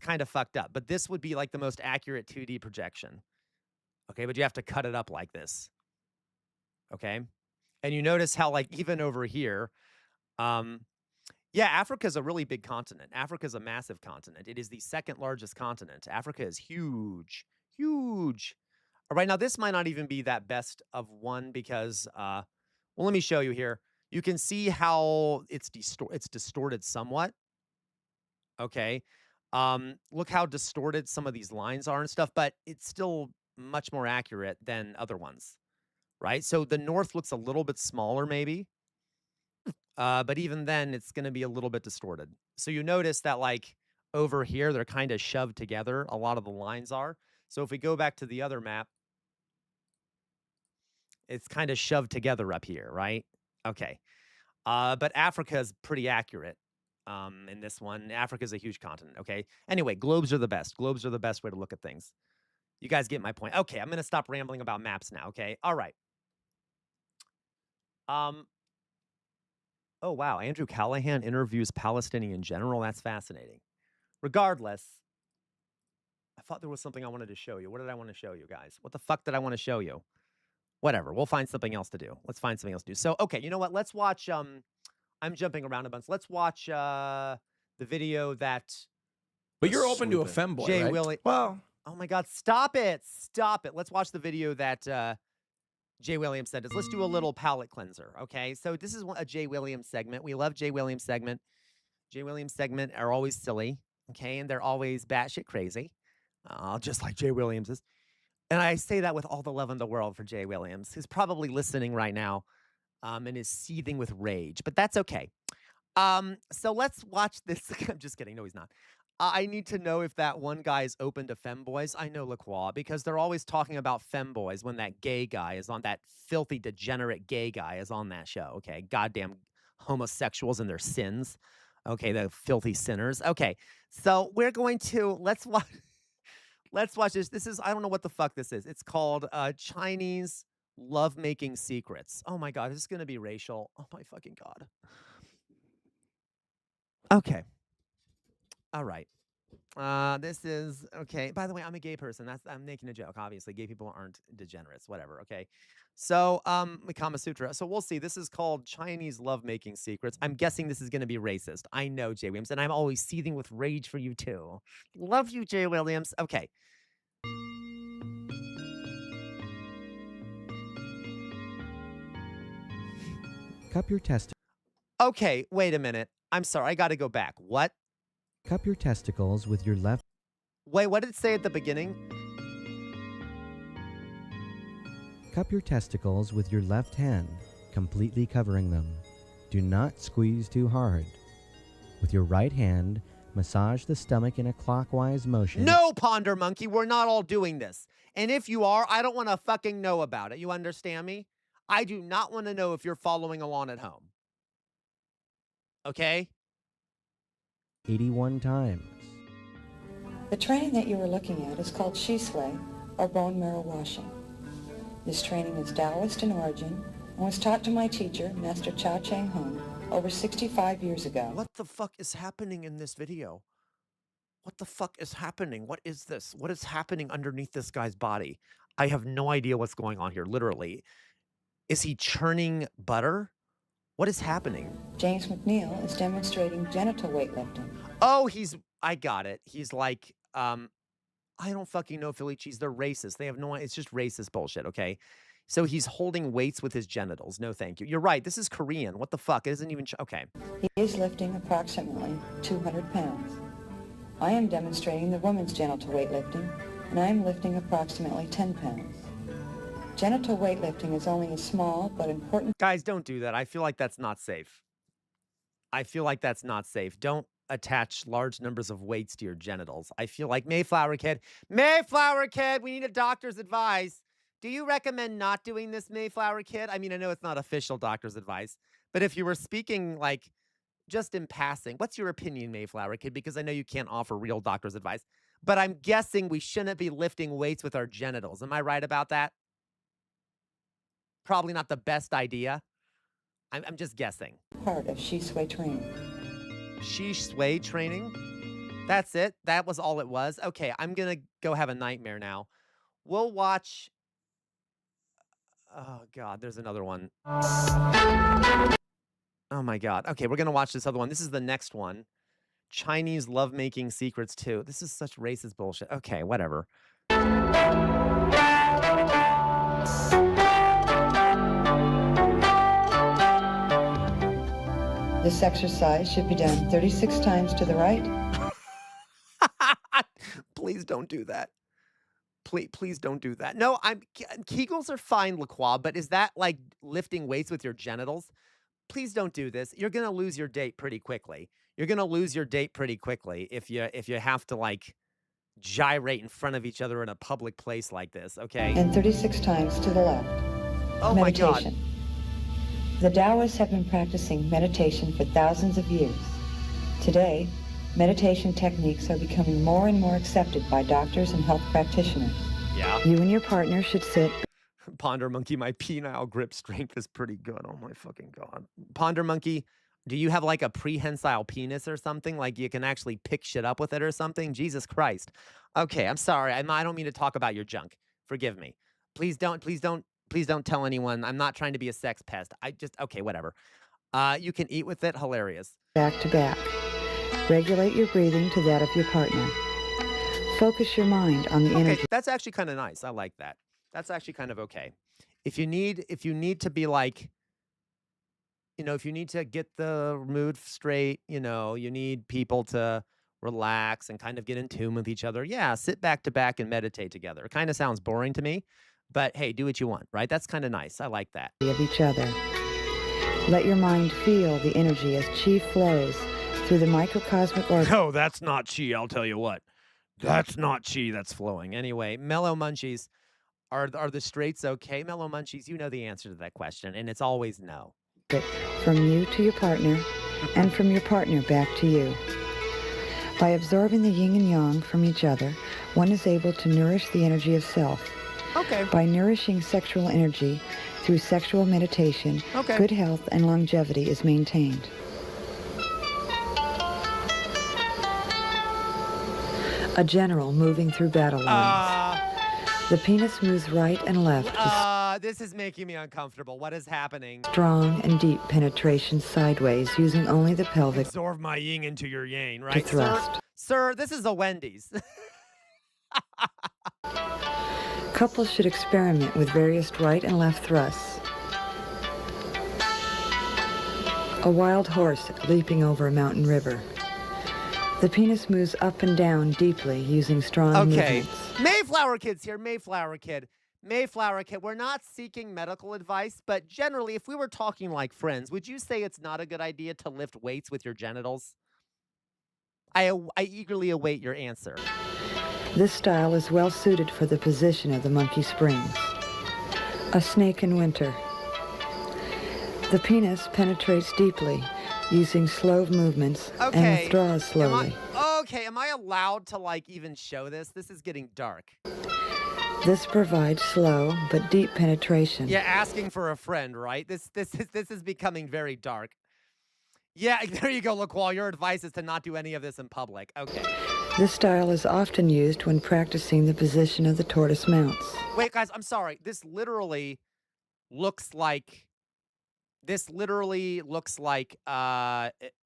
kind of fucked up. But this would be like the most accurate 2D projection. Okay, but you have to cut it up like this. Okay, and you notice how like even over here, yeah, Africa is a really big continent. Africa is a massive continent. It is the second largest continent. Africa is huge, huge. All right, now this might not even be that best of one because, well, let me show you here. You can see how it's distorted somewhat. Okay, look how distorted some of these lines are and stuff, but it's still much more accurate than other ones, right? So the north looks a little bit smaller, maybe. But even then, it's going to be a little bit distorted. So you notice that, like, over here, they're kind of shoved together. A lot of the lines are. So if we go back to the other map, it's kind of shoved together up here, right? Okay. But Africa is pretty accurate in this one. Africa is a huge continent, okay? Anyway, globes are the best. Globes are the best way to look at things. You guys get my point. Okay, I'm going to stop rambling about maps now, okay? All right. Oh, wow. Andrew Callahan interviews Palestinian general. That's fascinating. Regardless, I thought there was something I wanted to show you. What did I want to show you, guys? What the fuck did I want to show you? Whatever. We'll find something else to do. Let's find something else to do. So, okay, you know what? Let's watch, I'm jumping around a bunch. Let's watch the video that...
But you're open to a femboy,
Jay
right?
Willie...
Well...
Oh, my God. Stop it. Stop it. Let's watch the video that... Jay Williams sent us. Let's do a little palate cleanser, okay? So this is a Jay Williams segment. We love Jay Williams segment. Jay Williams segment are always silly, okay? And they're always batshit crazy, just like Jay Williams is. And I say that with all the love in the world for Jay Williams, who's probably listening right now and is seething with rage, but that's okay. So let's watch this. I'm just kidding. No, he's not. I need to know if that one guy is open to femboys. I know LaCroix, because they're always talking about femboys when that gay guy is on, that filthy, degenerate gay guy is on that show, okay? Goddamn homosexuals and their sins. Okay, the filthy sinners. Okay, so we're going to, let's watch this. This is, I don't know what the fuck this is. It's called Chinese Lovemaking Secrets. Oh my God, is this going to be racial? Oh my fucking God. Okay. All right. This is okay. By the way, I'm a gay person. I'm making a joke. Obviously, gay people aren't degenerates. Whatever. Okay. So, Kama Sutra. So we'll see. This is called Chinese Lovemaking Secrets. I'm guessing this is going to be racist. I know, Jay Williams, and I'm always seething with rage for you too. Love you, Jay Williams. Okay.
Cup your testicles.
Okay. Wait a minute. I'm sorry. I got to go back. What?
Cup your testicles with your left.
Wait, what did it say at the beginning?
Cup your testicles with your left hand, completely covering them. Do not squeeze too hard. With your right hand, massage the stomach in a clockwise motion.
No, Ponder Monkey, we're not all doing this. And if you are, I don't want to fucking know about it. You understand me? I do not want to know if you're following along at home. Okay?
81 times.
The training that you were looking at is called Shisui, or bone marrow washing. This training is Taoist in origin and was taught to my teacher, Master Cha Chang Hung, over 65 years ago.
What the fuck is happening in this video? What the fuck is happening? What is this? What is happening underneath this guy's body? I have no idea what's going on here, literally. Is he churning butter? What is happening?
James McNeil is demonstrating genital weightlifting.
Oh, I got it. He's like, I don't fucking know Philly cheese. They're racist. They have no, it's just racist bullshit, okay? So he's holding weights with his genitals. No, thank you. You're right. This is Korean. What the fuck? It isn't even, okay.
He is lifting approximately 200 pounds. I am demonstrating the woman's genital weightlifting, and I am lifting approximately 10 pounds. Genital weightlifting is only a small but important...
Guys, don't do that. I feel like that's not safe. I feel like that's not safe. Don't attach large numbers of weights to your genitals. I feel like Mayflower Kid, we need a doctor's advice. Do you recommend not doing this, Mayflower Kid? I mean, I know it's not official doctor's advice, but if you were speaking like just in passing, what's your opinion, Mayflower Kid? Because I know you can't offer real doctor's advice, but I'm guessing we shouldn't be lifting weights with our genitals. Am I right about that? Probably not the best idea. I'm just guessing.
Part of Shui training.
Shui training? That's it? That was all it was? Okay, I'm going to go have a nightmare now. We'll watch... Oh, God, there's another one. Oh, my God. Okay, we're going to watch this other one. This is the next one. Chinese lovemaking secrets, too. This is such racist bullshit. Okay, whatever.
This exercise should be done 36 times to the right.
Please don't do that. Please don't do that. No, Kegels are fine, LaCroix, but is that like lifting weights with your genitals? Please don't do this. You're going to lose your date pretty quickly. You're going to lose your date pretty quickly if you have to like gyrate in front of each other in a public place like this, okay?
And 36 times to the left.
Oh
Meditation.
My God.
The Taoists have been practicing meditation for thousands of years. Today, meditation techniques are becoming more and more accepted by doctors and health practitioners.
Yeah.
You and your partner should sit.
Ponder Monkey, my penile grip strength is pretty good. Oh my fucking God. Ponder Monkey, do you have like a prehensile penis or something? Like you can actually pick shit up with it or something? Jesus Christ. Okay, I'm sorry. I don't mean to talk about your junk. Forgive me. Please don't tell anyone. I'm not trying to be a sex pest. Okay, whatever. You can eat with it. Hilarious.
Back to back. Regulate your breathing to that of your partner. Focus your mind on the energy.
Okay, that's actually kind of nice. I like that. That's actually kind of okay. If you need to be like, if you need to get the mood straight, you need people to relax and kind of get in tune with each other. Yeah, sit back to back and meditate together. It kind of sounds boring to me, but hey, do what you want, right? That's kind of nice. I like that.
Of each other. Let your mind feel the energy as chi flows through the microcosmic organ.
Oh, that's not chi, I'll tell you what. That's not chi that's flowing. Anyway, Mellow Munchies, are the straights okay? Mellow Munchies, you know the answer to that question, and it's always no.
From you to your partner, and from your partner back to you. By absorbing the yin and yang from each other, one is able to nourish the energy of self.
Okay.
By nourishing sexual energy through sexual meditation, good health and longevity is maintained. A general moving through battle lines. The penis moves right and left.
This is making me uncomfortable. What is happening?
Strong and deep penetration sideways using only the pelvic.
Absorb my yin into your yang, right?
To thrust.
Sir, this is a Wendy's.
Couples should experiment with various right and left thrusts. A wild horse leaping over a mountain river. The penis moves up and down deeply using strong movements.
Mayflower Kid's here. Mayflower Kid. Mayflower Kid. We're not seeking medical advice, but generally, if we were talking like friends, would you say it's not a good idea to lift weights with your genitals? I eagerly await your answer.
This style is well suited for the position of the monkey springs. A snake in winter. The penis penetrates deeply using slow movements and withdraws slowly.
Am I allowed to like even show this? This is getting dark.
This provides slow but deep penetration.
Yeah, asking for a friend, right? This is becoming very dark.
Yeah, there you go, LaQual. Your advice is to not do any of this in public. Okay.
This style is often used when practicing the position of the tortoise mounts.
Wait, guys, I'm sorry. This literally looks like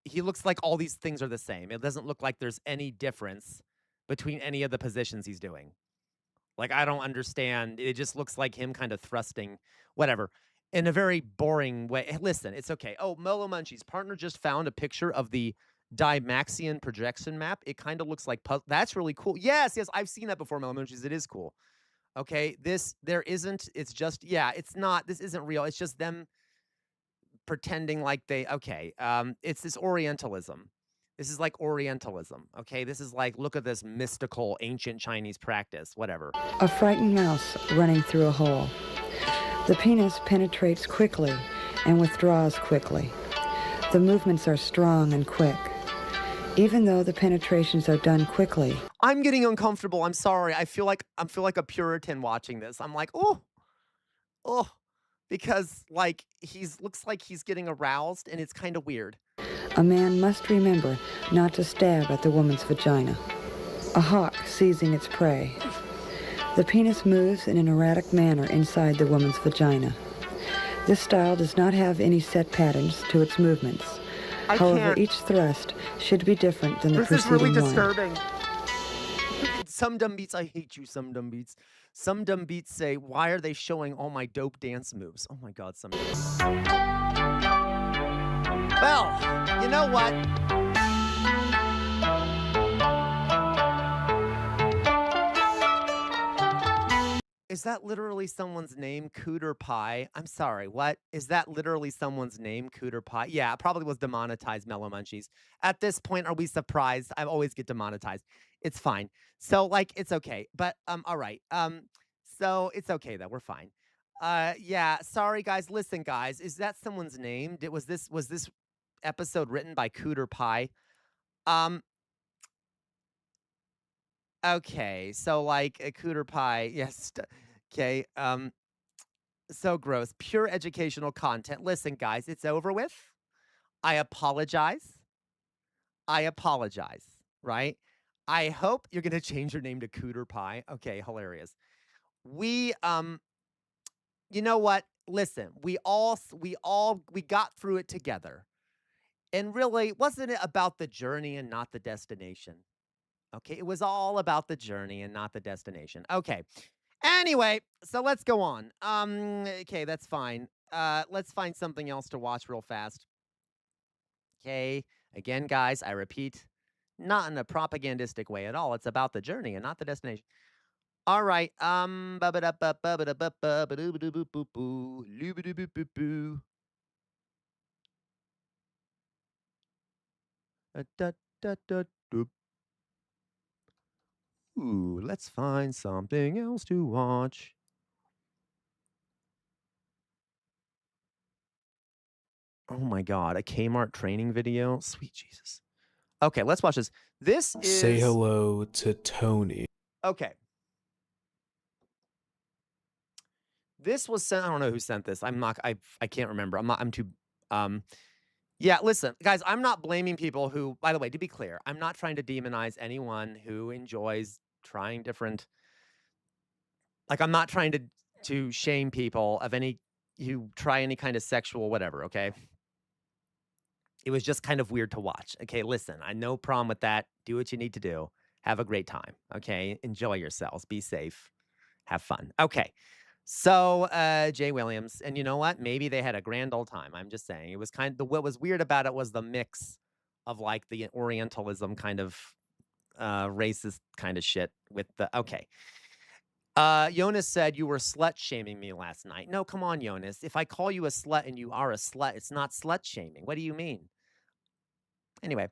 he looks like all these things are the same. It doesn't look like there's any difference between any of the positions he's doing. Like, I don't understand. It just looks like him kind of thrusting, whatever, in a very boring way. Listen, it's okay. Oh, Molo Munchie's partner just found a picture of the Dymaxion projection map. It kind of looks like that's really cool. Yes, I've seen that before, Molo Munchie's. It is cool. Okay, it's just, it's not, this isn't real. It's just them pretending like it's this Orientalism. This is like Orientalism, okay? This is like, look at this mystical ancient Chinese practice, whatever.
A frightened mouse running through a hole. The penis penetrates quickly and withdraws quickly. The movements are strong and quick. Even though the penetrations are done quickly.
I'm getting uncomfortable. I'm sorry. I feel like a Puritan watching this. I'm like, oh, because like looks like he's getting aroused, and it's kind of weird.
A man must remember not to stab at the woman's vagina. A hawk seizing its prey. The penis moves in an erratic manner inside the woman's vagina. This style does not have any set patterns to its movements. However, each thrust should be different than the preceding one.
This is really disturbing. Some dumb beats, I hate you, some dumb beats. Some dumb beats say, why are they showing all my dope dance moves? Oh my God, some beats. Well, you know what? Is that literally someone's name, Cooter Pie? I'm sorry, what? Is that literally someone's name, Cooter Pie? Yeah, it probably was demonetized, Mellow Munchies. At this point, are we surprised? I always get demonetized. It's fine. So, like, it's okay. But, all right. So it's okay, though. We're fine. Yeah, sorry, guys. Listen, guys, is that someone's name? Was this episode written by Cooter Pie? Okay, so like a Cooter Pie, yes. Okay, so gross. Pure educational content. Listen, guys, it's over with. I apologize. Right? I hope you're gonna change your name to Cooter Pie. Okay, hilarious. We you know what? Listen, we got through it together. And really, wasn't it about the journey and not the destination? Okay, it was all about the journey and not the destination. Okay. Anyway, so let's go on. Okay, that's fine. Let's find something else to watch real fast. Okay. Again, guys, I repeat, not in a propagandistic way at all. It's about the journey and not the destination. All right. Ooh, let's find something else to watch. Oh my God, a Kmart training video? Sweet Jesus. Okay, let's watch this. This is...
Say hello to Tony.
Okay. This was sent... I don't know who sent this. I can't remember. I'm too... Yeah, listen, guys, I'm not blaming people who... By the way, to be clear, I'm not trying to demonize anyone who enjoys trying different... Like, I'm not trying to shame people of any... who try any kind of sexual whatever, okay? It was just kind of weird to watch. Okay, listen, I no problem with that. Do what you need to do. Have a great time. Okay, enjoy yourselves. Be safe. Have fun. Okay, so Jay Williams, and you know what? Maybe they had a grand old time. I'm just saying. It was what was weird about it was the mix of like the Orientalism kind of racist kind of shit with the okay. Jonas said you were slut shaming me last night. No, come on, Jonas. If I call you a slut and you are a slut, it's not slut shaming. What do you mean? Anyway,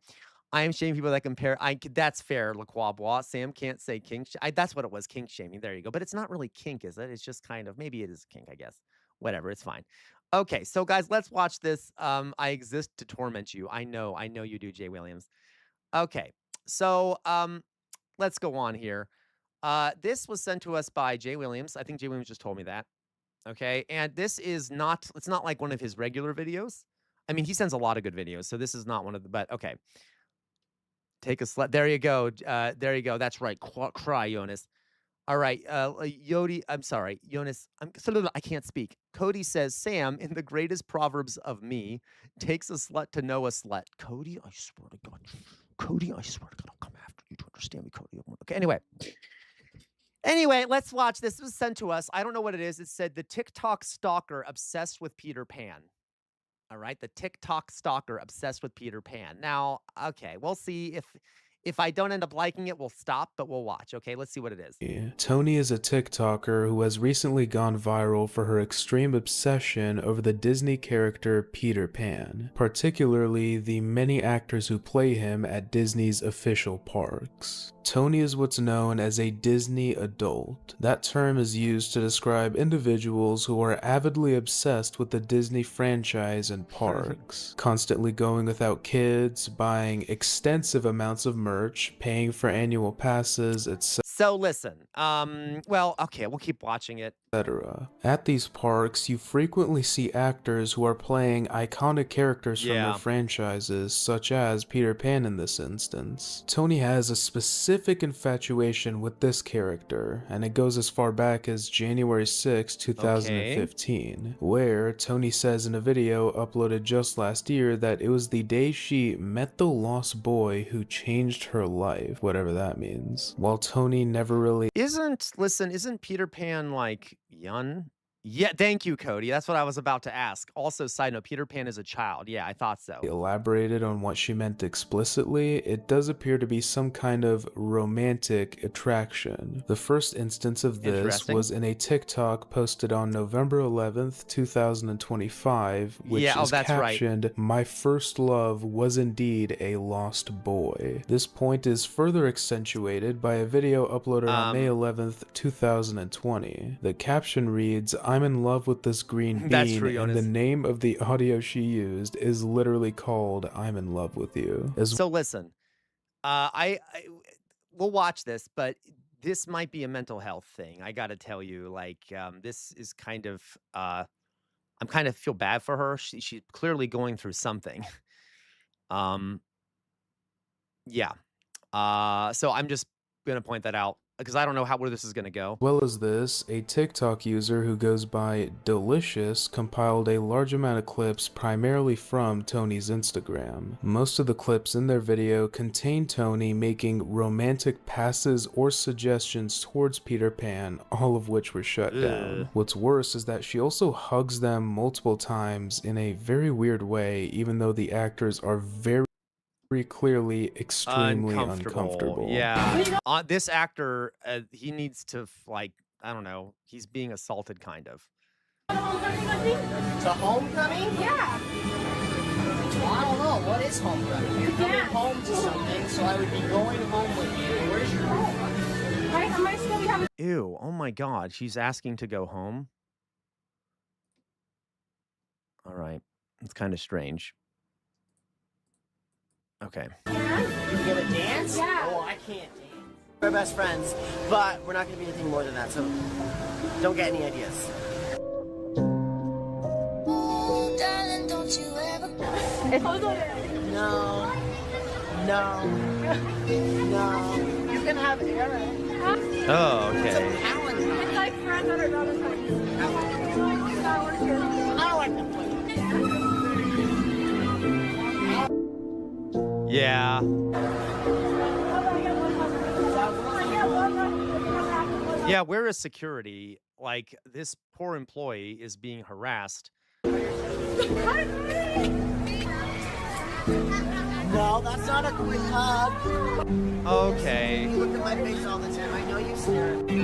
I am shaming people that compare. That's fair, LaQuabois. Sam can't say kink. That's what it was, kink shaming. There you go. But it's not really kink, is it? It's just kind of, maybe it is kink, I guess. Whatever, it's fine. Okay, so guys, let's watch this. I exist to torment you. I know you do, Jay Williams. Okay, so let's go on here. This was sent to us by Jay Williams. I think Jay Williams just told me that. Okay, and this is not, it's not like one of his regular videos.
I mean, he sends a lot of good videos, so this is not one of the, but okay. Take a slap. There you go. There you go. That's right. Cry, Jonas. All right. Yodi, I'm sorry. Jonas, I can't speak. Cody says, Sam, in the greatest proverbs of me, takes a slut to know a slut. Cody, I swear to God. Cody, I swear to God, I'll come after you to understand me, Cody. Okay, Anyway, let's watch. This was sent to us. I don't know what it is. It said the TikTok stalker obsessed with Peter Pan. All right, the TikTok stalker obsessed with Peter Pan. Now, okay, we'll see if I don't end up liking it, we'll stop, but we'll watch. Okay, let's see what it is.
Tony is a TikToker who has recently gone viral for her extreme obsession over the Disney character Peter Pan, particularly the many actors who play him at Disney's official parks. Tony is what's known as a Disney adult. That term is used to describe individuals who are avidly obsessed with the Disney franchise and parks, constantly going without kids, buying extensive amounts of merch, paying for annual passes, etc.
So listen, well, okay, we'll keep watching it.
At these parks, you frequently see actors who are playing iconic characters from their franchises, such as Peter Pan in this instance. Tony has a specific infatuation with this character, and it goes as far back as January 6, 2015, where Tony says in a video uploaded just last year that it was the day she met the lost boy who changed her life, whatever that means. While Tony never really
Isn't Peter Pan like young? Yeah, thank you, Cody. That's what I was about to ask. Also, side note, Peter Pan is a child. Yeah, I thought so.
elaborated on what she meant explicitly, it does appear to be some kind of romantic attraction. The first instance of this was in a TikTok posted on November 11th, 2025, which is captioned, "My first love was indeed a lost boy." This point is further accentuated by a video uploaded on May 11th, 2020. The caption reads, "I'm in love with this green bean," and the name of the audio she used is literally called "I'm in love with you."
So listen, we'll watch this, but this might be a mental health thing. I gotta tell you, like, this is kind of, I'm kind of feel bad for her. She's clearly going through something. Yeah. So I'm just gonna point that out because I don't know where this is gonna go.
Well as this, a TikTok user who goes by Delicious compiled a large amount of clips primarily from Tony's Instagram. Most of the clips in their video contain Tony making romantic passes or suggestions towards Peter Pan, all of which were shut down. What's worse is that she also hugs them multiple times in a very weird way, even though the actors are very clearly extremely uncomfortable.
Yeah. This actor, he needs to, like, I don't know, he's being assaulted, kind of.
To homecoming? Yeah. Well, I don't know. What is homecoming? You're coming home to something, so I would be going home with you. Where's your home?
Ew, oh my God, she's asking to go home? All right, it's kind of strange. Okay.
You gonna dance? Yeah. Oh, I can't dance. We're best friends, but we're not gonna be anything more than that, so don't get any ideas. Oh, darling, don't you ever... No. No. No. You can have Aaron.
Oh, okay.
It's like friends that are not as much. I don't like them.
Yeah. Yeah, where is security? Like, this poor employee is being harassed.
No, that's not a quick hug.
Okay.
You look at my face all the time. I know you stare at me.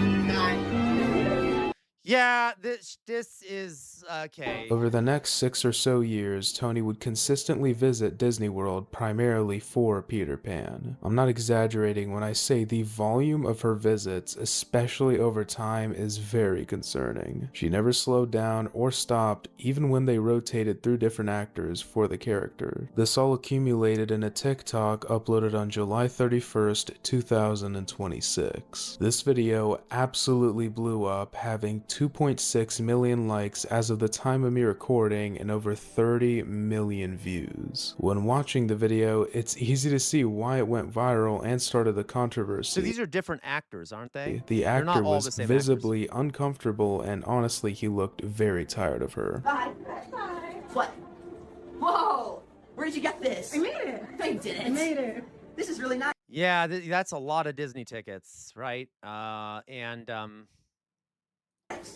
Yeah, this is okay.
Over the next 6 or so years, Tony would consistently visit Disney World primarily for Peter Pan. I'm not exaggerating when I say the volume of her visits, especially over time, is very concerning. She never slowed down or stopped, even when they rotated through different actors for the character. This all accumulated in a TikTok uploaded on July 31st, 2026. This video absolutely blew up, having 2.6 million likes as of of the time of me recording and over 30 million views. When watching the video, it's easy to see why it went viral and started the controversy.
So these are different actors, aren't they?
The
They're not
actor
all
was
the same
visibly uncomfortable, and honestly, he looked very tired of her.
Bye. Bye. What? Whoa! Where did you get this? I made it. No, you didn't. I made it. This is really nice.
Yeah, that's a lot of Disney tickets, right?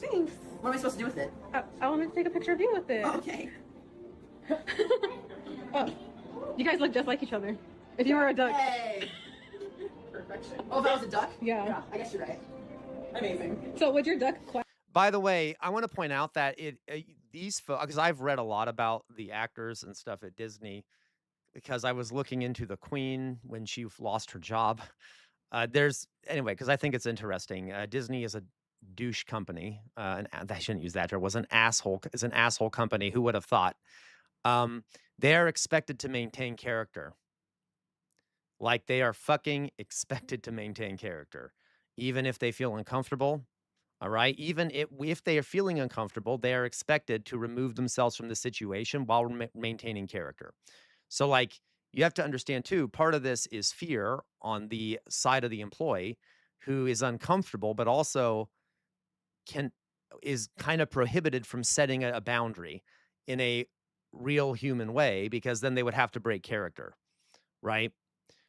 Thanks. What am I supposed to do with it?
I want to take a picture of you with it.
Okay.
Oh, you guys look just like each other. If you were a duck.
Hey. Perfection. Oh, if I was a duck?
Yeah.
I guess you're right. Amazing.
So would your duck
By the way, I want to point out that these folks, because I've read a lot about the actors and stuff at Disney, because I was looking into the Queen when she lost her job. Anyway, because I think it's interesting. Disney is a douche company, and I shouldn't use that term. Was an asshole. Is an asshole company. Who would have thought? They're expected to maintain character. Like they are fucking expected to maintain character, even if they feel uncomfortable. All right. Even if they are feeling uncomfortable, they are expected to remove themselves from the situation while maintaining character. So, like, you have to understand too, part of this is fear on the side of the employee who is uncomfortable, but also is kind of prohibited from setting a boundary in a real human way, because then they would have to break character, right?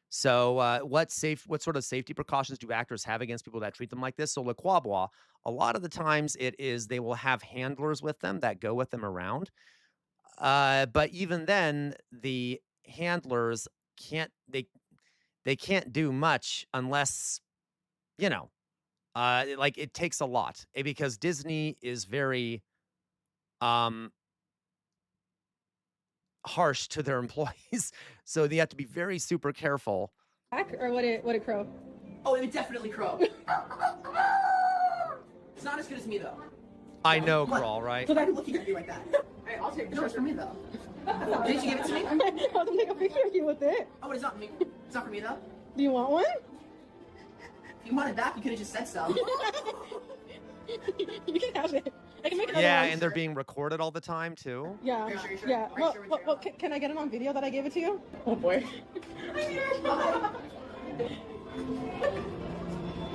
So what sort of safety precautions do actors have against people that treat them like this? So Le Quabois, a lot of the times they will have handlers with them that go with them around. But even then, the handlers can't do much unless, like it takes a lot, because Disney is very harsh to their employees, so they have to be very super careful.
Or would it crow?
Oh, it would definitely crow. It's not as good as me though.
I know, Crawl, right?
So I'm looking at you like that. Alright, I'll take pictures for me though. Did you give it to me?
I'll take a picture of you with it.
Oh, it's not me. It's not for me though.
Do you want one?
If you want it back, you could have just said so.
You can have it. I can make another
Yeah,
one.
and they're being recorded all the time too.
Yeah.
Sure?
Yeah. Well, can I get it on video that I gave it to you? Oh boy.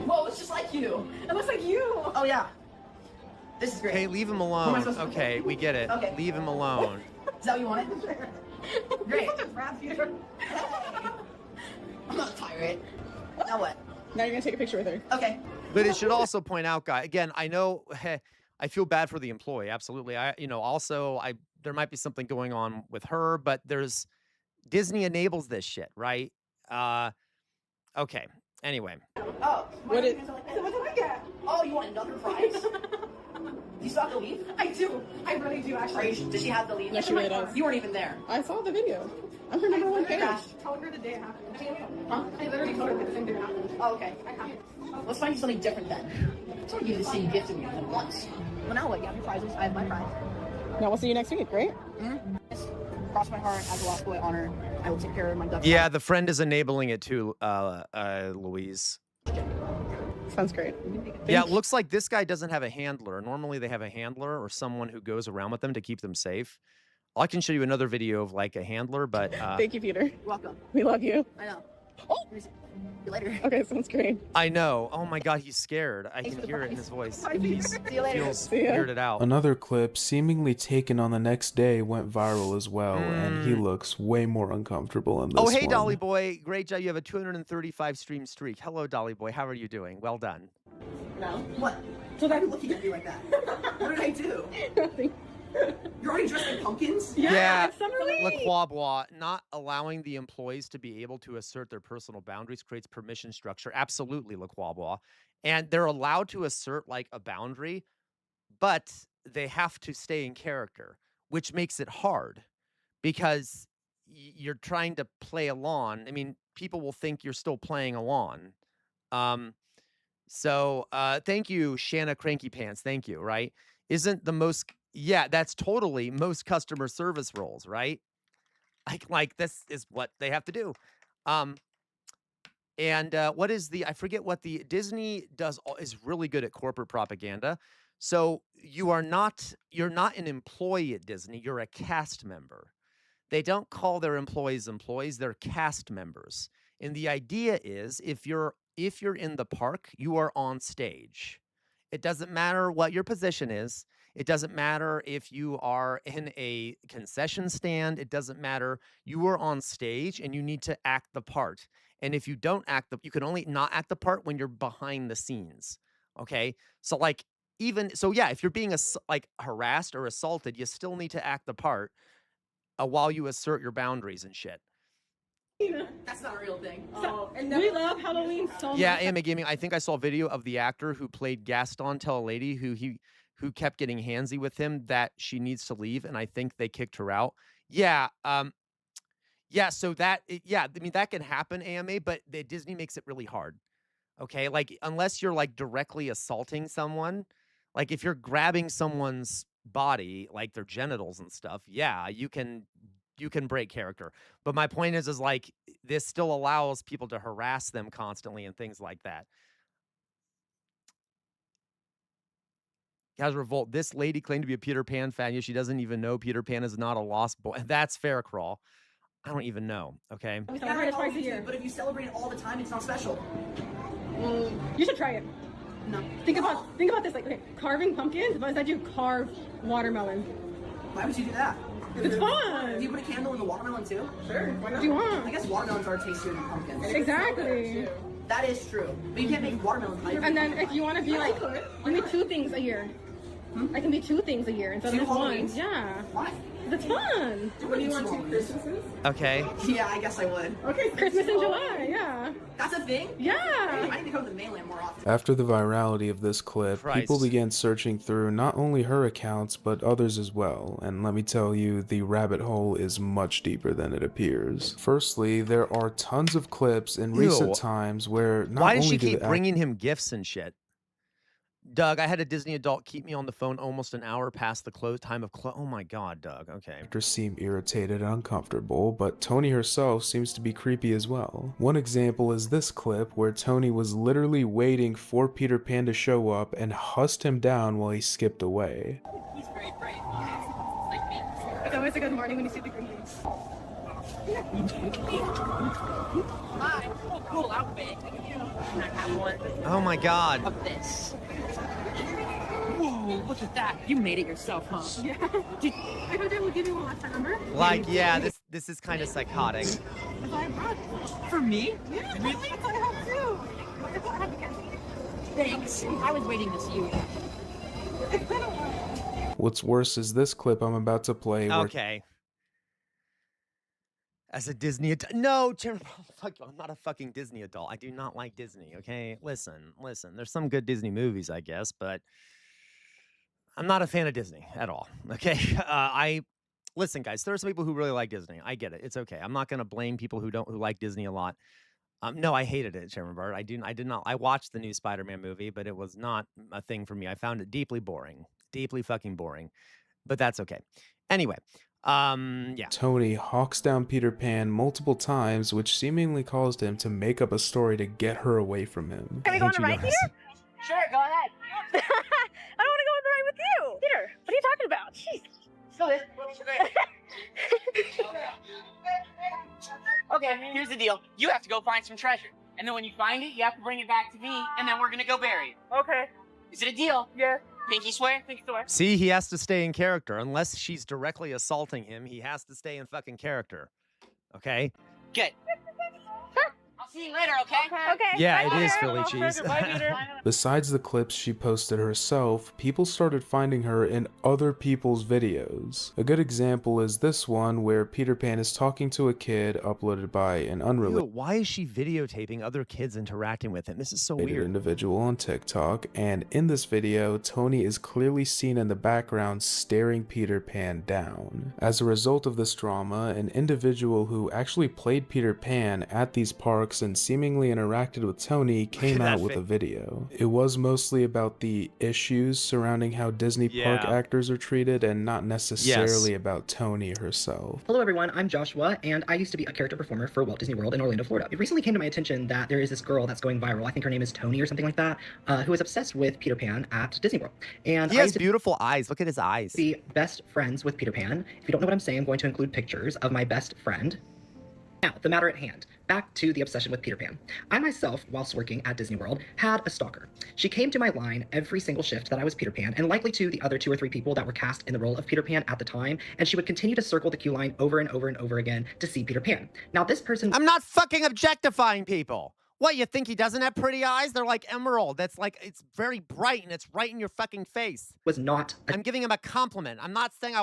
Whoa, it's just like you.
It looks like you.
Oh yeah. This is great.
Hey, leave him alone. Okay, we get it.
Okay.
Leave him alone.
Is that what you wanted? Great. I'm not a pirate. Now what?
Now you're gonna take a picture with her.
Okay.
But it should also point out, guy, again, I know I feel bad for the employee. Absolutely. There might be something going on with her, but Disney enables this shit, right? Okay. Anyway.
Oh.
What did
I get? Oh, you want another prize? Do you still have the leave? I do. I really do, actually. Does she have the leave?
Yeah, she really does.
You weren't even there.
I saw the video. I'm her number one fan.
Told her the day it happened. Huh? I literally told her the same day it happened. Oh, okay. Let's find you something different then. I told you the same gift to me once. Well, now what? You have your prizes. I have my prize.
Now we'll see you next week, right?
Mm-hmm. Cross my heart as a lost boy honor. I will take care of my ducks.
Yeah, the friend is enabling it too, Louise.
Sounds great.
Yeah, it looks like this guy doesn't have a handler. Normally they have a handler or someone who goes around with them to keep them safe. I can show you another video of like a handler, but
thank you, Peter.
You're welcome.
We love you.
I know.
Oh.
See you later.
Okay, sounds great.
I know. Oh my God, he's scared. I can hear it in his voice. He
See you later.
feels weirded out.
Another clip, seemingly taken on the next day, went viral as well, and he looks way more uncomfortable in this
Oh, hey,
one.
Dolly Boy. Great job. You have a 235 stream streak. Hello, Dolly Boy. How are you doing? Well done.
No. What? So why are you looking at me like that? What did I do?
Nothing.
You're already dressed like pumpkins?
Yeah,
it's summer league.
Le Quabois, not allowing the employees to be able to assert their personal boundaries creates permission structure. Absolutely, Le Quabois. And they're allowed to assert like a boundary, but they have to stay in character, which makes it hard because you're trying to play along. I mean, people will think you're still playing along. So thank you, Shanna Cranky Pants. Thank you, right? Isn't the most... Yeah, that's totally most customer service roles, right? Like this is what they have to do. And what is I forget what the Disney is really good at corporate propaganda. So you're not an employee at Disney, you're a cast member. They don't call their employees employees, they're cast members. And the idea is if you're in the park, you are on stage. It doesn't matter what your position is. It doesn't matter if you are in a concession stand. It doesn't matter. You are on stage and you need to act the part. And if you don't you can only not act the part when you're behind the scenes. Okay? So like yeah, if you're being like harassed or assaulted, you still need to act the part while you assert your boundaries and shit.
That's not a real thing. We love Halloween so much.
Yeah, AMA Gaming. I think I saw a video of the actor who played Gaston tell a lady who kept getting handsy with him that she needs to leave, and I think they kicked her out. Yeah, yeah. So I mean that can happen, AMA, but Disney makes it really hard. Okay, like unless you're like directly assaulting someone, like if you're grabbing someone's body, like their genitals and stuff, yeah, you can break character. But my point is like this still allows people to harass them constantly and things like that. Guys, revolt. This lady claimed to be a Peter Pan fan. Yet she doesn't even know Peter Pan is not a lost boy. That's fair, Crawl. I don't even know. Okay.
We celebrate it twice a year.
But if you celebrate it all the time, it's not special.
You should try it. No. Think about this. Like, okay, carving pumpkins, but instead you carve watermelon.
Why would you do that?
It's fun.
Do you put a candle in the watermelon too?
Sure. What do you want?
I guess watermelons are tastier than pumpkins.
Exactly.
That is true. But you can't make watermelon pie.
And then if you want to be like, give me 2 things a year. I can be 2 things a year instead of just 1. Yeah.
Why?
It's fun.
What do you want 2 Christmases?
Okay.
Yeah, I guess I would.
Okay, Christmas in July, yeah.
That's a thing?
Yeah.
I need to go to the mainland more often.
After the virality of this clip, people began searching through not only her accounts, but others as well. And let me tell you, the rabbit hole is much deeper than it appears. Firstly, there are tons of clips in recent times where not
Why does
only
she keep bringing him gifts and shit? Doug, I had a Disney adult keep me on the phone almost an hour past the time of close. Oh my God, Doug. Okay.
Actors seem irritated and uncomfortable, but Toni herself seems to be creepy as well. One example is this clip where Toni was literally waiting for Peter Pan to show up and hussed him down while he skipped away.
He's very bright. Like me. It's always a good morning when you see the green leaves.
Hi. Cool outfit. Can I have one?
Oh my God.
Of this. Whoa, look at that. You made it yourself, huh?
Yeah. I thought they would give you one last time, remember?
Like, yeah, this is kind of psychotic.
That's all I brought.
For me?
Yeah, really? That's all I have too. That's all I have to get.
Thanks. I was waiting to see you.
It's been a while.
What's worse is this clip I'm about to play.
Okay. As a Disney adult, no, fuck you, I'm not a fucking Disney adult. I do not like Disney, okay? Listen, there's some good Disney movies, I guess, but I'm not a fan of Disney at all, okay? Listen, guys, there are some people who really like Disney. I get it. It's okay. I'm not going to blame people who like Disney a lot. No, I hated it, Chairman Bart. I did not. I watched the new Spider-Man movie, but it was not a thing for me. I found it deeply boring. Deeply fucking boring. But that's okay. Anyway, yeah.
Toni hawks down Peter Pan multiple times, which seemingly caused him to make up a story to get her away from him.
Can we go on the ride here? Sure, go ahead. I don't want to go on the ride with you. Peter, what are you talking about? Jeez.
Still is. Okay, here's the deal. You have to go find some treasure. And then when you find it, you have to bring it back to me, and then we're gonna go bury it.
Okay.
Is it a deal?
Yeah.
Pinky swear? Pinky swear.
See, he has to stay in character. Unless she's directly assaulting him, he has to stay in fucking character. Okay?
Good. I'll see you later, okay?
Okay.
Yeah,
Bye,
it is
Peter.
Philly cheese.
Bye, Peter.
Besides the clips she posted herself, people started finding her in other people's videos. A good example is this one where Peter Pan is talking to a kid, uploaded by an unrelated
Why is she videotaping other kids interacting with him? This is so weird.
individual on TikTok, and in this video, Toni is clearly seen in the background staring Peter Pan down. As a result of this drama, an individual who actually played Peter Pan at these parks parks and seemingly interacted with Tony came out with a video. It was mostly about the issues surrounding how Disney park actors are treated and not necessarily about Tony herself.
Hello everyone, I'm Joshua, and I used to be a character performer for Walt Disney World in Orlando, Florida. It recently came to my attention that there is this girl that's going viral, I think her name is Tony or something like that, who is obsessed with Peter Pan at Disney World. And
he has beautiful eyes. Look at his eyes.
Be best friends with Peter Pan. If you don't know what I'm saying, I'm going to include pictures of my best friend. Now, the matter at hand. Back to the obsession with Peter Pan. I myself, whilst working at Disney World, had a stalker. She came to my line every single shift that I was Peter Pan, and likely to the other 2 or 3 people that were cast in the role of Peter Pan at the time, and she would continue to circle the queue line over and over and over again to see Peter Pan. Now, this person—
I'm not fucking objectifying people. What, you think he doesn't have pretty eyes? They're like emerald. That's like, it's very bright and it's right in your fucking face.
Was not—
I'm giving him a compliment. I'm not saying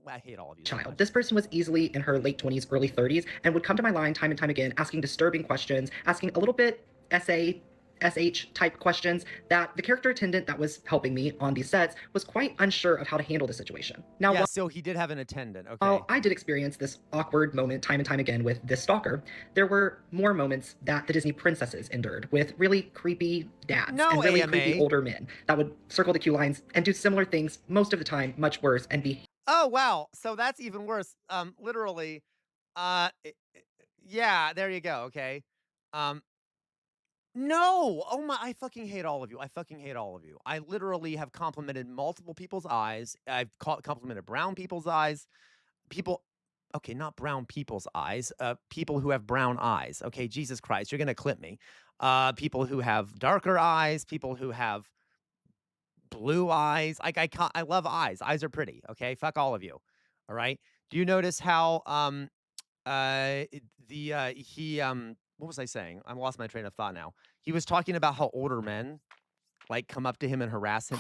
I hate all of you.
Child. This person was easily in her late 20s, early 30s, and would come to my line time and time again, asking disturbing questions, asking a little bit SH type questions that the character attendant that was helping me on these sets was quite unsure of how to handle the situation. Now,
yeah, so he did have an attendant. Okay.
While I did experience this awkward moment time and time again with this stalker, there were more moments that the Disney princesses endured with really creepy dads and really creepy older men that would circle the queue lines and do similar things, most of the time much worse, and be—
Oh, wow. So that's even worse. Literally, yeah, there you go. Okay. No. Oh my, I fucking hate all of you. I fucking hate all of you. I literally have complimented multiple people's eyes. I've complimented brown people's eyes. Okay, not brown people's eyes. People who have brown eyes. Okay, Jesus Christ, you're going to clip me. People who have darker eyes, people who have blue eyes. Like I love eyes. Eyes are pretty. Okay, fuck all of you. All right. Do you notice how what was I saying? I lost my train of thought now. He was talking about how older men like come up to him and harass him.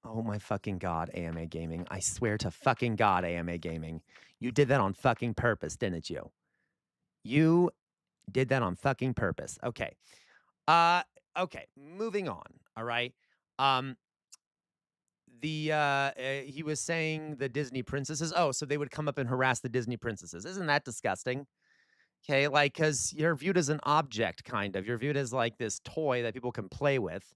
Oh my fucking God, AMA Gaming. I swear to fucking God, AMA Gaming. You did that on fucking purpose, didn't you? You did that on fucking purpose. Okay. Okay, moving on. All right. He was saying the Disney princesses. Oh, so they would come up and harass the Disney princesses. Isn't that disgusting? Okay, like, because you're viewed as an object, kind of. You're viewed as like this toy that people can play with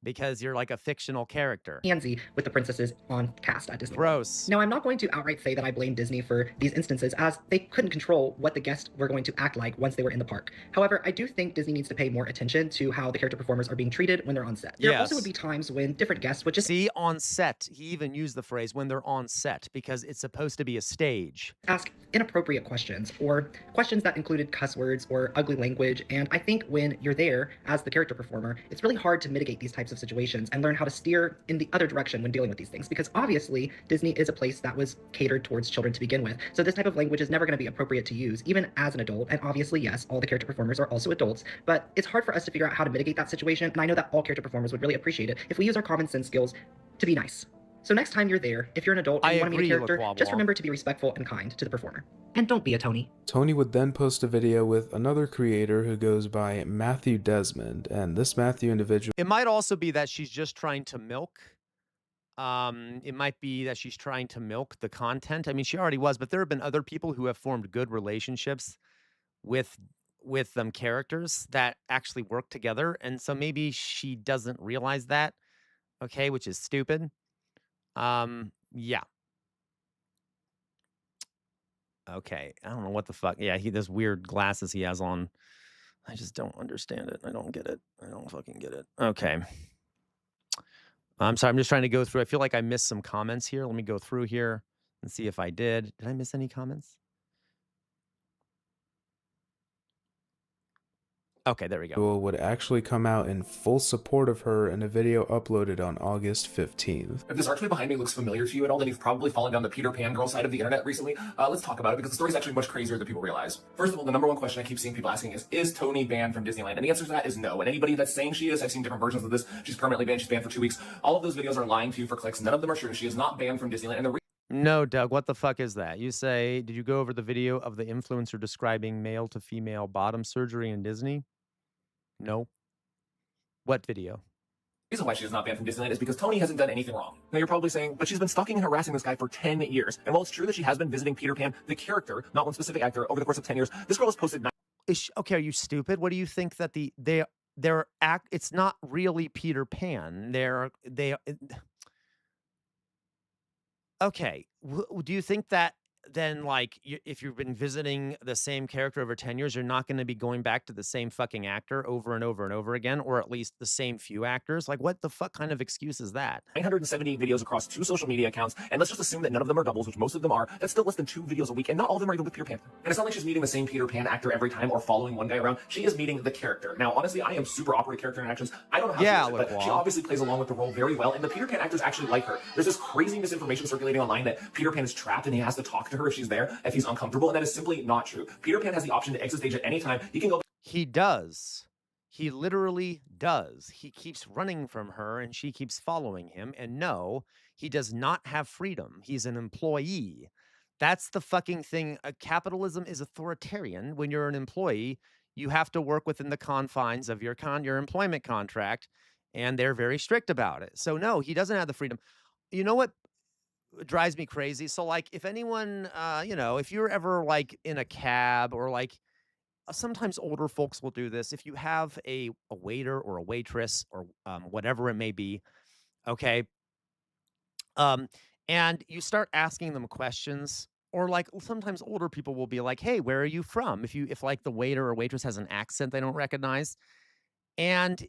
because you're like a fictional character.
Handsy with the princesses on cast at Disney.
Gross.
Now, I'm not going to outright say that I blame Disney for these instances, as they couldn't control what the guests were going to act like once they were in the park. However, I do think Disney needs to pay more attention to how the character performers are being treated when they're on set. There also would be times when different guests would just—
See, on set. He even used the phrase when they're on set because it's supposed to be a stage.
Ask inappropriate questions or questions that included cuss words or ugly language. And I think when you're there as the character performer, it's really hard to mitigate these types of situations and learn how to steer in the other direction when dealing with these things, because obviously Disney is a place that was catered towards children to begin with. So this type of language is never going to be appropriate to use, even as an adult. And obviously, yes, all the character performers are also adults, but it's hard for us to figure out how to mitigate that situation. And I know that all character performers would really appreciate it if we use our common sense skills to be nice. So next time you're there, if you're an adult and you want to meet a character, just remember to be respectful and kind to the performer. And don't be a Tony.
Tony would then post a video with another creator who goes by Matthew Desmond, and this Matthew individual—
It might also be that she's just trying to milk. It might be that she's trying to milk the content. I mean, she already was, but there have been other people who have formed good relationships with characters that actually work together, and so maybe she doesn't realize that. Okay, which is stupid. Yeah. Okay, I don't know what the fuck. Yeah, those weird glasses he has on. I just don't understand it. I don't get it. I don't fucking get it. Okay. I'm sorry, I'm just trying to go through. I feel like I missed some comments here. Let me go through here and see if I did. Did I miss any comments? Okay, there we go.
Would actually come out in full support of her in a video uploaded on August 15th.
If this archway behind me looks familiar to you at all, then you've probably fallen down the Peter Pan girl side of the internet recently. Let's talk about it, because the story's actually much crazier than people realize. First of all, the number one question I keep seeing people asking is Tony banned from Disneyland? And the answer to that is no. And anybody that's saying she is, I've seen different versions of this. She's permanently banned. She's banned for 2 weeks. All of those videos are lying to you for clicks. None of them are true. She is not banned from Disneyland. And
No, Doug, what the fuck is that? You say, did you go over the video of the influencer describing male to female bottom surgery in Disney? No. What video?
reason why she is not banned from Disneyland is because Tony hasn't done anything wrong. Now you're probably saying, but she's been stalking and harassing this guy for 10 years. And while it's true that she has been visiting Peter Pan, the character, not one specific actor, over the course of 10 years, this girl has posted...
Okay, are you stupid? What do you think that their act? It's not really Peter Pan. Okay. Do you think that then, like, if you've been visiting the same character over 10 years, you're not going to be going back to the same fucking actor over and over and over again, or at least the same few actors? Like, what the fuck kind of excuse is that?
978 videos across 2 social media accounts, and let's just assume that none of them are doubles, which most of them are. That's still less than 2 videos a week, and not all of them are even with Peter Pan. And it's not like she's meeting the same Peter Pan actor every time or following one guy around. She is meeting the character. Now, honestly, I am super awkward at character interactions. I don't know how she does it, but she obviously plays along with the role very well, and the Peter Pan actors actually like her. There's this crazy misinformation circulating online that Peter Pan is trapped and he has to talk to her if she's there, if he's uncomfortable, and that is simply not true. Peter Pan has the option to exit stage at any time. He can go...
He does. He literally does. He keeps running from her and she keeps following him. And no, he does not have freedom. He's an employee. That's the fucking thing. Capitalism is authoritarian. When you're an employee, you have to work within the confines of your employment contract, and they're very strict about it. So no, he doesn't have the freedom. You know what drives me crazy? So like, if anyone, if you're ever like in a cab, or like sometimes older folks will do this. If you have a waiter or a waitress or whatever it may be, okay, and you start asking them questions, or like sometimes older people will be like, hey, where are you from? If like the waiter or waitress has an accent they don't recognize, and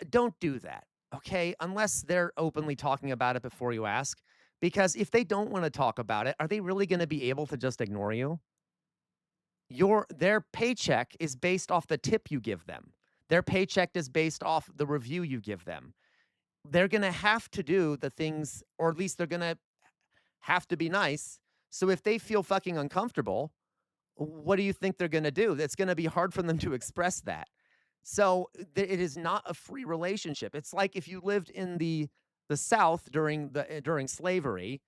don't do that, okay, unless they're openly talking about it before you ask. Because if they don't want to talk about it, are they really going to be able to just ignore you? Their paycheck is based off the tip you give them. Their paycheck is based off the review you give them. They're going to have to do the things, or at least they're going to have to be nice. So if they feel fucking uncomfortable, what do you think they're going to do? It's going to be hard for them to express that. So it is not a free relationship. It's like if you lived in the South during slavery,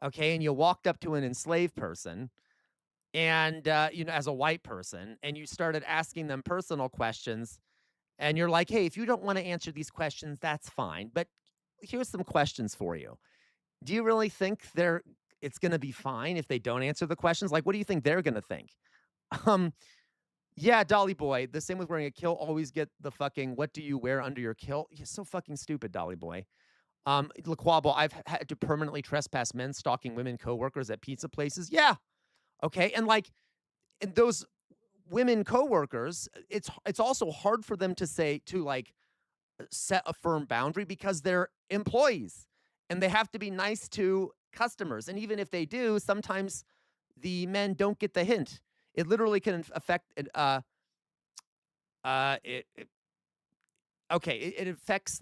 okay, and you walked up to an enslaved person, and as a white person, and you started asking them personal questions, and you're like, hey, if you don't want to answer these questions, that's fine, but here's some questions for you. Do you really think it's going to be fine if they don't answer the questions? Like, what do you think they're going to think? Yeah, Dolly Boy, the same with wearing a kilt. Always get the fucking, what do you wear under your kilt? You're so fucking stupid, Dolly Boy. LaQuabo, I've had to permanently trespass men stalking women coworkers at pizza places. Yeah. Okay. And like, and those women coworkers, it's also hard for them to set a firm boundary because they're employees and they have to be nice to customers. And even if they do, sometimes the men don't get the hint. It literally can affect it affects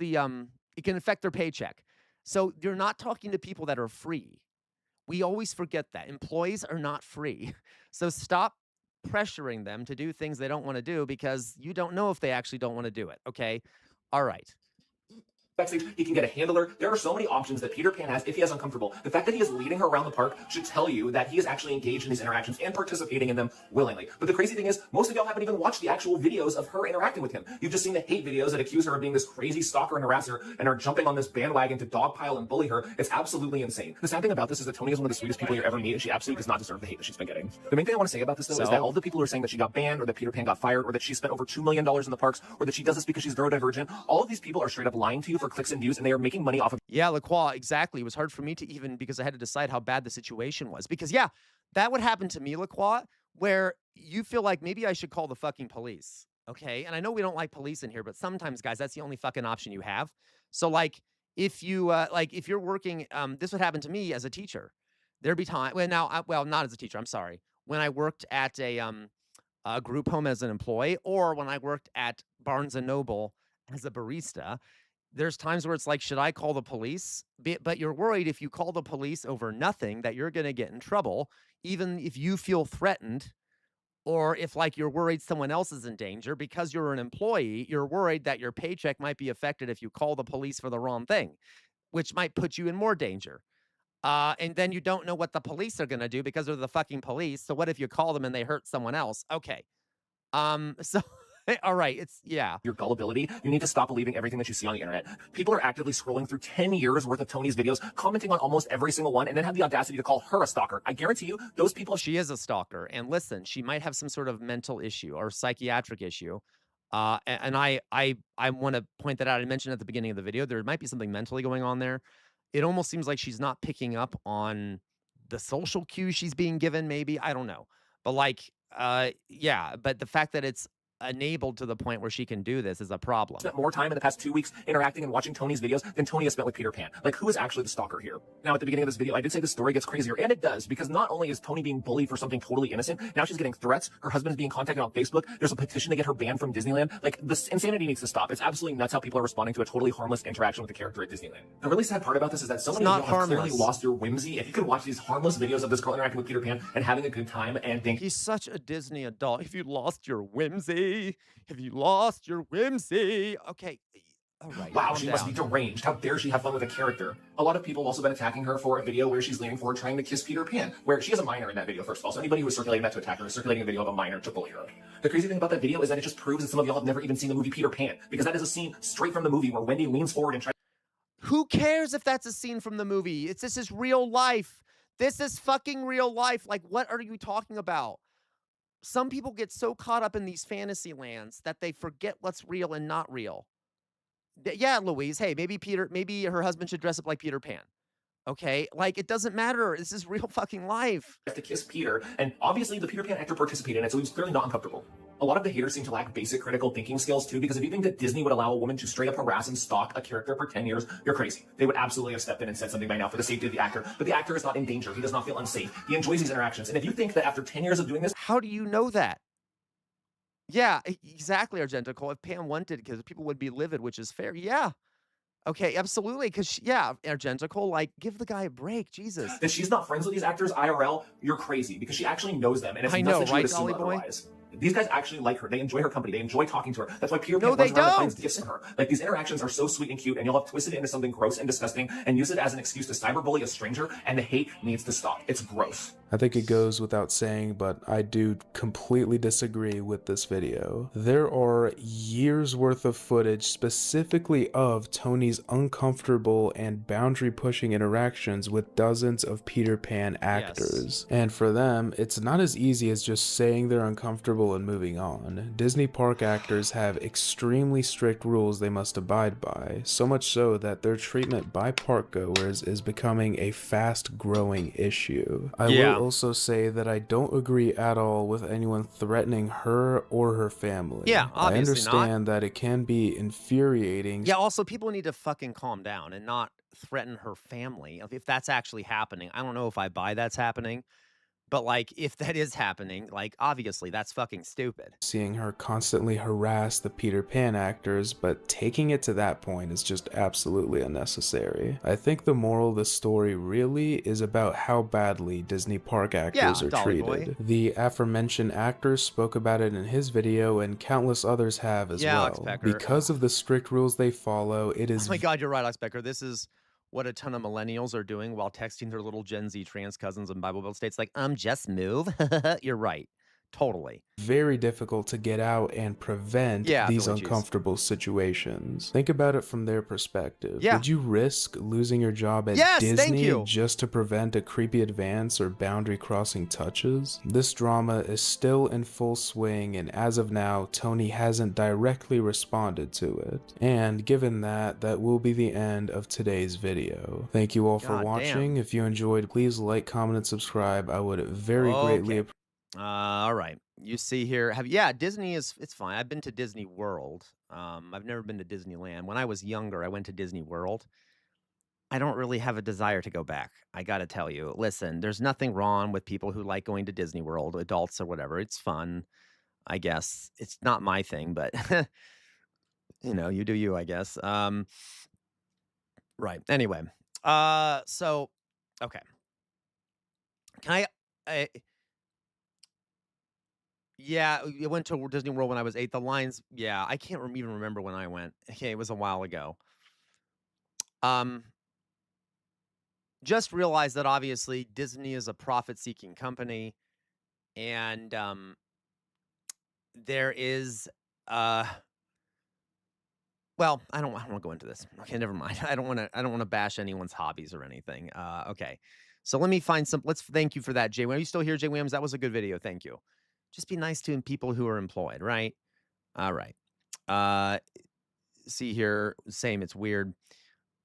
it can affect their paycheck. So you're not talking to people that are free. We always forget that. Employees are not free. So stop pressuring them to do things they don't want to do, because you don't know if they actually don't want to do it, okay? All right.
He can get a handler. There are so many options that Peter Pan has if he is uncomfortable. The fact that he is leading her around the park should tell you that he is actually engaged in these interactions and participating in them willingly. But the crazy thing is, most of y'all haven't even watched the actual videos of her interacting with him. You've just seen the hate videos that accuse her of being this crazy stalker and harasser and are jumping on this bandwagon to dogpile and bully her. It's absolutely insane. The sad thing about this is that Tony is one of the sweetest people you ever meet, and she absolutely does not deserve the hate that she's been getting. The main thing I want to say about this, though, is that all the people who are saying that she got banned, or that Peter Pan got fired, or that she spent over $2 million in the parks, or that she does this because she's neurodivergent, all of these people are straight up lying to you for clicks and views, and they are making money off of...
Yeah, LaCroix, exactly. It was hard for me to even, because I had to decide how bad the situation was. Because, yeah, that would happen to me, LaCroix, where you feel like maybe I should call the fucking police, okay? And I know we don't like police in here, but sometimes, guys, that's the only fucking option you have. So, like, if you, if you're working, this would happen to me as a teacher. There'd be time, not as a teacher, I'm sorry. When I worked at a group home as an employee, or when I worked at Barnes & Noble as a barista, there's times where it's like, should I call the police? But you're worried if you call the police over nothing that you're going to get in trouble, even if you feel threatened, or if like you're worried someone else is in danger. Because you're an employee, you're worried that your paycheck might be affected if you call the police for the wrong thing, which might put you in more danger. And then you don't know what the police are going to do because they're the fucking police. So what if you call them and they hurt someone else? Okay. So All right, it's
your gullibility, you need to stop believing everything that you see on the internet. People are actively scrolling through 10 years worth of Tony's videos, commenting on almost every single one, and then have the audacity to call her a stalker. I guarantee you, those people.
She is a stalker, and listen, she might have some sort of mental issue or psychiatric issue. And I want to point that out. I mentioned at the beginning of the video, there might be something mentally going on there. It almost seems like she's not picking up on the social cues she's being given. Maybe, I don't know, but like, yeah. But the fact that it's enabled to the point where she can do this is a problem.
Spent more time in the past 2 weeks interacting and watching Tony's videos than Tony has spent with Peter Pan. Like, who is actually the stalker here? Now, at the beginning of this video, I did say the story gets crazier, and it does, because not only is Tony being bullied for something totally innocent, now she's getting threats, her husband is being contacted on Facebook, there's a petition to get her banned from Disneyland. Like, this insanity needs to stop. It's absolutely nuts how people are responding to a totally harmless interaction with the character at Disneyland. The really sad part about this is that so many of you have clearly lost your whimsy. If you could watch these harmless videos of this girl interacting with Peter Pan and having a good time and think,
he's such a Disney adult. If you lost your whimsy, if you lost your whimsy. Okay. All right.
Wow, she must be deranged. How dare she have fun with a character? A lot of people have also been attacking her for a video where she's leaning forward trying to kiss Peter Pan, where she is a minor in that video, first of all. So anybody who is circulating that to attack her is circulating a video of a minor to bully her. The crazy thing about that video is that it just proves that some of y'all have never even seen the movie Peter Pan, because that is a scene straight from the movie where Wendy leans forward and tries.
Who cares if that's a scene from the movie? This is real life. This is fucking real life. Like, what are you talking about? Some people get so caught up in these fantasy lands that they forget what's real and not real. Yeah, Louise, hey, maybe her husband should dress up like Peter Pan. Okay, like, it doesn't matter. This is real fucking life.
To kiss Peter, and obviously the Peter Pan actor participated in it, so he was clearly not uncomfortable. A lot of the haters seem to lack basic critical thinking skills too, because if you think that Disney would allow a woman to straight up harass and stalk a character for 10 years, you're crazy. They would absolutely have stepped in and said something by now for the safety of the actor, but the actor is not in danger. He does not feel unsafe. He enjoys these interactions, and if you think that after 10 years of doing this...
How do you know that? Yeah, exactly, Argentical. If Pam wanted, because people would be livid, which is fair. Yeah. Okay, absolutely. Because, yeah, Argentical, like, give the guy a break. Jesus.
That she's not friends with these actors IRL, you're crazy, because she actually knows them, and it's
I
nuts
know,
that she
right,
would assume
Dolly Boy?
otherwise. These guys actually like her. They enjoy her company. They enjoy talking to her. That's why Peter Pan
No, they
runs around and
don't.
finds gifts in her. Like, these interactions are so sweet and cute, and you'll have twisted it into something gross and disgusting and use it as an excuse to cyberbully a stranger, and the hate needs to stop. It's gross.
I think it goes without saying, but I do completely disagree with this video. There are years worth of footage specifically of Tony's uncomfortable and boundary-pushing interactions with dozens of Peter Pan actors. Yes. And for them, it's not as easy as just saying they're uncomfortable and moving on. Disney park actors have extremely strict rules they must abide by, so much so that their treatment by park goers is becoming a fast-growing issue. I will also say that I don't agree at all with anyone threatening her or her family.
Yeah, obviously
I understand that it can be infuriating.
Yeah, also, people need to fucking calm down and not threaten her family. If that's actually happening, I don't know if I buy that's happening. But, like, if that is happening, like, obviously, that's fucking stupid.
Seeing her constantly harass the Peter Pan actors, but taking it to that point is just absolutely unnecessary. I think the moral of the story really is about how badly Disney park actors are treated. The aforementioned actor spoke about it in his video, and countless others have as well.
Alex Becker.
Because of the strict rules they follow, it is...
Oh my God, you're right, Alex Becker. This is what a ton of millennials are doing while texting their little Gen Z trans cousins in Bible Belt states like, just move. You're right. Totally.
Very difficult to get out and prevent these uncomfortable situations. Think about it from their perspective. Would you risk losing your job at Disney just to prevent a creepy advance or boundary crossing touches? This drama is still in full swing, and as of now, Tony hasn't directly responded to it. And given that, that will be the end of today's video. Thank you all for watching. If you enjoyed, please like, comment, and subscribe. I would very greatly appreciate.
All right. You see here, Disney it's fine. I've been to Disney World. I've never been to Disneyland. When I was younger, I went to Disney World. I don't really have a desire to go back. I got to tell you, listen, there's nothing wrong with people who like going to Disney World, adults or whatever. It's fun, I guess. It's not my thing, but you know, you do you, I guess. Right. Anyway, so, okay. Can I yeah, I went to Disney World when I was 8. The lines, I can't even remember when I went. Okay, it was a while ago. Just realized that obviously Disney is a profit-seeking company, and there is Well, I don't want to go into this. Okay, never mind. I don't want to bash anyone's hobbies or anything. Okay. So let me find some. Let's thank you for that, Jay. Are you still here, Jay Williams? That was a good video. Thank you. Just be nice to people who are employed, right? All right. See here, same. It's weird.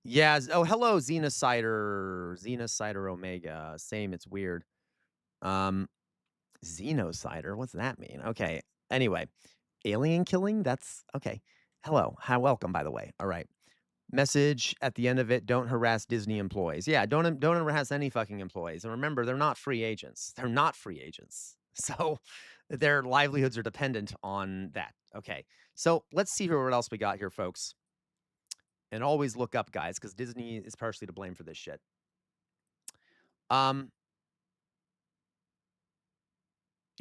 Yeah. Oh, hello, Xenocider Omega. Same. It's weird. Xenocider. What's that mean? Okay. Anyway, alien killing. That's okay. Hello. Hi. Welcome. By the way. All right. Message at the end of it, don't harass Disney employees. Yeah, don't harass any fucking employees. And remember, they're not free agents. They're not free agents. So their livelihoods are dependent on that. Okay. So let's see here what else we got here, folks. And always look up, guys, because Disney is partially to blame for this shit. You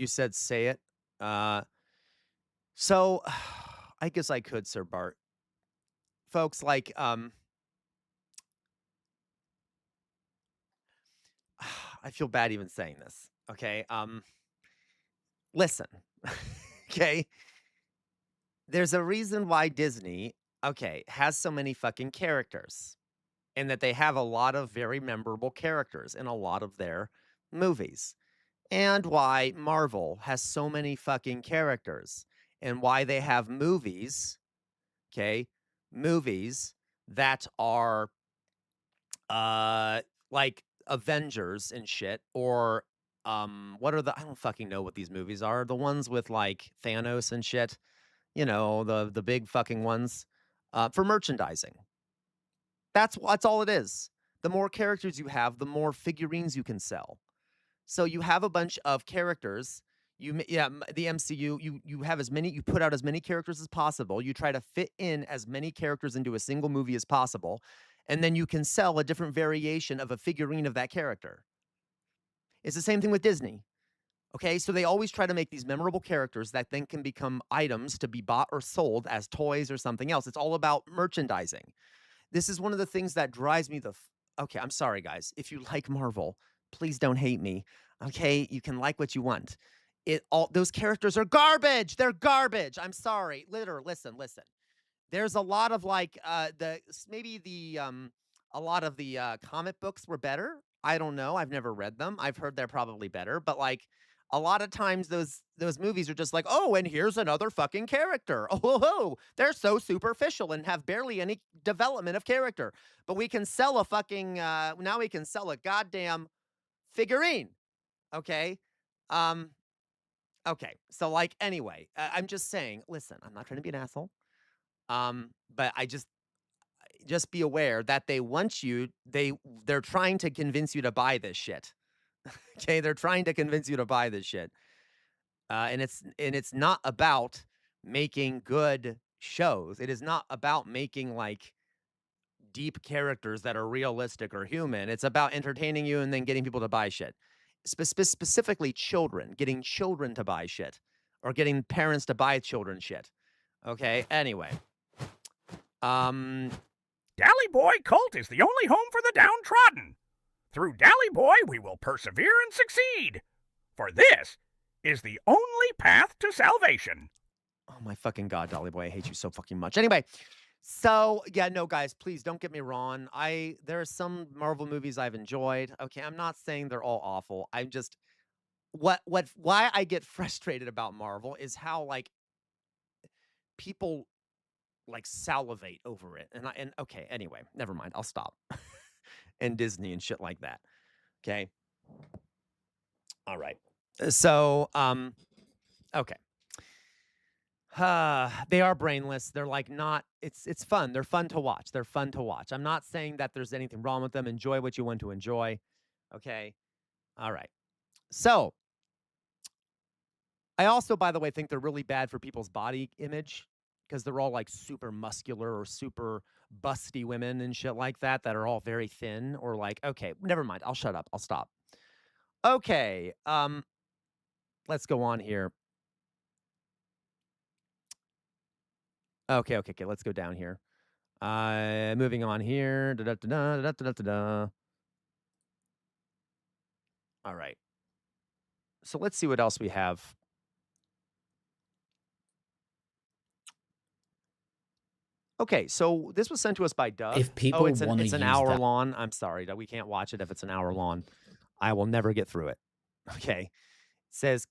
said say it. So I guess I could, Sir Bart. Folks, like, I feel bad even saying this. Okay. Listen. Okay. There's a reason why Disney, okay, has so many fucking characters. And that they have a lot of very memorable characters in a lot of their movies. And why Marvel has so many fucking characters. And why they have movies, okay, movies that are like Avengers and shit, or what are I don't fucking know what these movies are. The ones with like Thanos and shit, you know, the big fucking ones, for merchandising. That's all it is. The more characters you have, the more figurines you can sell. So you have a bunch of characters. The MCU, you have as many, you put out as many characters as possible. You try to fit in as many characters into a single movie as possible. And then you can sell a different variation of a figurine of that character. It's the same thing with Disney. Okay, so they always try to make these memorable characters that then can become items to be bought or sold as toys or something else. It's all about merchandising. This is one of the things that drives me okay, I'm sorry, guys. If you like Marvel, please don't hate me. Okay, you can like what you want. Those characters are garbage. They're garbage. I'm sorry. Listen. There's a lot of like a lot of the comic books were better. I don't know. I've never read them. I've heard they're probably better, but like a lot of times those movies are just like, oh, and here's another fucking character. Oh, they're so superficial and have barely any development of character. But we can sell a fucking now we can sell a goddamn figurine. Okay. Okay. So like anyway, I'm just saying, listen, I'm not trying to be an asshole. But I just be aware that they want you, they're trying to convince you to buy this shit. Okay, they're trying to convince you to buy this shit. And it's not about making good shows. It is not about making like deep characters that are realistic or human. It's about entertaining you and then getting people to buy shit. Specifically children, getting children to buy shit or getting parents to buy children shit. Okay, anyway.
Dally Boy Cult is the only home for the downtrodden. Through Dally Boy, we will persevere and succeed. For this is the only path to salvation.
Oh my fucking God, Dolly Boy, I hate you so fucking much. Anyway, so yeah, no, guys, please don't get me wrong. There are some Marvel movies I've enjoyed. Okay, I'm not saying they're all awful. I'm just why I get frustrated about Marvel is how like people like salivate over it. And okay, anyway, never mind. I'll stop. And Disney and shit like that. Okay. All right. So, okay. They are brainless. They're like not, it's fun. They're fun to watch. They're fun to watch. I'm not saying that there's anything wrong with them. Enjoy what you want to enjoy. Okay. All right. So, I also, by the way, think they're really bad for people's body image because they're all like super muscular or super busty women and shit like that are all very thin or like, okay, never mind. I'll shut up. I'll stop. Okay. Let's go on here. Okay. Let's go down here. Moving on here. All right. So let's see what else we have. Okay, so this was sent to us by Doug.
If people
it's
wanna
an
use
hour
that-
long. I'm sorry, Doug, we can't watch it if it's an hour long. I will never get through it. Okay. It says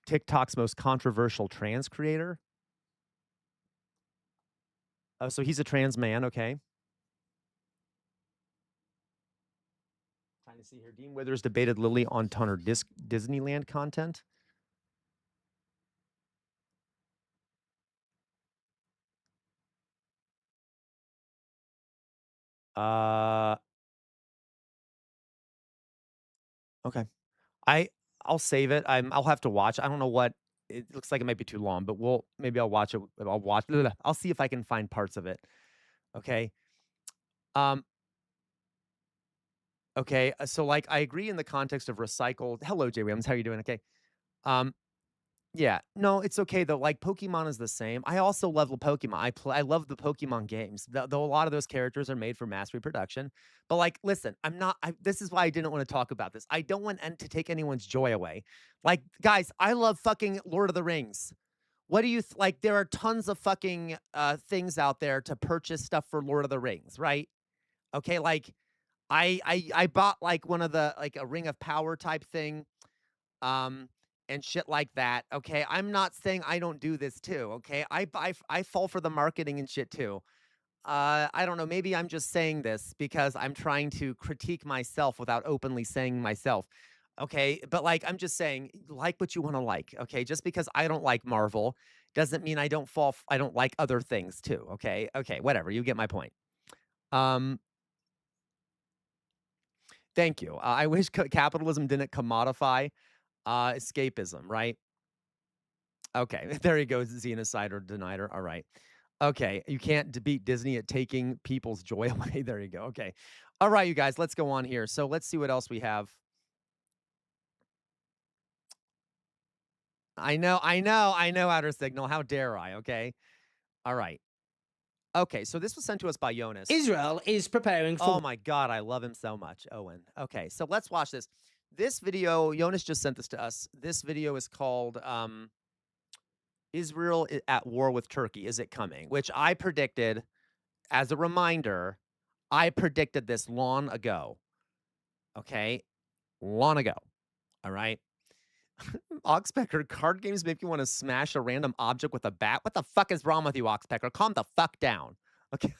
TikTok's most controversial trans creator. Oh, so he's a trans man, okay. Trying to see here. Dean Withers debated Lily on Tunner Disneyland content. Okay. I'll save it. I'll have to watch. I don't know what it looks like. It might be too long, but maybe I'll watch it. I'll see if I can find parts of it. Okay. Okay. So like I agree in the context of recycled. Hello, Jay Williams. How are you doing? Okay. Yeah. No, it's okay though. Like Pokemon is the same. I also love the Pokemon. I love the Pokemon games. Though a lot of those characters are made for mass reproduction. But like, listen, this is why I didn't want to talk about this. I don't want to take anyone's joy away. Like, guys, I love fucking Lord of the Rings. What do you like? There are tons of fucking things out there to purchase stuff for Lord of the Rings, right? Okay, like I bought like one of the like a Ring of Power type thing. And shit like that. Okay, I'm not saying I don't do this too. Okay, I fall for the marketing and shit too. I don't know. Maybe I'm just saying this because I'm trying to critique myself without openly saying myself. Okay, but like I'm just saying, like what you want to like. Okay, just because I don't like Marvel doesn't mean I don't I don't like other things too. Okay, whatever. You get my point. Thank you. I wish capitalism didn't commodify escapism, right? Okay, there he goes, Xenocider Denier. All right. Okay, you can't beat Disney at taking people's joy away. There you go. Okay. All right, you guys, let's go on here. So let's see what else we have. I know, Outer Signal. How dare I? Okay. All right. Okay, so this was sent to us by Jonas.
Israel is preparing for...
Oh my God, I love him so much, Owen. Okay, so let's watch this. This video, Jonas just sent this to us. This video is called Israel at war with Turkey. Is it coming? Which I predicted, as a reminder, I predicted this long ago. Okay? Long ago. All right? Oxpecker, card games make you want to smash a random object with a bat. What the fuck is wrong with you, Oxpecker? Calm the fuck down. Okay,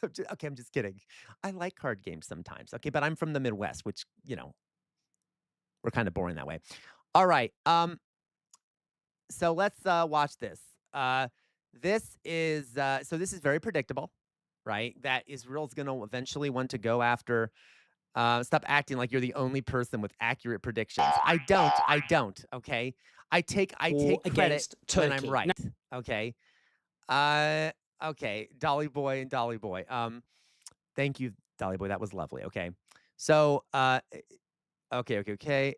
I'm just kidding. I like card games sometimes. Okay, but I'm from the Midwest, which, you know, we're kind of boring that way. All right. So let's watch this. This is very predictable, right? That Israel's going to eventually want to go after. Stop acting like you're the only person with accurate predictions. I don't. Okay, I take credit when I'm right. Okay. Okay. Dolly Boy and Dolly Boy. Thank you, Dolly Boy. That was lovely. Okay. So, okay.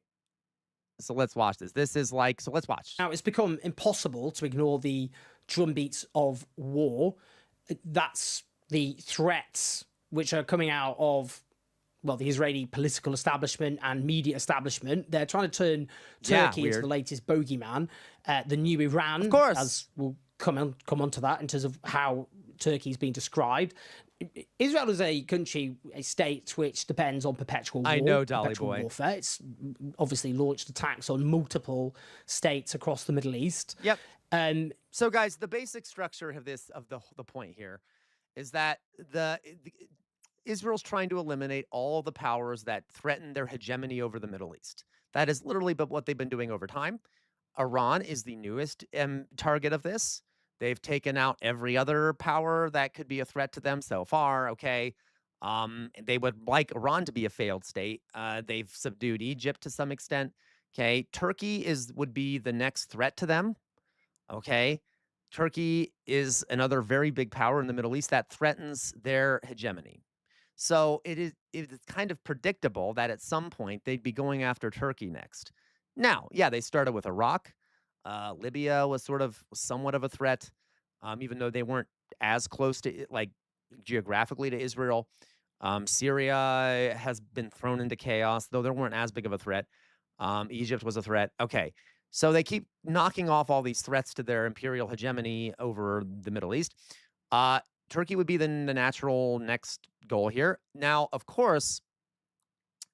So let's watch this. This is like, so let's watch.
Now, it's become impossible to ignore the drumbeats of war. That's the threats which are coming out of, well, the Israeli political establishment and media establishment. They're trying to turn Turkey into the latest bogeyman, the new Iran.
Of course.
As we'll come on to that in terms of how Turkey's being described. Israel is a country, a state which depends on perpetual war.
I know, Dolly
perpetual
Boy.
warfare. It's obviously launched attacks on multiple states across the Middle East.
Yep. So, guys, the basic structure of the point here is that Israel's trying to eliminate all the powers that threaten their hegemony over the Middle East. That is literally but what they've been doing over time. Iran is the newest target of this. They've taken out every other power that could be a threat to them so far, okay? They would like Iran to be a failed state. They've subdued Egypt to some extent, okay? Turkey would be the next threat to them, okay? Turkey is another very big power in the Middle East that threatens their hegemony. So it's kind of predictable that at some point they'd be going after Turkey next. Now, yeah, they started with Iraq. Libya was somewhat of a threat, even though they weren't as close to like geographically to Israel. Syria has been thrown into chaos, though they weren't as big of a threat. Egypt was a threat. Okay, so they keep knocking off all these threats to their imperial hegemony over the Middle East. Turkey would be the natural next goal here. Now, of course,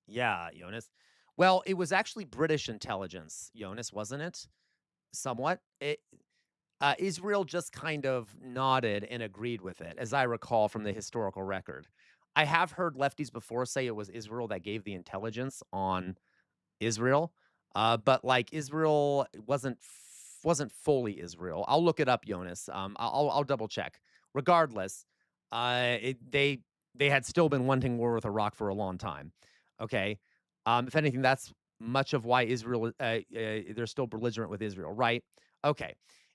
yeah, Jonas. Well, it was actually British intelligence, Jonas, wasn't it? Somewhat. Israel just kind of nodded and agreed with it, as I recall from the historical record. I have heard lefties before say it was Israel that gave the intelligence on Israel, but like Israel wasn't fully Israel. I'll look it up, Jonas. I'll double check. Regardless, they had still been wanting war with Iraq for a long time. Okay, if anything, that's much of why Israel they're still belligerent with Israel, right? Okay,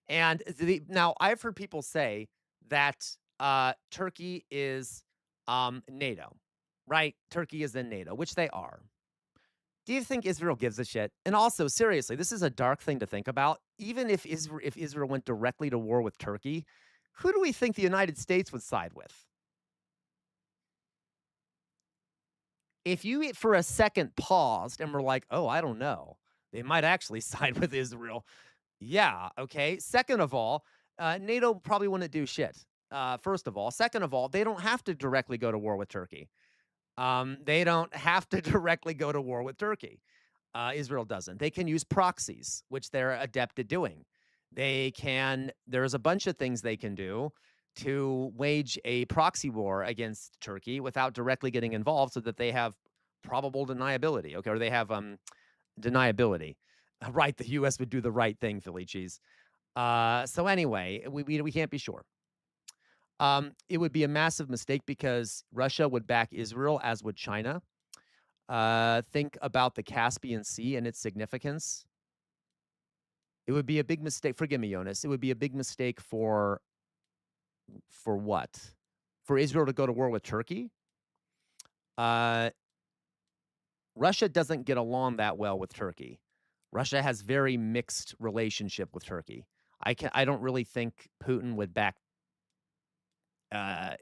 and now I've heard people say that Turkey is NATO, right? Turkey is in NATO, which they are. Do you think Israel gives a shit? And also, seriously, this is a dark thing to think about. Even if Israel went directly to war with Turkey, who do we think the United States would side with? If you for a second paused and were like, oh, I don't know, they might actually side with Israel. Yeah, okay. Second of all, NATO probably wouldn't do shit. First of all. Second of all, they don't have to directly go to war with Turkey. They don't have to directly go to war with Turkey. Israel doesn't. They can use proxies, which they're adept at doing. There's a bunch of things they can do to wage a proxy war against Turkey without directly getting involved so that they have probable deniability, okay? Or they have deniability. Right, the U.S. would do the right thing, Philly cheese. So anyway, we can't be sure. It would be a massive mistake because Russia would back Israel, as would China. Think about the Caspian Sea and its significance. It would be a big mistake. Forgive me, Jonas. It would be a big mistake for what? For Israel to go to war with Turkey? Russia doesn't get along that well with Turkey. Russia has very mixed relationship with Turkey. I don't really think Putin would back. I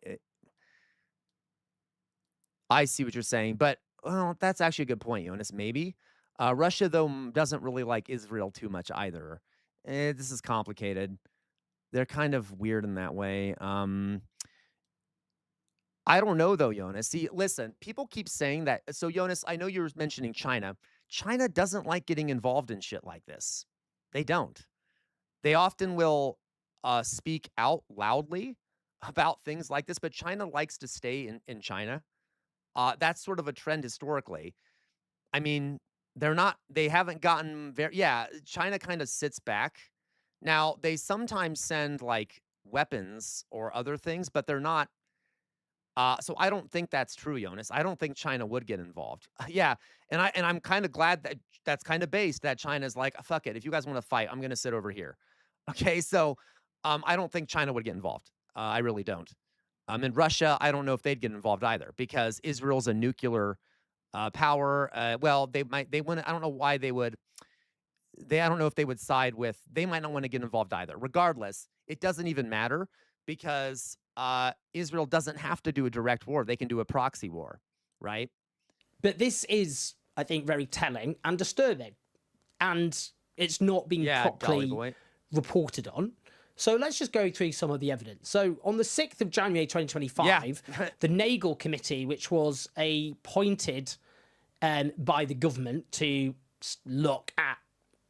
see what you're saying, but well, that's actually a good point, Jonas. Maybe Russia, though, doesn't really like Israel too much either. This is complicated. They're kind of weird in that way. I don't know, though, Jonas. See, listen, people keep saying that. So, Jonas, I know you're mentioning China. China doesn't like getting involved in shit like this. They don't. They often will speak out loudly about things like this, but China likes to stay in China. That's sort of a trend historically. I mean, they haven't gotten China kind of sits back. Now, they sometimes send like weapons or other things, but they're not. So I don't think that's true, Jonas. I don't think China would get involved. Yeah, and I'm kind of glad that that's kind of based that China's like, fuck it. If you guys want to fight, I'm going to sit over here. Okay, so I don't think China would get involved. I really don't. And Russia, I don't know if they'd get involved either because Israel's a nuclear power. Well, they wouldn't. I don't know why they would. I don't know if they would side with. They might not want to get involved either. Regardless, it doesn't even matter because Israel doesn't have to do a direct war. They can do a proxy war, right?
But this is, I think, very telling and disturbing, and it's not been properly reported on. So let's just go through some of the evidence. So on the 6th of January 2025, the Nagel Committee, which was appointed by the government to look at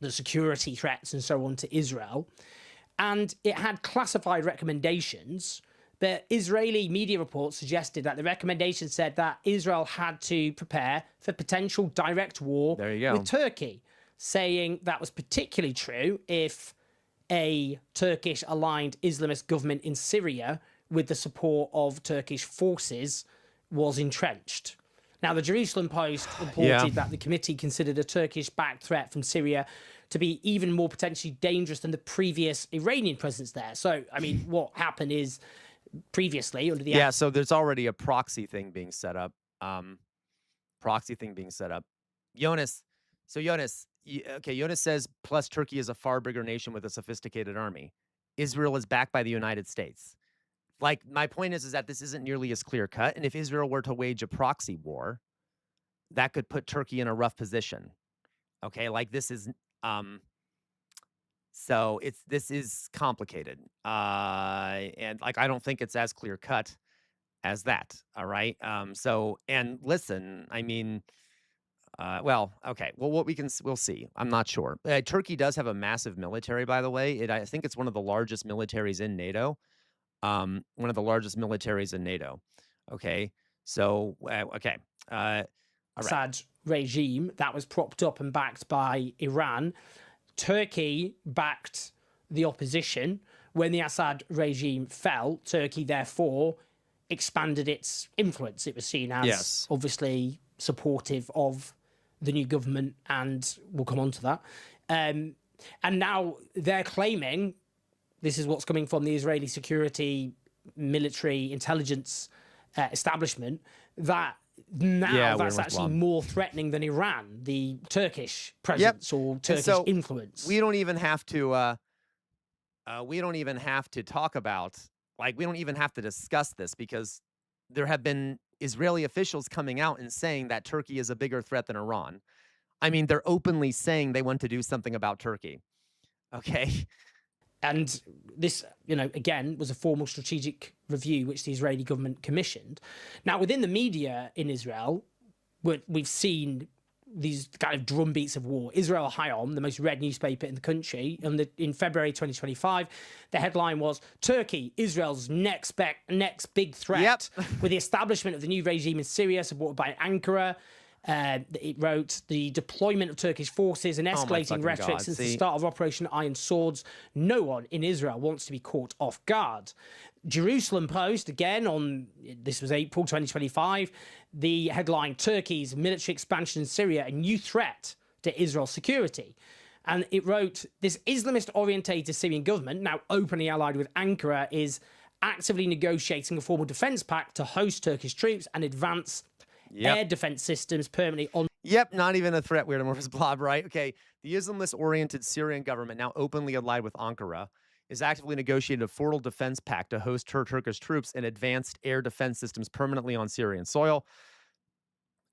the security threats and so on to Israel, and it had classified recommendations, but Israeli media reports suggested that the recommendation said that Israel had to prepare for potential direct war with Turkey, saying that was particularly true if a Turkish-aligned Islamist government in Syria with the support of Turkish forces was entrenched. Now, the Jerusalem Post reported that the committee considered a Turkish-backed threat from Syria to be even more potentially dangerous than the previous Iranian presence there. So, I mean, what happened is previously under the...
so there's already a proxy thing being set up. Jonas, Jonas says, plus Turkey is a far bigger nation with a sophisticated army. Israel is backed by the United States. Like, my point is that this isn't nearly as clear cut. And if Israel were to wage a proxy war, that could put Turkey in a rough position. Okay, like this is, So this is complicated, and like I don't think it's as clear cut as that. All right. So and listen, I mean, well, okay. Well, we'll see. I'm not sure. Turkey does have a massive military, by the way. I think it's one of the largest militaries in NATO. One of the largest militaries in NATO. Okay. So okay. All right.
Assad regime that was propped up and backed by Iran. Turkey backed the opposition. When the Assad regime fell, Turkey therefore expanded its influence. It was seen as obviously supportive of the new government, and we'll come on to that. And now they're claiming, this is what's coming from the Israeli security, military, intelligence establishment, that now that's actually more threatening than Iran, the Turkish presence or Turkish influence.
We don't even have to. We don't even have to talk about. Like, we don't even have to discuss this because there have been Israeli officials coming out and saying that Turkey is a bigger threat than Iran. I mean, they're openly saying they want to do something about Turkey. Okay.
And this, again, was a formal strategic review which the Israeli government commissioned. Now, within the media in Israel, we've seen these kind of drumbeats of war. Israel Hayom, the most read newspaper in the country, in February 2025, the headline was Turkey, Israel's next big threat, with the establishment of the new regime in Syria supported by Ankara. It wrote, the deployment of Turkish forces and escalating rhetoric since the start of Operation Iron Swords. No one in Israel wants to be caught off guard. Jerusalem Post, again, this was April 2025, the headline, Turkey's military expansion in Syria, a new threat to Israel's security. And it wrote, this Islamist-orientated Syrian government, now openly allied with Ankara, is actively negotiating a formal defense pact to host Turkish troops and advance air defense systems permanently on.
Yep, not even a threat, Weird Amorphous Blob, right? Okay, the Islamist-oriented Syrian government, now openly allied with Ankara, is actively negotiating a formal defense pact to host Turkish troops and advanced air defense systems permanently on Syrian soil.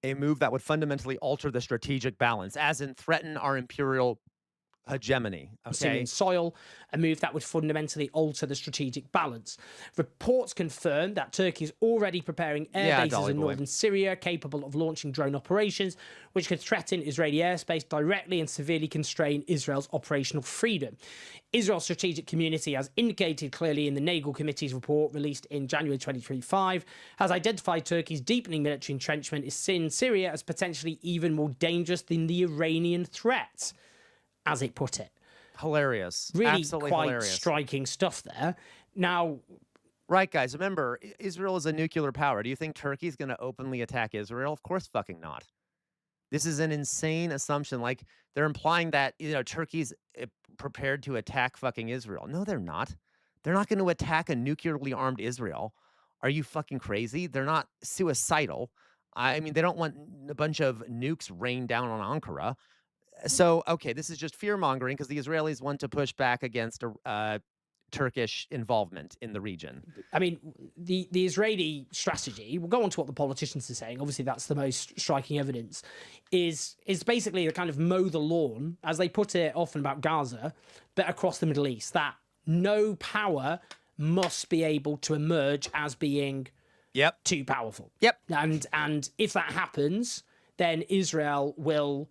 A move that would fundamentally alter the strategic balance, as in threaten our imperial hegemony.
Syrian soil, a move that would fundamentally alter the strategic balance. Reports confirm that Turkey is already preparing air bases in northern Syria capable of launching drone operations, which could threaten Israeli airspace directly and severely constrain Israel's operational freedom. Israel's strategic community, has indicated clearly in the Nagel Committee's report released in January 2025, has identified Turkey's deepening military entrenchment in Syria as potentially even more dangerous than the Iranian threat, as it put it.
Hilarious.
Really
Absolutely
quite
hilarious.
striking stuff there. Now,
right, guys, remember, Israel is a nuclear power. Do you think Turkey's going to openly attack Israel? Of course fucking not. This is an insane assumption. Like, they're implying that, Turkey's prepared to attack fucking Israel. No, they're not. They're not going to attack a nuclearly armed Israel. Are you fucking crazy? They're not suicidal. I mean, they don't want a bunch of nukes rained down on Ankara. So, okay, this is just fear-mongering because the Israelis want to push back against Turkish involvement in the region.
I mean, the Israeli strategy, we'll go on to what the politicians are saying, obviously that's the most striking evidence, is basically a kind of mow the lawn, as they put it often about Gaza, but across the Middle East, that no power must be able to emerge as being too powerful. And if that happens, then Israel will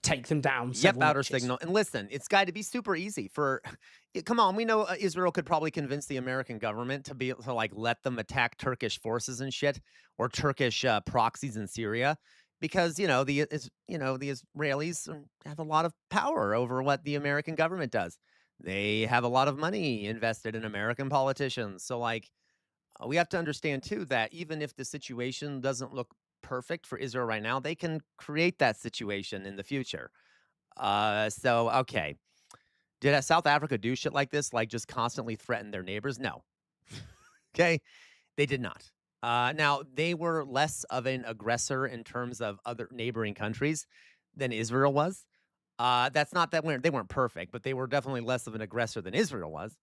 take them down.
Outer signal. And listen, it's got to be super easy for. Come on, we know Israel could probably convince the American government to be to like let them attack Turkish forces and shit, or Turkish proxies in Syria, because the Israelis have a lot of power over what the American government does. They have a lot of money invested in American politicians. So like, we have to understand too that even if the situation doesn't look perfect for Israel right now, they can create that situation in the future. So, okay. Did South Africa do shit like this? Like just constantly threaten their neighbors? No. Okay. They did not. Now, they were less of an aggressor in terms of other neighboring countries than Israel was. That's not that they weren't perfect, but they were definitely less of an aggressor than Israel was.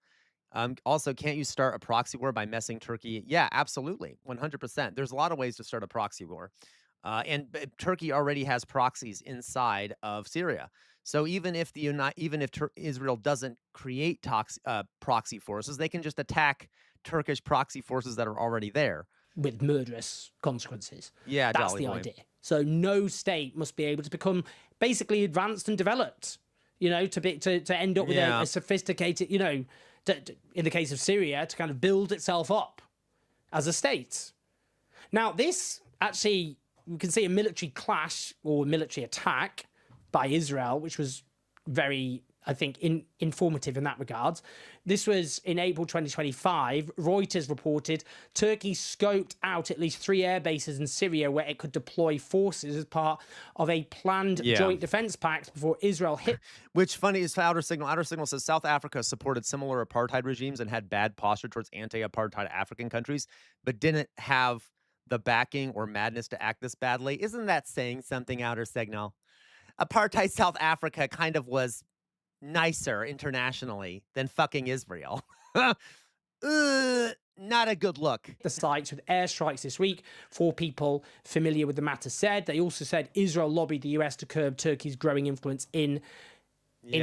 Also, can't you start a proxy war by messing Turkey? Yeah, absolutely. 100%. There's a lot of ways to start a proxy war. And Turkey already has proxies inside of Syria. So even if Israel doesn't create proxy forces, they can just attack Turkish proxy forces that are already there
with murderous consequences.
Yeah,
that's the idea. So no state must be able to become basically advanced and developed. You know, to end up with a sophisticated, you know, in the case of Syria, to kind of build itself up as a state. Now, this actually, we can see a military clash or military attack by Israel, which was very, I think, informative in that regard. This was in April 2025. Reuters reported Turkey scoped out at least 3 air bases in Syria where it could deploy forces as part of a planned joint defense pact before Israel hit.
Which funny is Outer Signal. Outer Signal says South Africa supported similar apartheid regimes and had bad posture towards anti-apartheid African countries, but didn't have the backing or madness to act this badly. Isn't that saying something, Outer Signal? Apartheid South Africa kind of was nicer internationally than fucking Israel. Not a good look.
The sites with airstrikes this week. 4 people familiar with the matter said. They also said Israel lobbied the US to curb Turkey's growing influence in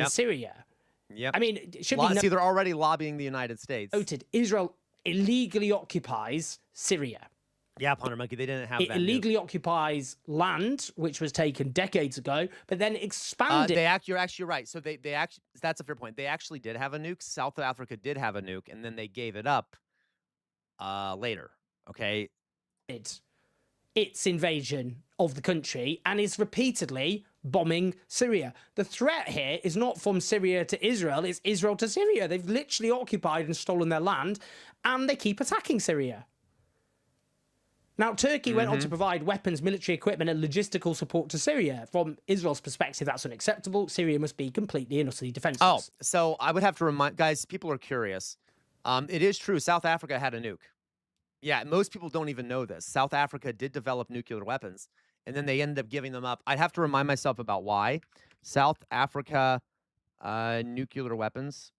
Syria.
Yep.
I mean, it should
see, they're already lobbying the United States.
Noted, Israel illegally occupies Syria.
Yeah, Ponder Monkey, they didn't have
it
that.
It illegally occupies land, which was taken decades ago, but then expanded.
You're actually right. So they actually, that's a fair point. They actually did have a nuke. South Africa did have a nuke, and then they gave it up later. Okay.
Its invasion of the country and is repeatedly bombing Syria. The threat here is not from Syria to Israel, it's Israel to Syria. They've literally occupied and stolen their land, and they keep attacking Syria. Now, Turkey went on to provide weapons, military equipment, and logistical support to Syria. From Israel's perspective, that's unacceptable. Syria must be completely and utterly defenseless.
Oh, so I would have to remind, guys, people are curious. It is true, South Africa had a nuke. Yeah, most people don't even know this. South Africa did develop nuclear weapons, and then they ended up giving them up. I'd have to remind myself about why. South Africa, nuclear weapons.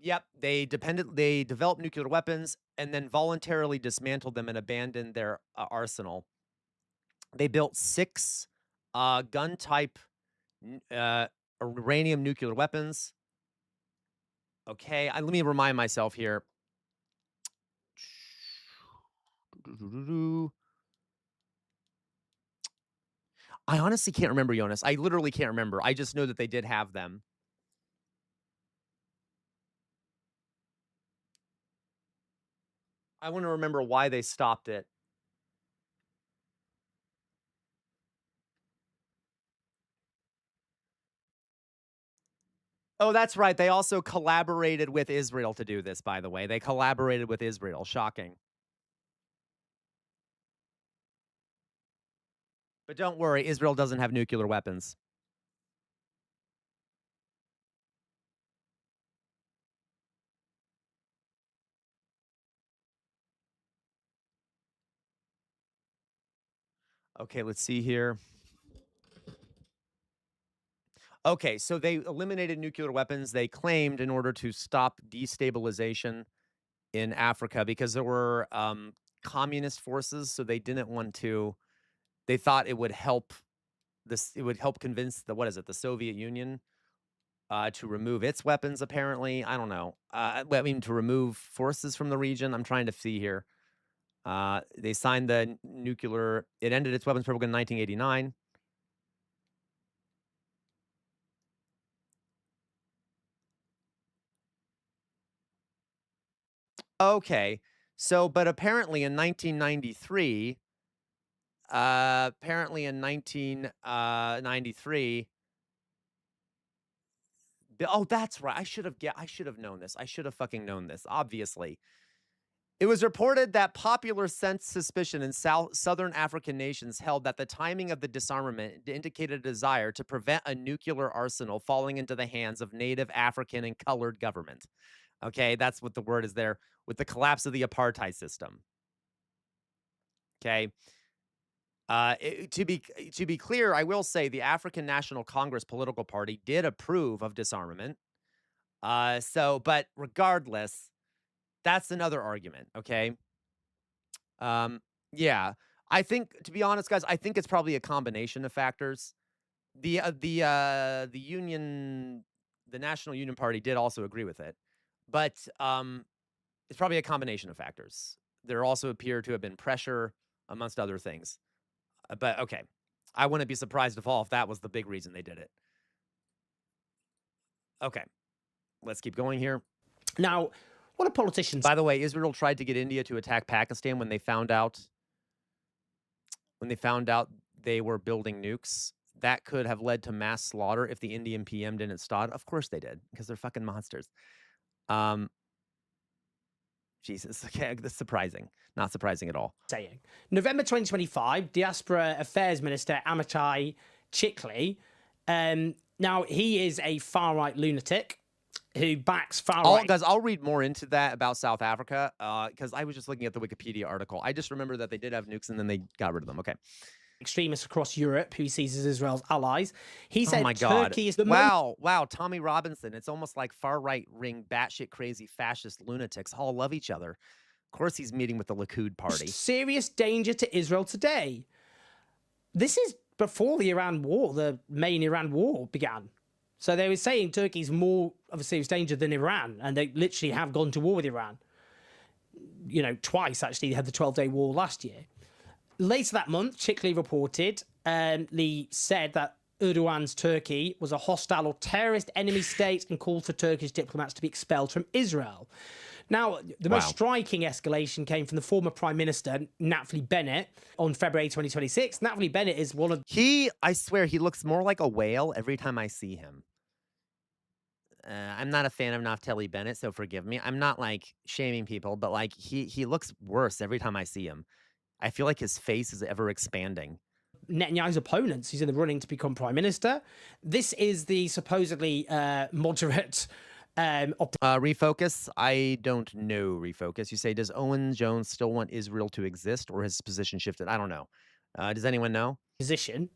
Yep, they developed nuclear weapons and then voluntarily dismantled them and abandoned their arsenal. They built 6 gun-type uranium nuclear weapons. Okay, let me remind myself here. I honestly can't remember, Jonas. I literally can't remember. I just know that they did have them. I want to remember why they stopped it. Oh, that's right. They also collaborated with Israel to do this, by the way. They collaborated with Israel. Shocking. But don't worry, Israel doesn't have nuclear weapons. Okay, let's see here. Okay, so they eliminated nuclear weapons. They claimed in order to stop destabilization in Africa because there were communist forces, so they didn't want to. They thought it would help this. It would help convince the Soviet Union to remove its weapons. Apparently, I don't know. I mean, to remove forces from the region. I'm trying to see here. They signed the nuclear. It ended its weapons program in 1989. Okay, so but apparently in 1993, oh, that's right. I should have known this. I should have fucking known this. Obviously, it was reported that popular sense suspicion in southern African nations held that the timing of the disarmament indicated a desire to prevent a nuclear arsenal falling into the hands of native African and colored government. Okay, that's what the word is there. With the collapse of the apartheid system. Okay. To be clear, I will say the African National Congress political party did approve of disarmament. But regardless, that's another argument. Okay. Yeah, I think, to be honest, guys, I think it's probably a combination of factors. The union, the National Union Party did also agree with it, but it's probably a combination of factors. There also appear to have been pressure amongst other things. But okay, I wouldn't be surprised at all if that was the big reason they did it. Okay, let's keep going here.
Now, what are politicians?
By the way, Israel tried to get India to attack Pakistan when they found out they were building nukes. That could have led to mass slaughter if the Indian PM didn't stop. Of course they did, because they're fucking monsters. Jesus, okay, that's surprising. Not surprising at all.
Saying November 2025, Diaspora Affairs Minister Amitai Chikli. Now, he is a far-right lunatic who backs far-right.
Guys, I'll read more into that about South Africa, because I was just looking at the Wikipedia article. I just remember that they did have nukes and then they got rid of them. Okay.
Extremists across Europe who he sees as Israel's allies. He said
oh my God.
Turkey is the
wow, Tommy Robinson. It's almost like far-right ring, batshit crazy fascist lunatics all love each other. Of course he's meeting with the Likud party.
Serious danger to Israel today. This is before the Iran war, the main Iran war began. So they were saying Turkey's more of a serious danger than Iran, and they literally have gone to war with Iran. You know, twice actually. They had the 12-day war last year. Later that month, Chikli reported, Lee said that Erdogan's Turkey was a hostile or terrorist enemy state and called for Turkish diplomats to be expelled from Israel. Now, the most striking escalation came from the former Prime Minister, Naftali Bennett, on February 2026. Naftali Bennett is one of...
I swear, he looks more like a whale every time I see him. I'm not a fan of Naftali Bennett, so forgive me. I'm not, like, shaming people, but, like, he looks worse every time I see him. I feel like his face is ever expanding.
Netanyahu's opponents. He's in the running to become prime minister. This is the supposedly moderate...
Refocus? I don't know, Refocus. You say, does Owen Jones still want Israel to exist, or has his position shifted? I don't know. Does anyone know?
Position.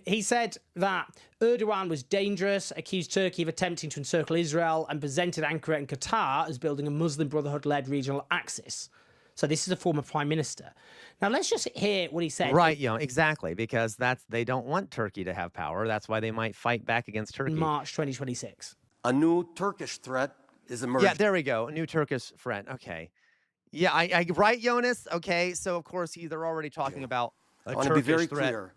He said that Erdogan was dangerous, accused Turkey of attempting to encircle Israel, and presented Ankara and Qatar as building a Muslim Brotherhood-led regional axis. So this is a former prime minister. Now let's just hear what he said.
Right, exactly, because they don't want Turkey to have power. That's why they might fight back against Turkey.
March 2026.
A new Turkish threat is emerging.
Yeah, there we go. A new Turkish threat. Okay. Yeah, I right, Jonas? Okay, so of course they're already talking about a
I want
Turkish
to be very
threat.
clear.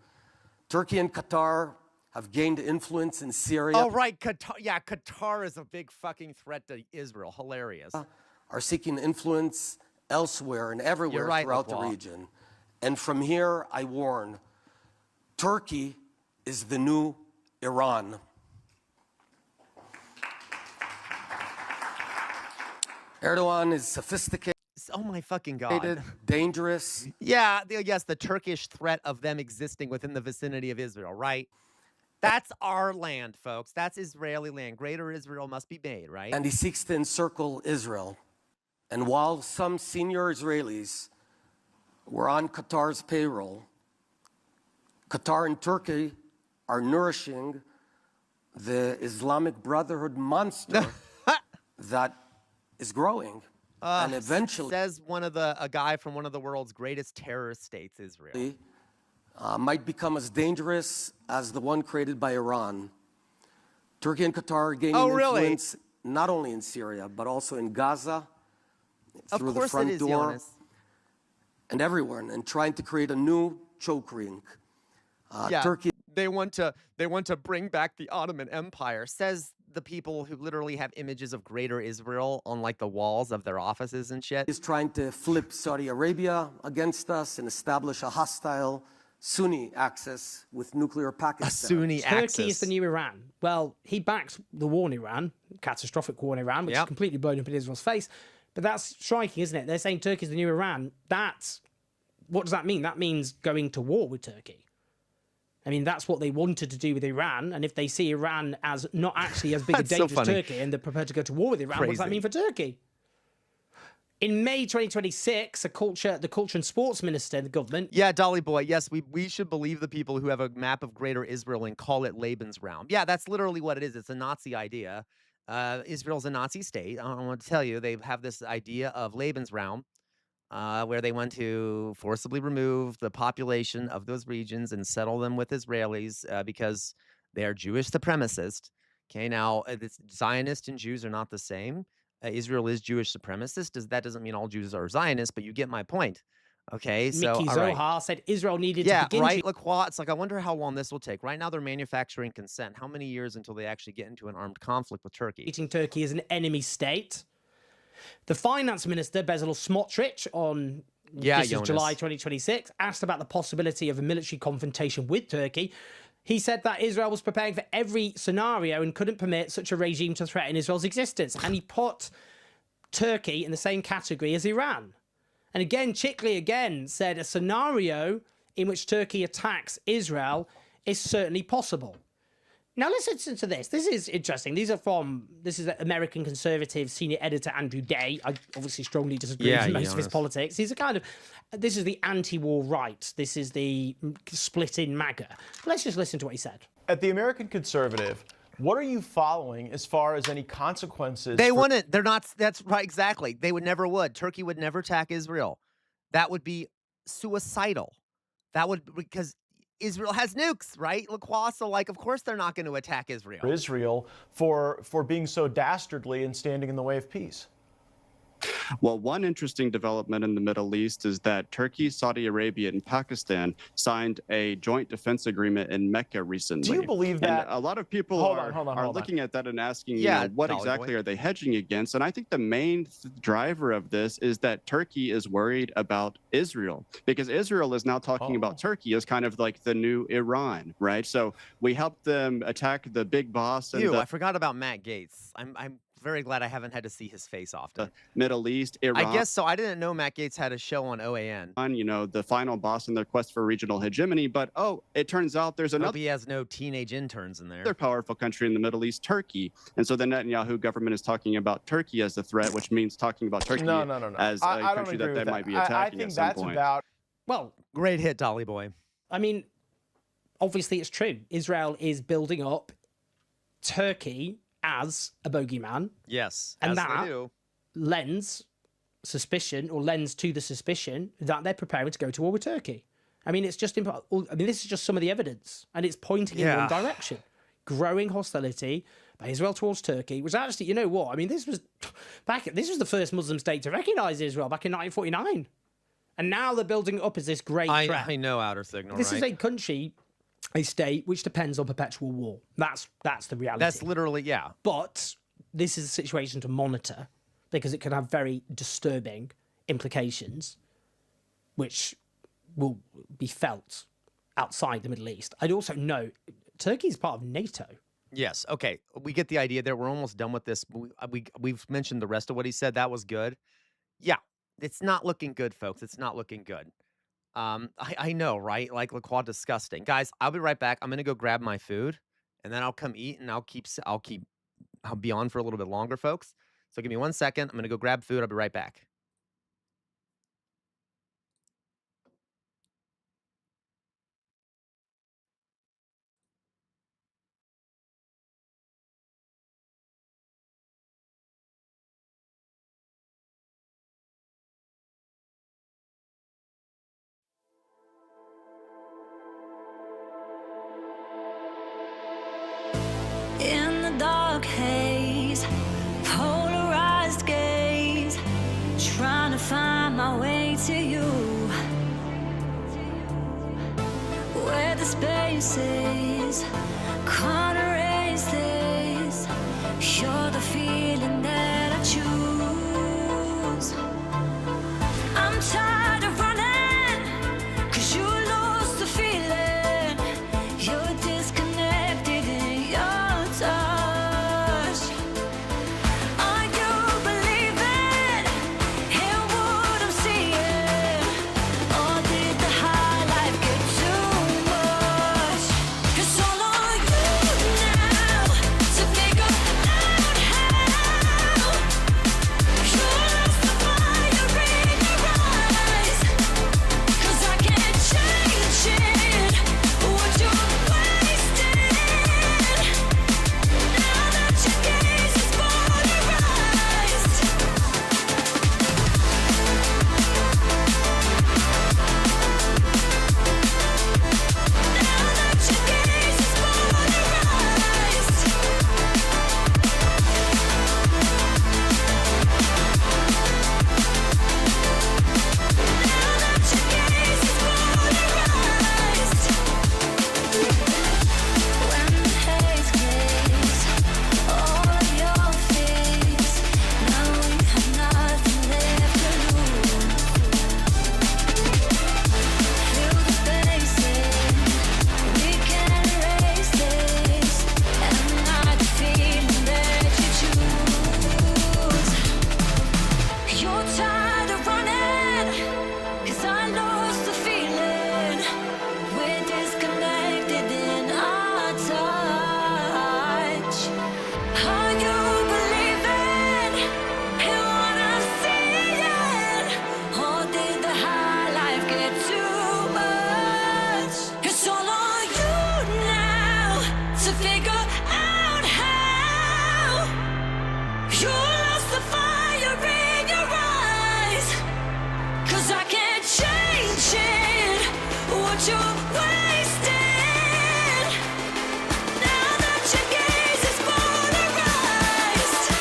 Turkey and Qatar have gained influence in Syria.
Oh, right, Qatar. Yeah, Qatar is a big fucking threat to Israel. Hilarious.
Are seeking influence elsewhere and everywhere throughout the region. And from here, I warn, Turkey is the new Iran. Erdogan is sophisticated.
Oh my fucking God.
Dangerous.
Yeah, yes, the Turkish threat of them existing within the vicinity of Israel, right? That's our land, folks. That's Israeli land. Greater Israel must be made, right?
And he seeks to encircle Israel. And while some senior Israelis were on Qatar's payroll, Qatar and Turkey are nourishing the Islamic Brotherhood monster that is growing. And eventually,
says a guy from one of the world's greatest terrorist states, Israel,
might become as dangerous as the one created by Iran. Turkey and Qatar are gaining influence not only in Syria, but also in Gaza, through the front door, Jonas. And everywhere, and trying to create a new choke ring. Turkey.
They want to bring back the Ottoman Empire, says the people who literally have images of Greater Israel on like the walls of their offices and shit.
Is trying to flip Saudi Arabia against us and establish a hostile Sunni axis with nuclear Pakistan.
A Sunni axis.
Turkey is the new Iran. Well, he backed the war in Iran, catastrophic war in Iran, which is completely blown up in Israel's face. But that's striking, isn't it? They're saying Turkey's the new Iran. What does that mean? That means going to war with Turkey. I mean, that's what they wanted to do with Iran. And if they see Iran as not actually as big a danger as Turkey and they're prepared to go to war with Iran, what does that mean for Turkey? In May 2026, the culture and sports minister in the government...
Yeah, Dolly Boy, yes, we should believe the people who have a map of Greater Israel and call it Lebensraum. Yeah, that's literally what it is. It's a Nazi idea. Israel's a Nazi state. I don't want to tell you. They have this idea of Lebensraum, where they want to forcibly remove the population of those regions and settle them with Israelis because they are Jewish supremacists. Okay, now Zionists and Jews are not the same. Israel is Jewish supremacist. That doesn't mean all Jews are Zionists, but you get my point. Okay, so
Mickey
all right.
Zohar said Israel needed to begin.
Right, Lacroix. It's like, I wonder how long this will take. Right now, they're manufacturing consent. How many years until they actually get into an armed conflict with Turkey?
Treating Turkey as an enemy state. The finance minister, Bezalel Smotrich, on this is July 2026, asked about the possibility of a military confrontation with Turkey. He said that Israel was preparing for every scenario and couldn't permit such a regime to threaten Israel's existence. And he put Turkey in the same category as Iran. And again, Chikli again said a scenario in which Turkey attacks Israel is certainly possible. Now let's listen to this. This is interesting. This is American conservative senior editor Andrew Day. I obviously strongly disagree with most of his politics. This is the anti-war right. This is the split in MAGA. Let's just listen to what he said.
At the American Conservative, what are you following as far as any consequences?
They wouldn't. They're not. That's right. Exactly. They would. Turkey would never attack Israel. That would be suicidal. Because Israel has nukes, right? Lacroix, so like, of course they're not going to attack Israel.
Israel for being so dastardly and standing in the way of peace.
Well, one interesting development in the Middle East is that Turkey, Saudi Arabia, and Pakistan signed a joint defense agreement in Mecca recently.
Do you believe that?
And a lot of people are looking at that and asking, what exactly are they hedging against? And I think the main driver of this is that Turkey is worried about Israel, because Israel is now talking about Turkey as kind of like the new Iran, right? So we helped them attack the big boss. And
I forgot about Matt Gaetz. I'm very glad I haven't had to see his face often.
The Middle East, Iran.
I guess so. I didn't know Matt Gaetz had a show on OAN.
The final boss in their quest for regional hegemony. But, it turns out there's another...
Hope he has no teenage interns in there.
Another powerful country in the Middle East, Turkey. And so the Netanyahu government is talking about Turkey as a threat, which means talking about Turkey as a country that they might be attacking at some point.
Well,
great hit, Dolly Boy.
I mean, obviously it's true. Israel is building up Turkey as a bogeyman.
Yes,
and
as
that
they do.
lends to the suspicion that they're preparing to go to war with Turkey. I mean, this is just some of the evidence, and it's pointing in one direction. Growing hostility by Israel towards Turkey, which actually, you know what? I mean, this was the first Muslim state to recognize Israel back in 1949. And now they're building it up as this great threat.
I know, outer signal,
This is a country, a state, which depends on perpetual war. That's the reality.
That's literally,
But this is a situation to monitor, because it can have very disturbing implications, which will be felt outside the Middle East. I'd also note, Turkey is part of NATO.
Yes. Okay. We get the idea there. We're almost done with this. We've mentioned the rest of what he said. That was good. Yeah. It's not looking good, folks. It's not looking good. I know, right? Like Lacroix, disgusting. Guys, I'll be right back. I'm going to go grab my food, and then I'll come eat, and I'll be on for a little bit longer, folks. So give me 1 second. I'm going to go grab food. I'll be right back.
In the dark haze, polarized gaze, trying to find my way to you, where the spaces can't erase this. You're the feeling that I choose. I'm tired of running, 'cause you lost the feeling. You're disconnected in your touch. Are you believing in what I'm seeing? Or did the high life get too much? 'Cause all on you now to figure out how what you're wasting. Now that your gaze is polarized.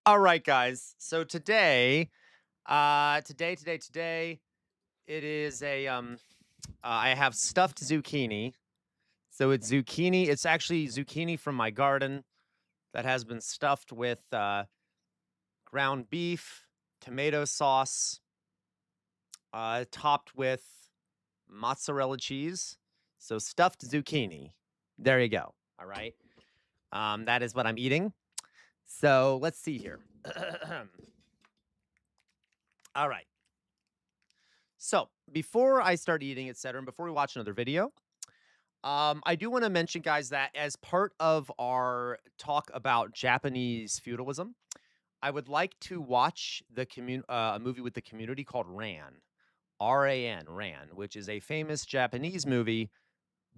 All right, guys. So today, it is a I have stuffed zucchini. So it's zucchini. It's actually zucchini from my garden that has been stuffed with ground beef, tomato sauce, topped with mozzarella cheese. So stuffed zucchini. There you go. All right. That is what I'm eating. So let's see here. All right. So before I start eating, etc., and before we watch another video, I do want to mention, guys, that as part of our talk about Japanese feudalism, I would like to watch the a movie with the community called Ran, R-A-N, Ran, which is a famous Japanese movie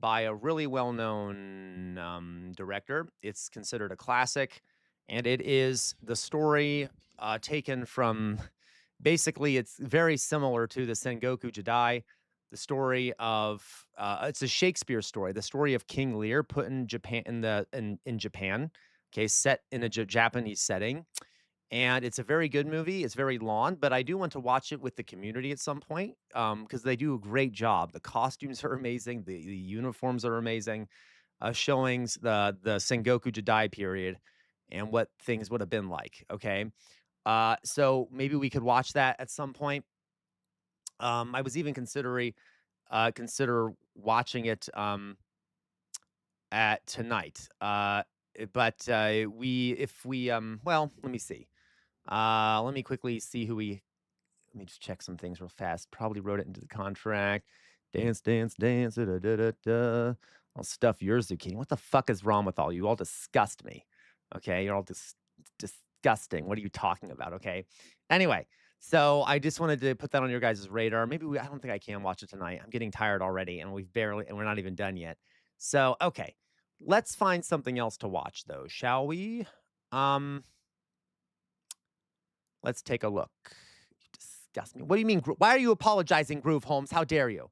by a really well-known director. It's considered a classic, and it is the story taken from, basically, it's very similar to the Sengoku Jidai, the story of, it's a Shakespeare story, the story of King Lear put in Japan, in Japan, okay, set in a Japanese setting. And it's a very good movie. It's very long, but I do want to watch it with the community at some point because they do a great job. The costumes are amazing. The uniforms are amazing, showing the Sengoku Jidai period and what things would have been like. Okay, so maybe we could watch that at some point. I was even consider watching it at tonight. But well, let me see. Let me quickly see who we. Let me just check some things real fast. Probably wrote it into the contract. Dance, dance, dance. Da, da, da, da. I'll stuff your zucchini. What the fuck is wrong with all you? You all disgust me. Okay, you're all disgusting. What are you talking about? Okay. Anyway, so I just wanted to put that on your guys' radar. Maybe I don't think I can watch it tonight. I'm getting tired already, and we're not even done yet. So okay, let's find something else to watch though, shall we? Let's take a look. You disgust me. What do you mean? Why are you apologizing, Groove Holmes? How dare you?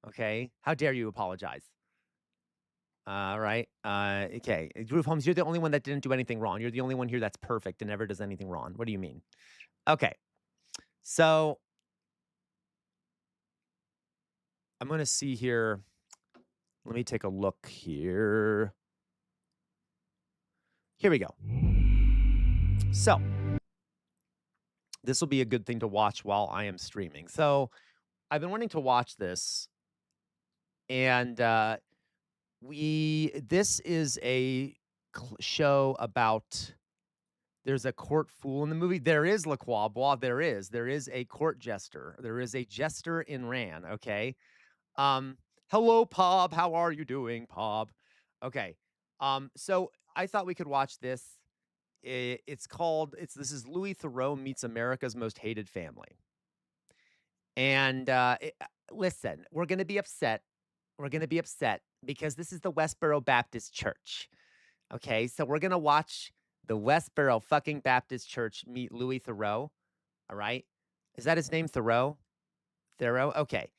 Okay. How dare you apologize? All right. Okay. Groove Holmes, you're the only one that didn't do anything wrong. You're the only one here that's perfect and never does anything wrong. What do you mean? Okay. So I'm going to see here. Let me take a look here. Here we go. So this will be a good thing to watch while I am streaming. So I've been wanting to watch this, and this is a show about, there's a court fool in the movie. There is Le Quoibois. There is a court jester. There is a jester in Ran. Okay. Hello, Pob. How are you doing, Pob? Okay. So I thought we could watch this. This is Louis Theroux meets America's Most Hated Family. And listen, we're going to be upset. We're going to be upset because this is the Westboro Baptist Church. Okay, so we're going to watch the Westboro fucking Baptist Church meet Louis Theroux. All right. Is that his name, Theroux? Theroux? Okay.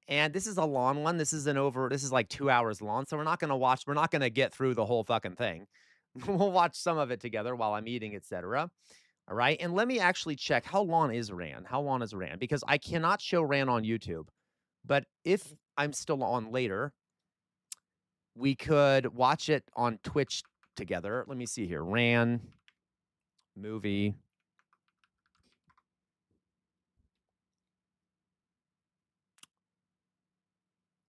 And this is a long one. This is like 2 hours long. So we're not going to get through the whole fucking thing. We'll watch some of it together while I'm eating, etc. All right. And let me actually check, how long is Ran? How long is Ran? Because I cannot show Ran on YouTube. But if I'm still on later,
we could watch it on Twitch together. Let me see here. Ran movie.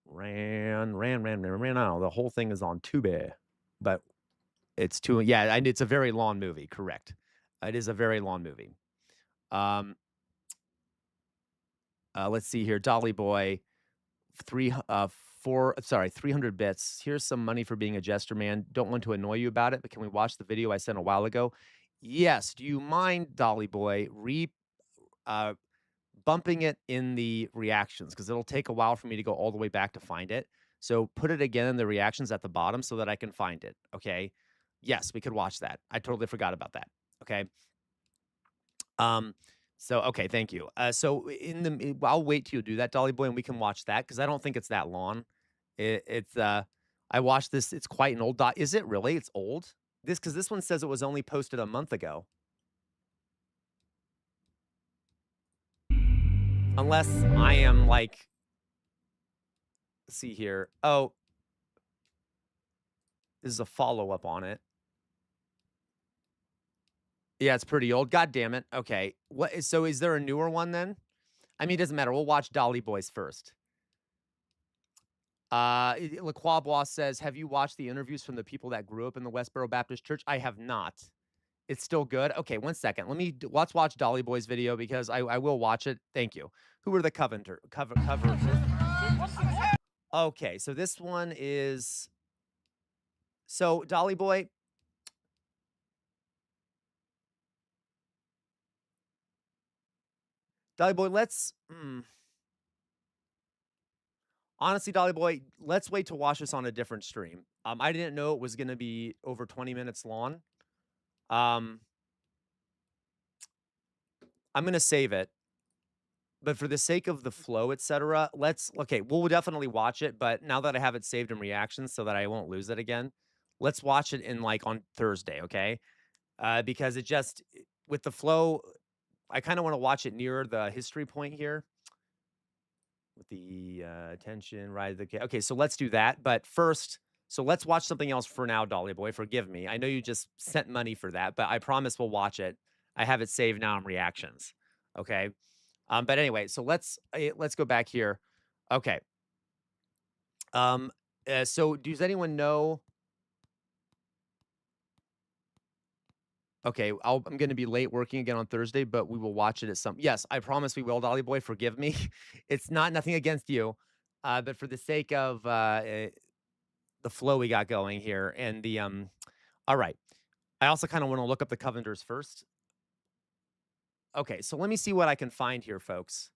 Ran. Oh, the whole thing is on Tubi, but it's too. Yeah, and it's a very long movie. Correct. It is a very long movie. Let's see here. Dolly Boy, 300 bits. Here's some money for being a jester, man. Don't want to annoy you about it, but can we watch the video I sent a while ago? Yes. Do you mind, Dolly Boy, bumping it in the reactions? Because it'll take a while for me to go all the way back to find it. So put it again in the reactions at the bottom so that I can find it. Okay. Yes, we could watch that. I totally forgot about that. Okay. So, okay, thank you. So I'll wait till you do that, Dolly Boy, and we can watch that because I don't think it's that long. I watched this. It's quite an old dot. Is it really? It's old? Because this one says it was only posted a month ago. Unless I am like, let's see here. Oh, this is a follow-up on it. Yeah, it's pretty old. God damn it. Okay. So is there a newer one then? I mean, it doesn't matter. We'll watch Dolly Boys first. LaCroix says, have you watched the interviews from the people that grew up in the Westboro Baptist Church? I have not. It's still good? Okay, 1 second. Let's watch Dolly Boy's video because I will watch it. Thank you. Who are the cover? Okay, so this one is... So, Dolly Boy... Dolly Boy, let's... Honestly, Dolly Boy, let's wait to watch this on a different stream. I didn't know it was going to be over 20 minutes long. I'm going to save it. But for the sake of the flow, etc., we'll definitely watch it. But now that I have it saved in reactions so that I won't lose it again, let's watch it on Thursday, okay? Because with the flow, I kind of want to watch it near the history point here. With the attention, right? Okay, so let's do that. But first, so let's watch something else for now, Dolly Boy. Forgive me. I know you just sent money for that, but I promise we'll watch it. I have it saved now in reactions. Okay. But anyway, so let's go back here. Okay. So does anyone know? Okay, I'm going to be late working again on Thursday, but we will watch it at some... Yes, I promise we will, Dolly Boy. Forgive me. It's nothing against you, but for the sake of the flow we got going here and the... All right. I also kind of want to look up the Coventers first. Okay, so let me see what I can find here, folks.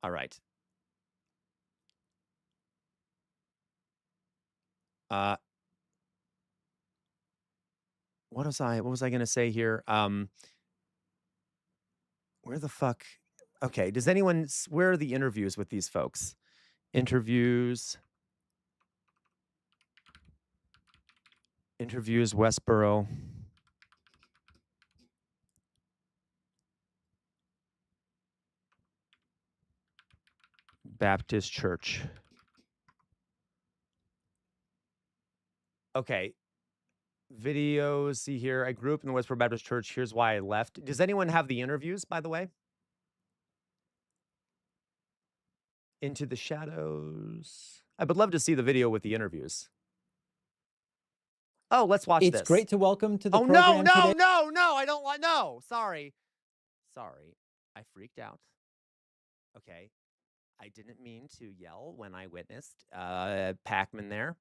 All right. What was I going to say here? Where the fuck? Okay, where are the interviews with these folks? Interviews, Westboro. Baptist Church. Okay. Videos, see here. I grew up in the Westboro Baptist Church. Here's why I left. Does anyone have the interviews, by the way? Into the Shadows. I would love to see the video with the interviews. Oh, let's watch this.
It's great to welcome to the
program
today.
I don't want... No, sorry. I freaked out. Okay. I didn't mean to yell when I witnessed Pac-Man there.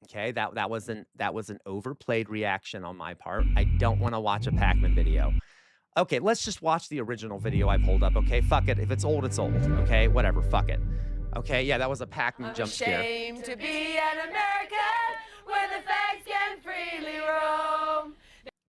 Okay, that was an overplayed reaction on my part. I don't want to watch a Pac-Man video. Okay, let's just watch the original video I pulled up. Okay, fuck it. If it's old, it's old. Okay, whatever. Fuck it. Okay, yeah, that was a Pac-Man jump scare.
Ashamed to be an American where the fags can freely roam.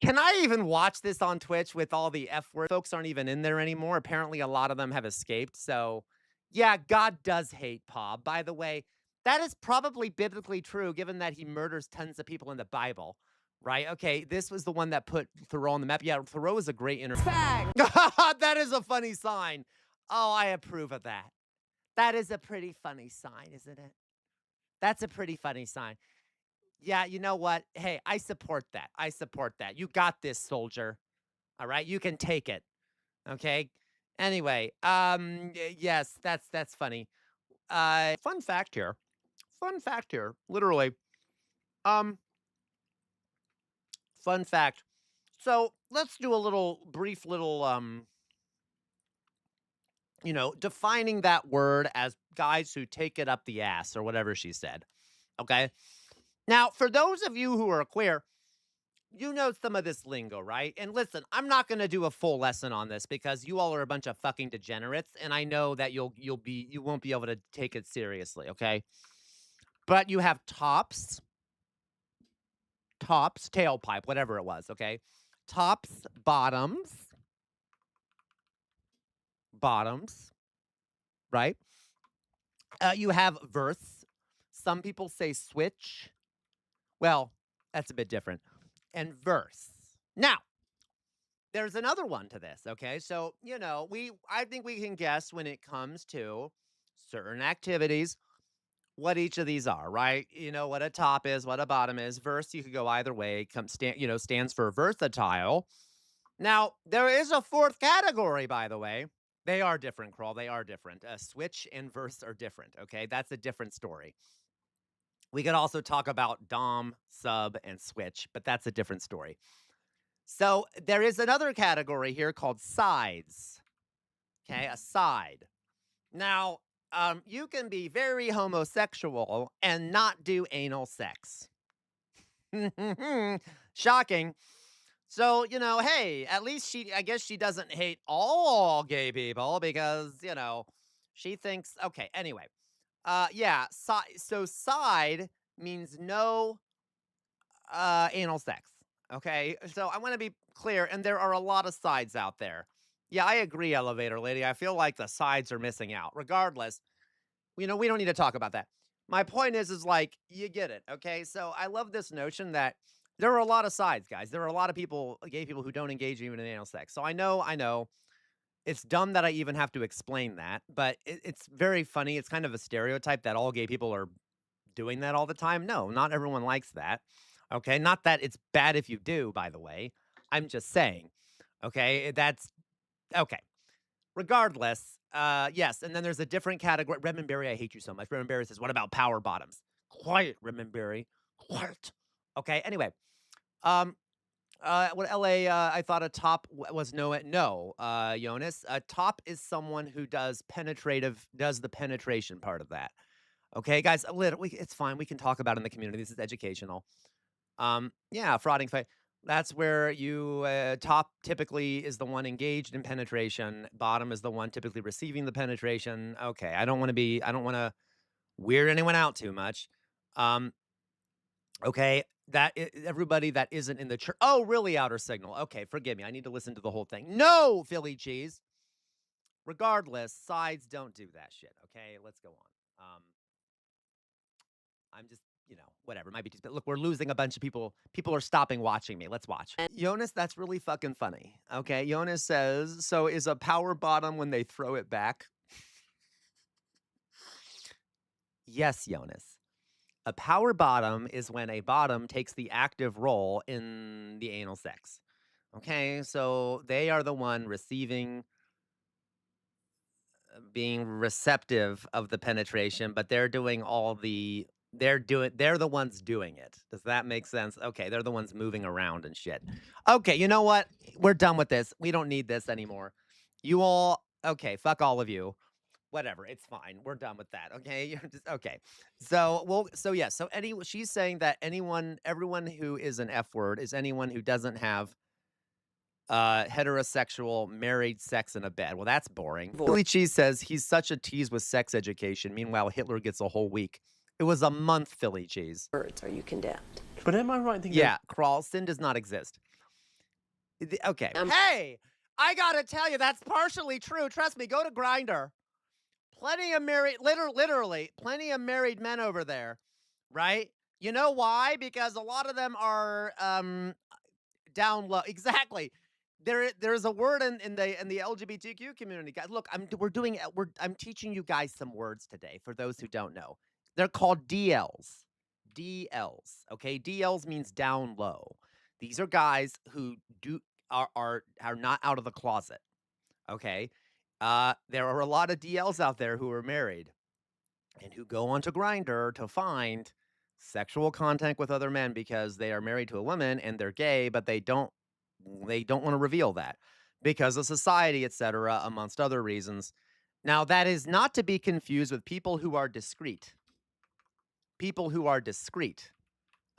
Can I even watch this on Twitch with all the F word? Folks aren't even in there anymore. Apparently, a lot of them have escaped. So, yeah, God does hate Pa. By the way, that is probably biblically true, given that he murders tons of people in the Bible, right? Okay, this was the one that put Thoreau on the map. Yeah, Thoreau is a great interview. That is a funny sign. Oh, I approve of that. That is a pretty funny sign, isn't it? That's a pretty funny sign. Yeah, you know what? Hey, I support that. I support that. You got this, soldier. All right, you can take it. Okay. Anyway, yes, that's funny. Fun fact here. Fun fact here. Literally. Um, fun fact. So let's do a little brief little defining that word as guys who take it up the ass or whatever she said. Okay. Now, for those of you who are queer, you know some of this lingo, right? And listen, I'm not going to do a full lesson on this because you all are a bunch of fucking degenerates, and I know that you won't be able to take it seriously, okay? But you have tops, tailpipe, whatever it was, okay? Tops, bottoms, right? You have verse. Some people say switch. Well, that's a bit different. And verse. Now, there's another one to this, okay? So, I think we can guess when it comes to certain activities what each of these are, right? You know what a top is, what a bottom is. Verse, you could go either way. Stands for versatile. Now, there is a fourth category, by the way. They are different, Crawl. They are different. Switch and verse are different, okay? That's a different story. We could also talk about dom, sub, and switch, but that's a different story. So there is another category here called sides. Okay, a side. Now, you can be very homosexual and not do anal sex. Shocking. So, hey, at least I guess she doesn't hate all gay people because, she thinks, okay, anyway. Yeah, so side means no anal sex. Okay, so I want to be clear, and there are a lot of sides out there. Yeah, I agree, elevator lady. I feel like the sides are missing out. Regardless, we don't need to talk about that. My point is like, you get it, okay? So I love this notion that there are a lot of sides, guys. There are a lot of people, gay people, who don't engage even in anal sex. So I know. It's dumb that I even have to explain that, but it's very funny. It's kind of a stereotype that all gay people are doing that all the time. No, not everyone likes that. Okay, not that it's bad if you do, by the way. I'm just saying. Okay, that's okay. Regardless, yes, and then there's a different category. Redmond Berry, I hate you so much. Redmond Berry says, what about power bottoms? Quiet, Redmond Berry. Quiet. Okay, anyway. What LA, I thought a top was no, Jonas. A top is someone who does the penetration part of that. Okay, guys, it's fine. We can talk about it in the community. This is educational. Yeah, frauding fight. That's where you top typically is the one engaged in penetration. Bottom is the one typically receiving the penetration. Okay, I don't want to weird anyone out too much. Okay, everybody that isn't in the church. Oh, really, outer signal. Okay, forgive me. I need to listen to the whole thing. No, Philly cheese. Regardless, sides don't do that shit. Okay, let's go on. I'm just, whatever. It might be too. But look, we're losing a bunch of people. People are stopping watching me. Let's watch. Jonas, that's really fucking funny. Okay, Jonas says, so is a power bottom when they throw it back? Yes, Jonas. A power bottom is when a bottom takes the active role in the anal sex. Okay, so they are the one receiving, being receptive of the penetration, but they're doing they're the ones doing it. Does that make sense? Okay, they're the ones moving around and shit. Okay, you know what? We're done with this. We don't need this anymore. You all, okay, fuck all of you. Whatever, it's fine. We're done with that. Okay, you're just okay. So she's saying that everyone who is an F word is anyone who doesn't have heterosexual married sex in a bed. Well, that's boring. Billy Cheese says he's such a tease with sex education. Meanwhile, Hitler gets a whole week. It was a month, Philly Cheese.
Words, are you condemned?
But am I right?
Yeah, Crawl, sin does not exist. Okay. Hey, I gotta tell you, that's partially true. Trust me, go to Grindr. Plenty of literally, plenty of married men over there, right? You know why? Because a lot of them are down low. Exactly. There's a word in the LGBTQ community, guys. Look, I'm teaching you guys some words today for those who don't know. They're called DLs. DLs. Okay, DLs means down low. These are guys who are not out of the closet. Okay, there are a lot of DLs out there who are married and who go onto Grindr to find sexual contact with other men because they are married to a woman and they're gay, but they don't want to reveal that because of society, etc., amongst other reasons. Now, that is not to be confused with people who are discreet. People who are discreet.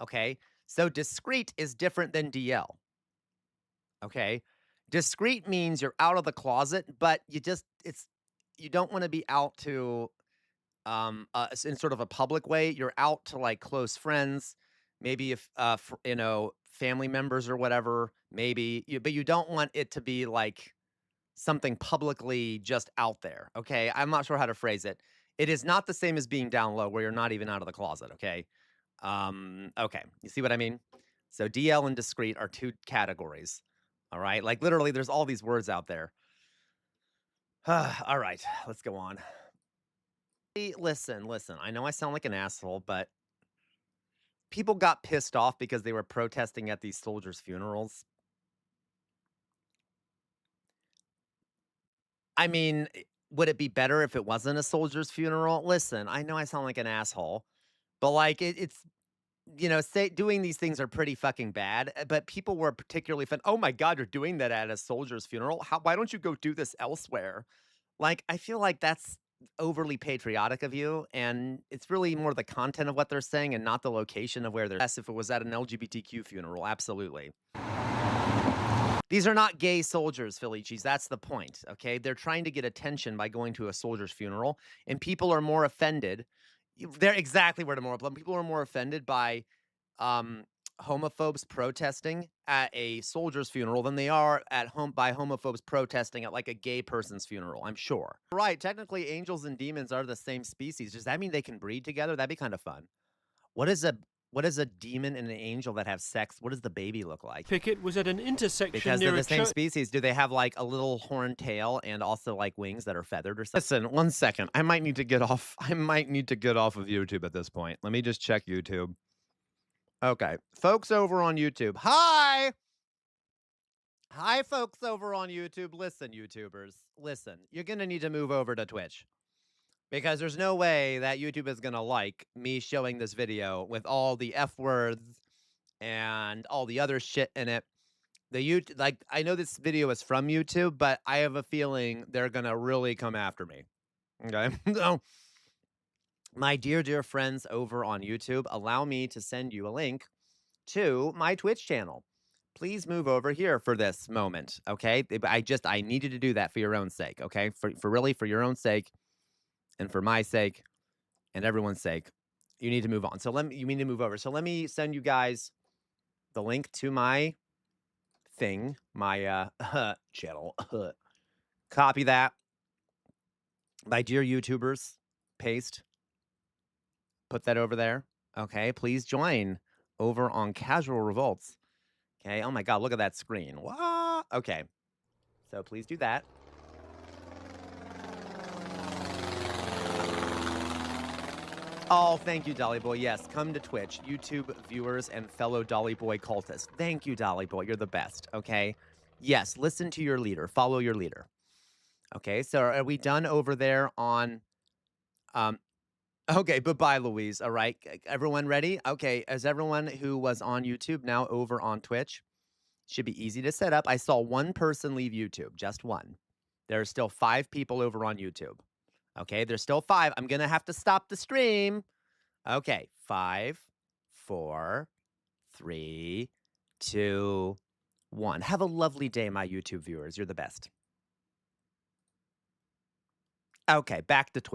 Okay? So discreet is different than DL. Okay? Discreet means you're out of the closet, but you don't want to be out to in sort of a public way. You're out to like close friends, maybe if family members or whatever, maybe, but you don't want it to be like something publicly just out there. Okay, I'm not sure how to phrase it. It is not the same as being down low where you're not even out of the closet. Okay, okay, you see what I mean? So DL and discreet are two categories. All right, like literally, there's all these words out there. All right, let's go on. Listen. I know I sound like an asshole, but people got pissed off because they were protesting at these soldiers' funerals. I mean, would it be better if it wasn't a soldier's funeral? Listen, I know I sound like an asshole, but like it's doing these things are pretty fucking bad. But people were particularly oh my God, you're doing that at a soldier's funeral. Why don't you go do this elsewhere? Like, I feel like that's overly patriotic of you, and it's really more the content of what they're saying and not the location of where they're. Yes, if it was at an LGBTQ funeral, absolutely. These are not gay soldiers, Philly cheese. That's the point, okay? They're trying to get attention by going to a soldier's funeral, and people are more offended. They're exactly where to more. People are more offended by homophobes protesting at a soldier's funeral than they are by homophobes protesting at like a gay person's funeral, I'm sure. Right, technically angels and demons are the same species. Does that mean they can breed together? That'd be kind of fun. What is a demon and an angel that have sex? What does the baby look like?
Pickett was at an intersection
because
near
they're the same species. Do they have like a little horned tail and also like wings that are feathered or something? Listen, 1 second. I might need to get off of YouTube at this point. Let me just check YouTube. Okay, folks over on YouTube. Hi, folks over on YouTube. Listen, YouTubers, listen. You're gonna need to move over to Twitch because there's no way that YouTube is gonna like me showing this video with all the F words and all the other shit in it. I know this video is from YouTube, but I have a feeling they're gonna really come after me. Okay, so. My dear friends over on YouTube, allow me to send you a link to my Twitch channel. Please move over here for this moment, okay? I needed to do that for your own sake, okay? For your own sake and for my sake and everyone's sake. You need to move on. You need to move over. So let me send you guys the link to my thing, my channel. Copy that. My dear YouTubers, paste. Put that over there. Okay, please join over on Casual Revolts. Okay, oh my God, look at that screen. What? Okay, so please do that. Oh, thank you, Dolly Boy. Yes, come to Twitch, YouTube viewers and fellow Dolly Boy cultists. Thank you, Dolly Boy. You're the best, okay? Yes, listen to your leader. Follow your leader. Okay, so are we done over there on... Okay, bye-bye, Louise. All right, everyone ready? Okay, is everyone who was on YouTube now over on Twitch? Should be easy to set up. I saw one person leave YouTube, just one. There are still 5 people over on YouTube. Okay, there's still 5. I'm going to have to stop the stream. Okay, 5, 4, 3, 2, 1. Have a lovely day, my YouTube viewers. You're the best. Okay, back to Twitch.